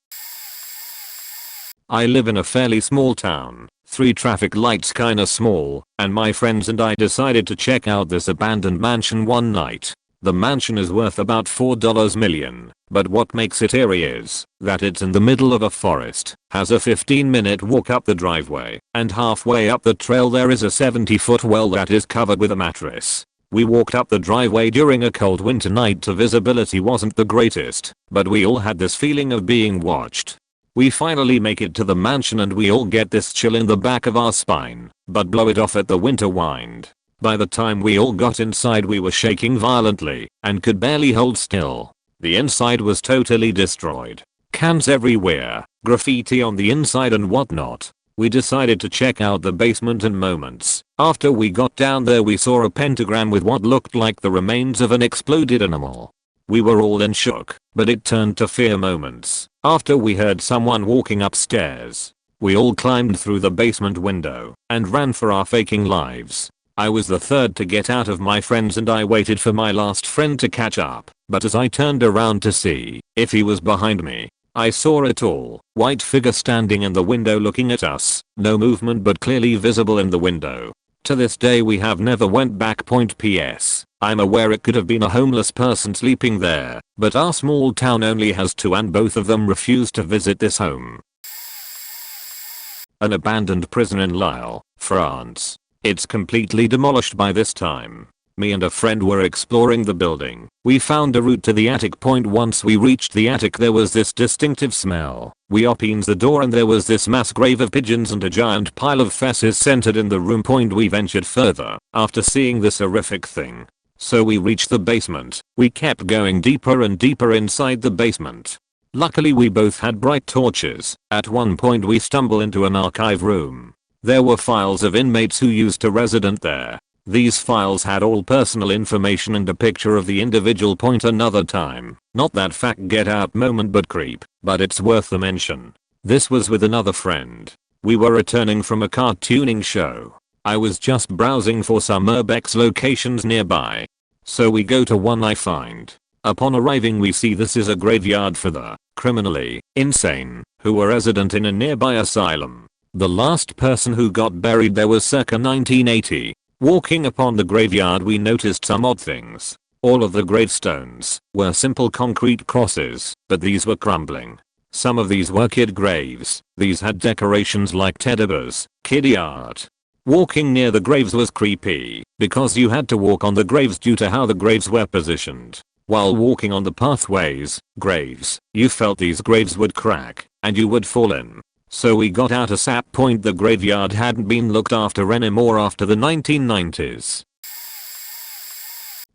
I live in a fairly small town, 3 traffic lights kinda small, and my friends and I decided to check out this abandoned mansion one night. The mansion is worth about $4 million, but what makes it eerie is that it's in the middle of a forest, has a 15-minute walk up the driveway, and halfway up the trail there is a 70-foot well that is covered with a mattress. We walked up the driveway during a cold winter night, so visibility wasn't the greatest, but we all had this feeling of being watched. We finally make it to the mansion and we all get this chill in the back of our spine, but blow it off at the winter wind. By the time we all got inside, we were shaking violently and could barely hold still. The inside was totally destroyed. Cans everywhere, graffiti on the inside and whatnot. We decided to check out the basement, and moments after we got down there we saw a pentagram with what looked like the remains of an exploded animal. We were all in shock, but it turned to fear moments after we heard someone walking upstairs. We all climbed through the basement window and ran for our faking lives. I was the third to get out of my friends and I waited for my last friend to catch up, but as I turned around to see if he was behind me, I saw a tall, white figure standing in the window looking at us, no movement but clearly visible in the window. To this day we have never went back. PS. I'm aware it could have been a homeless person sleeping there, but our small town only has 2 and both of them refused to visit this home. An abandoned prison in Lille, France. It's completely demolished by this time. Me and a friend were exploring the building. We found a route to the attic point. Once we reached the attic there was this distinctive smell. We opened the door and there was this mass grave of pigeons and a giant pile of feces centered in the room. We ventured further after seeing this horrific thing. So we reached the basement. We kept going deeper and deeper inside the basement. Luckily we both had bright torches. At one point we stumble into an archive room. There were files of inmates who used to resident there. These files had all personal information and a picture of the individual. Another time, not that fact get out moment but creep, but it's worth the mention. This was with another friend. We were returning from a car tuning show. I was just browsing for some urbex locations nearby. So we go to one I find. Upon arriving we see this is a graveyard for the criminally insane who were resident in a nearby asylum. The last person who got buried there was circa 1980. Walking upon the graveyard we noticed some odd things. All of the gravestones were simple concrete crosses, but these were crumbling. Some of these were kid graves. These had decorations like teddy bears, kiddie art. Walking near the graves was creepy because you had to walk on the graves due to how the graves were positioned. While walking on the pathways, graves, you felt these graves would crack and you would fall in. So we got out a sap point the graveyard hadn't been looked after anymore after the 1990s.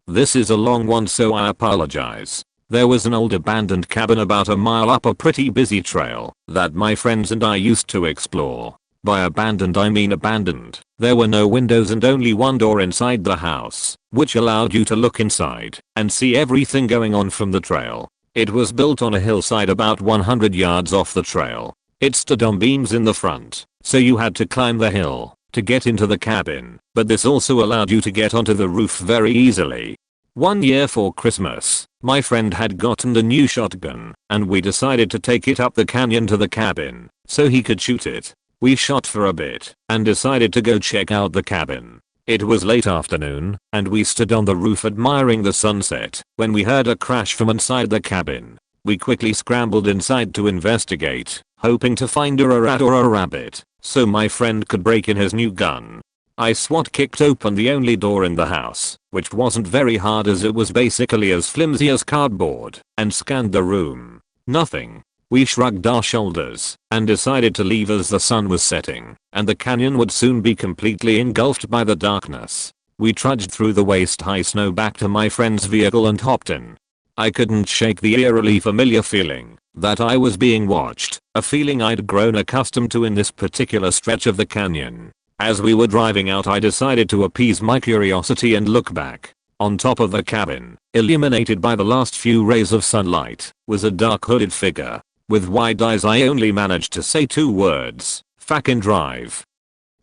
This is a long one, so I apologize. There was an old abandoned cabin about a mile up a pretty busy trail that my friends and I used to explore. By abandoned I mean abandoned. There were no windows and only one door inside the house, which allowed you to look inside and see everything going on from the trail. It was built on a hillside about 100 yards off the trail. It stood on beams in the front, so you had to climb the hill to get into the cabin, but this also allowed you to get onto the roof very easily. One year for Christmas, my friend had gotten a new shotgun, and we decided to take it up the canyon to the cabin so he could shoot it. We shot for a bit and decided to go check out the cabin. It was late afternoon, and we stood on the roof admiring the sunset when we heard a crash from inside the cabin. We quickly scrambled inside to investigate, hoping to find a rat or a rabbit so my friend could break in his new gun. I SWAT kicked open the only door in the house, which wasn't very hard as it was basically as flimsy as cardboard, and scanned the room. Nothing. We shrugged our shoulders and decided to leave as the sun was setting and the canyon would soon be completely engulfed by the darkness. We trudged through the waist-high snow back to my friend's vehicle and hopped in. I couldn't shake the eerily familiar feeling that I was being watched, a feeling I'd grown accustomed to in this particular stretch of the canyon. As we were driving out I decided to appease my curiosity and look back. On top of the cabin, illuminated by the last few rays of sunlight, was a dark hooded figure. With wide eyes I only managed to say 2 words, "Fucking drive."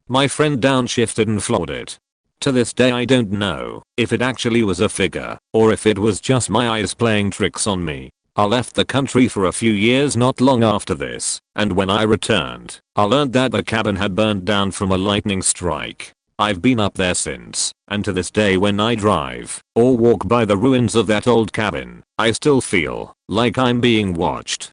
My friend downshifted and floored it. To this day I don't know if it actually was a figure or if it was just my eyes playing tricks on me. I left the country for a few years not long after this, and when I returned, I learned that the cabin had burned down from a lightning strike. I've been up there since, and to this day when I drive or walk by the ruins of that old cabin, I still feel like I'm being watched.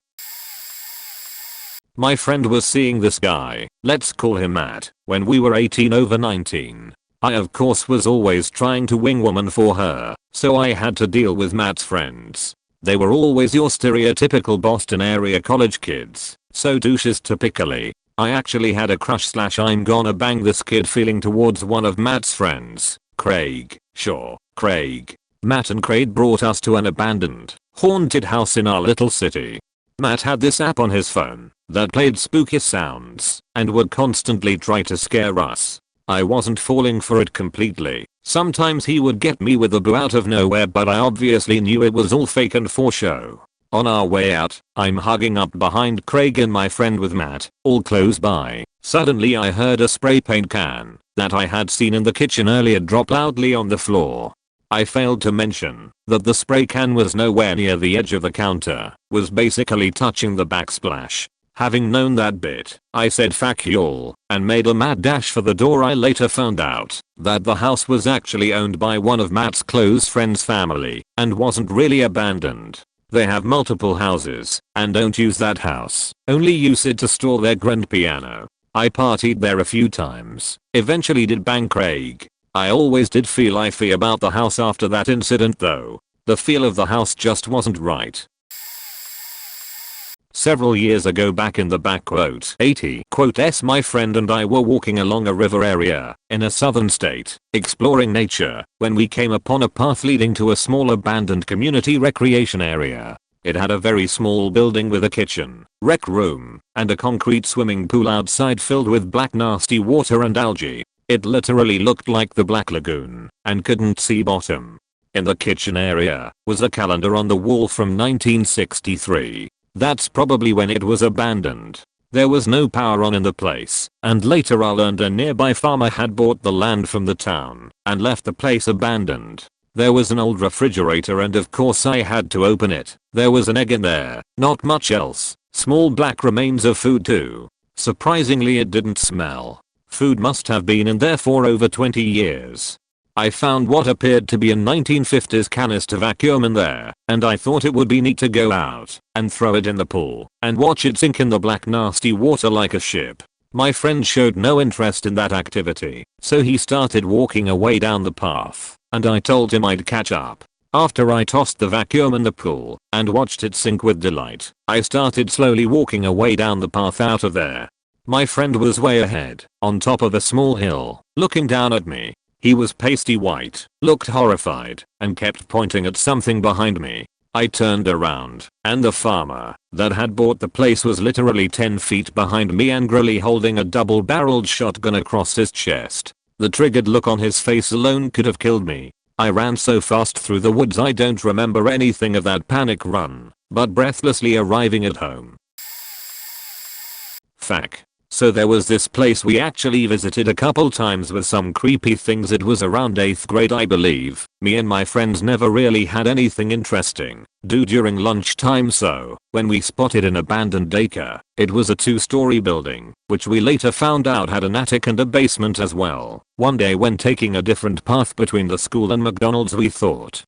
My friend was seeing this guy, let's call him Matt, when we were 18 over 19. I of course was always trying to wing woman for her, so I had to deal with Matt's friends. They were always your stereotypical Boston area college kids, so douches typically. I actually had a crush / I'm gonna bang this kid feeling towards one of Matt's friends, Craig. Sure, Craig. Matt and Craig brought us to an abandoned, haunted house in our little city. Matt had this app on his phone that played spooky sounds and would constantly try to scare us. I wasn't falling for it completely. Sometimes he would get me with a boo out of nowhere, but I obviously knew it was all fake and for show. On our way out, I'm hugging up behind Craig and my friend with Matt, all close by. Suddenly I heard a spray paint can that I had seen in the kitchen earlier drop loudly on the floor. I failed to mention that the spray can was nowhere near the edge of the counter, was basically touching the backsplash. Having known that bit, I said fuck y'all and made a mad dash for the door. I later found out that the house was actually owned by one of Matt's close friends' family and wasn't really abandoned. They have multiple houses and don't use that house, only use it to store their grand piano. I partied there a few times, eventually did bang Craig. I always did feel iffy about the house after that incident though. The feel of the house just wasn't right. Several years ago back in the back quote 80 quote s my friend and I were walking along a river area in a southern state, exploring nature, when we came upon a path leading to a small abandoned community recreation area. It had a very small building with a kitchen, rec room, and a concrete swimming pool outside filled with black nasty water and algae. It literally looked like the Black Lagoon and couldn't see bottom. In the kitchen area was a calendar on the wall from 1963. That's probably when it was abandoned. There was no power on in the place, and later I learned a nearby farmer had bought the land from the town and left the place abandoned. There was an old refrigerator and of course I had to open it. There was an egg in there, not much else. Small black remains of food too. Surprisingly it didn't smell. Food must have been in there for over 20 years. I found what appeared to be a 1950s canister vacuum in there, and I thought it would be neat to go out and throw it in the pool and watch it sink in the black nasty water like a ship. My friend showed no interest in that activity, so he started walking away down the path, and I told him I'd catch up. After I tossed the vacuum in the pool and watched it sink with delight, I started slowly walking away down the path out of there. My friend was way ahead, on top of a small hill, looking down at me. He was pasty white, looked horrified, and kept pointing at something behind me. I turned around, and the farmer that had bought the place was literally 10 feet behind me, angrily holding a double-barreled shotgun across his chest. The triggered look on his face alone could have killed me. I ran so fast through the woods I don't remember anything of that panic run, but breathlessly arriving at home. Fuck. So there was this place we actually visited a couple times with some creepy things. It was around 8th grade I believe. Me and my friends never really had anything interesting do during lunchtime, so when we spotted an abandoned daycare, it was a 2-story building, which we later found out had an attic and a basement as well. One day when taking a different path between the school and McDonald's, we thought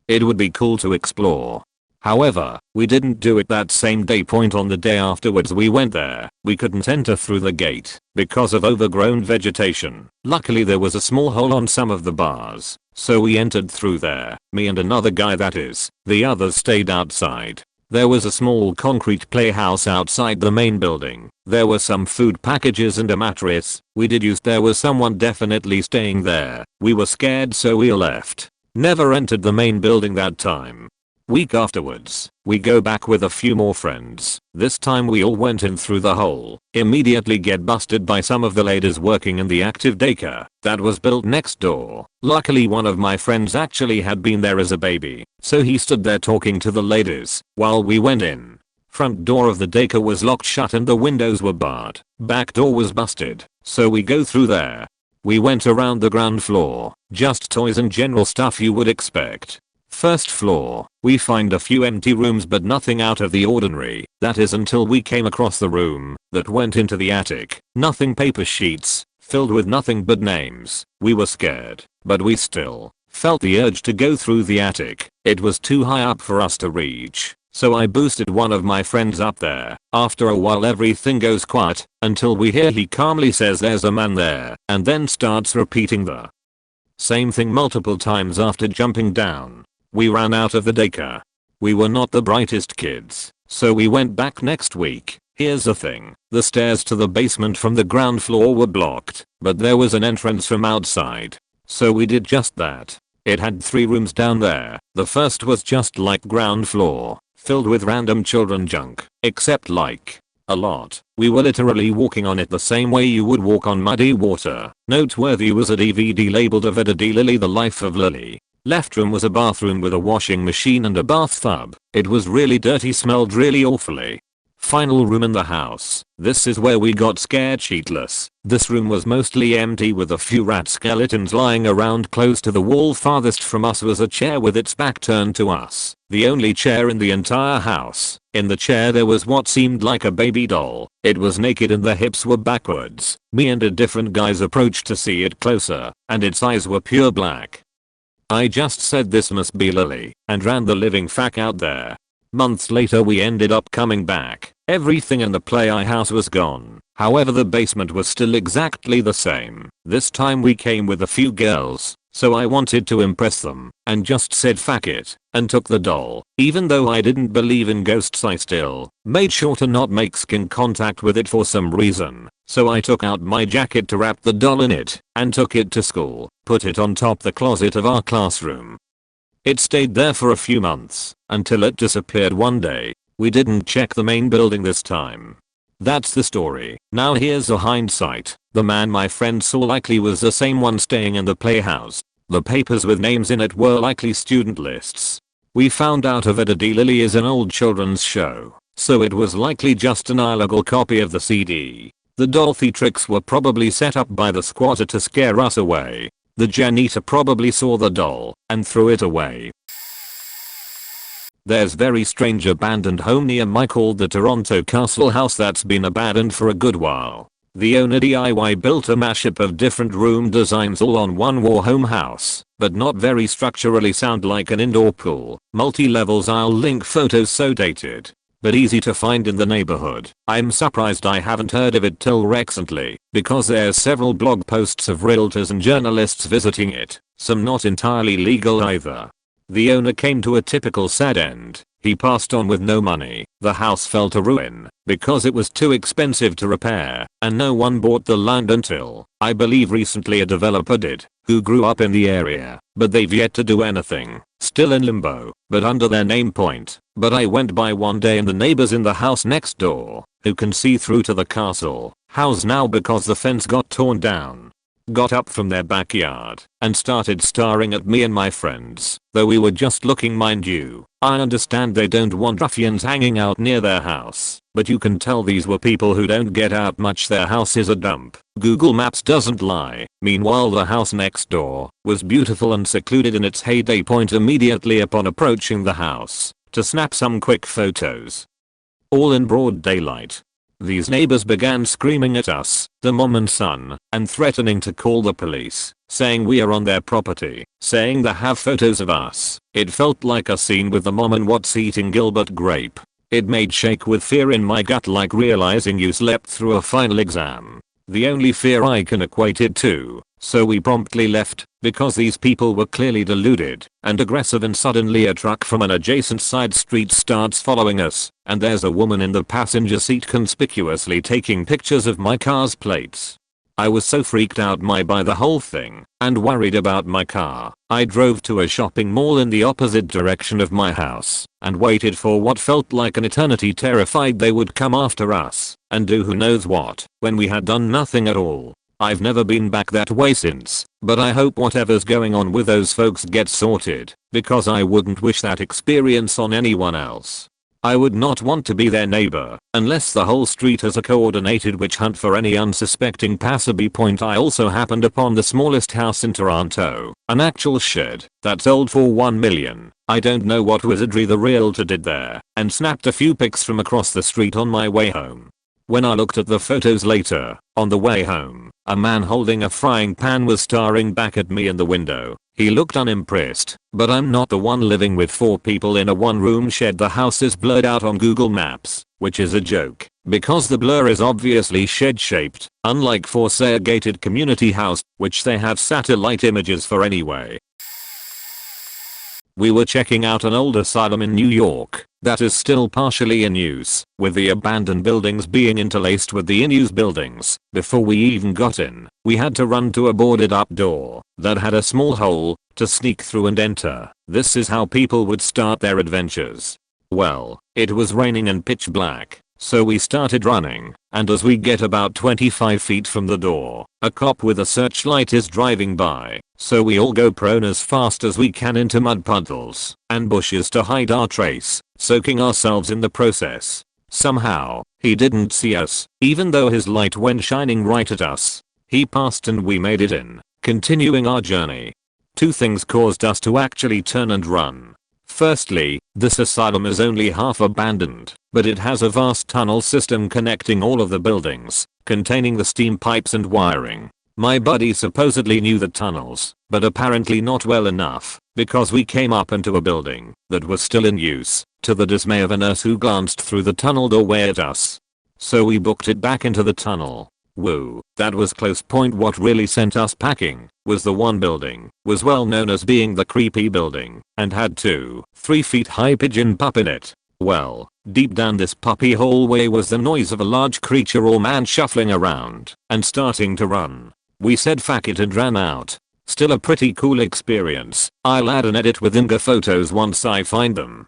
it would be cool to explore. However, we didn't do it that same day. On the day afterwards we went there, we couldn't enter through the gate because of overgrown vegetation. Luckily there was a small hole on some of the bars, so we entered through there, me and another guy that is. The others stayed outside. There was a small concrete playhouse outside the main building. There were some food packages and a mattress. We did use there was someone definitely staying there. We were scared so we left. Never entered the main building that time. Week afterwards, we go back with a few more friends. This time we all went in through the hole, immediately get busted by some of the ladies working in the active daycare that was built next door. Luckily one of my friends actually had been there as a baby, so he stood there talking to the ladies while we went in. Front door of the daycare was locked shut and the windows were barred. Back door was busted, so we go through there. We went around the ground floor, just toys and general stuff you would expect. First floor, we find a few empty rooms but nothing out of the ordinary. That is until we came across the room that went into the attic. Nothing, paper sheets, filled with nothing but names. We were scared, but we still felt the urge to go through the attic. It was too high up for us to reach, so I boosted one of my friends up there. After a while everything goes quiet, until we hear he calmly says there's a man there, and then starts repeating the same thing multiple times after jumping down. We ran out of the daycare. We were not the brightest kids, so we went back next week. Here's the thing, the stairs to the basement from the ground floor were blocked, but there was an entrance from outside. So we did just that. It had 3 rooms down there. The first was just like ground floor, filled with random children junk, except like a lot. We were literally walking on it the same way you would walk on muddy water. Noteworthy was a DVD labeled of Ed Lily, The Life of Lily. Left room was a bathroom with a washing machine and a bathtub. It was really dirty, smelled really awfully. Final room in the house. This is where we got scared shitless. This room was mostly empty with a few rat skeletons lying around. Close to the wall farthest from us was a chair with its back turned to us. The only chair in the entire house. In the chair there was what seemed like a baby doll. It was naked and the hips were backwards. Me and a different guys approached to see it closer, and its eyes were pure black. I just said this must be Lily, and ran the living fuck out there. Months later we ended up coming back. Everything in the playhouse was gone. However the basement was still exactly the same. This time we came with a few girls, so I wanted to impress them, and just said fuck it, and took the doll. Even though I didn't believe in ghosts I still made sure to not make skin contact with it for some reason. So I took out my jacket to wrap the doll in it, and took it to school, put it on top the closet of our classroom. It stayed there for a few months, until it disappeared one day. We didn't check the main building this time. That's the story. Now here's a hindsight. The man my friend saw likely was the same one staying in the playhouse. The papers with names in it were likely student lists. We found out of it Lily is an old children's show, so it was likely just an illegal copy of the CD. The Dorothy tricks were probably set up by the squatter to scare us away. The janitor probably saw the doll and threw it away. There's very strange abandoned home near my called the Toronto Castle House that's been abandoned for a good while. The owner DIY built a mashup of different room designs all on one war home house, but not very structurally sound, like an indoor pool, multi-levels. I'll link photos, so dated, but easy to find in the neighborhood. I'm surprised I haven't heard of it till recently, because there's several blog posts of realtors and journalists visiting it, some not entirely legal either. The owner came to a typical sad end. He passed on with no money. The house fell to ruin because it was too expensive to repair, and no one bought the land until, I believe, recently a developer did, who grew up in the area, but they've yet to do anything. Still in limbo, but under their name point. But I went by one day and the neighbors in the house next door, who can see through to the castle house now because the fence got torn down, got up from their backyard and started staring at me and my friends, though we were just looking, mind you. I understand they don't want ruffians hanging out near their house, but you can tell these were people who don't get out much. Their house is a dump. Google Maps doesn't lie. Meanwhile, the house next door was beautiful and secluded in its heyday. Point immediately upon approaching the house to snap some quick photos. All in broad daylight. These neighbors began screaming at us, the mom and son, and threatening to call the police, saying we are on their property, saying they have photos of us. It felt like a scene with the mom and what's eating Gilbert Grape. It made shake with fear in my gut, like realizing you slept through a final exam. The only fear I can equate it to. So we promptly left, because these people were clearly deluded and aggressive, and suddenly a truck from an adjacent side street starts following us, and there's a woman in the passenger seat conspicuously taking pictures of my car's plates. I was so freaked out by the whole thing and worried about my car. I drove to a shopping mall in the opposite direction of my house and waited for what felt like an eternity, terrified they would come after us and do who knows what, when we had done nothing at all. I've never been back that way since, but I hope whatever's going on with those folks gets sorted, because I wouldn't wish that experience on anyone else. I would not want to be their neighbor, unless the whole street has a coordinated witch hunt for any unsuspecting passerby. Point. I also happened upon the smallest house in Toronto, an actual shed that sold for $1 million. I don't know what wizardry the realtor did there, and snapped a few pics from across the street on my way home. When I looked at the photos later, on the way home, a man holding a frying pan was staring back at me in the window. He looked unimpressed, but I'm not the one living with 4 people in a one-room shed. The house is blurred out on Google Maps, which is a joke, because the blur is obviously shed-shaped, unlike for say a gated community house, which they have satellite images for anyway. We were checking out an old asylum in New York that is still partially in use, with the abandoned buildings being interlaced with the in-use buildings. Before we even got in, we had to run to a boarded up door that had a small hole to sneak through and enter. This is how people would start their adventures. Well, it was raining and pitch black, so we started running, and as we get about 25 feet from the door, a cop with a searchlight is driving by, so we all go prone as fast as we can into mud puddles and bushes to hide our trace, soaking ourselves in the process. Somehow, he didn't see us, even though his light went shining right at us. He passed and we made it in, continuing our journey. 2 things caused us to actually turn and run. Firstly, this asylum is only half abandoned, but it has a vast tunnel system connecting all of the buildings, containing the steam pipes and wiring. My buddy supposedly knew the tunnels, but apparently not well enough, because we came up into a building that was still in use, to the dismay of a nurse who glanced through the tunnel doorway at us. So we booked it back into the tunnel. Woo, that was close. Point. What really sent us packing was the one building was well known as being the creepy building and had 2 3-feet high pigeon pup in it. Well, deep down this puppy hallway was the noise of a large creature or man shuffling around and starting to run. We said fuck it and ran out. Still a pretty cool experience. I'll add an edit with Inga photos once I find them.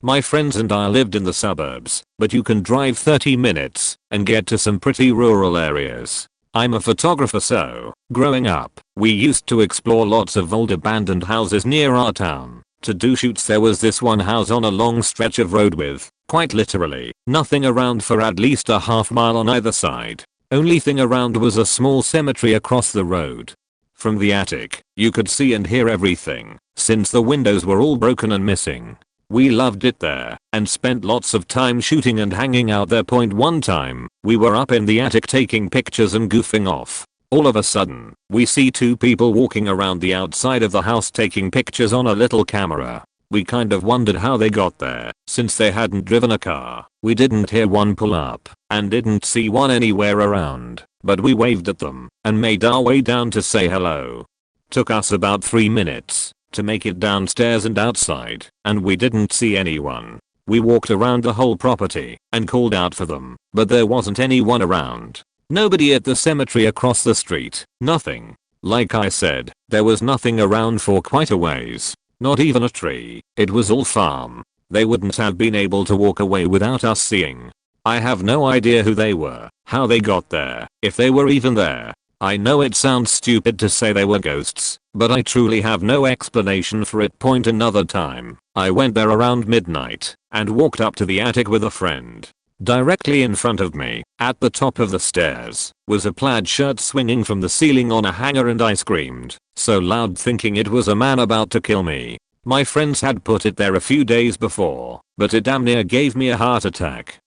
My friends and I lived in the suburbs, but you can drive 30 minutes and get to some pretty rural areas. I'm a photographer, so, growing up, we used to explore lots of old abandoned houses near our town. To do shoots, there was this one house on a long stretch of road with, quite literally, nothing around for at least a half mile on either side. Only thing around was a small cemetery across the road. From the attic, you could see and hear everything, since the windows were all broken and missing. We loved it there and spent lots of time shooting and hanging out there. One time, we were up in the attic taking pictures and goofing off. All of a sudden, we see two people walking around the outside of the house taking pictures on a little camera. We kind of wondered how they got there, since they hadn't driven a car. We didn't hear one pull up, and didn't see one anywhere around, but we waved at them, and made our way down to say hello. Took us about 3 minutes to make it downstairs and outside, and we didn't see anyone. We walked around the whole property, and called out for them, but there wasn't anyone around. Nobody at the cemetery across the street, nothing. Like I said, there was nothing around for quite a ways. Not even a tree. It was all farm. They wouldn't have been able to walk away without us seeing. I have no idea who they were, how they got there, if they were even there. I know it sounds stupid to say they were ghosts, but I truly have no explanation for it. Another time, I went there around midnight and walked up to the attic with a friend. Directly in front of me, at the top of the stairs, was a plaid shirt swinging from the ceiling on a hanger, and I screamed so loud thinking it was a man about to kill me. My friends had put it there a few days before, but it damn near gave me a heart attack.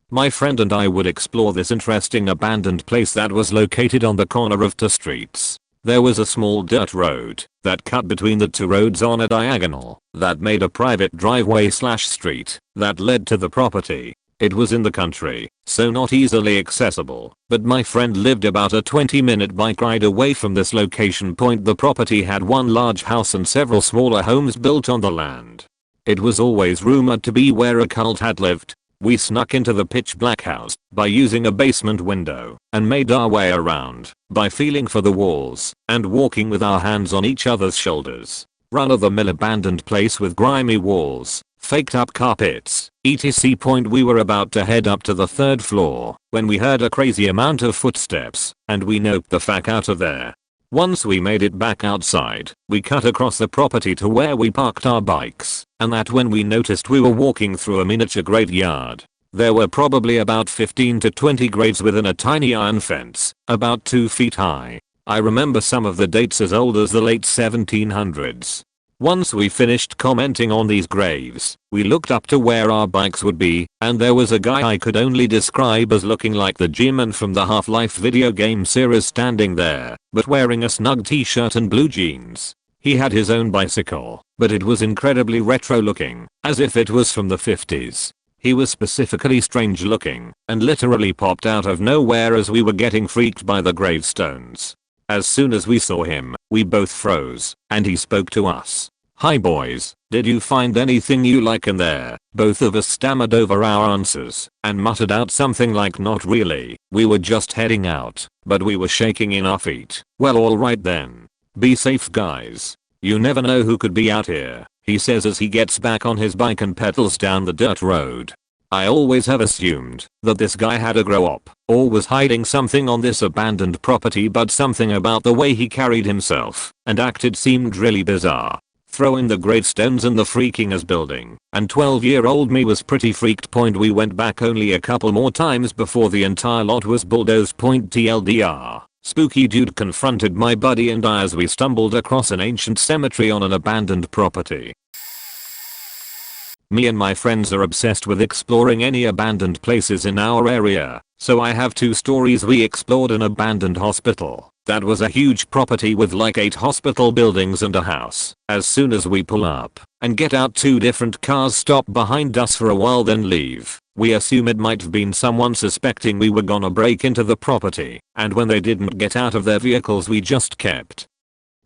My friend and I would explore this interesting abandoned place that was located on the corner of two streets. There was a small dirt road that cut between the two roads on a diagonal that made a private driveway/street that led to the property. It was in the country, so not easily accessible, but my friend lived about a 20-minute bike ride away from this location. The property had one large house and several smaller homes built on the land. It was always rumored to be where a cult had lived. We snuck into the pitch black house by using a basement window and made our way around by feeling for the walls and walking with our hands on each other's shoulders. Run-of-the-mill abandoned place with grimy walls, faked up carpets, etc. We were about to head up to the 3rd floor when we heard a crazy amount of footsteps, and we noped the fuck out of there. Once we made it back outside, we cut across the property to where we parked our bikes, and that's when we noticed we were walking through a miniature graveyard. There were probably about 15 to 20 graves within a tiny iron fence, about 2 feet high. I remember some of the dates as old as the late 1700s. Once we finished commenting on these graves, we looked up to where our bikes would be, and there was a guy I could only describe as looking like the G-Man from the Half-Life video game series standing there, but wearing a snug t-shirt and blue jeans. He had his own bicycle, but it was incredibly retro looking, as if it was from the 50s. He was specifically strange looking, and literally popped out of nowhere as we were getting freaked by the gravestones. As soon as we saw him, we both froze, and he spoke to us. "Hi boys, did you find anything you like in there?" Both of us stammered over our answers, and muttered out something like "not really, we were just heading out," but we were shaking in our feet. "Well, alright then. Be safe guys. You never know who could be out here," he says as he gets back on his bike and pedals down the dirt road. I always have assumed that this guy had a grow up or was hiding something on this abandoned property, but something about the way he carried himself and acted seemed really bizarre. Throw in the gravestones and the freaking as building, and 12-year-old me was pretty freaked. We went back only a couple more times before the entire lot was bulldozed. TLDR. Spooky dude confronted my buddy and I as we stumbled across an ancient cemetery on an abandoned property. Me and my friends are obsessed with exploring any abandoned places in our area, so I have 2 stories. We explored an abandoned hospital. That was a huge property with like 8 hospital buildings and a house. As soon as we pull up and get out, 2 different cars stop behind us for a while then leave. We assume it might have been someone suspecting we were gonna break into the property, and when they didn't get out of their vehicles we just kept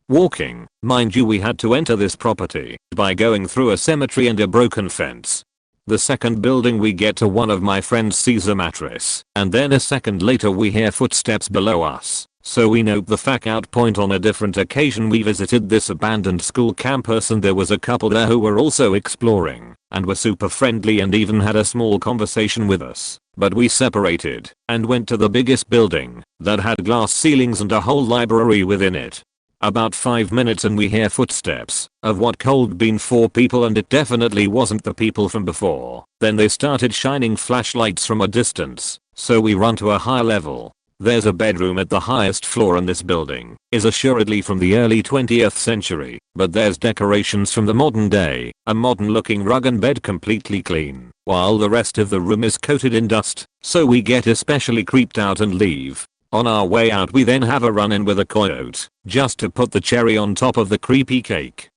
walking. Mind you, we had to enter this property by going through a cemetery and a broken fence. The second building we get to, one of my friends sees a mattress, and then a second later we hear footsteps below us. So we note the fuck out. On a different occasion we visited this abandoned school campus, and there was a couple there who were also exploring and were super friendly and even had a small conversation with us. But we separated and went to the biggest building that had glass ceilings and a whole library within it. About 5 minutes and we hear footsteps of what could been 4 people, and it definitely wasn't the people from before. Then they started shining flashlights from a distance, so we run to a higher level. There's a bedroom at the highest floor in this building, is assuredly from the early 20th century, but there's decorations from the modern day, a modern looking rug and bed completely clean, while the rest of the room is coated in dust, so we get especially creeped out and leave. On our way out we then have a run-in with a coyote, just to put the cherry on top of the creepy cake.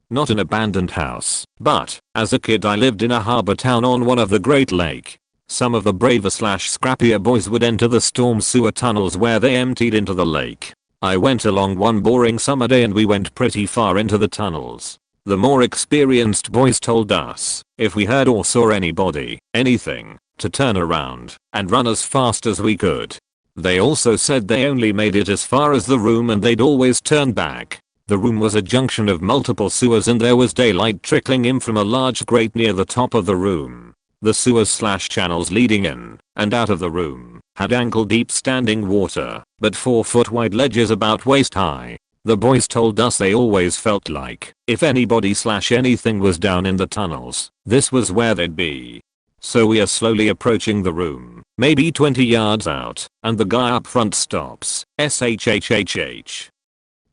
Not an abandoned house, but, as a kid I lived in a harbor town on one of the Great Lake. Some of the braver/scrappier boys would enter the storm sewer tunnels where they emptied into the lake. I went along one boring summer day and we went pretty far into the tunnels. The more experienced boys told us, if we heard or saw anybody, anything, to turn around and run as fast as we could. They also said they only made it as far as the room and they'd always turn back. The room was a junction of multiple sewers and there was daylight trickling in from a large grate near the top of the room. The sewers/channels leading in and out of the room had ankle-deep standing water, but 4-foot wide ledges about waist high. The boys told us they always felt like if anybody/anything was down in the tunnels, this was where they'd be. So we are slowly approaching the room, maybe 20 yards out, and the guy up front stops. SHHHH.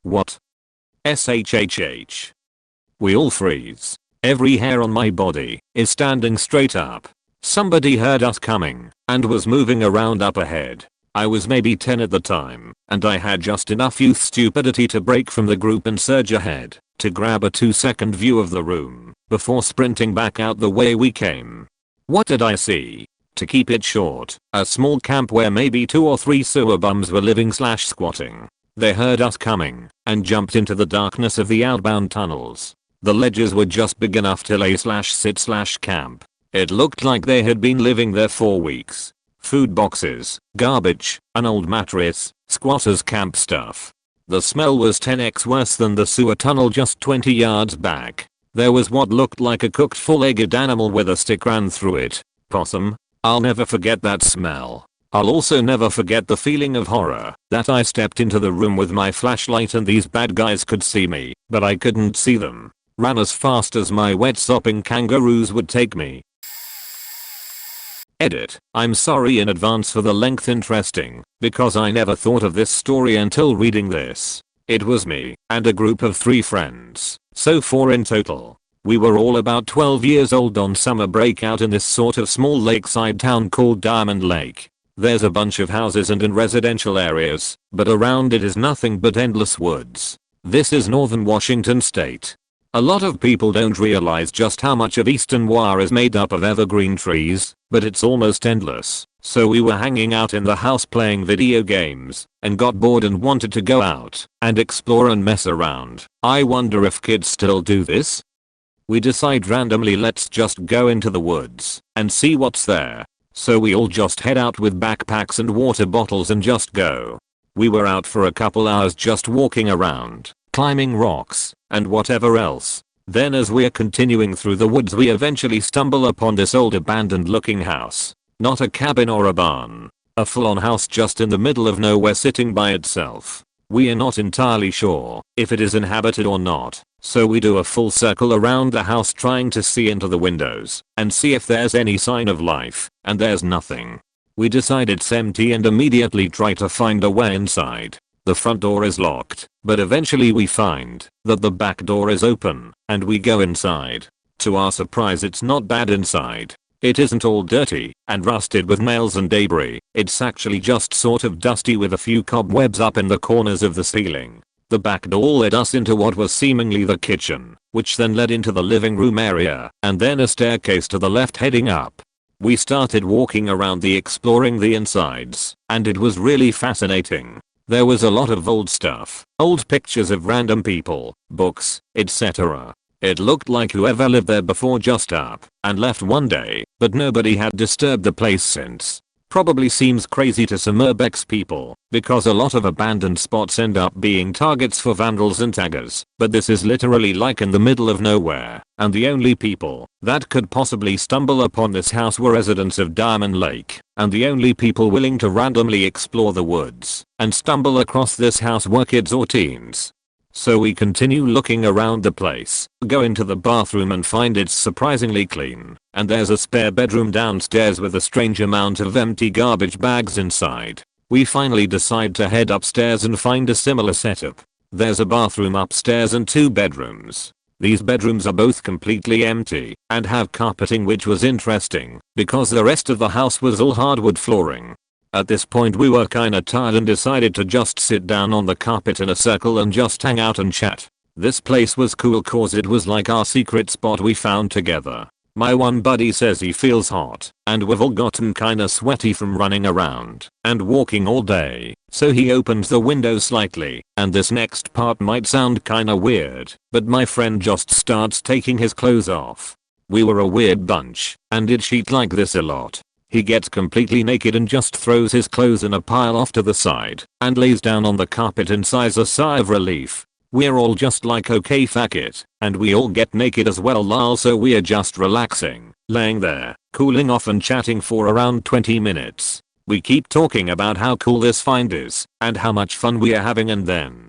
What? SHHH. We all freeze. Every hair on my body is standing straight up. Somebody heard us coming and was moving around up ahead. I was maybe 10 at the time, and I had just enough youth stupidity to break from the group and surge ahead to grab a 2-second view of the room before sprinting back out the way we came. What did I see? To keep it short, a small camp where maybe 2 or 3 sewer bums were living/squatting. They heard us coming and jumped into the darkness of the outbound tunnels. The ledges were just big enough to lay/sit/camp. It looked like they had been living there for weeks. Food boxes, garbage, an old mattress, squatters camp stuff. The smell was 10x worse than the sewer tunnel just 20 yards back. There was what looked like a cooked full-legged animal with a stick ran through it. Possum. I'll never forget that smell. I'll also never forget the feeling of horror that I stepped into the room with my flashlight and these bad guys could see me, but I couldn't see them. Ran as fast as my wet sopping kangaroos would take me. Edit. I'm sorry in advance for the length interesting, because I never thought of this story until reading this. It was me and a group of 3 friends, so 4 in total. We were all about 12 years old on summer break out in this sort of small lakeside town called Diamond Lake. There's a bunch of houses and in residential areas, but around it is nothing but endless woods. This is northern Washington state. A lot of people don't realize just how much of Eastern WA is made up of evergreen trees, but it's almost endless. So we were hanging out in the house playing video games and got bored and wanted to go out and explore and mess around. I wonder if kids still do this? We decide randomly let's just go into the woods and see what's there. So we all just head out with backpacks and water bottles and just go. We were out for a couple hours just walking around, climbing rocks, and whatever else. Then as we're continuing through the woods we eventually stumble upon this old abandoned looking house. Not a cabin or a barn. A full-on house just in the middle of nowhere sitting by itself. We are not entirely sure if it is inhabited or not, so we do a full circle around the house trying to see into the windows and see if there's any sign of life, and there's nothing. We decide it's empty and immediately try to find a way inside. The front door is locked, but eventually we find that the back door is open, and we go inside. To our surprise it's not bad inside. It isn't all dirty and rusted with nails and debris, it's actually just sort of dusty with a few cobwebs up in the corners of the ceiling. The back door led us into what was seemingly the kitchen, which then led into the living room area, and then a staircase to the left heading up. We started walking around exploring the insides, and it was really fascinating. There was a lot of old stuff, old pictures of random people, books, etc. It looked like whoever lived there before just up and left one day, but nobody had disturbed the place since. Probably seems crazy to some urbex people, because a lot of abandoned spots end up being targets for vandals and taggers, but this is literally like in the middle of nowhere, and the only people that could possibly stumble upon this house were residents of Diamond Lake, and the only people willing to randomly explore the woods and stumble across this house were kids or teens. So we continue looking around the place, go into the bathroom and find it's surprisingly clean, and there's a spare bedroom downstairs with a strange amount of empty garbage bags inside. We finally decide to head upstairs and find a similar setup. There's a bathroom upstairs and 2 bedrooms. These bedrooms are both completely empty and have carpeting, which was interesting because the rest of the house was all hardwood flooring. At this point we were kinda tired and decided to just sit down on the carpet in a circle and just hang out and chat. This place was cool cause it was like our secret spot we found together. My one buddy says he feels hot, and we've all gotten kinda sweaty from running around and walking all day, so he opens the window slightly, and this next part might sound kinda weird, but my friend just starts taking his clothes off. We were a weird bunch, and did shit like this a lot. He gets completely naked and just throws his clothes in a pile off to the side, and lays down on the carpet and sighs a sigh of relief. We're all just like okay fuck it, and we all get naked as well lol, so we're just relaxing, laying there, cooling off and chatting for around 20 minutes. We keep talking about how cool this find is, and how much fun we are having, and then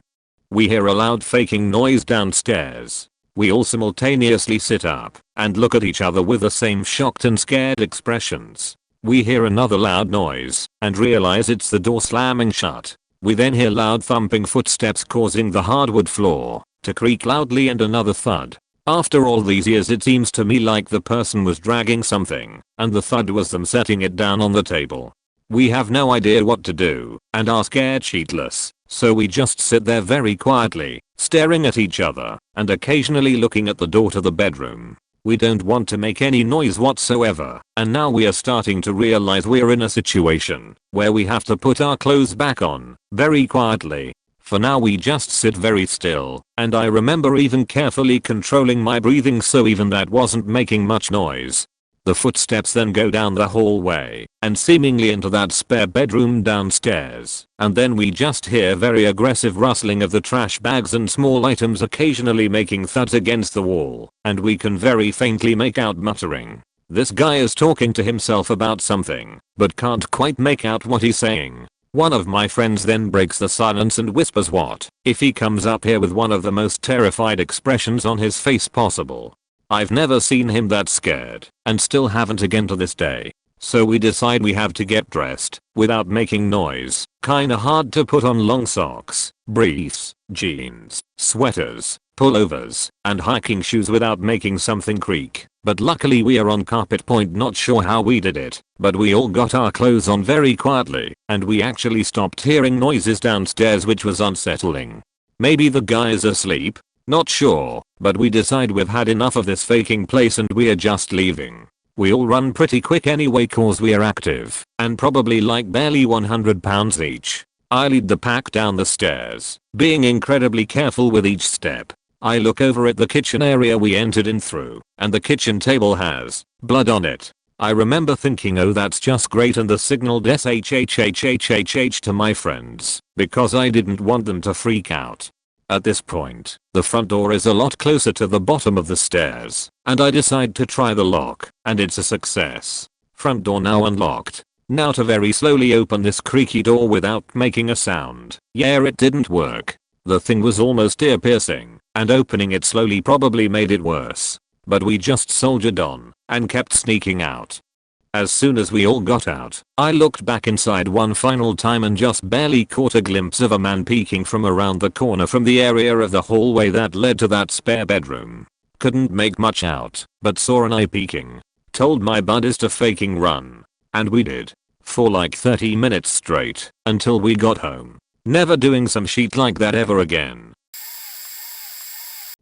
we hear a loud faking noise downstairs. We all simultaneously sit up, and look at each other with the same shocked and scared expressions. We hear another loud noise, and realize it's the door slamming shut. We then hear loud thumping footsteps causing the hardwood floor to creak loudly and another thud. After all these years it seems to me like the person was dragging something, and the thud was them setting it down on the table. We have no idea what to do, and are scared shitless, so we just sit there very quietly, staring at each other, and occasionally looking at the door to the bedroom. We don't want to make any noise whatsoever, and now we are starting to realize we're in a situation where we have to put our clothes back on, very quietly. For now we just sit very still, and I remember even carefully controlling my breathing so even that wasn't making much noise. The footsteps then go down the hallway, and seemingly into that spare bedroom downstairs, and then we just hear very aggressive rustling of the trash bags and small items occasionally making thuds against the wall, and we can very faintly make out muttering. This guy is talking to himself about something, but can't quite make out what he's saying. One of my friends then breaks the silence and whispers what if he comes up here with one of the most terrified expressions on his face possible. I've never seen him that scared, and still haven't again to this day. So we decide we have to get dressed without making noise. Kinda hard to put on long socks, briefs, jeans, sweaters, pullovers, and hiking shoes without making something creak. But luckily we are on carpet point, not sure how we did it, but we all got our clothes on very quietly, and we actually stopped hearing noises downstairs, which was unsettling. Maybe the guy is asleep? Not sure, but we decide we've had enough of this faking place and we are just leaving. We all run pretty quick anyway cause we are active, and probably like barely 100 pounds each. I lead the pack down the stairs, being incredibly careful with each step. I look over at the kitchen area we entered in through, and the kitchen table has blood on it. I remember thinking, oh that's just great, and the signaled SHHHHHH to my friends, because I didn't want them to freak out. At this point, the front door is a lot closer to the bottom of the stairs, and I decide to try the lock, and it's a success. Front door now unlocked. Now to very slowly open this creaky door without making a sound. Yeah, it didn't work. The thing was almost ear piercing, and opening it slowly probably made it worse. But we just soldiered on, and kept sneaking out. As soon as we all got out, I looked back inside one final time and just barely caught a glimpse of a man peeking from around the corner from the area of the hallway that led to that spare bedroom. Couldn't make much out, but saw an eye peeking. Told my buddies to faking run. And we did. For like 30 minutes straight, until we got home. Never doing some shit like that ever again.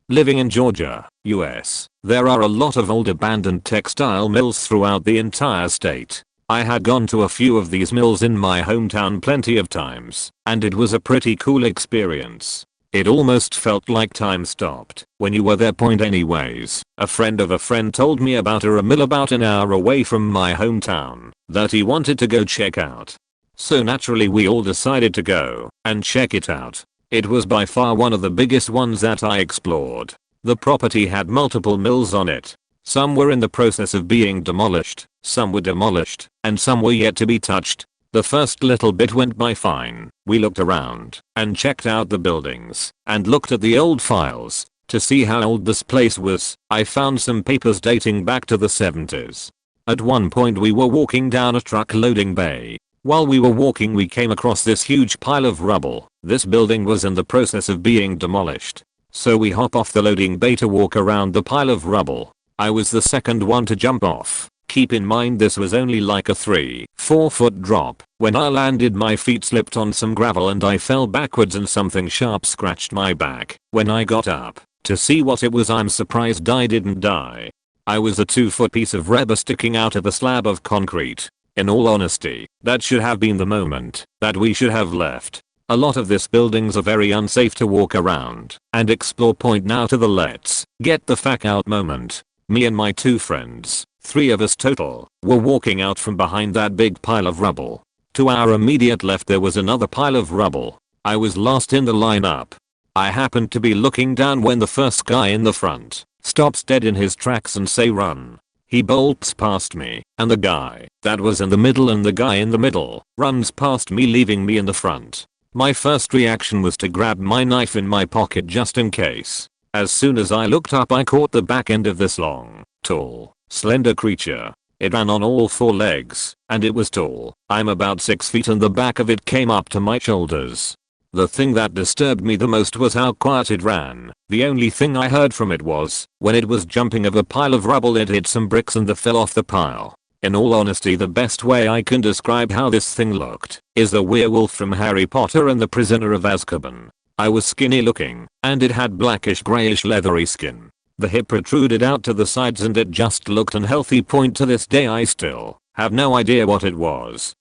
Living in Georgia, US, there are a lot of old abandoned textile mills throughout the entire state. I had gone to a few of these mills in my hometown plenty of times, and it was a pretty cool experience. It almost felt like time stopped when you were there. Point anyways, a friend of a friend told me about a mill about an hour away from my hometown that he wanted to go check out. So naturally we all decided to go and check it out. It was by far one of the biggest ones that I explored. The property had multiple mills on it. Some were in the process of being demolished, some were demolished, and some were yet to be touched. The first little bit went by fine. We looked around and checked out the buildings and looked at the old files to see how old this place was. I found some papers dating back to the 70s. At one point we were walking down a truck loading bay. While we were walking we came across this huge pile of rubble. This building was in the process of being demolished. So we hop off the loading bay to walk around the pile of rubble. I was the second one to jump off. Keep in mind this was only like a 3-4 foot drop. When I landed my feet slipped on some gravel and I fell backwards and something sharp scratched my back. When I got up to see what it was, I'm surprised I didn't die. I was a 2-foot piece of rubber sticking out of a slab of concrete. In all honesty, that should have been the moment that we should have left. A lot of these buildings are very unsafe to walk around and explore. Point now to the let's get the fuck out moment. Me and my 2 friends, 3 of us total, were walking out from behind that big pile of rubble. To our immediate left there was another pile of rubble. I was last in the lineup. I happened to be looking down when the first guy in the front stops dead in his tracks and say run. He bolts past me, and the guy that was in the middle and the guy in the middle runs past me, leaving me in the front. My first reaction was to grab my knife in my pocket just in case. As soon as I looked up I caught the back end of this long, tall, slender creature. It ran on all 4 legs, and it was tall. I'm about 6 feet and the back of it came up to my shoulders. The thing that disturbed me the most was how quiet it ran. The only thing I heard from it was, when it was jumping over a pile of rubble it hit some bricks and they fell off the pile. In all honesty, the best way I can describe how this thing looked is the werewolf from Harry Potter and the Prisoner of Azkaban. I was skinny looking, and it had blackish grayish leathery skin. The hip protruded out to the sides and it just looked unhealthy. Point to this day I still have no idea what it was.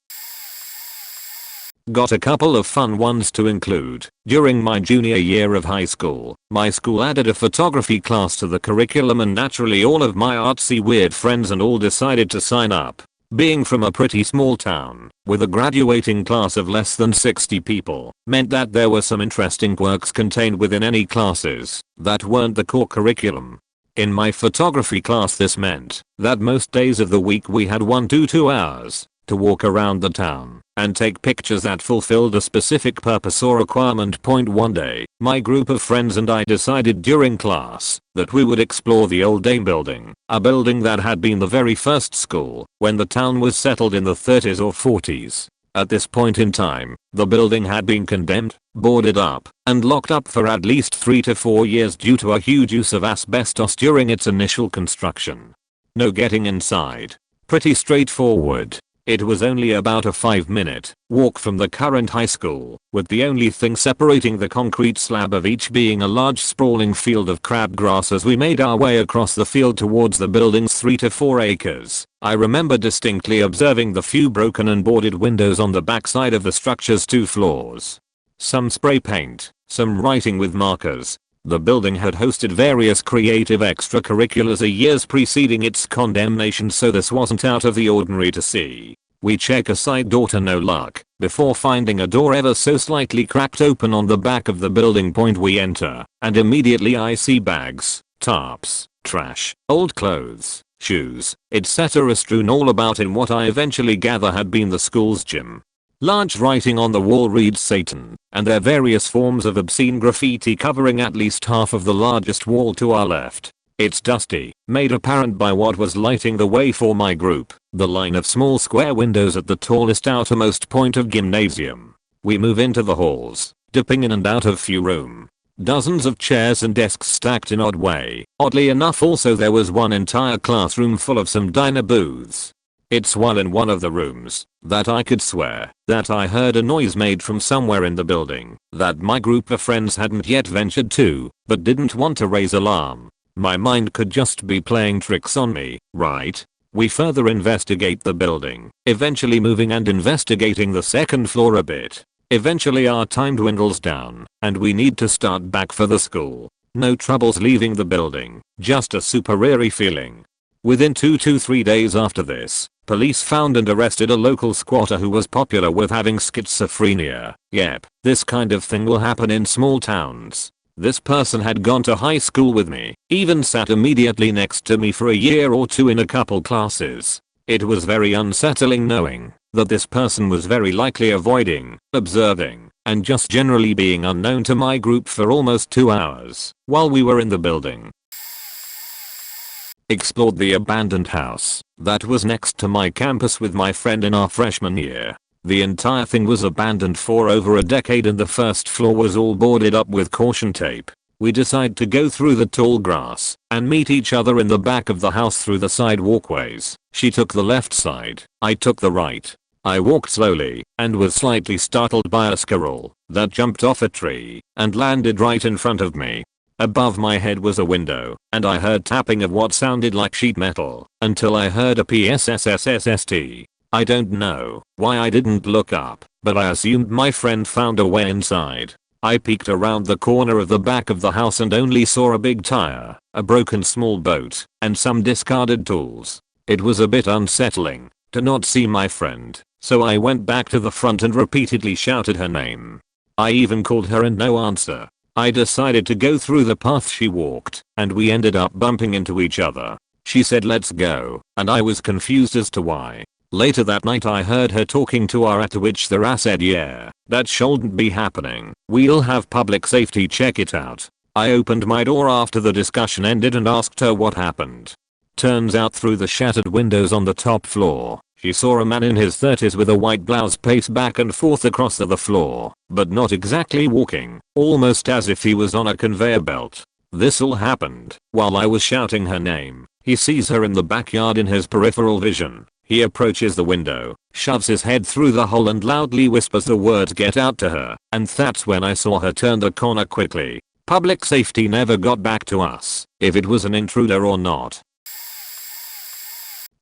Got a couple of fun ones to include. During my junior year of high school, my school added a photography class to the curriculum and naturally all of my artsy weird friends and all decided to sign up. Being from a pretty small town, with a graduating class of less than 60 people, meant that there were some interesting quirks contained within any classes that weren't the core curriculum. In my photography class this meant that most days of the week we had 1 to 2 hours to walk around the town and take pictures that fulfilled a specific purpose or requirement. One day, my group of friends and I decided during class that we would explore the old Dame building, a building that had been the very first school when the town was settled in the 30s or 40s. At this point in time, the building had been condemned, boarded up, and locked up for at least 3 to 4 years due to a huge use of asbestos during its initial construction. No getting inside. Pretty straightforward. It was only about a 5-minute walk from the current high school, with the only thing separating the concrete slab of each being a large sprawling field of crabgrass. As we made our way across the field towards the building's 3 to 4 acres, I remember distinctly observing the few broken and boarded windows on the backside of the structure's 2 floors. Some spray paint, some writing with markers. The building had hosted various creative extracurriculars a years preceding its condemnation, so this wasn't out of the ordinary to see. We check a side door to no luck, before finding a door ever so slightly cracked open on the back of the building. We enter, and immediately I see bags, tarps, trash, old clothes, shoes, etc. strewn all about in what I eventually gather had been the school's gym. Large writing on the wall reads Satan, and their various forms of obscene graffiti covering at least half of the largest wall to our left. It's dusty, made apparent by what was lighting the way for my group, the line of small square windows at the tallest outermost point of gymnasium. We move into the halls, dipping in and out of few room. Dozens of chairs and desks stacked in odd way. Oddly enough also there was one entire classroom full of some diner booths. It's while in one of the rooms that I could swear that I heard a noise made from somewhere in the building that my group of friends hadn't yet ventured to, but didn't want to raise alarm. My mind could just be playing tricks on me, right? We further investigate the building, eventually moving and investigating the second floor a bit. Eventually our time dwindles down, and we need to start back for the school. No troubles leaving the building, just a super eerie feeling. Within 2 to 3 days after this, police found and arrested a local squatter who was popular with having schizophrenia. Yep, this kind of thing will happen in small towns. This person had gone to high school with me, even sat immediately next to me for a year or 2 in a couple classes. It was very unsettling knowing that this person was very likely avoiding, observing, and just generally being unknown to my group for almost 2 hours while we were in the building. Explored the abandoned house that was next to my campus with my friend in our freshman year. The entire thing was abandoned for over a decade and the first floor was all boarded up with caution tape. We decided to go through the tall grass and meet each other in the back of the house through the side walkways. She took the left side, I took the right. I walked slowly and was slightly startled by a squirrel that jumped off a tree and landed right in front of me. Above my head was a window and I heard tapping of what sounded like sheet metal until I heard a PSSSSST. I don't know why I didn't look up, but I assumed my friend found a way inside. I peeked around the corner of the back of the house and only saw a big tire, a broken small boat, and some discarded tools. It was a bit unsettling to not see my friend, so I went back to the front and repeatedly shouted her name. I even called her and no answer. I decided to go through the path she walked, and we ended up bumping into each other. She said let's go, and I was confused as to why. Later that night I heard her talking to Ara, to which the Ra said yeah, that shouldn't be happening. We'll have public safety check it out. I opened my door after the discussion ended and asked her what happened. Turns out through the shattered windows on the top floor, she saw a man in his 30s with a white blouse pace back and forth across the floor, but not exactly walking, almost as if he was on a conveyor belt. This all happened while I was shouting her name. He sees her in the backyard in his peripheral vision. He approaches the window, shoves his head through the hole and loudly whispers the words "get out" to her, and that's when I saw her turn the corner quickly. Public safety never got back to us if it was an intruder or not.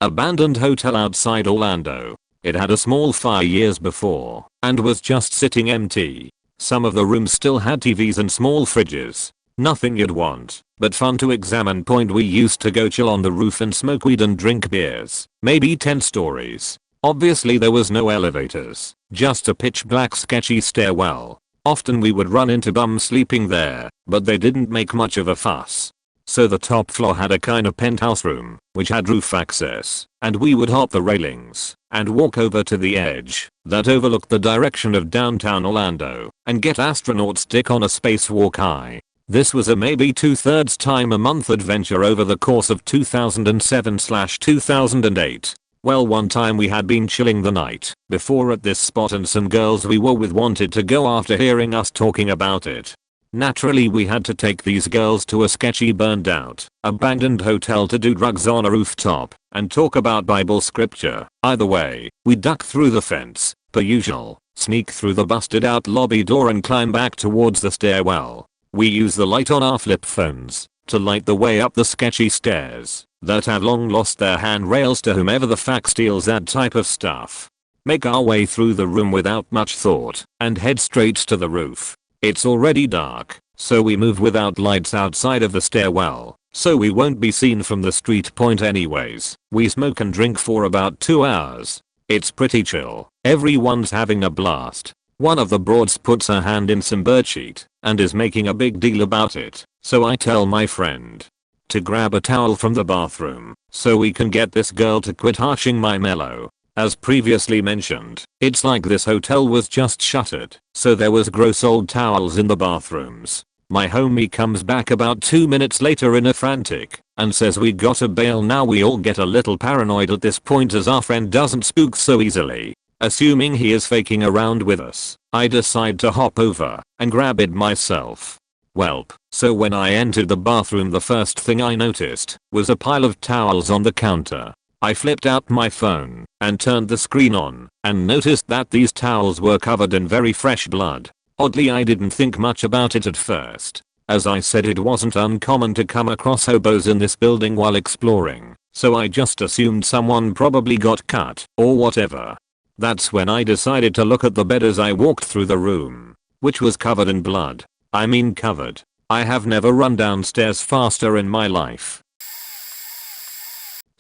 Abandoned hotel outside Orlando. It had a small fire years before and was just sitting empty. Some of the rooms still had TVs and small fridges. Nothing you'd want, but fun to examine. We used to go chill on the roof and smoke weed and drink beers. Maybe 10 stories. Obviously there was no elevators, just a pitch black sketchy stairwell. Often we would run into bums sleeping there, but they didn't make much of a fuss. So the top floor had a kind of penthouse room, which had roof access, and we would hop the railings and walk over to the edge that overlooked the direction of downtown Orlando and get astronaut stick on a spacewalk high. This was a maybe 2/3 time a month adventure over the course of 2007/2008. Well, one time we had been chilling the night before at this spot and some girls we were with wanted to go after hearing us talking about it. Naturally we had to take these girls to a sketchy burned out, abandoned hotel to do drugs on a rooftop and talk about Bible scripture. Either way, we duck through the fence, per usual, sneak through the busted out lobby door and climb back towards the stairwell. We use the light on our flip phones to light the way up the sketchy stairs that have long lost their handrails to whomever the fuck steals that type of stuff. Make our way through the room without much thought and head straight to the roof. It's already dark, so we move without lights outside of the stairwell, so we won't be seen from the street point anyways. We smoke and drink for about 2 hours. It's pretty chill. Everyone's having a blast. One of the broads puts her hand in some birdshit and is making a big deal about it, so I tell my friend to grab a towel from the bathroom so we can get this girl to quit harshing my mellow. As previously mentioned, it's like this hotel was just shuttered, so there was gross old towels in the bathrooms. My homie comes back about 2 minutes later in a frantic and says we gotta bail now. We all get a little paranoid at this point as our friend doesn't spook so easily. Assuming he is faking around with us, I decide to hop over and grab it myself. Welp, so when I entered the bathroom the first thing I noticed was a pile of towels on the counter. I flipped out my phone and turned the screen on and noticed that these towels were covered in very fresh blood. Oddly, I didn't think much about it at first. As I said, it wasn't uncommon to come across hobos in this building while exploring, so I just assumed someone probably got cut or whatever. That's when I decided to look at the bed as I walked through the room, which was covered in blood. I mean covered. I have never run downstairs faster in my life.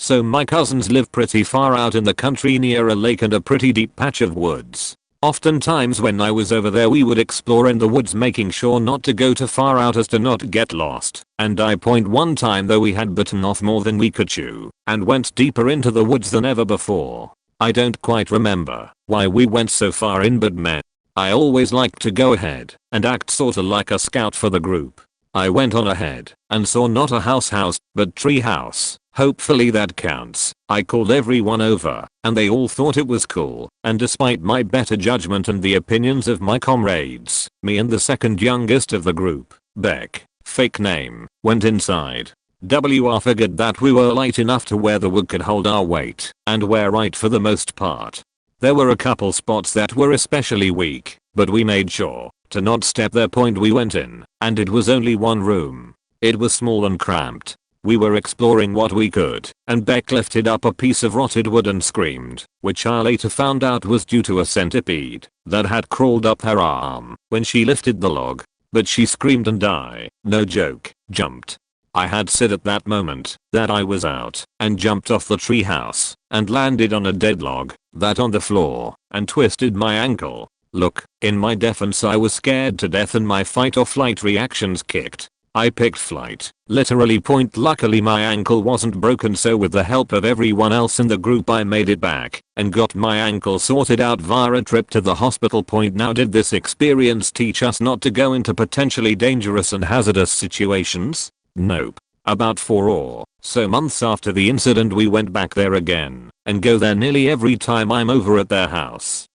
So my cousins live pretty far out in the country near a lake and a pretty deep patch of woods. Oftentimes when I was over there we would explore in the woods, making sure not to go too far out as to not get lost. And one time though we had bitten off more than we could chew and went deeper into the woods than ever before. I don't quite remember why we went so far in, but man, I always like to go ahead and act sorta like a scout for the group. I went on ahead and saw not a house, but tree house. Hopefully that counts. I called everyone over and they all thought it was cool, and despite my better judgment and the opinions of my comrades, me and the second youngest of the group, Beck, fake name, went inside. WR figured that we were light enough to where the wood could hold our weight and we're right for the most part. There were a couple spots that were especially weak, but we made sure to not step their point. We went in and it was only one room. It was small and cramped. We were exploring what we could and Beck lifted up a piece of rotted wood and screamed, which I later found out was due to a centipede that had crawled up her arm when she lifted the log. But she screamed and I, no joke, jumped. I had said at that moment that I was out and jumped off the treehouse and landed on a dead log that on the floor and twisted my ankle. Look, in my defense I was scared to death and my fight or flight reactions kicked. I picked flight, literally point. Luckily my ankle wasn't broken, so with the help of everyone else in the group I made it back and got my ankle sorted out via a trip to the hospital. Point: now did this experience teach us not to go into potentially dangerous and hazardous situations? Nope. About 4 or so months after the incident we went back there again and go there nearly every time I'm over at their house.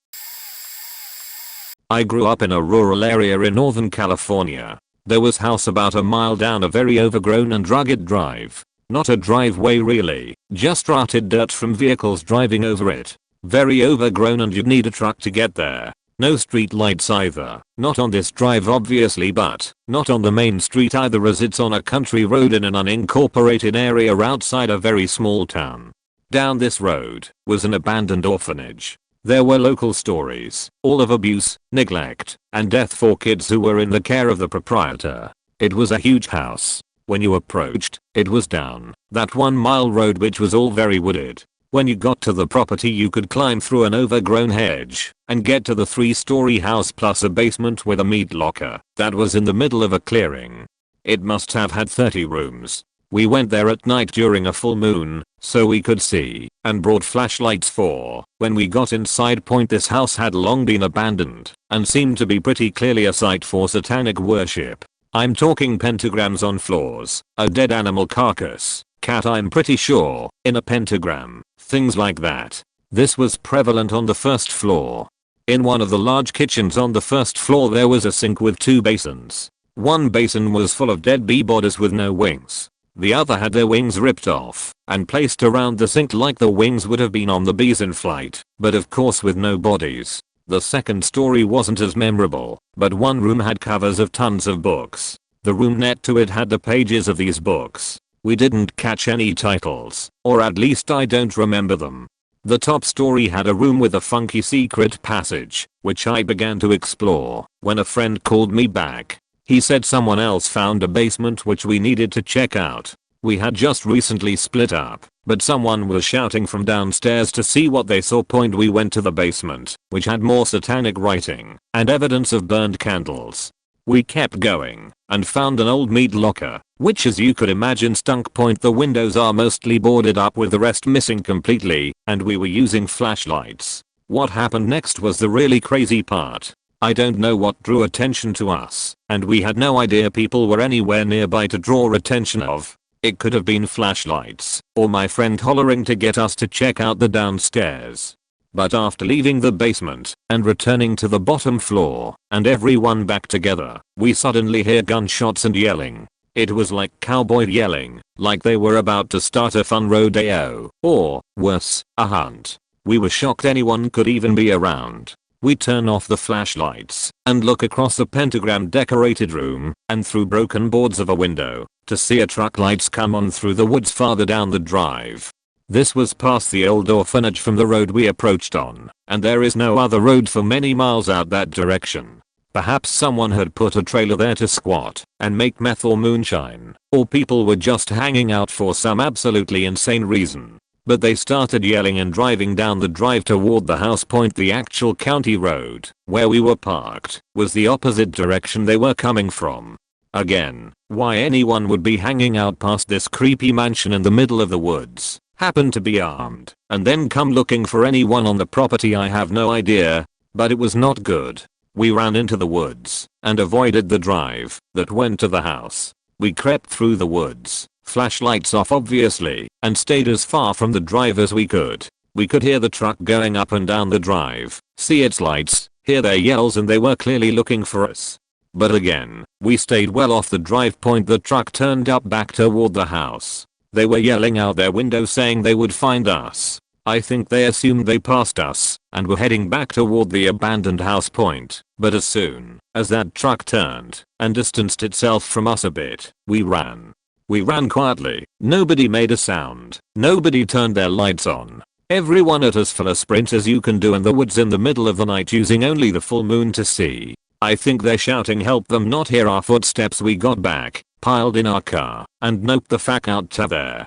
I grew up in a rural area in Northern California. There was house about a mile down a very overgrown and rugged drive. Not a driveway really, just rutted dirt from vehicles driving over it. Very overgrown and you'd need a truck to get there. No street lights either. Not on this drive obviously, but not on the main street either, as it's on a country road in an unincorporated area outside a very small town. Down this road was an abandoned orphanage. There were local stories, all of abuse, neglect, and death for kids who were in the care of the proprietor. It was a huge house. When you approached, it was down that 1 mile road which was all very wooded. When you got to the property you could climb through an overgrown hedge and get to the 3-story house plus a basement with a meat locker that was in the middle of a clearing. It must have had 30 rooms. We went there at night during a full moon so we could see and brought flashlights for when we got inside. Point: this house had long been abandoned and seemed to be pretty clearly a site for satanic worship. I'm talking pentagrams on floors, a dead animal carcass, cat I'm pretty sure, in a pentagram, things like that. This was prevalent on the first floor. In one of the large kitchens on the first floor there was a sink with 2 basins. One basin was full of dead bee bodies with no wings. The other had their wings ripped off and placed around the sink like the wings would have been on the bees in flight, but of course with no bodies. The second story wasn't as memorable, but one room had covers of tons of books. The room next to it had the pages of these books. We didn't catch any titles, or at least I don't remember them. The top story had a room with a funky secret passage, which I began to explore when a friend called me back. He said someone else found a basement which we needed to check out. We had just recently split up, but someone was shouting from downstairs to see what they saw. Point: we went to the basement, which had more satanic writing and evidence of burned candles. We kept going and found an old meat locker, which as you could imagine stunk. Point: the windows are mostly boarded up with the rest missing completely, and we were using flashlights. What happened next was the really crazy part. I don't know what drew attention to us, and we had no idea people were anywhere nearby to draw attention of. It could have been flashlights, or my friend hollering to get us to check out the downstairs. But after leaving the basement and returning to the bottom floor and everyone back together, we suddenly hear gunshots and yelling. It was like cowboy yelling, like they were about to start a fun rodeo, or, worse, a hunt. We were shocked anyone could even be around. We turn off the flashlights and look across the pentagram decorated room and through broken boards of a window to see a truck lights come on through the woods farther down the drive. This was past the old orphanage from the road we approached on, and there is no other road for many miles out that direction. Perhaps someone had put a trailer there to squat and make meth or moonshine, or people were just hanging out for some absolutely insane reason. But they started yelling and driving down the drive toward the house. Point: the actual county road, where we were parked, was the opposite direction they were coming from. Again, why anyone would be hanging out past this creepy mansion in the middle of the woods happen to be armed, and then come looking for anyone on the property. I have no idea, but it was not good. We ran into the woods and avoided the drive that went to the house. We crept through the woods, flashlights off obviously, and stayed as far from the drive as we could. We could hear the truck going up and down the drive, see its lights, hear their yells, and they were clearly looking for us. But again, we stayed well off the drive point the truck turned up back toward the house. They were yelling out their window saying they would find us. I think they assumed they passed us and were heading back toward the abandoned house point, but as soon as that truck turned and distanced itself from us a bit, we ran. We ran quietly, nobody made a sound, nobody turned their lights on. Everyone at as full a sprint as you can do in the woods in the middle of the night using only the full moon to see. I think they're shouting help them not hear our footsteps. We got back, piled in our car, and noped the fuck out to there.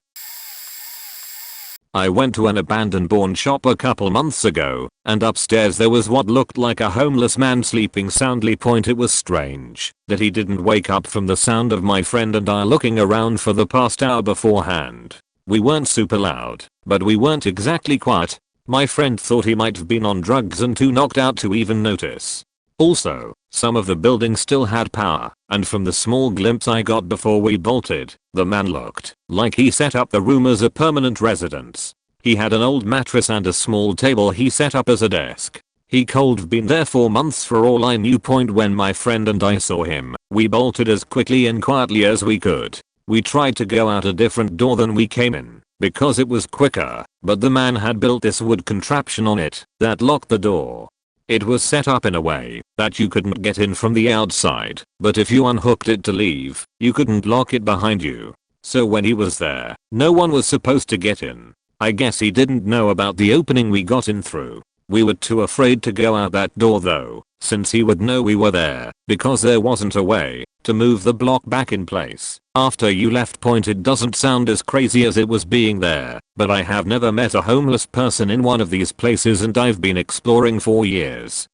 I went to an abandoned pawn shop a couple months ago, and upstairs there was what looked like a homeless man sleeping soundly. It was strange that he didn't wake up from the sound of my friend and I looking around for the past hour beforehand. We weren't super loud, but we weren't exactly quiet. My friend thought he might have been on drugs and too knocked out to even notice. Also, some of the buildings still had power, and from the small glimpse I got before we bolted, the man looked like he set up the room as a permanent residence. He had an old mattress and a small table he set up as a desk. He could have been there for months for all I knew. When my friend and I saw him, we bolted as quickly and quietly as we could. We tried to go out a different door than we came in, because it was quicker, but the man had built this wood contraption on it that locked the door. It was set up in a way that you couldn't get in from the outside, but if you unhooked it to leave, you couldn't lock it behind you. So when he was there, no one was supposed to get in. I guess he didn't know about the opening we got in through. We were too afraid to go out that door though, since he would know we were there, because there wasn't a way to move the block back in place after you left. It doesn't sound as crazy as it was being there, but I have never met a homeless person in one of these places and I've been exploring for years.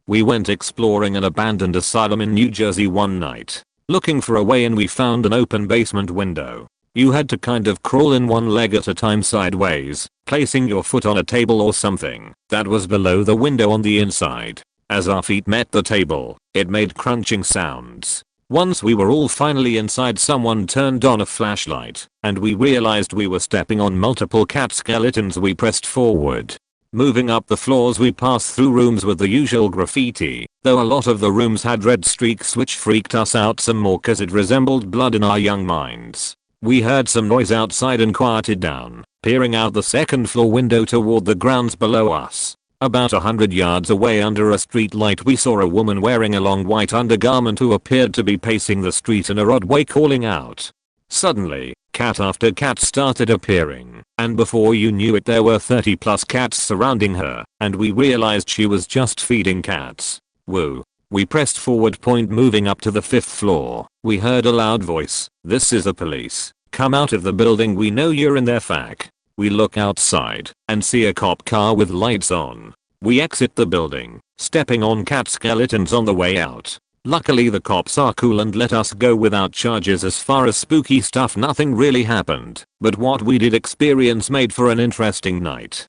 We went exploring an abandoned asylum in New Jersey one night, looking for a way, and we found an open basement window. You had to kind of crawl in one leg at a time sideways, placing your foot on a table or something that was below the window on the inside. As our feet met the table, it made crunching sounds. Once we were all finally inside, someone turned on a flashlight, and we realized we were stepping on multiple cat skeletons. We pressed forward. Moving up the floors, we passed through rooms with the usual graffiti, though a lot of the rooms had red streaks which freaked us out some more cause it resembled blood in our young minds. We heard some noise outside and quieted down, peering out the second floor window toward the grounds below us. About 100 yards away under a street light, we saw a woman wearing a long white undergarment who appeared to be pacing the street in a odd way, calling out. Suddenly, cat after cat started appearing, and before you knew it there were 30 plus cats surrounding her, and we realized she was just feeding cats. Woo. We pressed forward. Moving up to the 5th floor, we heard a loud voice. "This is the police. Come out of the building, we know you're in there, fuck." We look outside and see a cop car with lights on. We exit the building, stepping on cat skeletons on the way out. Luckily the cops are cool and let us go without charges. As far as spooky stuff, nothing really happened, but what we did experience made for an interesting night.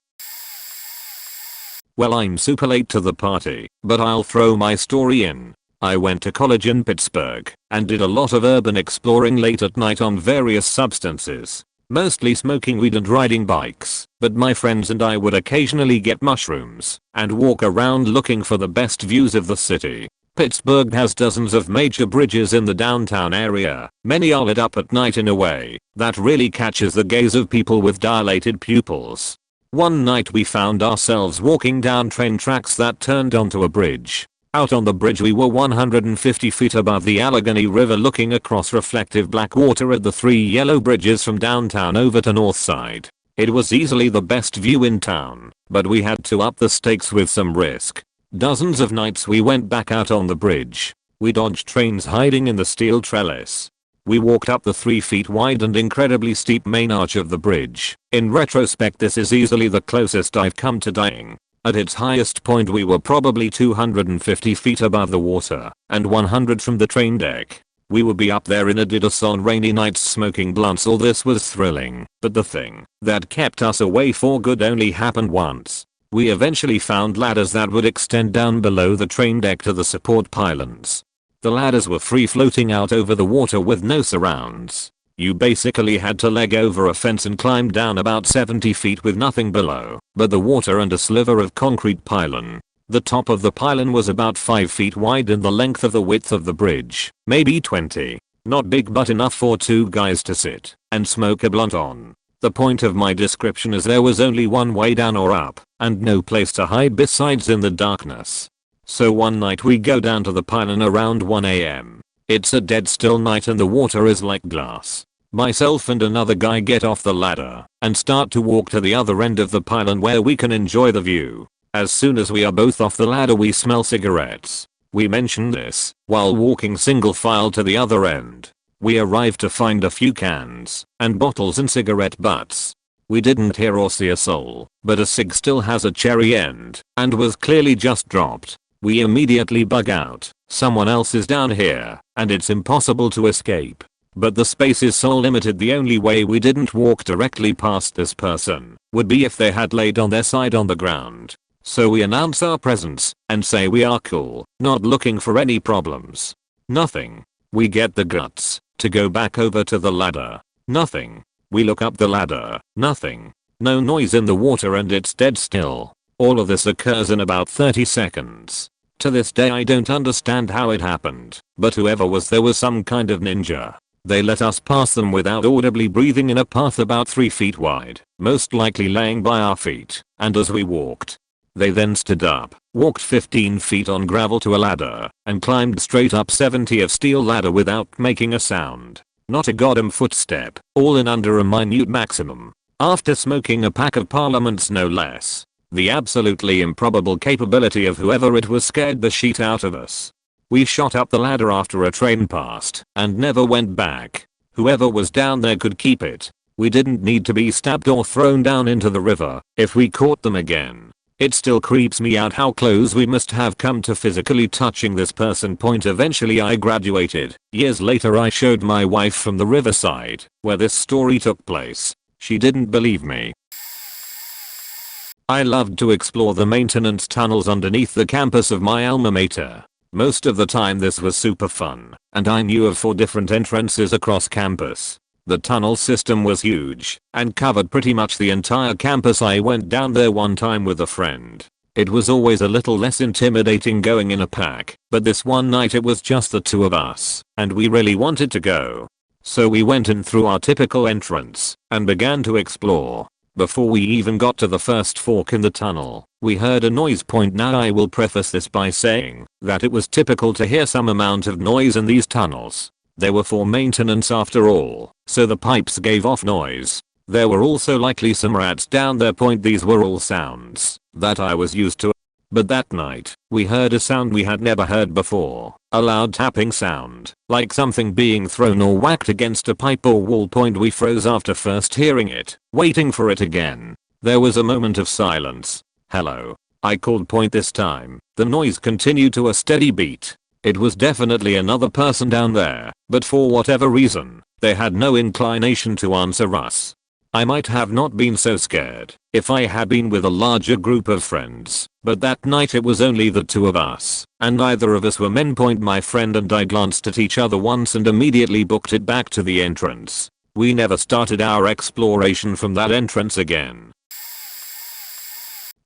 Well, I'm super late to the party, but I'll throw my story in. I went to college in Pittsburgh and did a lot of urban exploring late at night on various substances. Mostly smoking weed and riding bikes, but my friends and I would occasionally get mushrooms and walk around looking for the best views of the city. Pittsburgh has dozens of major bridges in the downtown area. Many are lit up at night in a way that really catches the gaze of people with dilated pupils. One night we found ourselves walking down train tracks that turned onto a bridge. Out on the bridge we were 150 feet above the Allegheny River, looking across reflective black water at the 3 yellow bridges from downtown over to north side. It was easily the best view in town, but we had to up the stakes with some risk. Dozens of nights we went back out on the bridge. We dodged trains hiding in the steel trellis. We walked up the 3 feet wide and incredibly steep main arch of the bridge. In retrospect, this is easily the closest I've come to dying. At its highest point we were probably 250 feet above the water and 100 from the train deck. We would be up there in Adidas on rainy nights smoking blunts. All this was thrilling, but the thing that kept us away for good only happened once. We eventually found ladders that would extend down below the train deck to the support pylons. The ladders were free floating out over the water with no surrounds. You basically had to leg over a fence and climb down about 70 feet with nothing below but the water and a sliver of concrete pylon. The top of the pylon was about 5 feet wide and the length of the width of the bridge, maybe 20. Not big but enough for 2 guys to sit and smoke a blunt on. The point of my description is there was only one way down or up, and no place to hide besides in the darkness. So one night we go down to the pylon around 1 AM. It's a dead still night and the water is like glass. Myself and another guy get off the ladder and start to walk to the other end of the pylon where we can enjoy the view. As soon as we are both off the ladder we smell cigarettes. We mention this while walking single file to the other end. We arrive to find a few cans and bottles and cigarette butts. We didn't hear or see a soul, but a cig still has a cherry end and was clearly just dropped. We immediately bug out. Someone else is down here and it's impossible to escape. But the space is so limited, the only way we didn't walk directly past this person would be if they had laid on their side on the ground. So we announce our presence and say we are cool, not looking for any problems. Nothing. We get the guts to go back over to the ladder. Nothing. We look up the ladder. Nothing. No noise in the water and it's dead still. All of this occurs in about 30 seconds. To this day I don't understand how it happened, but whoever was there was some kind of ninja. They let us pass them without audibly breathing in a path about 3 feet wide, most likely laying by our feet, and as we walked. They then stood up, walked 15 feet on gravel to a ladder, and climbed straight up 70 of steel ladder without making a sound. Not a goddamn footstep, all in under a minute maximum. After smoking a pack of parliaments no less. The absolutely improbable capability of whoever it was scared the shit out of us. We shot up the ladder after a train passed and never went back. Whoever was down there could keep it. We didn't need to be stabbed or thrown down into the river if we caught them again. It still creeps me out how close we must have come to physically touching this person. Eventually I graduated. Years later I showed my wife from the riverside where this story took place. She didn't believe me. I loved to explore the maintenance tunnels underneath the campus of my alma mater. Most of the time this was super fun, and I knew of 4 different entrances across campus. The tunnel system was huge and covered pretty much the entire campus. I went down there one time with a friend. It was always a little less intimidating going in a pack, but this one night it was just the 2 of us, and we really wanted to go. So we went in through our typical entrance and began to explore. Before we even got to the first fork in the tunnel, we heard a noise. Now I will preface this by saying that it was typical to hear some amount of noise in these tunnels. They were for maintenance after all, so the pipes gave off noise. There were also likely some rats down there. These were all sounds that I was used to. But that night, we heard a sound we had never heard before. A loud tapping sound, like something being thrown or whacked against a pipe or wall. We froze after first hearing it, waiting for it again. There was a moment of silence. Hello. I called. This time, the noise continued to a steady beat. It was definitely another person down there, but for whatever reason, they had no inclination to answer us. I might have not been so scared if I had been with a larger group of friends, but that night it was only the 2 of us, and neither of us were men. My friend and I glanced at each other once and immediately booked it back to the entrance. We never started our exploration from that entrance again.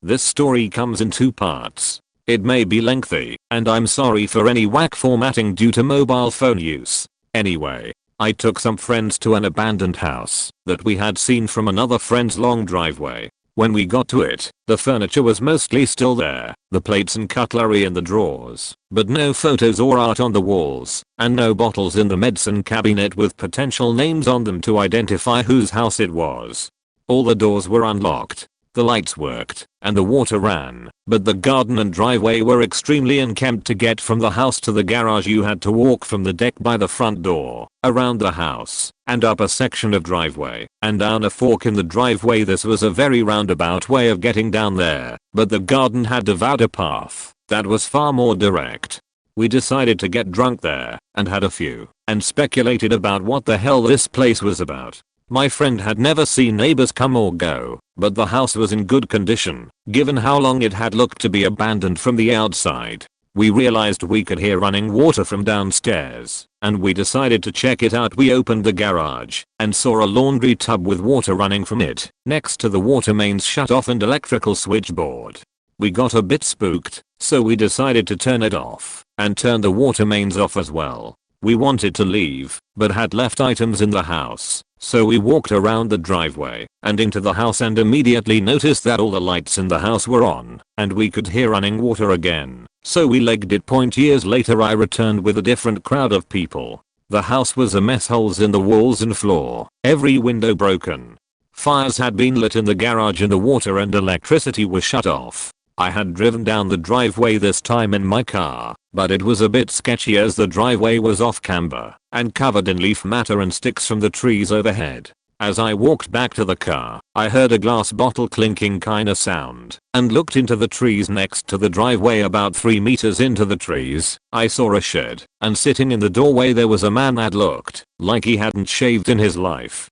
This story comes in 2 parts. It may be lengthy, and I'm sorry for any whack formatting due to mobile phone use. Anyway, I took some friends to an abandoned house that we had seen from another friend's long driveway. When we got to it, the furniture was mostly still there, the plates and cutlery in the drawers, but no photos or art on the walls, and no bottles in the medicine cabinet with potential names on them to identify whose house it was. All the doors were unlocked. The lights worked, and the water ran, but the garden and driveway were extremely unkempt. To get from the house to the garage you had to walk from the deck by the front door, around the house, and up a section of driveway, and down a fork in the driveway. This was a very roundabout way of getting down there, but the garden had devoured a path that was far more direct. We decided to get drunk there, and had a few, and speculated about what the hell this place was about. My friend had never seen neighbors come or go, but the house was in good condition, given how long it had looked to be abandoned from the outside. We realized we could hear running water from downstairs, and we decided to check it out. We opened the garage and saw a laundry tub with water running from it, next to the water mains shut off and electrical switchboard. We got a bit spooked, so we decided to turn it off and turn the water mains off as well. We wanted to leave, but had left items in the house, so we walked around the driveway and into the house and immediately noticed that all the lights in the house were on, and we could hear running water again, so we legged it. Years later I returned with a different crowd of people. The house was a mess, holes in the walls and floor, every window broken. Fires had been lit in the garage and the water and electricity was shut off. I had driven down the driveway this time in my car, but it was a bit sketchy as the driveway was off camber and covered in leaf matter and sticks from the trees overhead. As I walked back to the car, I heard a glass bottle clinking kinda sound and looked into the trees next to the driveway. About 3 meters into the trees, I saw a shed, and sitting in the doorway there was a man that looked like he hadn't shaved in his life.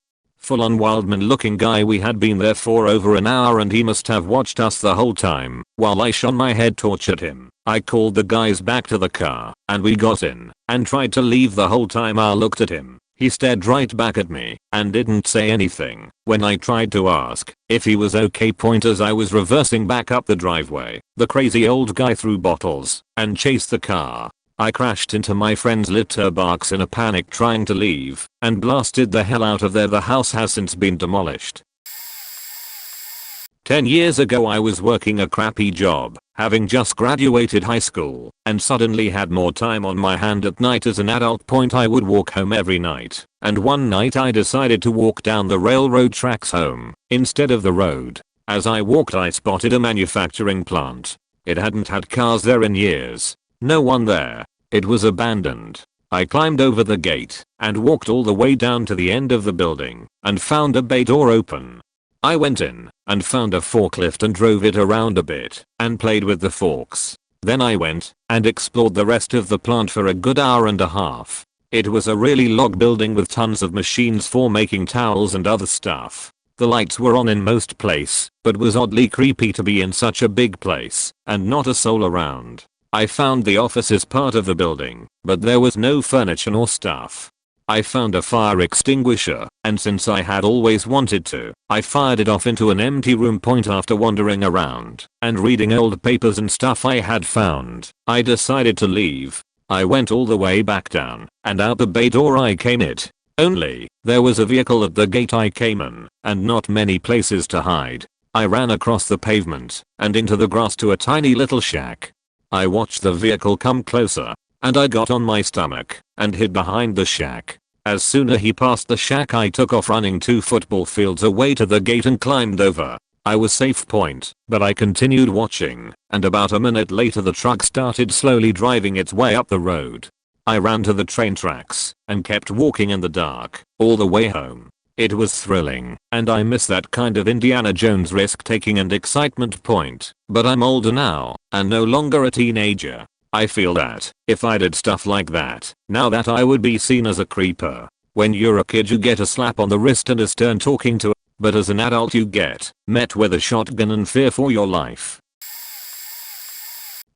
Full on wildman looking guy. We had been there for over an hour and he must have watched us the whole time while I shone my head tortured him. I called the guys back to the car and we got in and tried to leave. The whole time I looked at him, he stared right back at me and didn't say anything. When I tried to ask if he was okay as I was reversing back up the driveway, the crazy old guy threw bottles and chased the car. I crashed into my friend's litter box in a panic trying to leave and blasted the hell out of there. The house has since been demolished. 10 years ago I was working a crappy job, having just graduated high school, and suddenly had more time on my hand at night. As an adult, I would walk home every night, and one night I decided to walk down the railroad tracks home instead of the road. As I walked I spotted a manufacturing plant. It hadn't had cars there in years. No one there. It was abandoned. I climbed over the gate and walked all the way down to the end of the building and found a bay door open. I went in and found a forklift and drove it around a bit and played with the forks. Then I went and explored the rest of the plant for a good hour and a half. It was a really log building with tons of machines for making towels and other stuff. The lights were on in most place, but was oddly creepy to be in such a big place and not a soul around. I found the office as part of the building, but there was no furniture nor stuff. I found a fire extinguisher, and since I had always wanted to, I fired it off into an empty room. After wandering around and reading old papers and stuff I had found, I decided to leave. I went all the way back down and out the bay door I came it. Only, there was a vehicle at the gate I came in, and not many places to hide. I ran across the pavement and into the grass to a tiny little shack. I watched the vehicle come closer, and I got on my stomach and hid behind the shack. As soon as he passed the shack I took off running 2 football fields away to the gate and climbed over. I was safe, but I continued watching, and about a minute later the truck started slowly driving its way up the road. I ran to the train tracks and kept walking in the dark all the way home. It was thrilling, and I miss that kind of Indiana Jones risk-taking and excitement. But I'm older now, and no longer a teenager. I feel that, if I did stuff like that, now that I would be seen as a creeper. When you're a kid you get a slap on the wrist and a stern talking to, but as an adult you get met with a shotgun and fear for your life.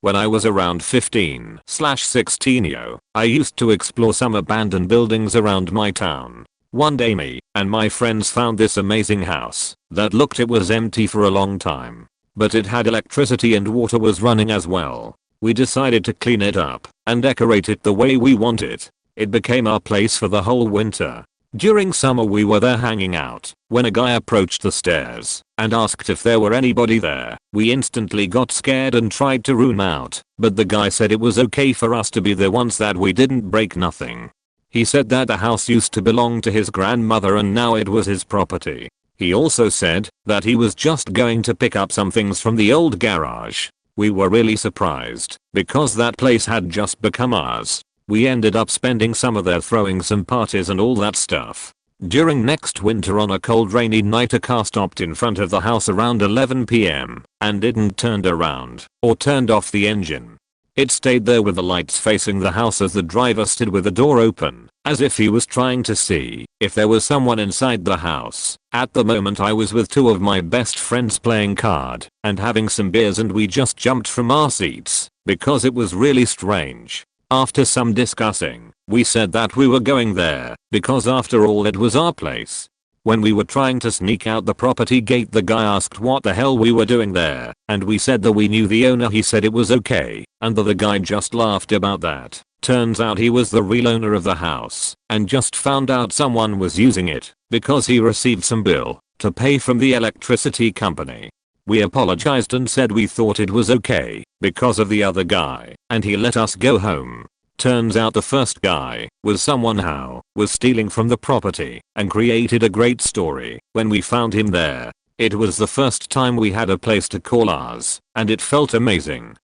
When I was around 15/16, I used to explore some abandoned buildings around my town. One day me and my friends found this amazing house that looked it was empty for a long time, but it had electricity and water was running as well. We decided to clean it up and decorate it the way we want it. It became our place for the whole winter. During summer we were there hanging out when a guy approached the stairs and asked if there were anybody there. We instantly got scared and tried to room out, but the guy said it was okay for us to be there once that we didn't break nothing. He said that the house used to belong to his grandmother and now it was his property. He also said that he was just going to pick up some things from the old garage. We were really surprised because that place had just become ours. We ended up spending summer there throwing some parties and all that stuff. During next winter on a cold rainy night a car stopped in front of the house around 11 PM and didn't turned around or turned off the engine. It stayed there with the lights facing the house as the driver stood with the door open, as if he was trying to see if there was someone inside the house. At the moment I was with two of my best friends playing card and having some beers, and we just jumped from our seats because it was really strange. After some discussing, we said that we were going there because after all it was our place. When we were trying to sneak out the property gate, the guy asked what the hell we were doing there, and we said that we knew the owner. He said it was okay, and the guy just laughed about that. Turns out he was the real owner of the house and just found out someone was using it because he received some bill to pay from the electricity company. We apologized and said we thought it was okay because of the other guy, and he let us go home. Turns out the first guy was someone who was stealing from the property and created a great story when we found him there. It was the first time we had a place to call ours, and it felt amazing.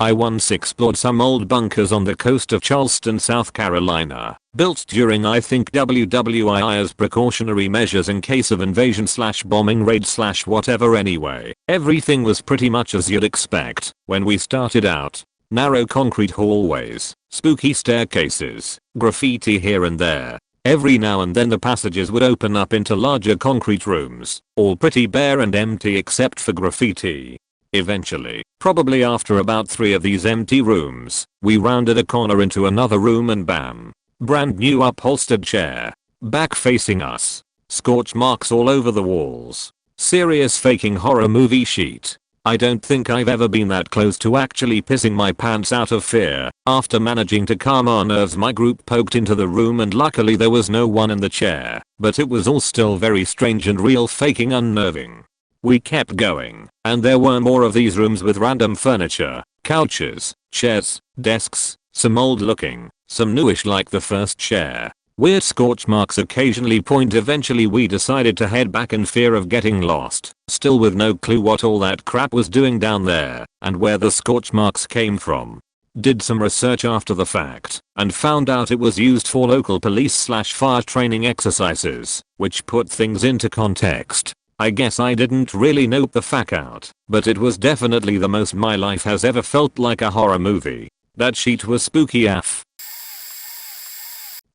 I once explored some old bunkers on the coast of Charleston, South Carolina, built during I think WWII as precautionary measures in case of invasion / bombing raid / whatever. Anyway, everything was pretty much as you'd expect when we started out. Narrow concrete hallways, spooky staircases, graffiti here and there. Every now and then the passages would open up into larger concrete rooms, all pretty bare and empty except for graffiti. Eventually, probably after about 3 of these empty rooms, we rounded a corner into another room and bam! Brand new upholstered chair. Back facing us. Scorch marks all over the walls. Serious faking horror movie sheet. I don't think I've ever been that close to actually pissing my pants out of fear. After managing to calm our nerves, my group poked into the room and luckily there was no one in the chair, but it was all still very strange and real faking unnerving. We kept going, and there were more of these rooms with random furniture, couches, chairs, desks, some old looking, some newish like the first chair. Weird scorch marks occasionally point. Eventually we decided to head back in fear of getting lost, still with no clue what all that crap was doing down there and where the scorch marks came from. Did some research after the fact and found out it was used for local police / fire training exercises, which put things into context. I guess I didn't really note the fact out, but it was definitely the most my life has ever felt like a horror movie. That sheet was spooky AF.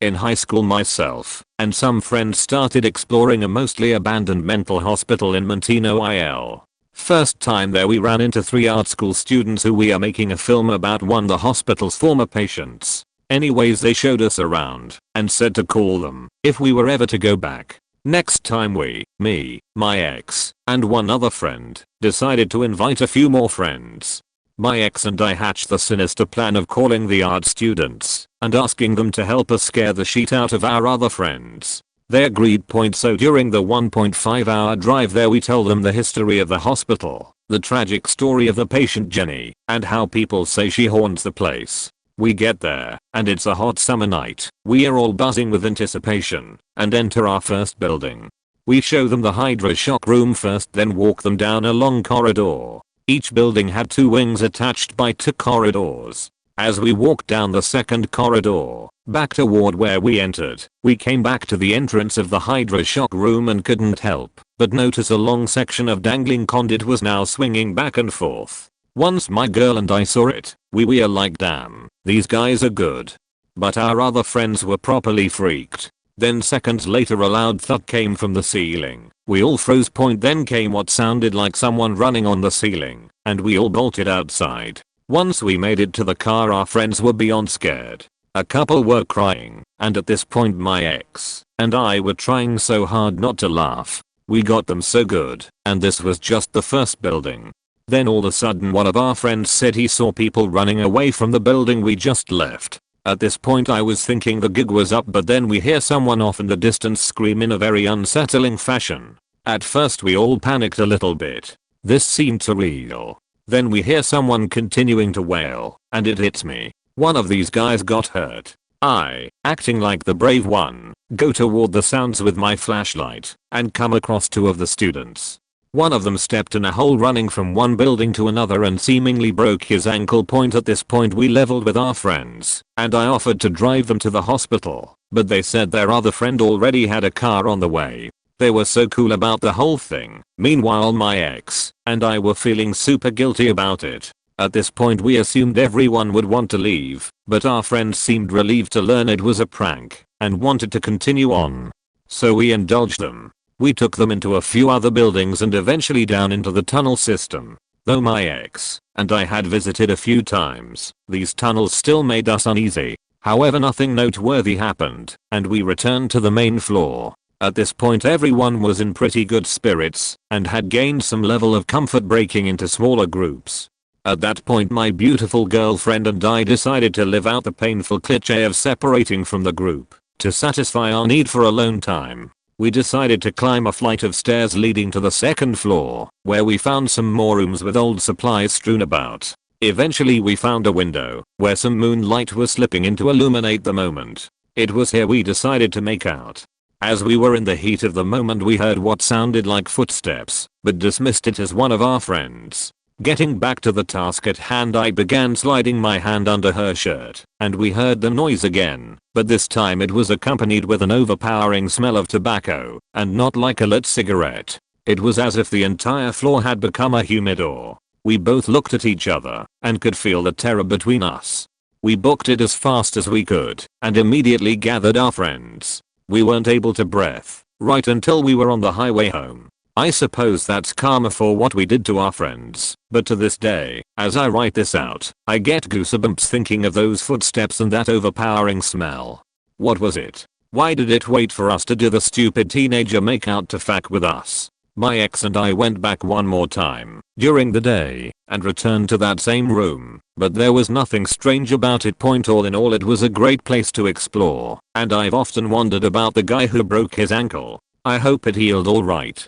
In high school, myself and some friends started exploring a mostly abandoned mental hospital in Montino, IL. First time there we ran into 3 art school students who we are making a film about, one the hospital's former patients. Anyways, they showed us around and said to call them if we were ever to go back. Next time me, my ex, and one other friend decided to invite a few more friends. My ex and I hatched the sinister plan of calling the art students and asking them to help us scare the shit out of our other friends. They agreed. So during the 1.5-hour drive there we told them the history of the hospital, the tragic story of the patient Jenny, and how people say she haunts the place. We get there, and it's a hot summer night. We are all buzzing with anticipation and enter our first building. We show them the Hydra shock room first, then walk them down a long corridor. Each building had 2 wings attached by 2 corridors. As we walked down the second corridor, back toward where we entered, we came back to the entrance of the Hydra shock room and couldn't help but notice a long section of dangling conduit was now swinging back and forth. Once my girl and I saw it, we were like, damn, these guys are good. But our other friends were properly freaked. Then seconds later a loud thud came from the ceiling. We all froze. Then came what sounded like someone running on the ceiling, and we all bolted outside. Once we made it to the car, our friends were beyond scared. A couple were crying, and at this point my ex and I were trying so hard not to laugh. We got them so good, and this was just the first building. Then all of a sudden one of our friends said he saw people running away from the building we just left. At this point I was thinking the gig was up, but then we hear someone off in the distance scream in a very unsettling fashion. At first we all panicked a little bit. This seemed surreal. Then we hear someone continuing to wail, and it hits me. One of these guys got hurt. I, acting like the brave one, go toward the sounds with my flashlight and come across 2 of the students. One of them stepped in a hole running from one building to another and seemingly broke his ankle. At this point we leveled with our friends, and I offered to drive them to the hospital, but they said their other friend already had a car on the way. They were so cool about the whole thing. Meanwhile my ex and I were feeling super guilty about it. At this point we assumed everyone would want to leave, but our friends seemed relieved to learn it was a prank and wanted to continue on. So we indulged them. We took them into a few other buildings and eventually down into the tunnel system. Though my ex and I had visited a few times, these tunnels still made us uneasy. However, nothing noteworthy happened, and we returned to the main floor. At this point everyone was in pretty good spirits and had gained some level of comfort breaking into smaller groups. At that point my beautiful girlfriend and I decided to live out the painful cliché of separating from the group to satisfy our need for alone time. We decided to climb a flight of stairs leading to the second floor, where we found some more rooms with old supplies strewn about. Eventually we found a window where some moonlight was slipping in to illuminate the moment. It was here we decided to make out. As we were in the heat of the moment we heard what sounded like footsteps, but dismissed it as one of our friends. Getting back to the task at hand, I began sliding my hand under her shirt, and we heard the noise again, but this time it was accompanied with an overpowering smell of tobacco, and not like a lit cigarette. It was as if the entire floor had become a humidor. We both looked at each other, and could feel the terror between us. We booked it as fast as we could, and immediately gathered our friends. We weren't able to breathe, right until we were on the highway home. I suppose that's karma for what we did to our friends, but to this day, as I write this out, I get goosebumps thinking of those footsteps and that overpowering smell. What was it? Why did it wait for us to do the stupid teenager makeout to fuck with us? My ex and I went back one more time during the day and returned to that same room, but there was nothing strange about it. All in all, it was a great place to explore, and I've often wondered about the guy who broke his ankle. I hope it healed alright.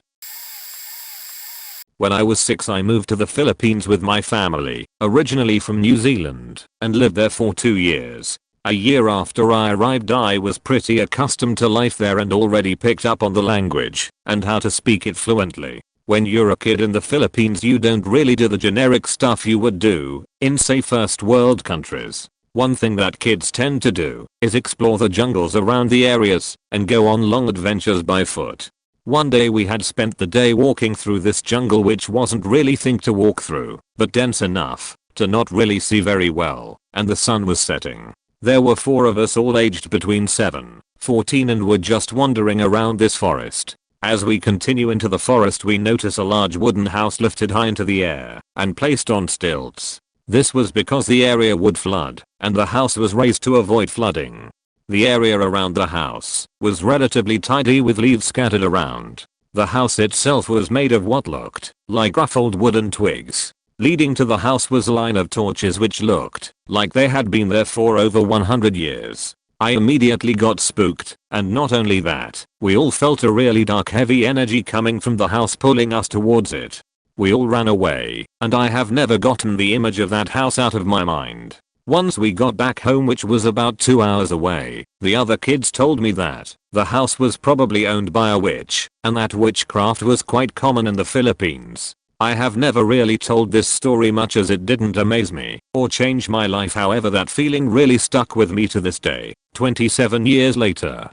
When I was 6 I moved to the Philippines with my family, originally from New Zealand, and lived there for 2 years. A year after I arrived I was pretty accustomed to life there and already picked up on the language and how to speak it fluently. When you're a kid in the Philippines you don't really do the generic stuff you would do in say first world countries. One thing that kids tend to do is explore the jungles around the areas and go on long adventures by foot. One day we had spent the day walking through this jungle which wasn't really thing to walk through, but dense enough to not really see very well, and the sun was setting. There were 4 of us all aged between 7, 14 and were just wandering around this forest. As we continue into the forest we notice a large wooden house lifted high into the air and placed on stilts. This was because the area would flood, and the house was raised to avoid flooding. The area around the house was relatively tidy with leaves scattered around. The house itself was made of what looked like ruffled wooden twigs. Leading to the house was a line of torches which looked like they had been there for over 100 years. I immediately got spooked, and not only that, we all felt a really dark heavy energy coming from the house pulling us towards it. We all ran away, and I have never gotten the image of that house out of my mind. Once we got back home, which was about 2 hours away, the other kids told me that the house was probably owned by a witch, and that witchcraft was quite common in the Philippines. I have never really told this story much as it didn't amaze me or change my life, however that feeling really stuck with me to this day, 27 years later.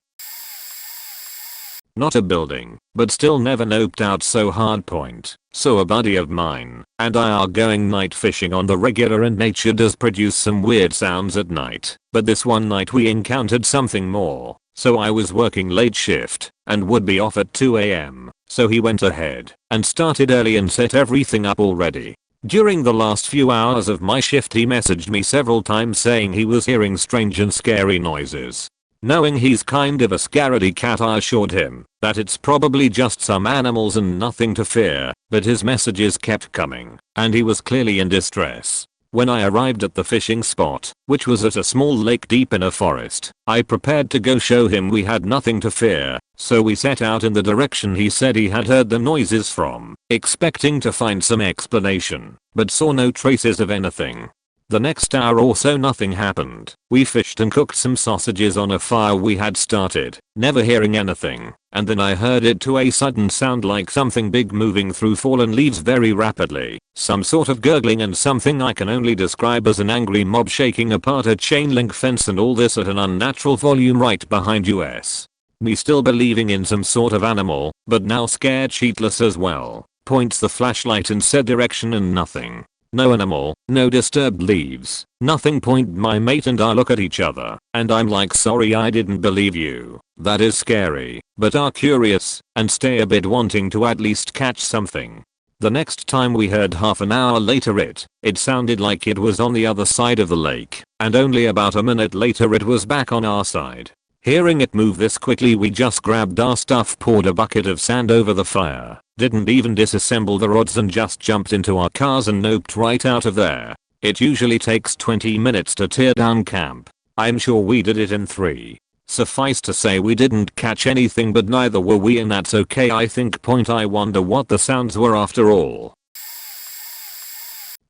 Not a building, but still never noped out so hard point. So a buddy of mine and I are going night fishing on the regular, and nature does produce some weird sounds at night, but this one night we encountered something more. So I was working late shift and would be off at 2 AM, so he went ahead and started early and set everything up already. During the last few hours of my shift he messaged me several times saying he was hearing strange and scary noises. Knowing he's kind of a scaredy cat, I assured him that it's probably just some animals and nothing to fear, but his messages kept coming, and he was clearly in distress. When I arrived at the fishing spot, which was at a small lake deep in a forest, I prepared to go show him we had nothing to fear, so we set out in the direction he said he had heard the noises from, expecting to find some explanation, but saw no traces of anything. The next hour or so nothing happened. We fished and cooked some sausages on a fire we had started, never hearing anything, and then I heard it to a sudden sound like something big moving through fallen leaves very rapidly, some sort of gurgling and something I can only describe as an angry mob shaking apart a chain link fence, and all this at an unnatural volume right behind us. Me still believing in some sort of animal, but now scared shitless as well, points the flashlight in said direction and nothing. No animal, no disturbed leaves, nothing. Point my mate and I look at each other, and I'm like, sorry I didn't believe you. That is scary, but are curious, and stay a bit wanting to at least catch something. The next time we heard half an hour later it sounded like it was on the other side of the lake, and only about a minute later it was back on our side. Hearing it move this quickly, we just grabbed our stuff, poured a bucket of sand over the fire, didn't even disassemble the rods, and just jumped into our cars and noped right out of there. It usually takes 20 minutes to tear down camp. I'm sure we did it in 3. Suffice to say, we didn't catch anything, but neither were we, and that's okay, I think. I wonder what the sounds were after all.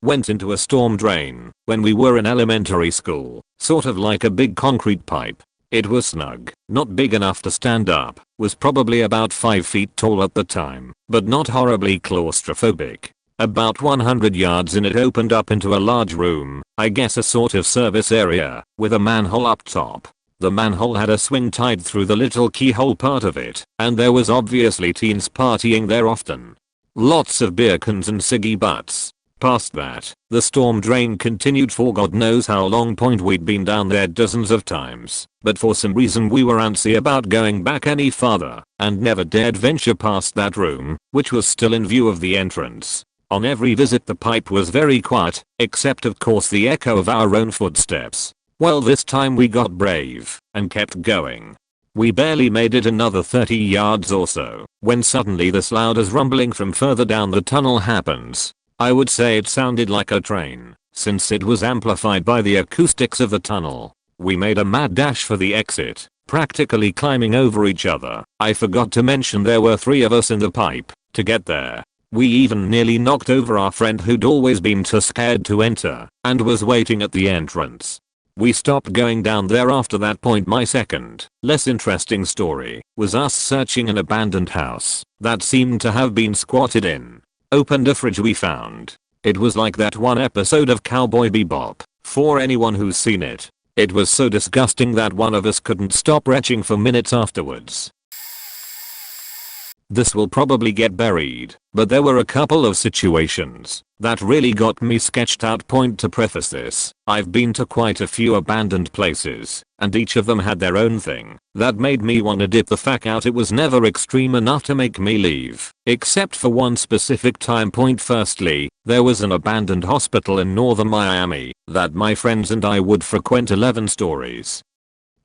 Went into a storm drain when we were in elementary school, sort of like a big concrete pipe. It was snug, not big enough to stand up, was probably about 5 feet tall at the time, but not horribly claustrophobic. About 100 yards in, it opened up into a large room, I guess a sort of service area, with a manhole up top. The manhole had a swing tied through the little keyhole part of it, and there was obviously teens partying there often. Lots of beer cans and ciggy butts. Past that, the storm drain continued for God knows how long. We'd been down there dozens of times, but for some reason we were antsy about going back any farther, and never dared venture past that room, which was still in view of the entrance. On every visit the pipe was very quiet, except of course the echo of our own footsteps. Well, this time we got brave, and kept going. We barely made it another 30 yards or so, when suddenly this loud as rumbling from further down the tunnel happens. I would say it sounded like a train, since it was amplified by the acoustics of the tunnel. We made a mad dash for the exit, practically climbing over each other. I forgot to mention there were 3 of us in the pipe. To get there, we even nearly knocked over our friend who'd always been too scared to enter, and was waiting at the entrance. We stopped going down there after that point. My second, less interesting story, was us searching an abandoned house that seemed to have been squatted in. Opened a fridge we found. It was like that one episode of Cowboy Bebop, for anyone who's seen it. It was so disgusting that one of us couldn't stop retching for minutes afterwards. This will probably get buried, but there were a couple of situations that really got me sketched out. To preface this, I've been to quite a few abandoned places, and each of them had their own thing that made me wanna dip the fuck out. It was never extreme enough to make me leave, except for one specific time. Firstly, there was an abandoned hospital in northern Miami that my friends and I would frequent. 11 stories.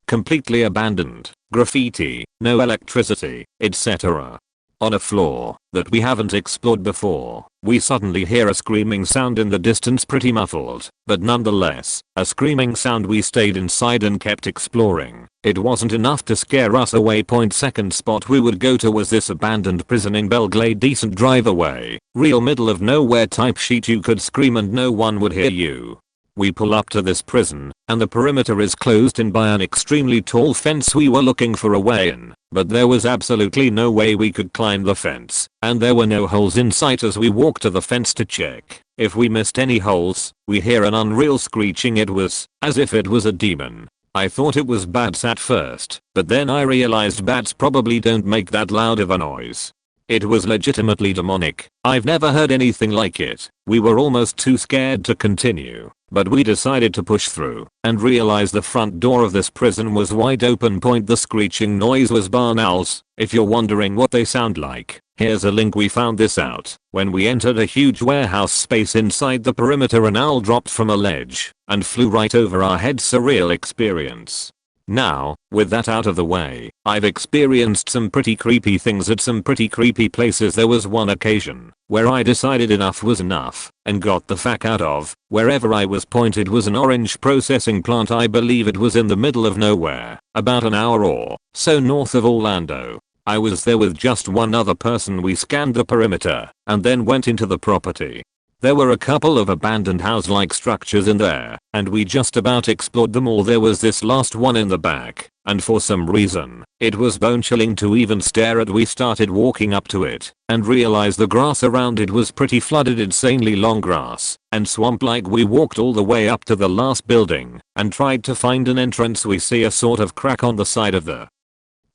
Completely abandoned, graffiti, no electricity, etc. On a floor that we haven't explored before, we suddenly hear a screaming sound in the distance, pretty muffled, but nonetheless, a screaming sound. We stayed inside and kept exploring. It wasn't enough to scare us away. Second spot we would go to was this abandoned prison in Belglade. Decent drive away, real middle of nowhere type shit. You could scream and no one would hear you. We pull up to this prison, and the perimeter is closed in by an extremely tall fence. We were looking for a way in, but there was absolutely no way we could climb the fence, and there were no holes in sight. As we walked to the fence to check if we missed any holes, we hear an unreal screeching. It was as if it was a demon. I thought it was bats at first, but then I realized bats probably don't make that loud of a noise. It was legitimately demonic. I've never heard anything like it. We were almost too scared to continue, but we decided to push through and realize the front door of this prison was wide open. The screeching noise was barn owls. If you're wondering what they sound like, here's a link. We found this out when we entered a huge warehouse space inside the perimeter. An owl dropped from a ledge and flew right over our heads. Surreal experience. Now, with that out of the way, I've experienced some pretty creepy things at some pretty creepy places. There was one occasion where I decided enough was enough and got the fuck out of wherever I was. It was an orange processing plant. I believe it was in the middle of nowhere, about an hour or so north of Orlando. I was there with just one other person. We scanned the perimeter and then went into the property. There were a couple of abandoned house-like structures in there, and we just about explored them all. There was this last one in the back, and for some reason, it was bone-chilling to even stare at. We started walking up to it, and realized the grass around it was pretty flooded, insanely long grass, and swamp-like. We walked all the way up to the last building, and tried to find an entrance. We see a sort of crack on the side of the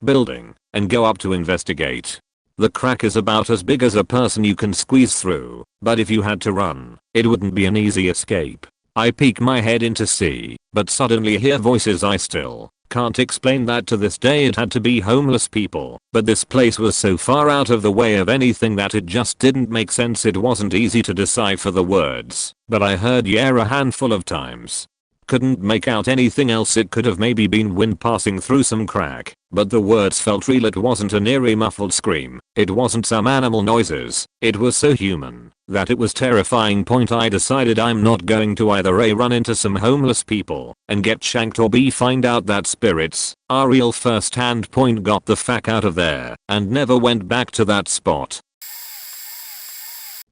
building, and go up to investigate. The crack is about as big as a person you can squeeze through, but if you had to run, it wouldn't be an easy escape. I peek my head in to see, but suddenly hear voices. I still can't explain that to this day. It had to be homeless people, but this place was so far out of the way of anything that it just didn't make sense. It wasn't easy to decipher the words, but I heard yeah a handful of times. Couldn't make out anything else. It could have maybe been wind passing through some crack, but the words felt real. It wasn't an eerie muffled scream. It wasn't some animal noises. It was so human that it was terrifying. I decided I'm not going to either A, run into some homeless people and get shanked, or B, find out that spirits are real firsthand. Got the fuck out of there and never went back to that spot.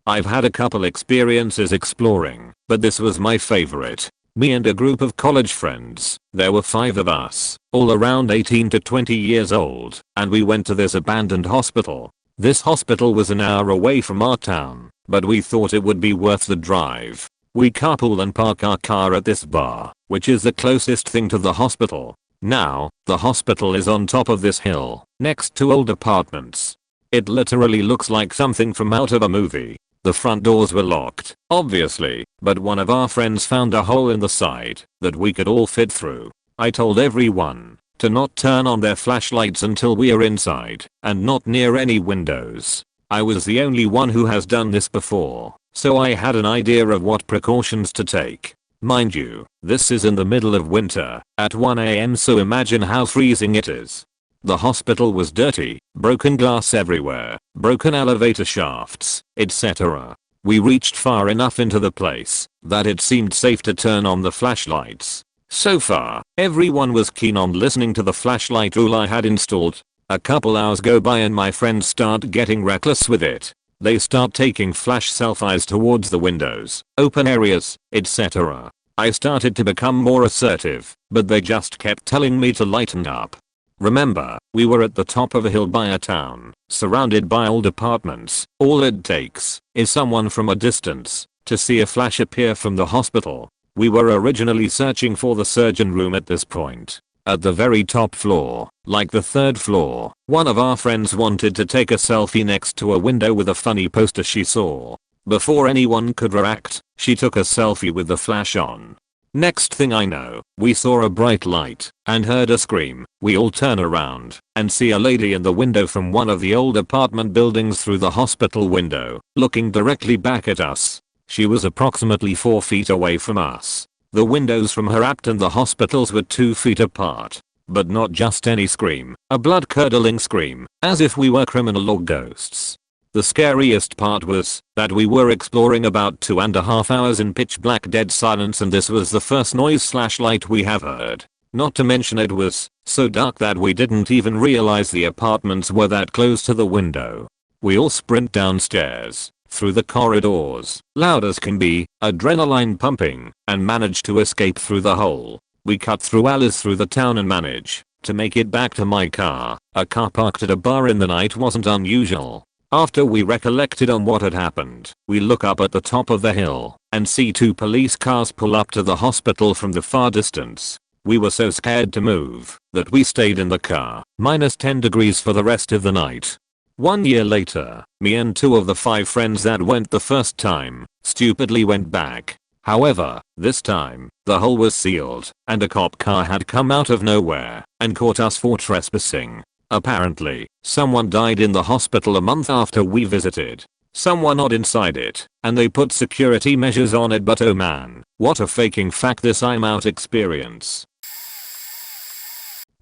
I've had a couple experiences exploring, but this was my favorite. Me and a group of college friends, there were 5 of us, all around 18 to 20 years old, and we went to this abandoned hospital. This hospital was an hour away from our town, but we thought it would be worth the drive. We carpool and park our car at this bar, which is the closest thing to the hospital. Now, the hospital is on top of this hill, next to old apartments. It literally looks like something from out of a movie. The front doors were locked, obviously, but one of our friends found a hole in the side that we could all fit through. I told everyone to not turn on their flashlights until we are inside and not near any windows. I was the only one who has done this before, so I had an idea of what precautions to take. Mind you, this is in the middle of winter at 1 AM, so imagine how freezing it is. The hospital was dirty, broken glass everywhere, broken elevator shafts, etc. We reached far enough into the place that it seemed safe to turn on the flashlights. So far, everyone was keen on listening to the flashlight rule I had installed. A couple hours go by and my friends start getting reckless with it. They start taking flash selfies towards the windows, open areas, etc. I started to become more assertive, but they just kept telling me to lighten up. Remember, we were at the top of a hill by a town, surrounded by old apartments. All it takes is someone from a distance to see a flash appear from the hospital. We were originally searching for the surgeon room at this point. At the very top floor, like the 3rd floor, one of our friends wanted to take a selfie next to a window with a funny poster she saw. Before anyone could react, she took a selfie with the flash on. Next thing I know, we saw a bright light and heard a scream. We all turn around and see a lady in the window from one of the old apartment buildings through the hospital window, looking directly back at us. She was approximately 4 feet away from us. The windows from her apt and the hospitals were 2 feet apart. But not just any scream, a blood-curdling scream, as if we were criminal or ghosts. The scariest part was that we were exploring about 2.5 hours in pitch black dead silence, and this was the first noise/light we have heard. Not to mention it was so dark that we didn't even realize the apartments were that close to the window. We all sprint downstairs, through the corridors, loud as can be, adrenaline pumping, and manage to escape through the hole. We cut through alleys through the town and manage to make it back to my car. A car parked at a bar in the night wasn't unusual. After we recollected on what had happened, we look up at the top of the hill and see 2 police cars pull up to the hospital from the far distance. We were so scared to move that we stayed in the car, -10 degrees for the rest of the night. 1 year later, me and 2 of the 5 friends that went the first time stupidly went back. However, this time, the hole was sealed and a cop car had come out of nowhere and caught us for trespassing. Apparently, someone died in the hospital a month after we visited. Someone odd inside it, and they put security measures on it, but oh man, what a faking fact this I'm out experience.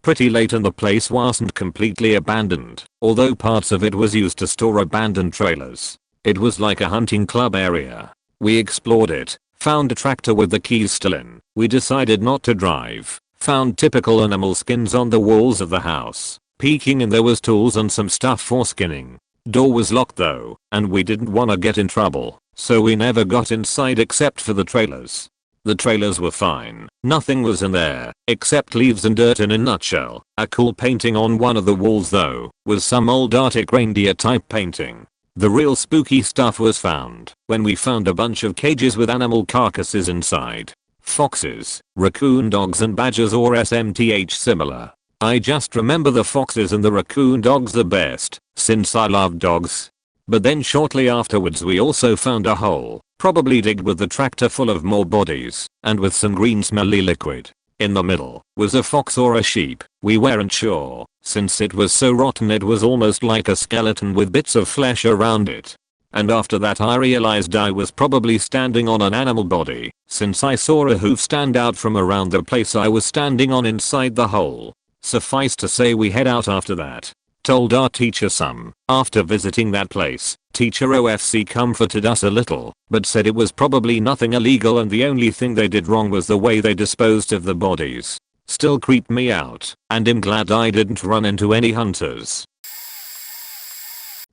Pretty late and the place wasn't completely abandoned, although parts of it was used to store abandoned trailers. It was like a hunting club area. We explored it, found a tractor with the keys still in. We decided not to drive, found typical animal skins on the walls of the house. Peeking in, there was tools and some stuff for skinning. Door was locked though, and we didn't wanna get in trouble, so we never got inside except for the trailers. The trailers were fine, nothing was in there, except leaves and dirt in a nutshell. A cool painting on one of the walls though, was some old Arctic reindeer type painting. The real spooky stuff was found when we found a bunch of cages with animal carcasses inside. Foxes, raccoon dogs and badgers, or SMTH similar. I just remember the foxes and the raccoon dogs the best. since I love dogs. But then shortly afterwards we also found a hole, probably digged with the tractor full of more bodies, and with some green smelly liquid. In the middle was a fox or a sheep, we weren't sure, since it was so rotten it was almost like a skeleton with bits of flesh around it. And after that I realized I was probably standing on an animal body, since I saw a hoof stand out from around the place I was standing on inside the hole. Suffice to say we head out after that. Told our teacher some. After visiting that place, teacher OFC comforted us a little, but said it was probably nothing illegal and the only thing they did wrong was the way they disposed of the bodies. Still creeped me out, and I'm glad I didn't run into any hunters.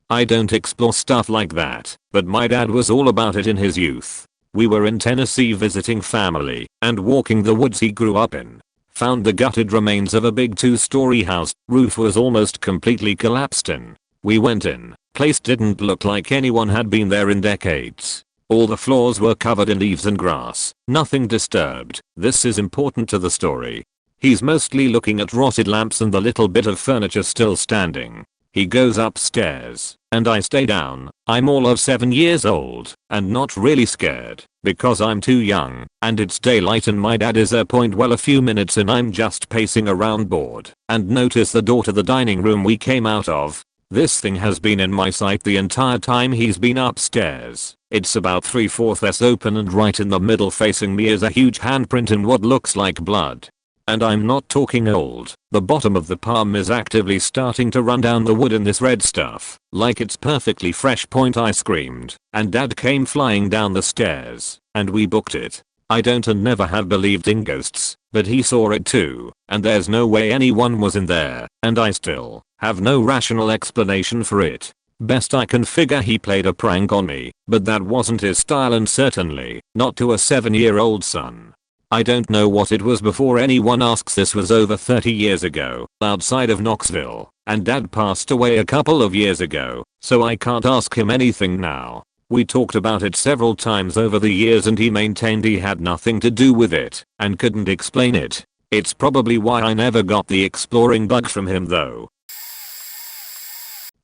I don't explore stuff like that, but my dad was all about it in his youth. We were in Tennessee visiting family, and walking the woods he grew up in. Found the gutted remains of a big 2-story house, roof was almost completely collapsed in. We went in, place didn't look like anyone had been there in decades. All the floors were covered in leaves and grass, nothing disturbed. This is important to the story. He's mostly looking at rotted lamps and the little bit of furniture still standing. He goes upstairs, and I stay down. I'm all of 7 years old, and not really scared, because I'm too young, and it's daylight and my dad is well a few minutes in. I'm just pacing around bored, and notice the door to the dining room we came out of. This thing has been in my sight the entire time he's been upstairs. It's about 3/4 open and right in the middle facing me is a huge handprint in what looks like blood. And I'm not talking old. The bottom of the palm is actively starting to run down the wood in this red stuff, like it's perfectly fresh. I screamed, and dad came flying down the stairs, and we booked it. I don't and never have believed in ghosts, but he saw it too, and there's no way anyone was in there, and I still have no rational explanation for it. Best I can figure he played a prank on me, but that wasn't his style and certainly not to a 7-year-old son. I don't know what it was before anyone asks. This was over 30 years ago, outside of Knoxville, and dad passed away a couple of years ago, so I can't ask him anything now. We talked about it several times over the years and he maintained he had nothing to do with it, and couldn't explain it. It's probably why I never got the exploring bug from him though.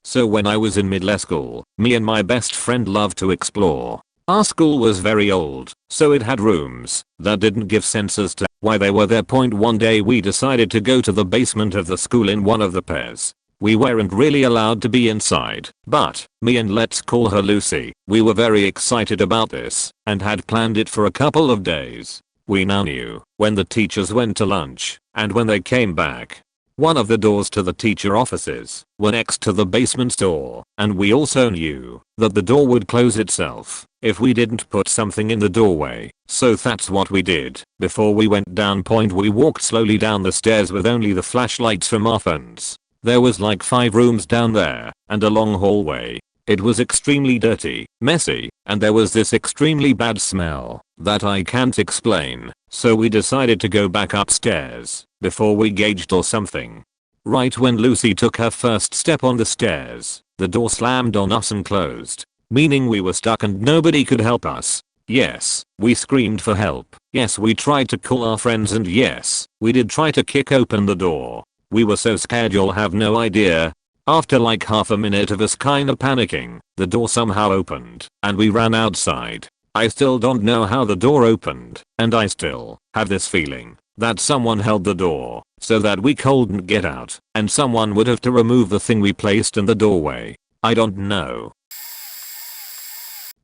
So when I was in middle school, me and my best friend loved to explore. Our school was very old, so it had rooms that didn't give sense as to why they were there. One day we decided to go to the basement of the school in one of the pairs. We weren't really allowed to be inside, but me and let's call her Lucy, we were very excited about this and had planned it for a couple of days. We now knew when the teachers went to lunch and when they came back. One of the doors to the teacher offices were next to the basement door, and we also knew that the door would close itself if we didn't put something in the doorway. So that's what we did. Before we went down, we walked slowly down the stairs with only the flashlights from our phones. There was like 5 rooms down there and a long hallway. It was extremely dirty, messy, and there was this extremely bad smell that I can't explain. So we decided to go back upstairs before we gauged or something. Right when Lucy took her first step on the stairs, the door slammed on us and closed, meaning we were stuck and nobody could help us. Yes, we screamed for help. Yes, we tried to call our friends, and yes, we did try to kick open the door. We were so scared you'll have no idea. After like half a minute of us kinda panicking, the door somehow opened and we ran outside. I still don't know how the door opened, and I still have this feeling that someone held the door so that we couldn't get out, and someone would have to remove the thing we placed in the doorway. I don't know.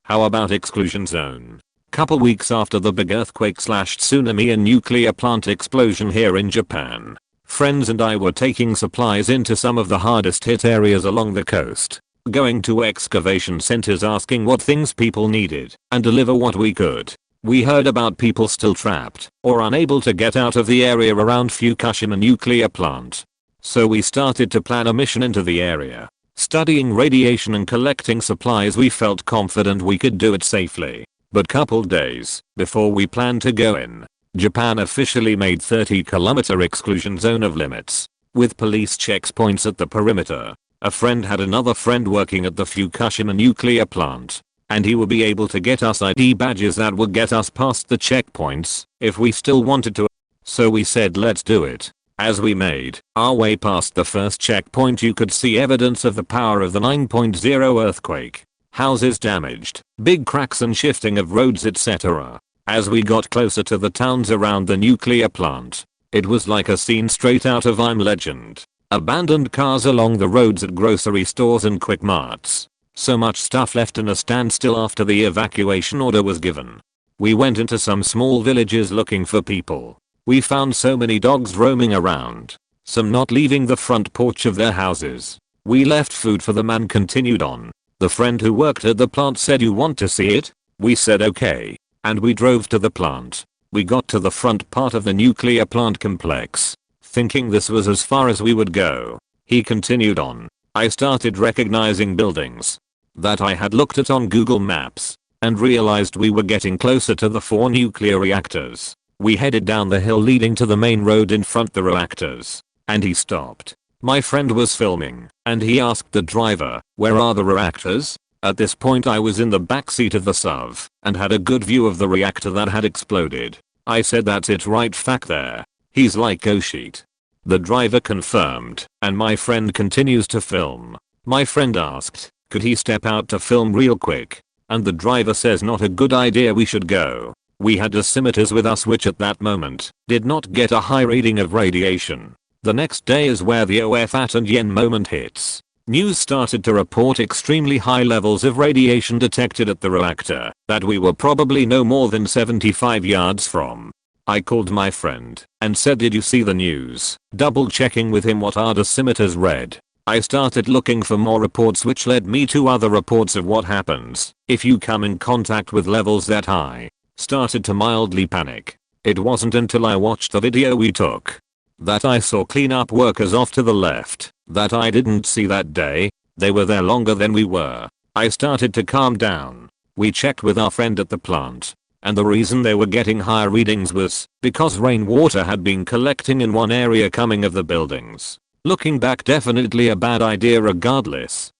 How about exclusion zone? Couple weeks after the big earthquake/tsunami and nuclear plant explosion here in Japan, friends and I were taking supplies into some of the hardest hit areas along the coast, going to excavation centers asking what things people needed and deliver what we could. We heard about people still trapped or unable to get out of the area around Fukushima nuclear plant. So we started to plan a mission into the area. Studying radiation and collecting supplies, we felt confident we could do it safely. But couple days before we planned to go in, Japan officially made 30-kilometer exclusion zone of limits, with police checkpoints at the perimeter. A friend had another friend working at the Fukushima nuclear plant, and he would be able to get us ID badges that would get us past the checkpoints if we still wanted to. So we said let's do it. As we made our way past the first checkpoint, you could see evidence of the power of the 9.0 earthquake. Houses damaged, big cracks and shifting of roads, etc. As we got closer to the towns around the nuclear plant, it was like a scene straight out of I'm Legend. Abandoned cars along the roads at grocery stores and quick marts. So much stuff left in a standstill after the evacuation order was given. We went into some small villages looking for people. We found so many dogs roaming around, some not leaving the front porch of their houses. We left food for them and continued on. The friend who worked at the plant said, "You want to see it?" We said okay, and we drove to the plant. We got to the front part of the nuclear plant complex, thinking this was as far as we would go. He continued on. I started recognizing buildings that I had looked at on Google Maps and realized we were getting closer to the 4 nuclear reactors. We headed down the hill leading to the main road in front of the reactors, and he stopped. My friend was filming, and he asked the driver, "Where are the reactors?" At this point I was in the backseat of the SUV and had a good view of the reactor that had exploded. I said, "That's it right back there." He's like, "Oh shit." The driver confirmed, and my friend continues to film. My friend asked, could he step out to film real quick? And the driver says, "Not a good idea, we should go." We had dosimeters with us which at that moment did not get a high reading of radiation. The next day is where the OF and yen moment hits. News started to report extremely high levels of radiation detected at the reactor that we were probably no more than 75 yards from. I called my friend and said, "Did you see the news?" Double checking with him what our dosimeters read. I started looking for more reports, which led me to other reports of what happens if you come in contact with levels that high. Started to mildly panic. It wasn't until I watched the video we took that I saw cleanup workers off to the left that I didn't see that day. They were there longer than we were. I started to calm down. We checked with our friend at the plant, and the reason they were getting higher readings was because rainwater had been collecting in one area coming of the buildings. Looking back, definitely a bad idea regardless.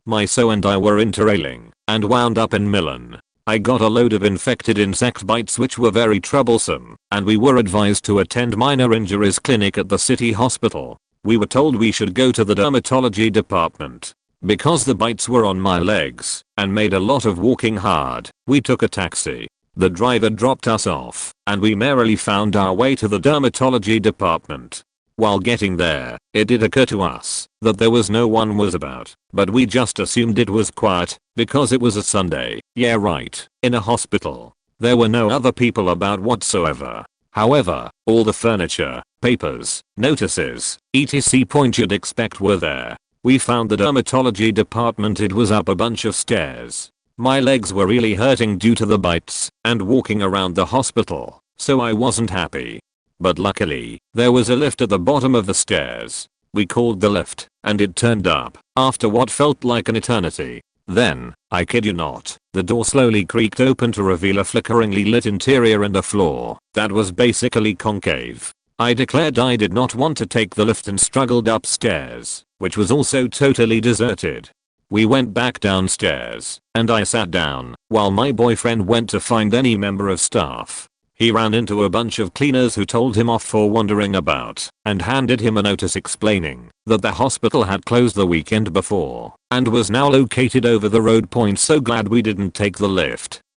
My so and I were interrailing and wound up in Milan. I got a load of infected insect bites which were very troublesome, and we were advised to attend minor injuries clinic at the city hospital. We were told we should go to the dermatology department. Because the bites were on my legs and made a lot of walking hard, we took a taxi. The driver dropped us off, and we merrily found our way to the dermatology department. While getting there, it did occur to us that there was no one was about, but we just assumed it was quiet because it was a Sunday. Yeah, right. In a hospital, there were no other people about whatsoever. However, all the furniture, papers, notices, etc. point you'd expect were there. We found the dermatology department. It was up a bunch of stairs. My legs were really hurting due to the bites and walking around the hospital, so I wasn't happy. But luckily, there was a lift at the bottom of the stairs. We called the lift, and it turned up after what felt like an eternity. Then, I kid you not, the door slowly creaked open to reveal a flickeringly lit interior and a floor that was basically concave. I declared I did not want to take the lift and struggled upstairs, which was also totally deserted. We went back downstairs, and I sat down while my boyfriend went to find any member of staff. He ran into a bunch of cleaners who told him off for wandering about and handed him a notice explaining that the hospital had closed the weekend before and was now located over the road. So glad we didn't take the lift.